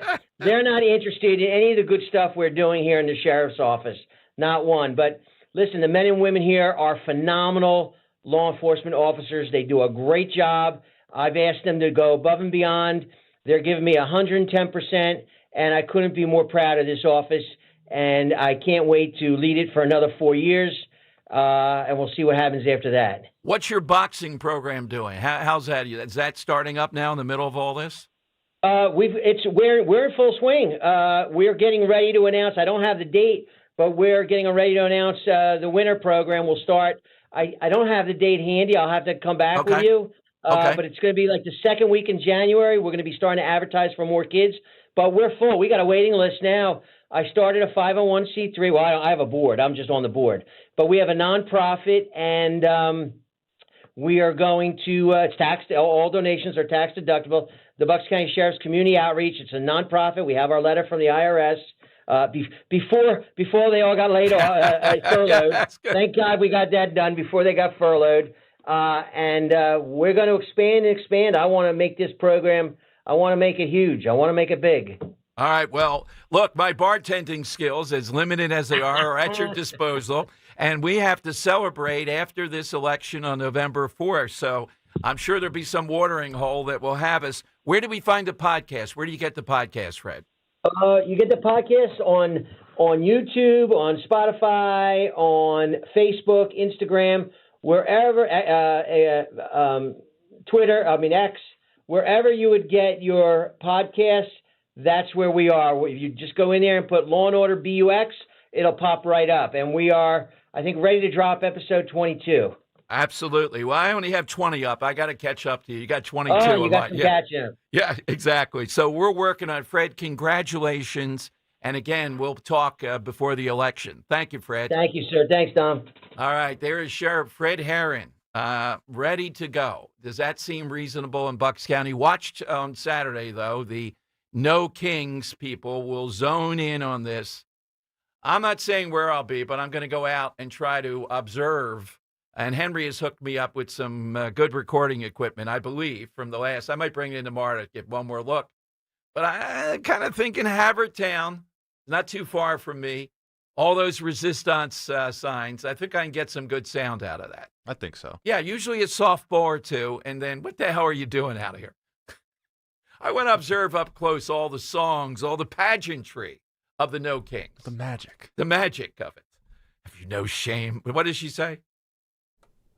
interested in any of the good stuff we're doing here in the sheriff's office. Not one. But listen, the men and women here are phenomenal law enforcement officers. They do a great job. I've asked them to go above and beyond. They're giving me 110%, and I couldn't be more proud of this office. And I can't wait to lead it for another 4 years, and we'll see what happens after that. What's your boxing program doing? How's that? Is that starting up now in the middle of all this? We're in full swing. We're getting ready to announce. I don't have the date, but we're getting ready to announce the winter program will start. I don't have the date handy. I'll have to come back with you. But it's going to be like the second week in January. We're going to be starting to advertise for more kids. But we're full. We got a waiting list now. I started a 501c3. Well, I have a board. I'm just on the board. But we have a nonprofit, and we are going to it's taxed. All donations are tax deductible. The Bucks County Sheriff's Community Outreach. It's a nonprofit. We have our letter from the IRS. Before they all got laid off, furloughed. Thank God we got that done before they got furloughed. And we're going to expand. I want to make this program, I want to make it huge. I want to make it big. All right. Well, look, my bartending skills, as limited as they are at your disposal. And we have to celebrate after this election on November 4th. So I'm sure there'll be some watering hole that will have us. Where do we find the podcast? Where do you get the podcast, Fred? You get the podcast on YouTube, on Spotify, on Facebook, Instagram, wherever, Twitter, X, wherever you would get your podcasts, that's where we are. If you just go in there and put Law & Order BUX, it'll pop right up. And we are, I think, ready to drop episode 22. Absolutely. Well, I only have 20 up. I got to catch up to you. You got 22. Oh, you got to catch up. Yeah, exactly. So we're working on it. Fred, congratulations. And again, we'll talk before the election. Thank you, Fred. Thank you, sir. Thanks, Dom. All right, there is Sheriff Fred Herron, ready to go. Does that seem reasonable in Bucks County? Watched on Saturday, though, the No Kings people will zone in on this. I'm not saying where I'll be, but I'm going to go out and try to observe. And Henry has hooked me up with some good recording equipment, I believe, from the last. I might bring it in tomorrow to get one more look. But I kind of think in Havertown, not too far from me, all those resistance signs, I think I can get some good sound out of that. I think so. Yeah, usually a softball or two, and then what the hell are you doing out of here? I want to observe up close all the songs, all the pageantry of the No Kings. The magic. The magic of it. Have you no shame? What does she say?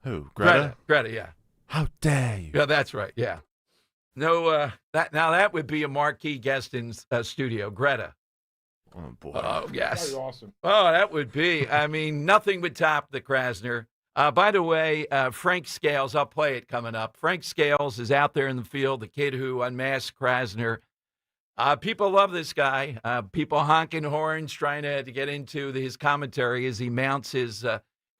Who? Greta? Greta, yeah. How dare you? Yeah, that's right, yeah. No, that would be a marquee guest in studio, Greta. Oh, boy. Oh, yes. That'd be awesome. Oh, that would be. I mean, nothing would top the Krasner. By the way, Frank Scales, I'll play it coming up. Frank Scales is out there in the field, the kid who unmasked Krasner. People love this guy. People honking horns, trying to get into his commentary as he mounts his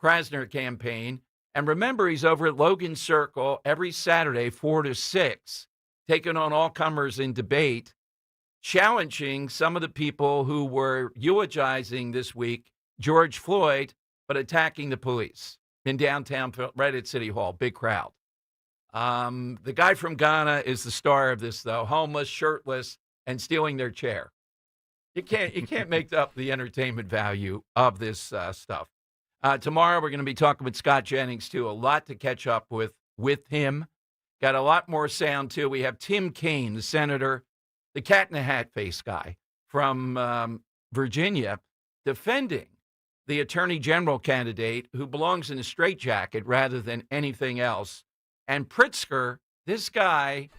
Krasner campaign. And remember, he's over at Logan Circle every Saturday, 4 to 6, taking on all comers in debate, challenging some of the people who were eulogizing this week George Floyd, but attacking the police in downtown, right at City Hall. Big crowd. The guy from Ghana is the star of this, though, homeless, shirtless, and stealing their chair. You can't make up the entertainment value of this stuff. Tomorrow we're going to be talking with Scott Jennings, too. A lot to catch up with him. Got a lot more sound, too. We have Tim Kaine, the senator, the cat-in-a-hat face guy from Virginia, defending the attorney general candidate who belongs in a straitjacket rather than anything else. And Pritzker, this guy,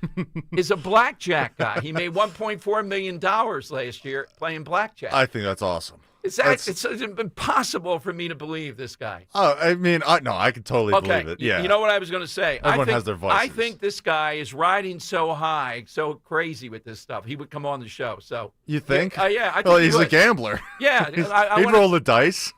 is a blackjack guy. He made $1.4 million last year playing blackjack. I think that's awesome. It's impossible for me to believe this guy. Oh, I mean, I can totally believe it. Yeah. You know what I was going to say? Everyone has their voices. I think this guy is riding so high, so crazy with this stuff. He would come on the show. So you think? Yeah, I think he's a gambler. Yeah, he'd roll the dice.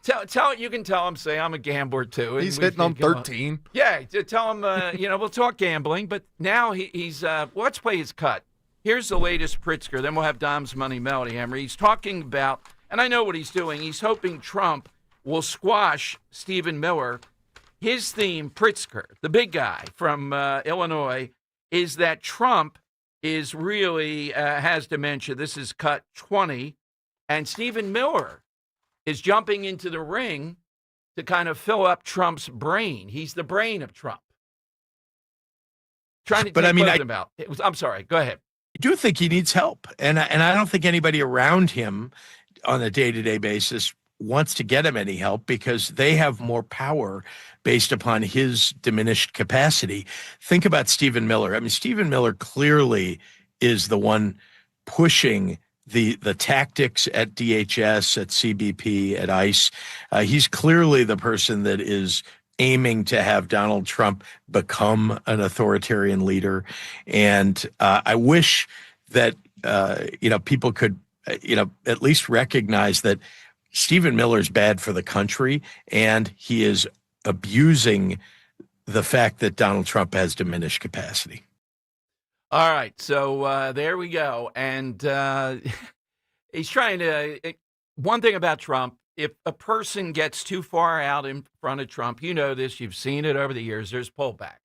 You can tell him. Say I'm a gambler too. He's hitting on 13. Yeah, tell him. We'll talk gambling, but now he's. Let's play his cut. Here's the latest Pritzker. Then we'll have Dom's Money Melody. Henry. He's talking about. And I know what he's doing. He's hoping Trump will squash Stephen Miller. His theme, Pritzker, the big guy from Illinois, is that Trump is really has dementia. This is cut 20. And Stephen Miller is jumping into the ring to kind of fill up Trump's brain. He's the brain of Trump. Trying to take both of them out. I'm sorry. Go ahead. I do think he needs help. And I don't think anybody around him on a day-to-day basis wants to get him any help because they have more power based upon his diminished capacity. Think about Stephen Miller. I mean, Stephen Miller clearly is the one pushing the tactics at DHS, at CBP, at ICE. He's clearly the person that is aiming to have Donald Trump become an authoritarian leader. And I wish that, people could at least recognize that Stephen Miller is bad for the country and he is abusing the fact that Donald Trump has diminished capacity. All right. So there we go. And he's trying to. One thing about Trump, if a person gets too far out in front of Trump, you know this, you've seen it over the years, there's pullback.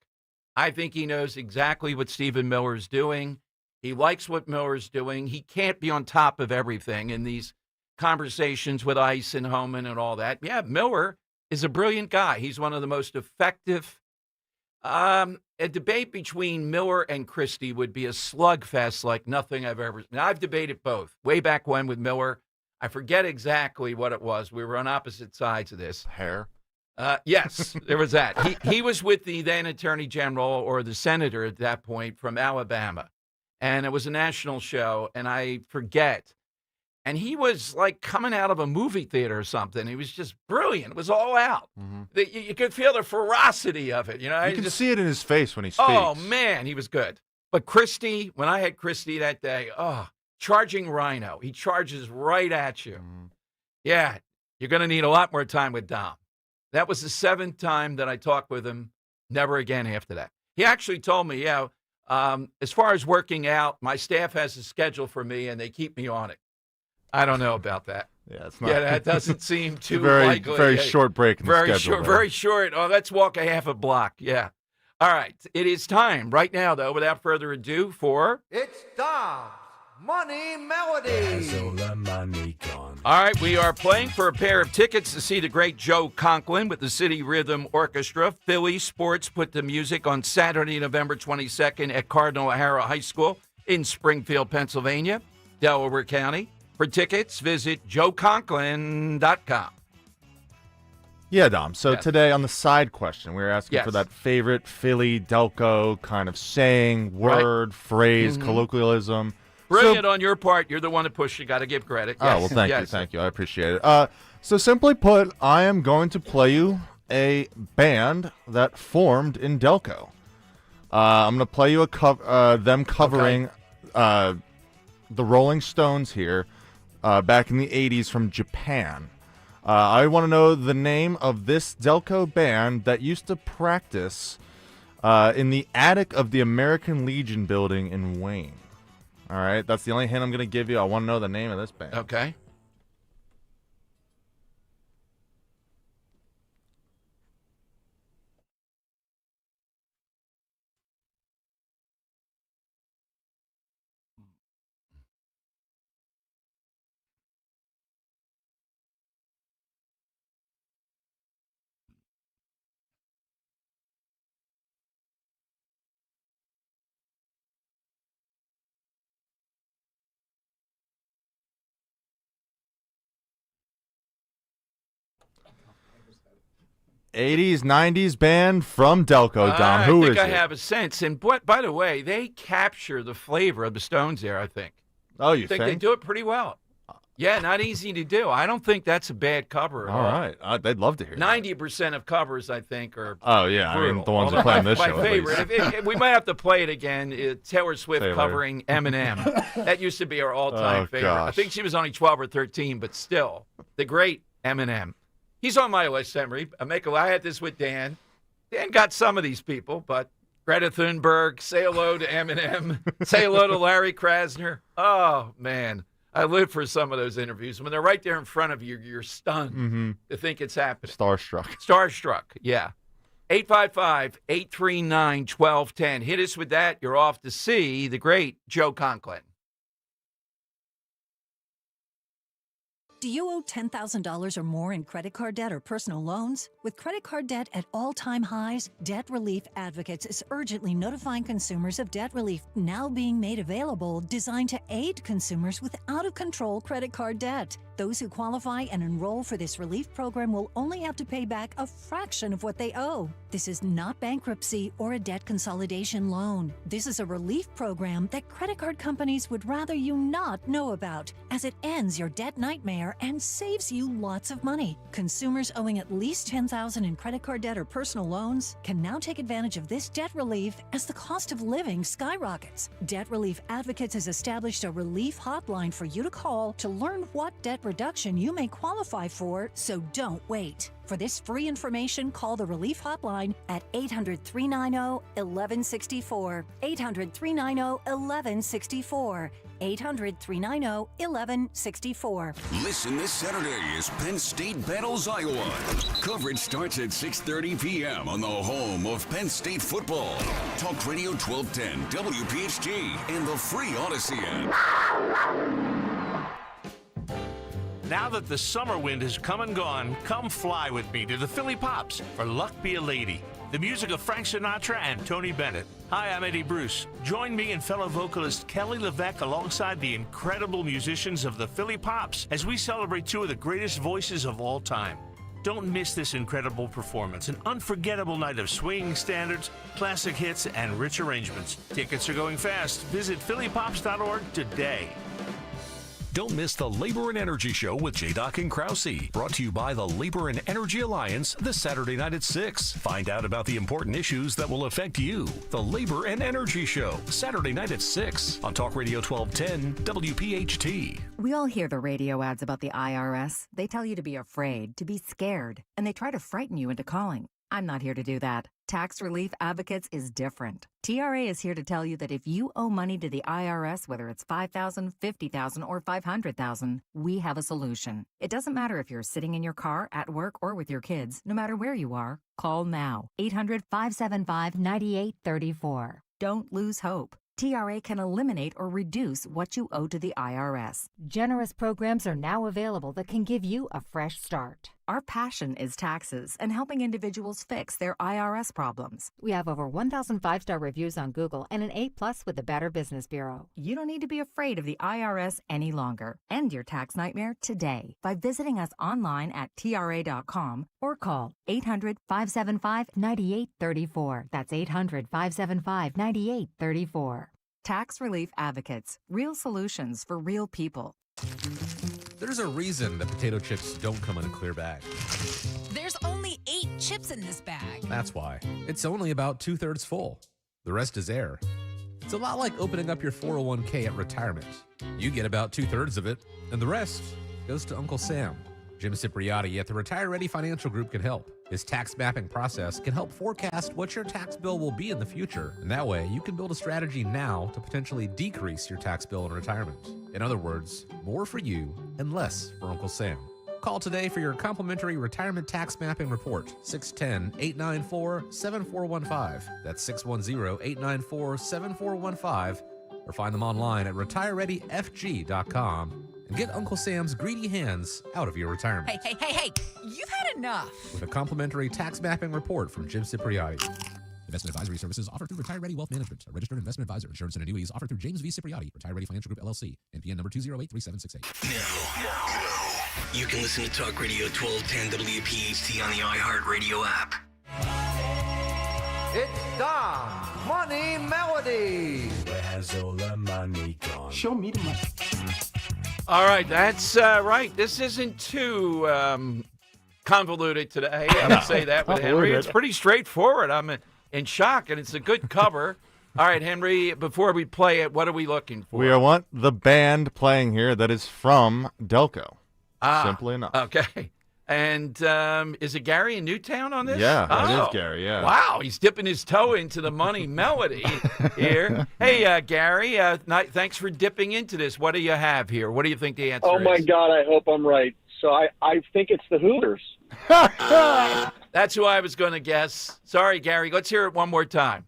I think he knows exactly what Stephen Miller is doing. He likes what Miller's doing. He can't be on top of everything in these conversations with ICE and Homan and all that. Yeah, Miller is a brilliant guy. He's one of the most effective. A debate between Miller and Christie would be a slugfest like nothing I've ever seen. I've debated both way back when with Miller. I forget exactly what it was. We were on opposite sides of this. Hair? Yes, there was that. He was with the then Attorney General or the Senator at that point from Alabama. And it was a national show, and I forget. And he was like coming out of a movie theater or something. He was just brilliant. It was all out. Mm-hmm. You could feel the ferocity of it. You can see it in his face when he speaks. Oh, man, he was good. But Christie, when I had Christie that day, charging rhino. He charges right at you. Mm-hmm. Yeah, you're going to need a lot more time with Dom. That was the 7th time that I talked with him. Never again after that. He actually told me, as far as working out, my staff has a schedule for me, and they keep me on it. I don't know about that. Yeah, it's not. Yeah, that doesn't seem too very, likely. Very short break in the schedule. Short, very short. Oh, let's walk a half a block. Yeah. All right. It is time right now, though, without further ado, for... It's Dom's Money Melody. All right, we are playing for a pair of tickets to see the great Joe Conklin with the City Rhythm Orchestra. Philly Sports put the music on Saturday, November 22nd at Cardinal O'Hara High School in Springfield, Pennsylvania, Delaware County. For tickets, visit joeconklin.com. Yeah, Dom. So Yes. today on the side question, we were asking for that favorite Philly Delco kind of saying, word, phrase, colloquialism. Brilliant on your part. You're the one that pushed. You got to give credit. Oh, Yes. well, thank Yes. you. Thank you. I appreciate it. So simply put, I am going to play you a band that formed in Delco. I'm going to play you them covering the Rolling Stones here back in the 80s from Japan. I want to know the name of this Delco band that used to practice in the attic of the American Legion building in Wayne. All right, that's the only hint I'm going to give you. I want to know the name of this band. Okay. '80s, '90s band from Delco, Dom. Who is it? I think I have a sense. And by the way, they capture the flavor of the Stones there, I think. Oh, you think? They do it pretty well. Yeah, not easy to do. I don't think that's a bad cover at all. All right. They'd love to hear 90% of covers, I think, are Oh, yeah. brutal. I mean, the ones we play on this my show, favorite. at least. We might have to play it again. Taylor Swift Taylor. covering Eminem. That used to be our all-time favorite. I gosh. think she was only 12 or 13, but still, the great Eminem. He's on my list, Emery. I had this with Dan. Dan got some of these people, but Greta Thunberg, say hello to Eminem, say hello to Larry Krasner. Oh, man. I live for some of those interviews. When they're right there in front of you, you're stunned to think it's happening. Starstruck, yeah. 855-839-1210. Hit us with that. You're off to see the great Joe Conklin. Do you owe $10,000 or more in credit card debt or personal loans? With credit card debt at all-time highs, Debt Relief Advocates is urgently notifying consumers of debt relief now being made available, designed to aid consumers with out-of-control credit card debt. Those who qualify and enroll for this relief program will only have to pay back a fraction of what they owe. This is not bankruptcy or a debt consolidation loan. This is a relief program that credit card companies would rather you not know about, as it ends your debt nightmare and saves you lots of money. Consumers owing at least $10,000 in credit card debt or personal loans can now take advantage of this debt relief as the cost of living skyrockets. Debt Relief Advocates has established a relief hotline for you to call to learn what debt reduction you may qualify for, so don't wait. For this free information, call the Relief Hotline at 800-390-1164. 800-390-1164. 800-390-1164. Listen this Saturday as Penn State battles Iowa. Coverage starts at 6:30 p.m. on the home of Penn State football. Talk Radio 1210, WPHT, and the free Odyssey app. Now that the summer wind has come and gone, come fly with me to the Philly Pops for Luck Be a Lady, the music of Frank Sinatra and Tony Bennett. Hi, I'm Eddie Bruce. Join me and fellow vocalist Kelly LeVesque alongside the incredible musicians of the Philly Pops as we celebrate two of the greatest voices of all time. Don't miss this incredible performance, an unforgettable night of swinging standards, classic hits, and rich arrangements. Tickets are going fast. Visit phillypops.org today. Don't miss the Labor and Energy Show with J-Doc and Krause. Brought to you by the Labor and Energy Alliance this Saturday night at 6. Find out about the important issues that will affect you. The Labor and Energy Show, Saturday night at 6 on Talk Radio 1210 WPHT. We all hear the radio ads about the IRS. They tell you to be afraid, to be scared, and they try to frighten you into calling. I'm not here to do that. Tax Relief Advocates is different. TRA is here to tell you that if you owe money to the IRS, whether it's $5,000, $50,000, or $500,000, we have a solution. It doesn't matter if you're sitting in your car, at work, or with your kids. No matter where you are, call now. 800-575-9834. Don't lose hope. TRA can eliminate or reduce what you owe to the IRS. Generous programs are now available that can give you a fresh start. Our passion is taxes and helping individuals fix their IRS problems. We have over 1,000 5-star reviews on Google and an A+ with the Better Business Bureau. You don't need to be afraid of the IRS any longer. End your tax nightmare today by visiting us online at TRA.com or call 800-575-9834. That's 800-575-9834. Tax Relief Advocates. Real solutions for real people. There's a reason that potato chips don't come in a clear bag. There's only 8 chips in this bag. That's why. It's only about 2/3 full. The rest is air. It's a lot like opening up your 401k at retirement. You get about 2/3 of it, and the rest goes to Uncle Sam. Jim Cipriotti at the Retire Ready Financial Group can help. His tax mapping process can help forecast what your tax bill will be in the future, and that way you can build a strategy now to potentially decrease your tax bill in retirement. In other words, more for you and less for Uncle Sam. Call today for your complimentary retirement tax mapping report, 610-894-7415. That's 610-894-7415, or find them online at retirereadyfg.com. And get Uncle Sam's greedy hands out of your retirement. Hey, you've had enough. With a complimentary tax mapping report from Jim Cipriotti. Investment advisory services offered through Retire Ready Wealth Management, a registered investment advisor. Insurance and annuities offered through James V. Cipriotti, Retire Ready Financial Group, LLC, NPN number 2083768. Now, you can listen to Talk Radio 1210 WPHT on the iHeartRadio app. It's Don Money Melody. Where's all the money gone? Show me the money. All right, that's right. This isn't too convoluted today. I would say that with Henry. It's pretty straightforward. I'm in shock, and it's a good cover. All right, Henry, before we play it, what are we looking for? We want the band playing here that is from Delco. Simply enough. Okay. And is it Gary in Newtown on this? Yeah, it is Gary, yeah. Wow, he's dipping his toe into the money melody here. Hey, Gary, thanks for dipping into this. What do you have here? What do you think the answer is? Oh, my God, I hope I'm right. So I think it's the Hooters. That's who I was going to guess. Sorry, Gary. Let's hear it one more time.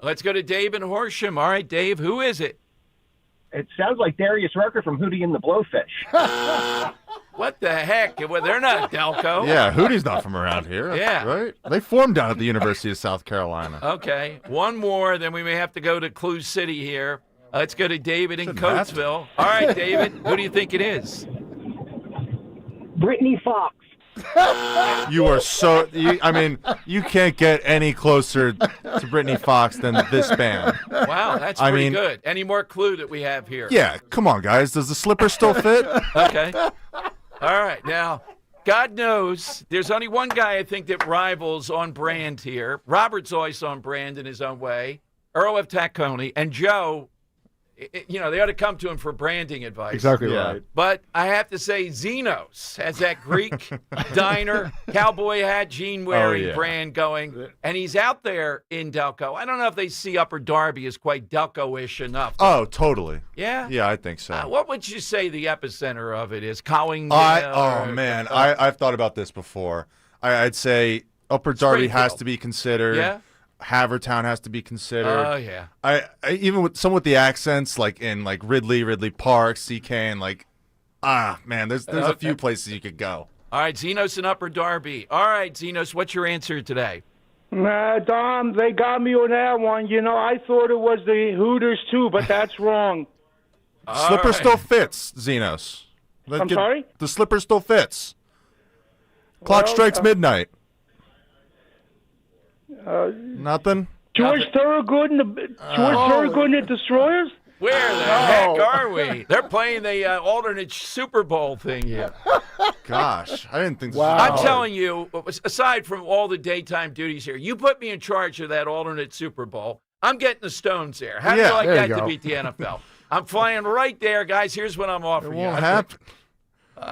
Let's go to Dave in Horsham. All right, Dave, who is it? It sounds like Darius Rucker from Hootie and the Blowfish. What the heck? Well, they're not Delco. Yeah, Hootie's not from around here. Yeah. Right? They formed down at the University of South Carolina. Okay, one more, then we may have to go to Clue City here. Let's go to David in Coatesville. All right, David, who do you think it is? Brittany Fox. You are so. You can't get any closer to Brittany Fox than this band. Wow, that's pretty good. Any more clue that we have here? Yeah, come on, guys. Does the slipper still fit? Okay. All right. Now, God knows there's only one guy I think that rivals on brand here. Robert's always on brand in his own way. Earl of Tacony and Joe. They ought to come to him for branding advice. Exactly right. But I have to say, Xenos has that Greek diner, cowboy hat, jean-wearing brand going, and he's out there in Delco. I don't know if they see Upper Darby as quite Delco-ish enough. Oh, totally. Yeah? Yeah, I think so. What would you say the epicenter of it is? Collingdale? Man, I've thought about this before. I'd say Upper Darby has to be considered. Yeah? Havertown has to be considered. Oh yeah. I even with the accents like in like Ridley Park, CK, and man, there's a few places you could go. All right, Xenos and Upper Darby. All right, Xenos, what's your answer today? Don, they got me on that one. I thought it was the Hooters too, but that's wrong. Slipper still fits, Zenos. I'm sorry? The slipper still fits. Clock strikes midnight. Nothing? George Thorogood and the Destroyers? Where the heck are we? They're playing the alternate Super Bowl thing here. Gosh, I didn't think this I'm was hard. telling you, aside from all the daytime duties here, you put me in charge of that alternate Super Bowl, I'm getting the Stones there. How do you like that to beat the NFL? I'm flying right there, guys. Here's what I'm offering you. It won't happen.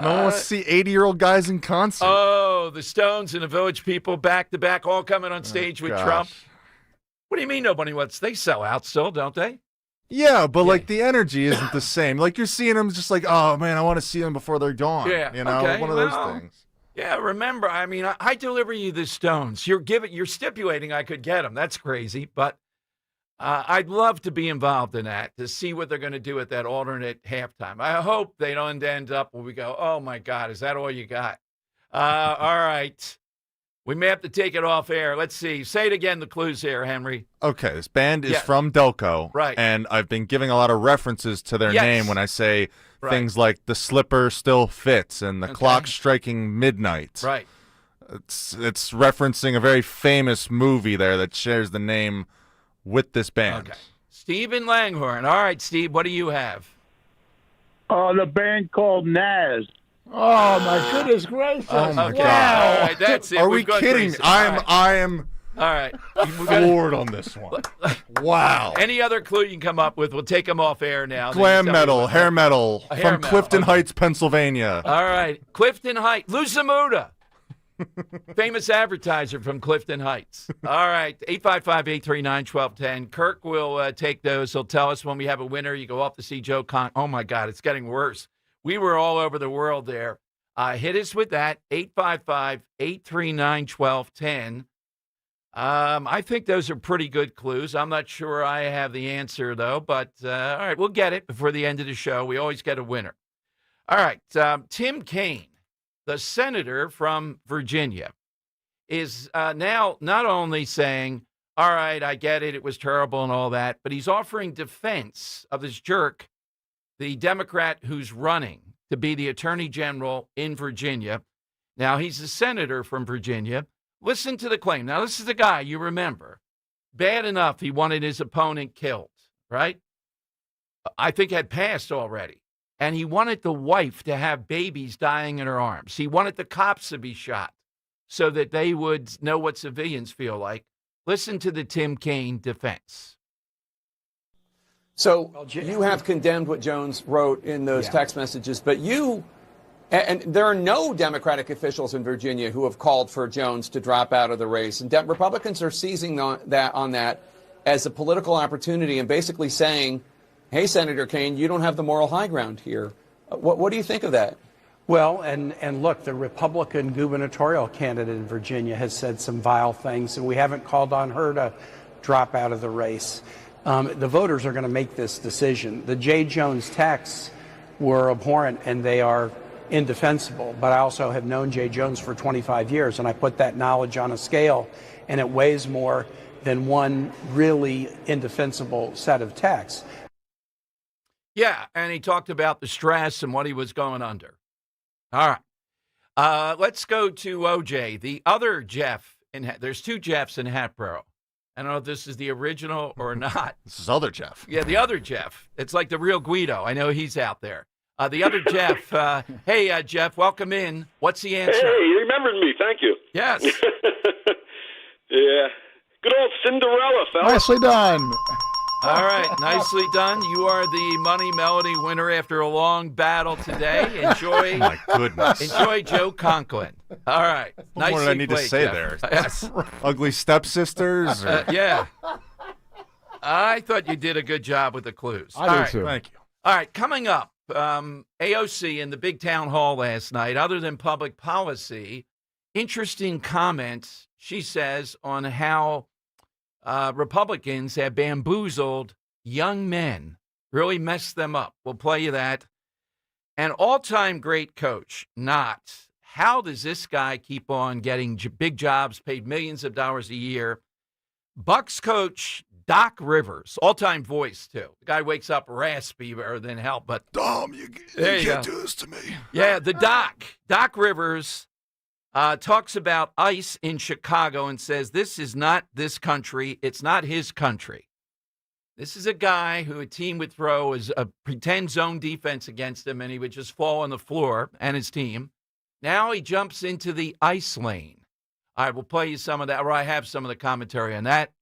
No one wants to see 80-year-old guys in concert. Oh, the Stones and the Village People back-to-back, all coming on stage with Trump. What do you mean nobody wants? They sell out still, don't they? Yeah, but like the energy isn't the same. Like you're seeing them just like, oh man, I want to see them before they're gone. Yeah, you know, okay, one of those things. Yeah, remember, I mean, I deliver you the Stones. You're stipulating I could get them. That's crazy, but I'd love to be involved in that, to see what they're going to do at that alternate halftime. I hope they don't end up where we go, oh my God, is that all you got? All right. We may have to take it off air. Let's see. Say it again, the clues here, Henry. Okay, this band is from Delco. Right. And I've been giving a lot of references to their name when I say things like the slipper still fits and the clock striking midnight. Right. It's referencing a very famous movie there that shares the name with this band. Okay. Stephen Langhorne. All right, Steve, what do you have? The band called Nas. Oh my goodness gracious! Oh my Okay. God! All right, that's it. Are We've we gone kidding? crazy. I am. All right. Floored on this one. Wow. Any other clue you can come up with? We'll take them off air now. Glam metal, hair metal Hair from metal, Clifton Heights, Pennsylvania. All right. Clifton Heights. Lou Zamuda. Famous advertiser from Clifton Heights. All right. 855-839-1210. Kirk will take those. He'll tell us when we have a winner. You go off to see Joe Con. Oh, my God. It's getting worse. We were all over the world there. Hit us with that. 855-839-1210. I think those are pretty good clues. I'm not sure I have the answer, though. But, all right, we'll get it before the end of the show. We always get a winner. All right. Tim Kaine, the senator from Virginia, is now not only saying, all right, I get it, it was terrible and all that, but he's offering defense of this jerk, the Democrat who's running to be the attorney general in Virginia. Now, he's a senator from Virginia. Listen to the claim. Now, this is the guy you remember. Bad enough he wanted his opponent killed, right? I think had passed already. And he wanted the wife to have babies dying in her arms. He wanted the cops to be shot so that they would know what civilians feel like. Listen to the Tim Kaine defense. So you have condemned what Jones wrote in those text messages, but and there are no Democratic officials in Virginia who have called for Jones to drop out of the race. And Republicans are seizing on that as a political opportunity and basically saying, hey, Senator Kaine, you don't have the moral high ground here. What do you think of that? Well, and look, the Republican gubernatorial candidate in Virginia has said some vile things, and we haven't called on her to drop out of the race. The voters are going to make this decision. The J. Jones texts were abhorrent, and they are indefensible. But I also have known J. Jones for 25 years, and I put that knowledge on a scale, and it weighs more than one really indefensible set of texts. Yeah, and he talked about the stress and what he was going under. All right. Let's go to OJ, the other Jeff. There's two Jeffs in Hatboro. I don't know if this is the original or not. This is other Jeff. Yeah, the other Jeff. It's like the real Guido. I know he's out there. The other Jeff. Hey, Jeff, welcome in. What's the answer? Hey, you remembered me. Thank you. Yes. Yeah. Good old Cinderella, fella. Nicely done. All right, nicely done. You are the Money Melody winner after a long battle today. Enjoy. Oh my goodness. Enjoy Joe Conklin. All right. What more did I need to say Jeff. there? Yes. Ugly stepsisters? Yeah. I thought you did a good job with the clues. I did too. Thank you. All right, coming up, AOC in the big town hall last night, other than public policy, interesting comments, she says, on how Republicans have bamboozled young men, really messed them up. We'll play you that. An all-time great coach, not. How does this guy keep on getting big jobs, paid millions of dollars a year? Bucks coach Doc Rivers, all-time voice, too. The guy wakes up raspy rather than help, but... Dom, you can't do this to me. Yeah, the Doc Rivers talks about ICE in Chicago and says this is not this country. It's not his country. This is a guy who a team would throw as a pretend zone defense against him, and he would just fall on the floor and his team. Now he jumps into the ICE lane. I will play you some of that, or I have some of the commentary on that.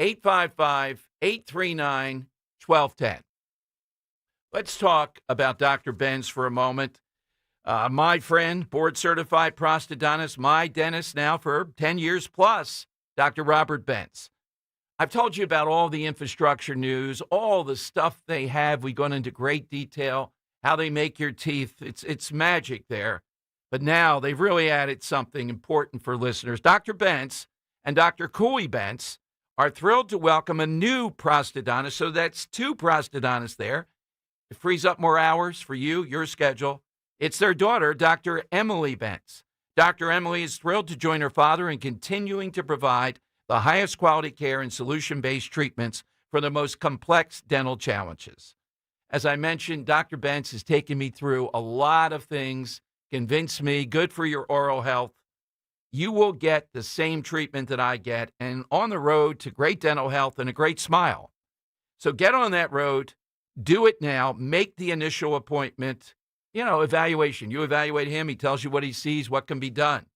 855-839-1210. Let's talk about Dr. Benz for a moment. My friend, board-certified prosthodontist, my dentist now for 10 years plus, Dr. Robert Benz. I've told you about all the infrastructure news, all the stuff they have. We've gone into great detail, how they make your teeth. It's magic there. But now they've really added something important for listeners. Dr. Benz and Dr. Cooley Benz are thrilled to welcome a new prosthodontist. So that's 2 prosthodontists there. It frees up more hours for you, your schedule. It's their daughter, Dr. Emily Benz. Dr. Emily is thrilled to join her father in continuing to provide the highest quality care and solution-based treatments for the most complex dental challenges. As I mentioned, Dr. Benz has taken me through a lot of things, convinced me, good for your oral health. You will get the same treatment that I get and on the road to great dental health and a great smile. So get on that road, do it now, make the initial appointment, evaluation. You evaluate him, he tells you what he sees, what can be done.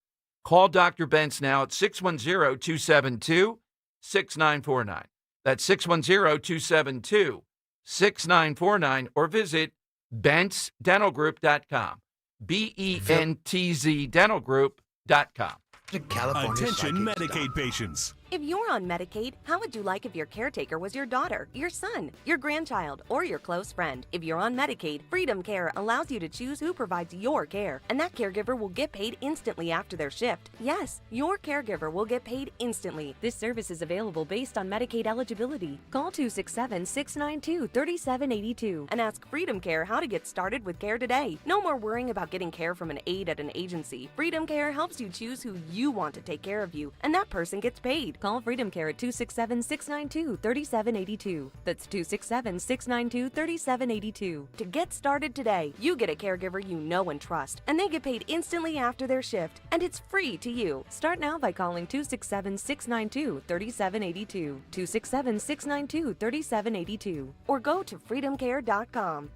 Call Dr. Benz now at 610-272-6949. That's 610-272-6949 or visit bentzdentalgroup.com. BENTZ dentalgroup.com. Attention Medicaid patients. If you're on Medicaid, how would you like if your caretaker was your daughter, your son, your grandchild, or your close friend? If you're on Medicaid, Freedom Care allows you to choose who provides your care, and that caregiver will get paid instantly after their shift. Yes, your caregiver will get paid instantly. This service is available based on Medicaid eligibility. Call 267-692-3782 and ask Freedom Care how to get started with care today. No more worrying about getting care from an aide at an agency. Freedom Care helps you choose who you want to take care of you, and that person gets paid. Call Freedom Care at 267-692-3782. That's 267-692-3782. To get started today, you get a caregiver you know and trust, and they get paid instantly after their shift, and it's free to you. Start now by calling 267-692-3782, 267-692-3782, or go to freedomcare.com.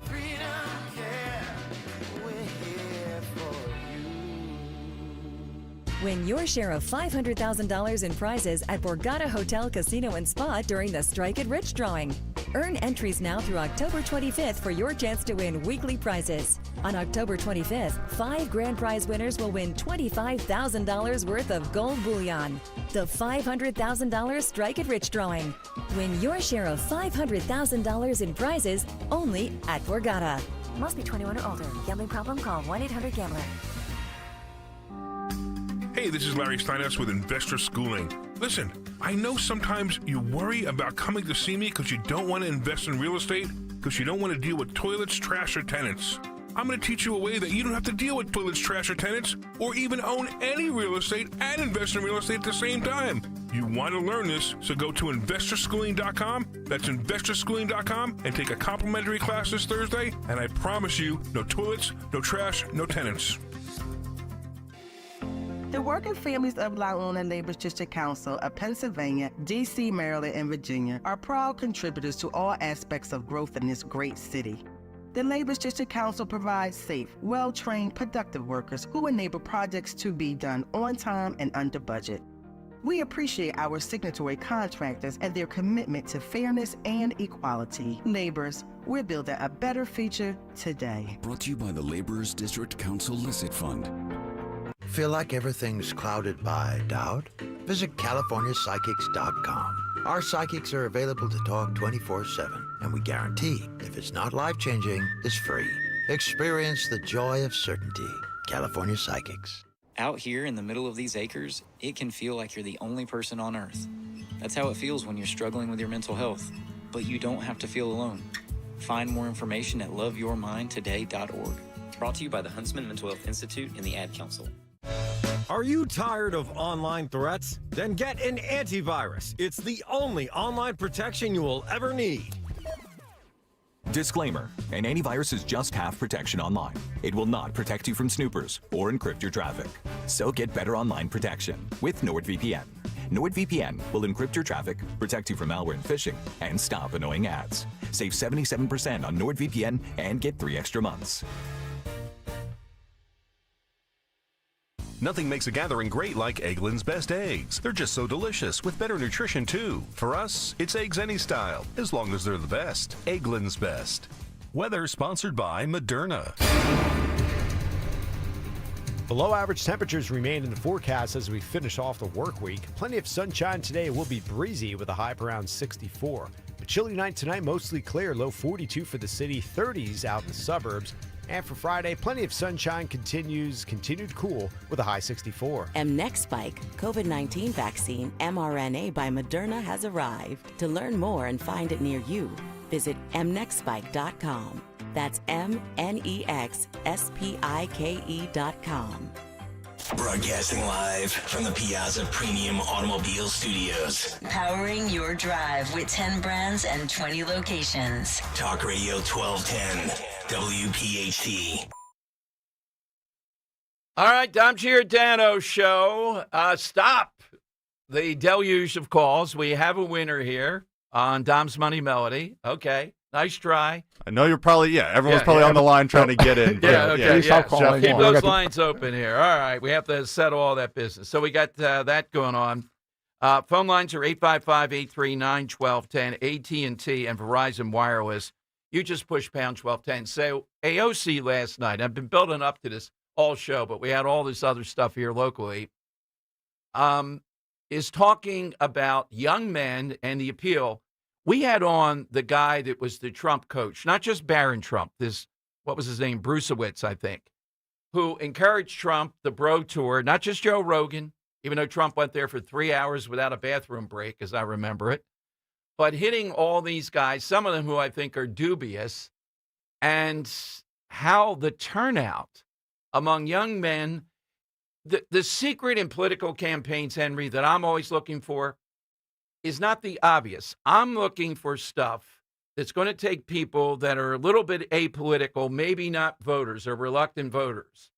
Win your share of $500,000 in prizes at Borgata Hotel, Casino and Spa during the Strike It Rich drawing. Earn entries now through October 25th for your chance to win weekly prizes. On October 25th, 5 grand prize winners will win $25,000 worth of gold bullion. The $500,000 Strike It Rich drawing. Win your share of $500,000 in prizes only at Borgata. Must be 21 or older. Gambling problem? Call 1-800-GAMBLER. Hey, this is Larry Steinhaus with Investor Schooling. Listen, I know sometimes you worry about coming to see me because you don't want to invest in real estate, because you don't want to deal with toilets, trash, or tenants. I'm going to teach you a way that you don't have to deal with toilets, trash, or tenants, or even own any real estate and invest in real estate at the same time. You want to learn this, so go to investorschooling.com. That's investorschooling.com and take a complimentary class this Thursday, and I promise you, no toilets, no trash, no tenants. The working families of La Una Labor's District Council of Pennsylvania, D.C., Maryland, and Virginia are proud contributors to all aspects of growth in this great city. The Labor's District Council provides safe, well-trained, productive workers who enable projects to be done on time and under budget. We appreciate our signatory contractors and their commitment to fairness and equality. Laborers, we're building a better future today. Brought to you by the Laborers District Council Licit Fund. Feel like everything's clouded by doubt? Visit CaliforniaPsychics.com. Our psychics are available to talk 24/7, and we guarantee if it's not life-changing, it's free. Experience the joy of certainty. California Psychics. Out here in the middle of these acres, it can feel like you're the only person on Earth. That's how it feels when you're struggling with your mental health. But you don't have to feel alone. Find more information at loveyourmindtoday.org. Brought to you by the Huntsman Mental Health Institute and the Ad Council. Are you tired of online threats? Then get an antivirus. It's the only online protection you will ever need. Disclaimer, an antivirus is just half protection online. It will not protect you from snoopers or encrypt your traffic. So get better online protection with NordVPN. NordVPN will encrypt your traffic, protect you from malware and phishing, and stop annoying ads. Save 77% on NordVPN and get 3 extra months. Nothing makes a gathering great like Eggland's Best Eggs. They're just so delicious, with better nutrition too. For us, it's eggs any style, as long as they're the best. Eggland's Best. Weather sponsored by Moderna. Below average temperatures remain in the forecast as we finish off the work week. Plenty of sunshine today. It will be breezy with a high of around 64. A chilly night tonight, mostly clear, low 42 for the city, 30s out in the suburbs. And for Friday, plenty of sunshine, continued cool with a high 64. Mnexspike COVID-19 vaccine mRNA by Moderna has arrived. To learn more and find it near you, visit mnexspike.com. That's mnexspike.com. Broadcasting live from the Piazza Premium Automobile Studios. Powering your drive with 10 brands and 20 locations. Talk Radio 1210, WPHT. All right, Dom Giordano show. Stop the deluge of calls. We have a winner here on Dom's Money Melody. Okay, nice try. I know you're probably, everyone's probably on the line trying to get in. Okay. Jeff, keep those lines open here. All right, we have to settle all that business. So we got that going on. Phone lines are 855-839-1210, AT&T and Verizon Wireless. You just push pound 1210. So AOC last night, I've been building up to this all show, but we had all this other stuff here locally, is talking about young men and the appeal. We had on the guy that was the Trump coach, not just Barron Trump, what was his name? Brucewitz, I think, who encouraged Trump, the Bro Tour, not just Joe Rogan, even though Trump went there for 3 hours without a bathroom break, as I remember it, but hitting all these guys, some of them who I think are dubious, and how the turnout among young men, the secret in political campaigns, Henry, that I'm always looking for is not the obvious. I'm looking for stuff that's going to take people that are a little bit apolitical, maybe not voters or reluctant voters,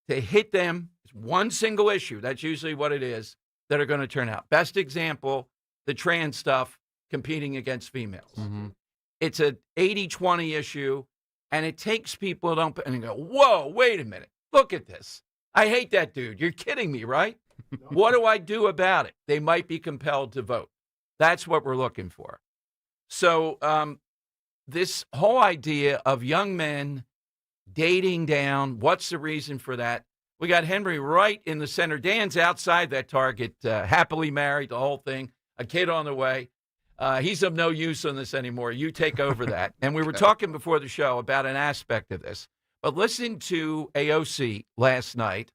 to hit them. It's one single issue. That's usually what it is that are going to turn out. Best example, the trans stuff competing against females. Mm-hmm. It's an 80-20 issue, and it takes people and go, whoa, wait a minute. Look at this. I hate that dude. You're kidding me, right? What do I do about it? They might be compelled to vote. That's what we're looking for. So this whole idea of young men dating down, what's the reason for that? We got Henry right in the center. Dan's outside that target, happily married, the whole thing, a kid on the way. He's of no use on this anymore. You take over that. And we were talking before the show about an aspect of this. But listen to AOC last night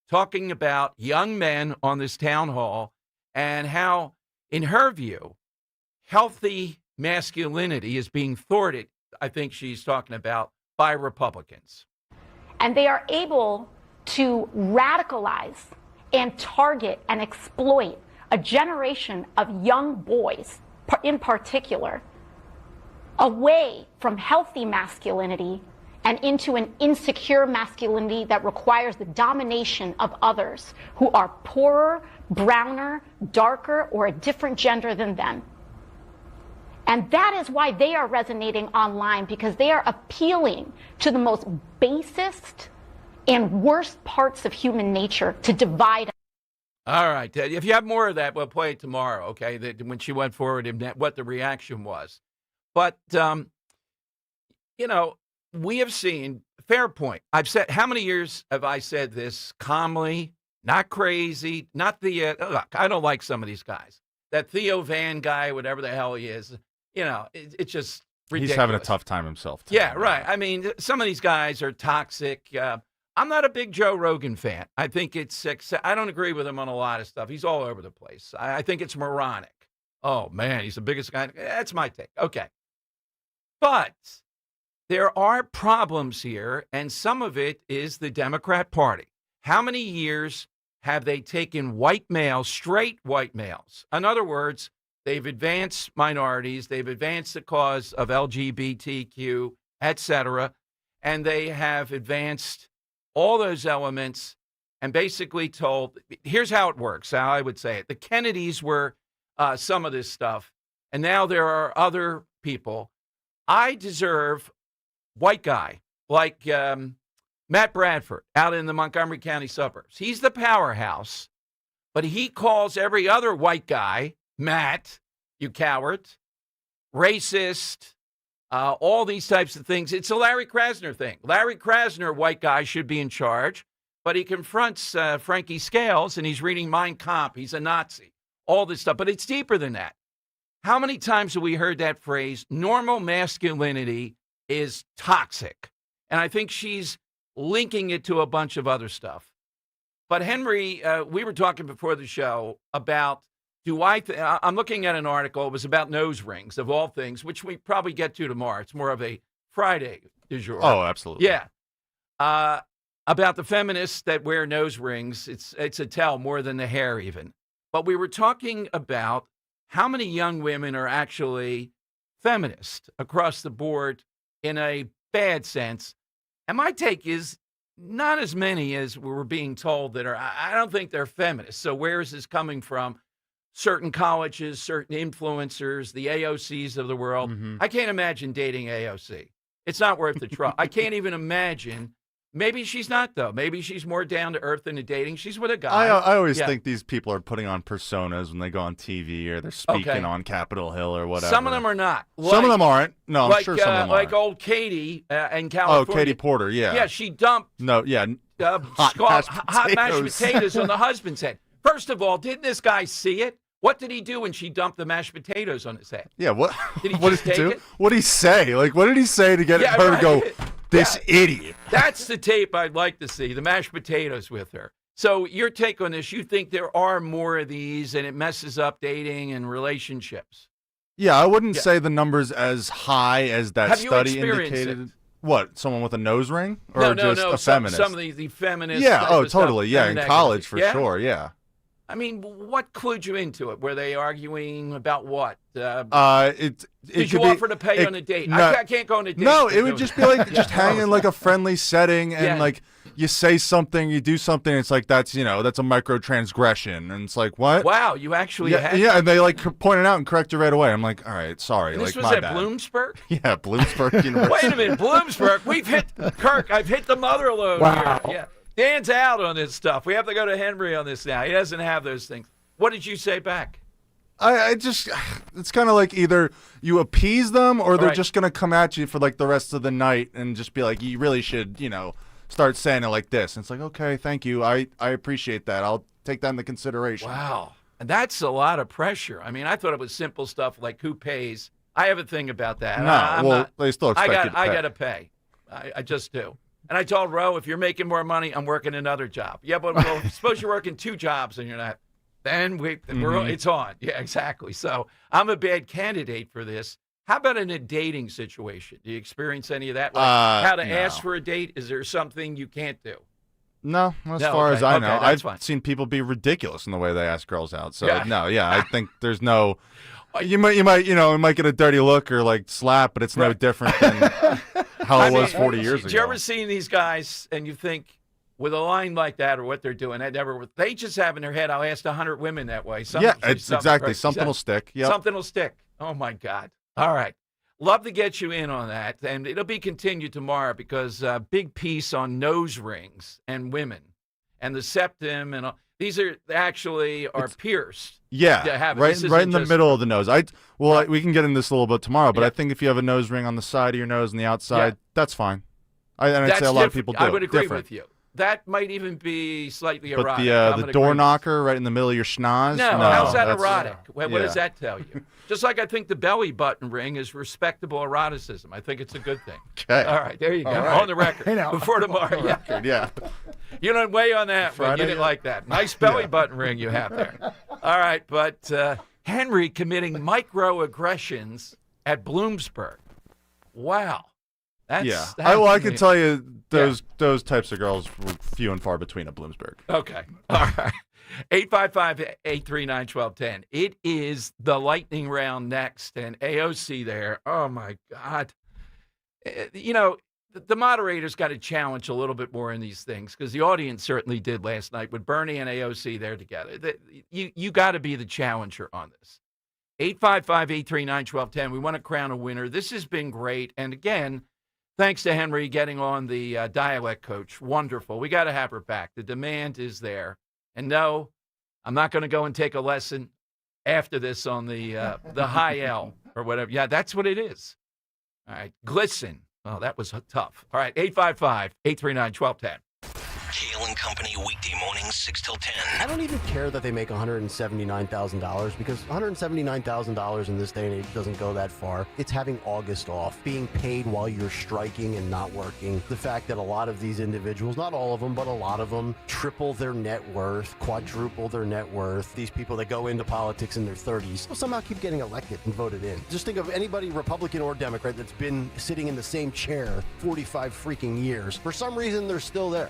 talking about young men on this town hall and how, in her view, healthy masculinity is being thwarted, I think she's talking about, by Republicans. And they are able to radicalize and target and exploit a generation of young boys, in particular, away from healthy masculinity and into an insecure masculinity that requires the domination of others who are poorer, browner, darker, or a different gender than them. And that is why they are resonating online, because they are appealing to the most basest and worst parts of human nature to divide. All right. If you have more of that, we'll play it tomorrow, okay, when she went forward and what the reaction was. But, we have seen, fair point. I've said, how many years have I said this calmly, not crazy, not the, look, I don't like some of these guys. That Theo Van guy, whatever the hell he is, it's just ridiculous. He's having a tough time himself. Yeah, right. I mean, some of these guys are toxic. I'm not a big Joe Rogan fan. I think I don't agree with him on a lot of stuff. He's all over the place. I think it's moronic. Oh, man, he's the biggest guy. That's my take. Okay. But there are problems here, and some of it is the Democrat Party. How many years have they taken white males, straight white males. In other words, they've advanced minorities, they've advanced the cause of LGBTQ, etc., and they have advanced all those elements and basically told, here's how it works, how I would say it. The Kennedys were some of this stuff, and now there are other people. I deserve white guy like Matt Bradford out in the Montgomery County suburbs. He's the powerhouse, but he calls every other white guy, Matt, you coward, racist, all these types of things. It's a Larry Krasner thing. Larry Krasner, white guy, should be in charge, but he confronts Frankie Scales, and he's reading Mein Kampf. He's a Nazi, all this stuff. But it's deeper than that. How many times have we heard that phrase, normal masculinity is toxic? And I think she's linking it to a bunch of other stuff. But Henry, we were talking before the show about, I'm looking at an article. It was about nose rings, of all things, which we probably get to tomorrow. It's more of a Friday du jour. Oh, absolutely. Yeah. About the feminists that wear nose rings. It's a tell more than the hair even. But we were talking about how many young women are actually feminist across the board in a bad sense. And my take is not as many as we were being told that are. I don't think they're feminists. So where is this coming from? Certain colleges, certain influencers, the AOCs of the world. Mm-hmm. I can't imagine dating AOC. It's not worth the trouble. I can't even imagine. Maybe she's not, though. Maybe she's more down to earth in the dating. She's with a guy. I always think these people are putting on personas when they go on TV or they're speaking on Capitol Hill or whatever. Some of them are not. Some of them aren't. No, I'm sure some of them aren't. Like old Katie in California. Oh, Katie Porter, yeah. Yeah, she dumped hot mashed potatoes on the husband's head. First of all, didn't this guy see it? What did he do when she dumped the mashed potatoes on his head? Yeah, what? Did he what just did he take do? it? What did he say? Like, what did he say to get her to go, this idiot? That's the tape I'd like to see, the mashed potatoes with her. So your take on this, you think there are more of these and it messes up dating and relationships? Yeah, I wouldn't say the numbers as high as that study indicated. It? What, someone with a nose ring? Or No, just a feminist? Some of the feminists. Yeah, totally. Yeah, in college for yeah? sure, yeah. I mean, what clued you into it? Were they arguing about what? Did you offer to pay on a date? No, I can't go on a date. No, it would just be like just hanging like a friendly setting and like you say something, you do something, it's like that's a microtransgression. And it's like, what? Wow, you actually had Yeah, and they like point it out and correct it right away. I'm like, all right, sorry. And like, this was at Bloomsburg? Yeah, Bloomsburg University. Wait a minute, Bloomsburg. We've hit Kirk. I've hit the mother alone here. Yeah. Dan's out on this stuff. We have to go to Henry on this now. He doesn't have those things. What did you say back? I just, it's kind of like either you appease them or they're just going to come at you for like the rest of the night and just be like, you really should, start saying it like this. And it's like, okay, thank you. I appreciate that. I'll take that into consideration. Wow. And that's a lot of pressure. I mean, I thought it was simple stuff like who pays. I have a thing about that. No, they still expect you to pay. I got to pay. I just do. And I told Ro, if you're making more money, I'm working another job. Yeah, but suppose you're working 2 jobs and you're not. Then it's on. Yeah, exactly. So I'm a bad candidate for this. How about in a dating situation? Do you experience any of that? Like how to ask for a date? Is there something you can't do? No, as far as I know. I've seen people be ridiculous in the way they ask girls out. So I think there's no. You might get a dirty look or like slap, but it's no different than how it was 40 years ago. Did you ever see these guys and you think with a line like that or what they're doing, they just have in their head, I'll ask 100 women that way. It's exactly. Something will stick. Yep. Something will stick. Oh, my God. All right. Love to get you in on that. And it'll be continued tomorrow because big piece on nose rings and women and the septum and all. These are actually pierced. Yeah, right in the middle of the nose. We can get into this a little bit tomorrow, but I think if you have a nose ring on the side of your nose and the outside, that's fine. I'd say a lot of people do. I would agree with you. That might even be slightly erotic. But the door knocker right in the middle of your schnoz? No, how's that erotic? What does that tell you? Just like I think the belly button ring is respectable eroticism. I think it's a good thing. Okay. All right, there you go. Right. On the record. Before tomorrow. Yeah. You don't weigh on that one. You didn't like that. Nice belly button ring you have there. All right, but Henry committing microaggressions at Bloomsburg. Wow. I can tell you those types of girls were few and far between at Bloomsburg. Okay. All right. 855-839-1210. It is the lightning round next, and AOC there. Oh, my God. You know, the moderators got to challenge a little bit more in these things because the audience certainly did last night with Bernie and AOC there together. You got to be the challenger on this. 855-839-1210. We want to crown a winner. This has been great. And again, thanks to Henry getting on the dialect coach. Wonderful. We got to have her back. The demand is there. And no, I'm not going to go and take a lesson after this on the high L or whatever. Yeah, that's what it is. All right. Glisten. Oh, that was tough. All right. 855-839-1210. Kale and Company, weekday mornings, 6 till 10. I don't even care that they make $179,000 because $179,000 in this day and age doesn't go that far. It's having August off, being paid while you're striking and not working. The fact that a lot of these individuals, not all of them, but a lot of them, triple their net worth, quadruple their net worth. These people that go into politics in their 30s will somehow keep getting elected and voted in. Just think of anybody, Republican or Democrat, that's been sitting in the same chair 45 freaking years. For some reason, they're still there.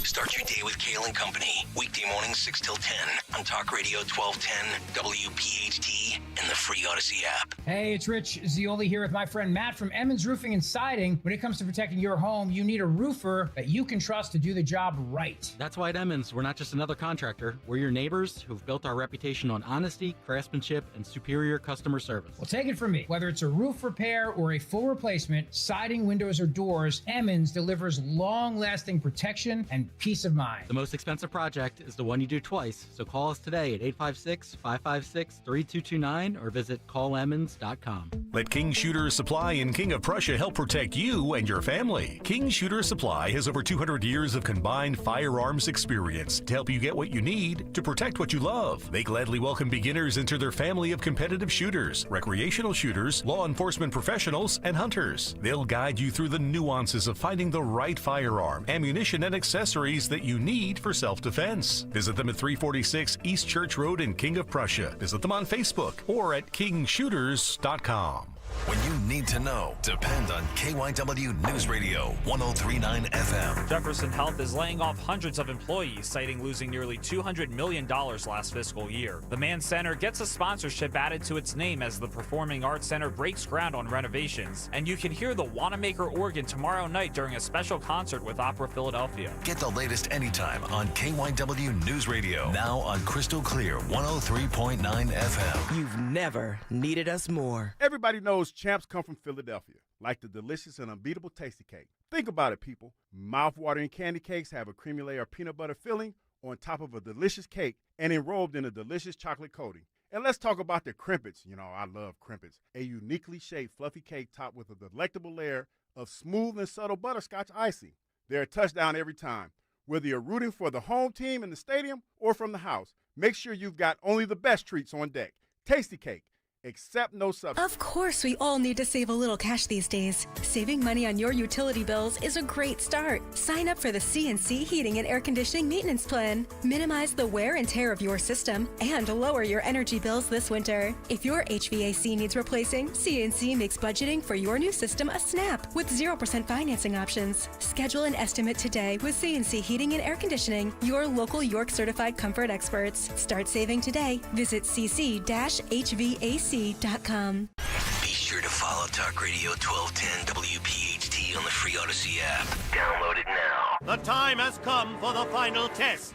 Start your day with Kale and Company, weekday mornings 6 till 10 on Talk Radio 1210, WPHT, and the free Odyssey app. Hey, it's Rich Zioli here with my friend Matt from Emmons Roofing and Siding. When it comes to protecting your home, you need a roofer that you can trust to do the job right. That's why at Emmons, we're not just another contractor. We're your neighbors who've built our reputation on honesty, craftsmanship, and superior customer service. Well, take it from me. Whether it's a roof repair or a full replacement, siding, windows, or doors, Emmons delivers long-lasting protection and peace of mind. The most expensive project is the one you do twice, so call us today at 856-556-3229 or visit callemmons.com. Let King Shooter Supply in King of Prussia help protect you and your family. King Shooter Supply has over 200 years of combined firearms experience to help you get what you need to protect what you love. They gladly welcome beginners into their family of competitive shooters, recreational shooters, law enforcement professionals, and hunters. They'll guide you through the nuances of finding the right firearm, ammunition, and accessories that you need for self-defense. Visit them at 346 East Church Road in King of Prussia. Visit them on Facebook or at kingshooters.com. When you need to know, depend on KYW News Radio 103.9 FM. Jefferson Health is laying off hundreds of employees, citing losing nearly $200 million last fiscal year. The Mann Center gets a sponsorship added to its name as the Performing Arts Center breaks ground on renovations. And you can hear the Wanamaker organ tomorrow night during a special concert with Opera Philadelphia. Get the latest anytime on KYW News Radio. Now on Crystal Clear 103.9 FM. You've never needed us more. Everybody knows champs come from Philadelphia, like the delicious and unbeatable Tasty Cake. Think about it, people. Mouth-watering candy cakes have a creamy layer of peanut butter filling on top of a delicious cake and enrobed in a delicious chocolate coating. And let's talk about the Crimpets. You know, I love Crimpets. A uniquely shaped fluffy cake topped with a delectable layer of smooth and subtle butterscotch icing. They're a touchdown every time. Whether you're rooting for the home team in the stadium or from the house, make sure you've got only the best treats on deck. Tasty Cake. Accept no substitute. Of course, we all need to save a little cash these days. Saving money on your utility bills is a great start. Sign up for the CNC Heating and Air Conditioning Maintenance Plan. Minimize the wear and tear of your system and lower your energy bills this winter. If your HVAC needs replacing, CNC makes budgeting for your new system a snap with 0% financing options. Schedule an estimate today with CNC Heating and Air Conditioning, your local York certified comfort experts. Start saving today. Visit cc-hvac.com. Be sure to follow Talk Radio 1210 WPHT on the free Odyssey app. Download it now. The time has come for the final test.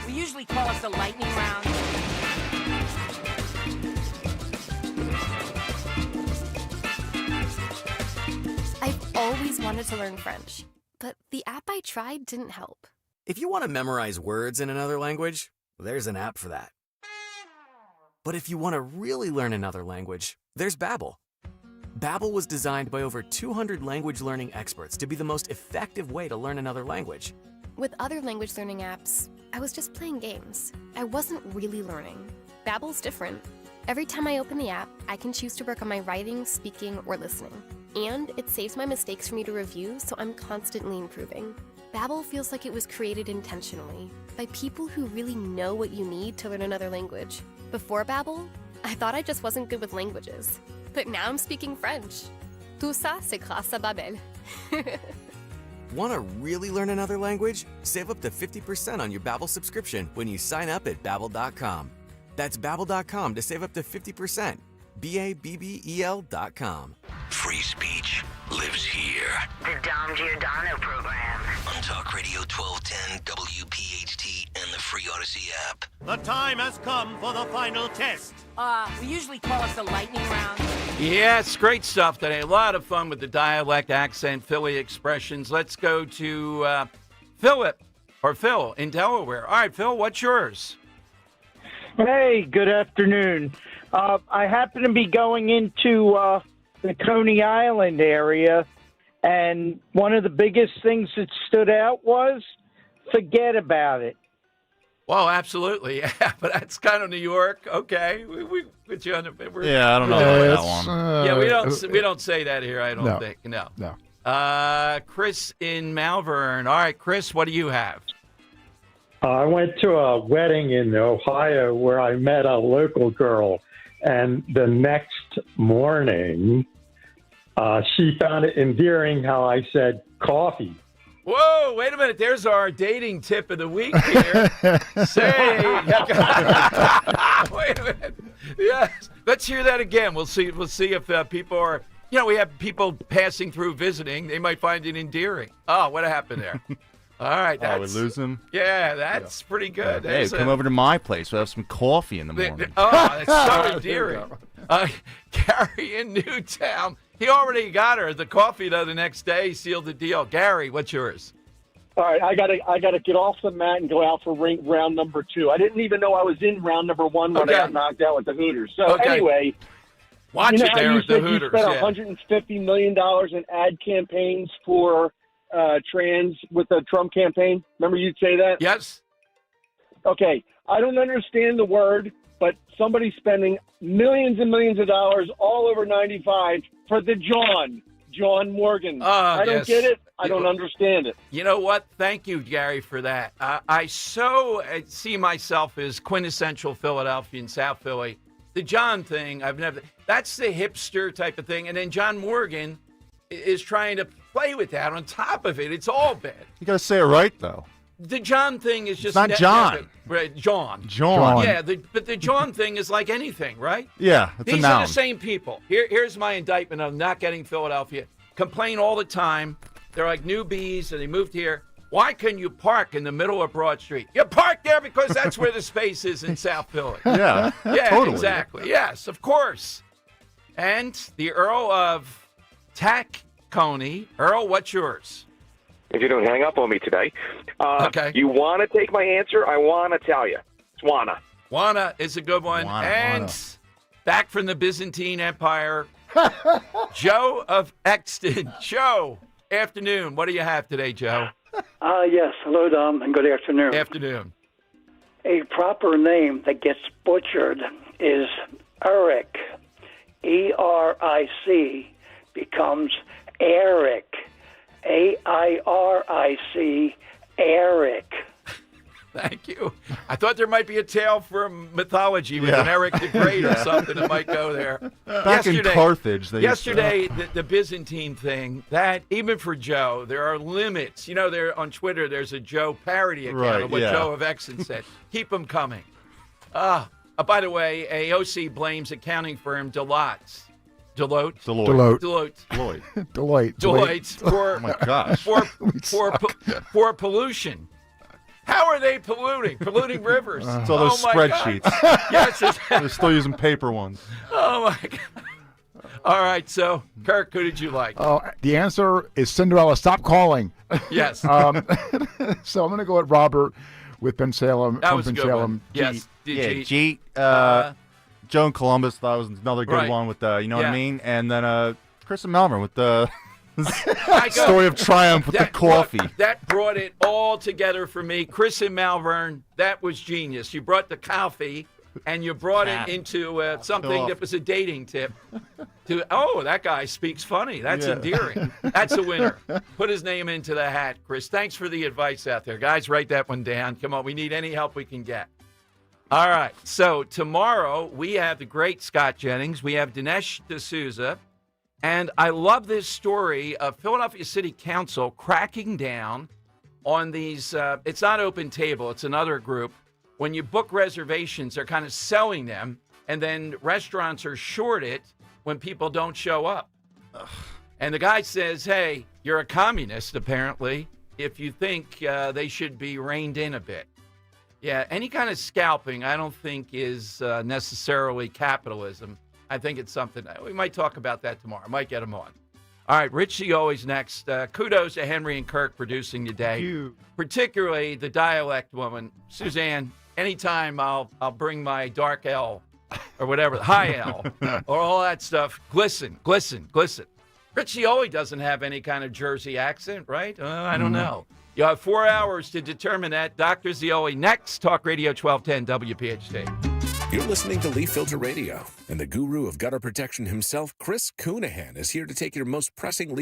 We usually call it the lightning round. I've always wanted to learn French, but the app I tried didn't help. If you want to memorize words in another language, there's an app for that. But if you want to really learn another language, there's Babbel. Babbel was designed by over 200 language learning experts to be the most effective way to learn another language. With other language learning apps, I was just playing games. I wasn't really learning. Babbel's different. Every time I open the app, I can choose to work on my writing, speaking, or listening. And it saves my mistakes for me to review, so I'm constantly improving. Babbel feels like it was created intentionally by people who really know what you need to learn another language. Before Babbel, I thought I just wasn't good with languages. But now I'm speaking French. Tout ça, c'est grâce à Babbel. Want to really learn another language? Save up to 50% on your Babbel subscription when you sign up at Babbel.com. That's Babbel.com to save up to 50%. Babbel.com. Free speech lives here. The Dom Giordano program. On Talk Radio 1210, WPHT, and the free Odyssey app. The time has come for the final test. We usually call it the lightning round. Yeah, it's great stuff today. A lot of fun with the dialect, accent, Philly expressions. Let's go to Phil in Delaware. All right, Phil, what's yours? Hey, good afternoon. I happen to be going into the Coney Island area, and one of the biggest things that stood out was forget about it. Well, absolutely, yeah, but that's kind of New York. Okay, we put you on the. Yeah, I don't know about that one. Yeah, we don't say that here. I don't think. No. Chris in Malvern. All right, Chris, what do you have? I went to a wedding in Ohio where I met a local girl, and the next morning, she found it endearing how I said coffee. Whoa, wait a minute. There's our dating tip of the week here. Wait a minute. Yes. Let's hear that again. We'll see if people are, we have people passing through visiting. They might find it endearing. Oh, what happened there? All right. We lose him? Yeah, that's pretty good. Hey, come over to my place. We'll have some coffee in the morning. Oh, that's so endearing. Gary in Newtown. He already got her the coffee, though, the next day. Sealed the deal. Gary, what's yours? All right, I gotta get off the mat and go out for round number 2. I didn't even know I was in round number 1 when I got knocked out with the Hooters. So anyway, watch it there with the Hooters. You spent $150 million in ad campaigns for trans with the Trump campaign. Remember you'd say that? Yes. Okay, I don't understand the word, but somebody's spending millions and millions of dollars all over 95 for the John Morgan. I don't get it. I don't understand it. You know what? Thank you, Gary, for that. I see myself as quintessential Philadelphian, South Philly. The John thing, that's the hipster type of thing. And then John Morgan is trying to play with that on top of it. It's all bad. You got to say it right, though. The John thing is just... It's not John. Right, John. Yeah, but the John thing is like anything, right? Yeah, it's These a noun. are the same people. Here's my indictment of not getting Philadelphia. Complain all the time. They're like newbies, and they moved here. Why can you park in the middle of Broad Street? You park there because that's where the space is in South Philly. Yeah, totally. Exactly. Yes, of course. And the Earl of Tacony. Earl, what's yours? If you don't hang up on me today. Okay. You want to take my answer? I want to tell you. It's Wana. Wana is a good one. And back from the Byzantine Empire, Joe of Exton. Joe, afternoon. What do you have today, Joe? Yes. Hello, Dom, and good afternoon. Afternoon. A proper name that gets butchered is Eric. E-R-I-C becomes Eric. A-I-R-I-C, Eric. Thank you. I thought there might be a tale from mythology with an Eric the Great or something that might go there. Back in Carthage. Yesterday, the Byzantine thing, that even for Joe, there are limits. There on Twitter, there's a Joe parody account of what Joe of Exton said. Keep them coming. By the way, AOC blames accounting firm Deloitte for, oh my gosh. for pollution. How are they polluting rivers? It's all those spreadsheets. Yes, they're still using paper ones. Oh my God. All right, so Kirk, who did you like? Oh, the answer is Cinderella. Stop calling. Yes. So I'm going to go with Robert with Ben Salem. That was a good one. Yes. Jeet. Joan Columbus, that was another good one with the, you know what I mean? And then Chris and Melvin with the story of triumph with the coffee. That brought it all together for me. Chris and Malvern, that was genius. You brought the coffee and you brought it into something that was a dating tip. That guy speaks funny. That's endearing. That's a winner. Put his name into the hat, Chris. Thanks for the advice out there. Guys, write that one down. Come on, we need any help we can get. All right, so tomorrow we have the great Scott Jennings. We have Dinesh D'Souza. And I love this story of Philadelphia City Council cracking down on these. It's not Open Table. It's another group. When you book reservations, they're kind of selling them, and then restaurants are shorted when people don't show up. Ugh. And the guy says, hey, you're a communist, apparently, if you think they should be reined in a bit. Yeah, any kind of scalping I don't think is necessarily capitalism. I think it's something. We might talk about that tomorrow. I might get him on. All right, Rich Cioi's next. Kudos to Henry and Kirk producing today, particularly the dialect woman, Suzanne. Anytime I'll bring my dark L or whatever, high L or all that stuff. Glisten, glisten, glisten. Rich Cioi doesn't have any kind of Jersey accent, right? I don't know. You have 4 hours to determine that. Dr. Zioli next. Talk Radio 1210 WPHT. You're listening to Leaf Filter Radio, and the guru of gutter protection himself, Chris Coonahan, is here to take your most pressing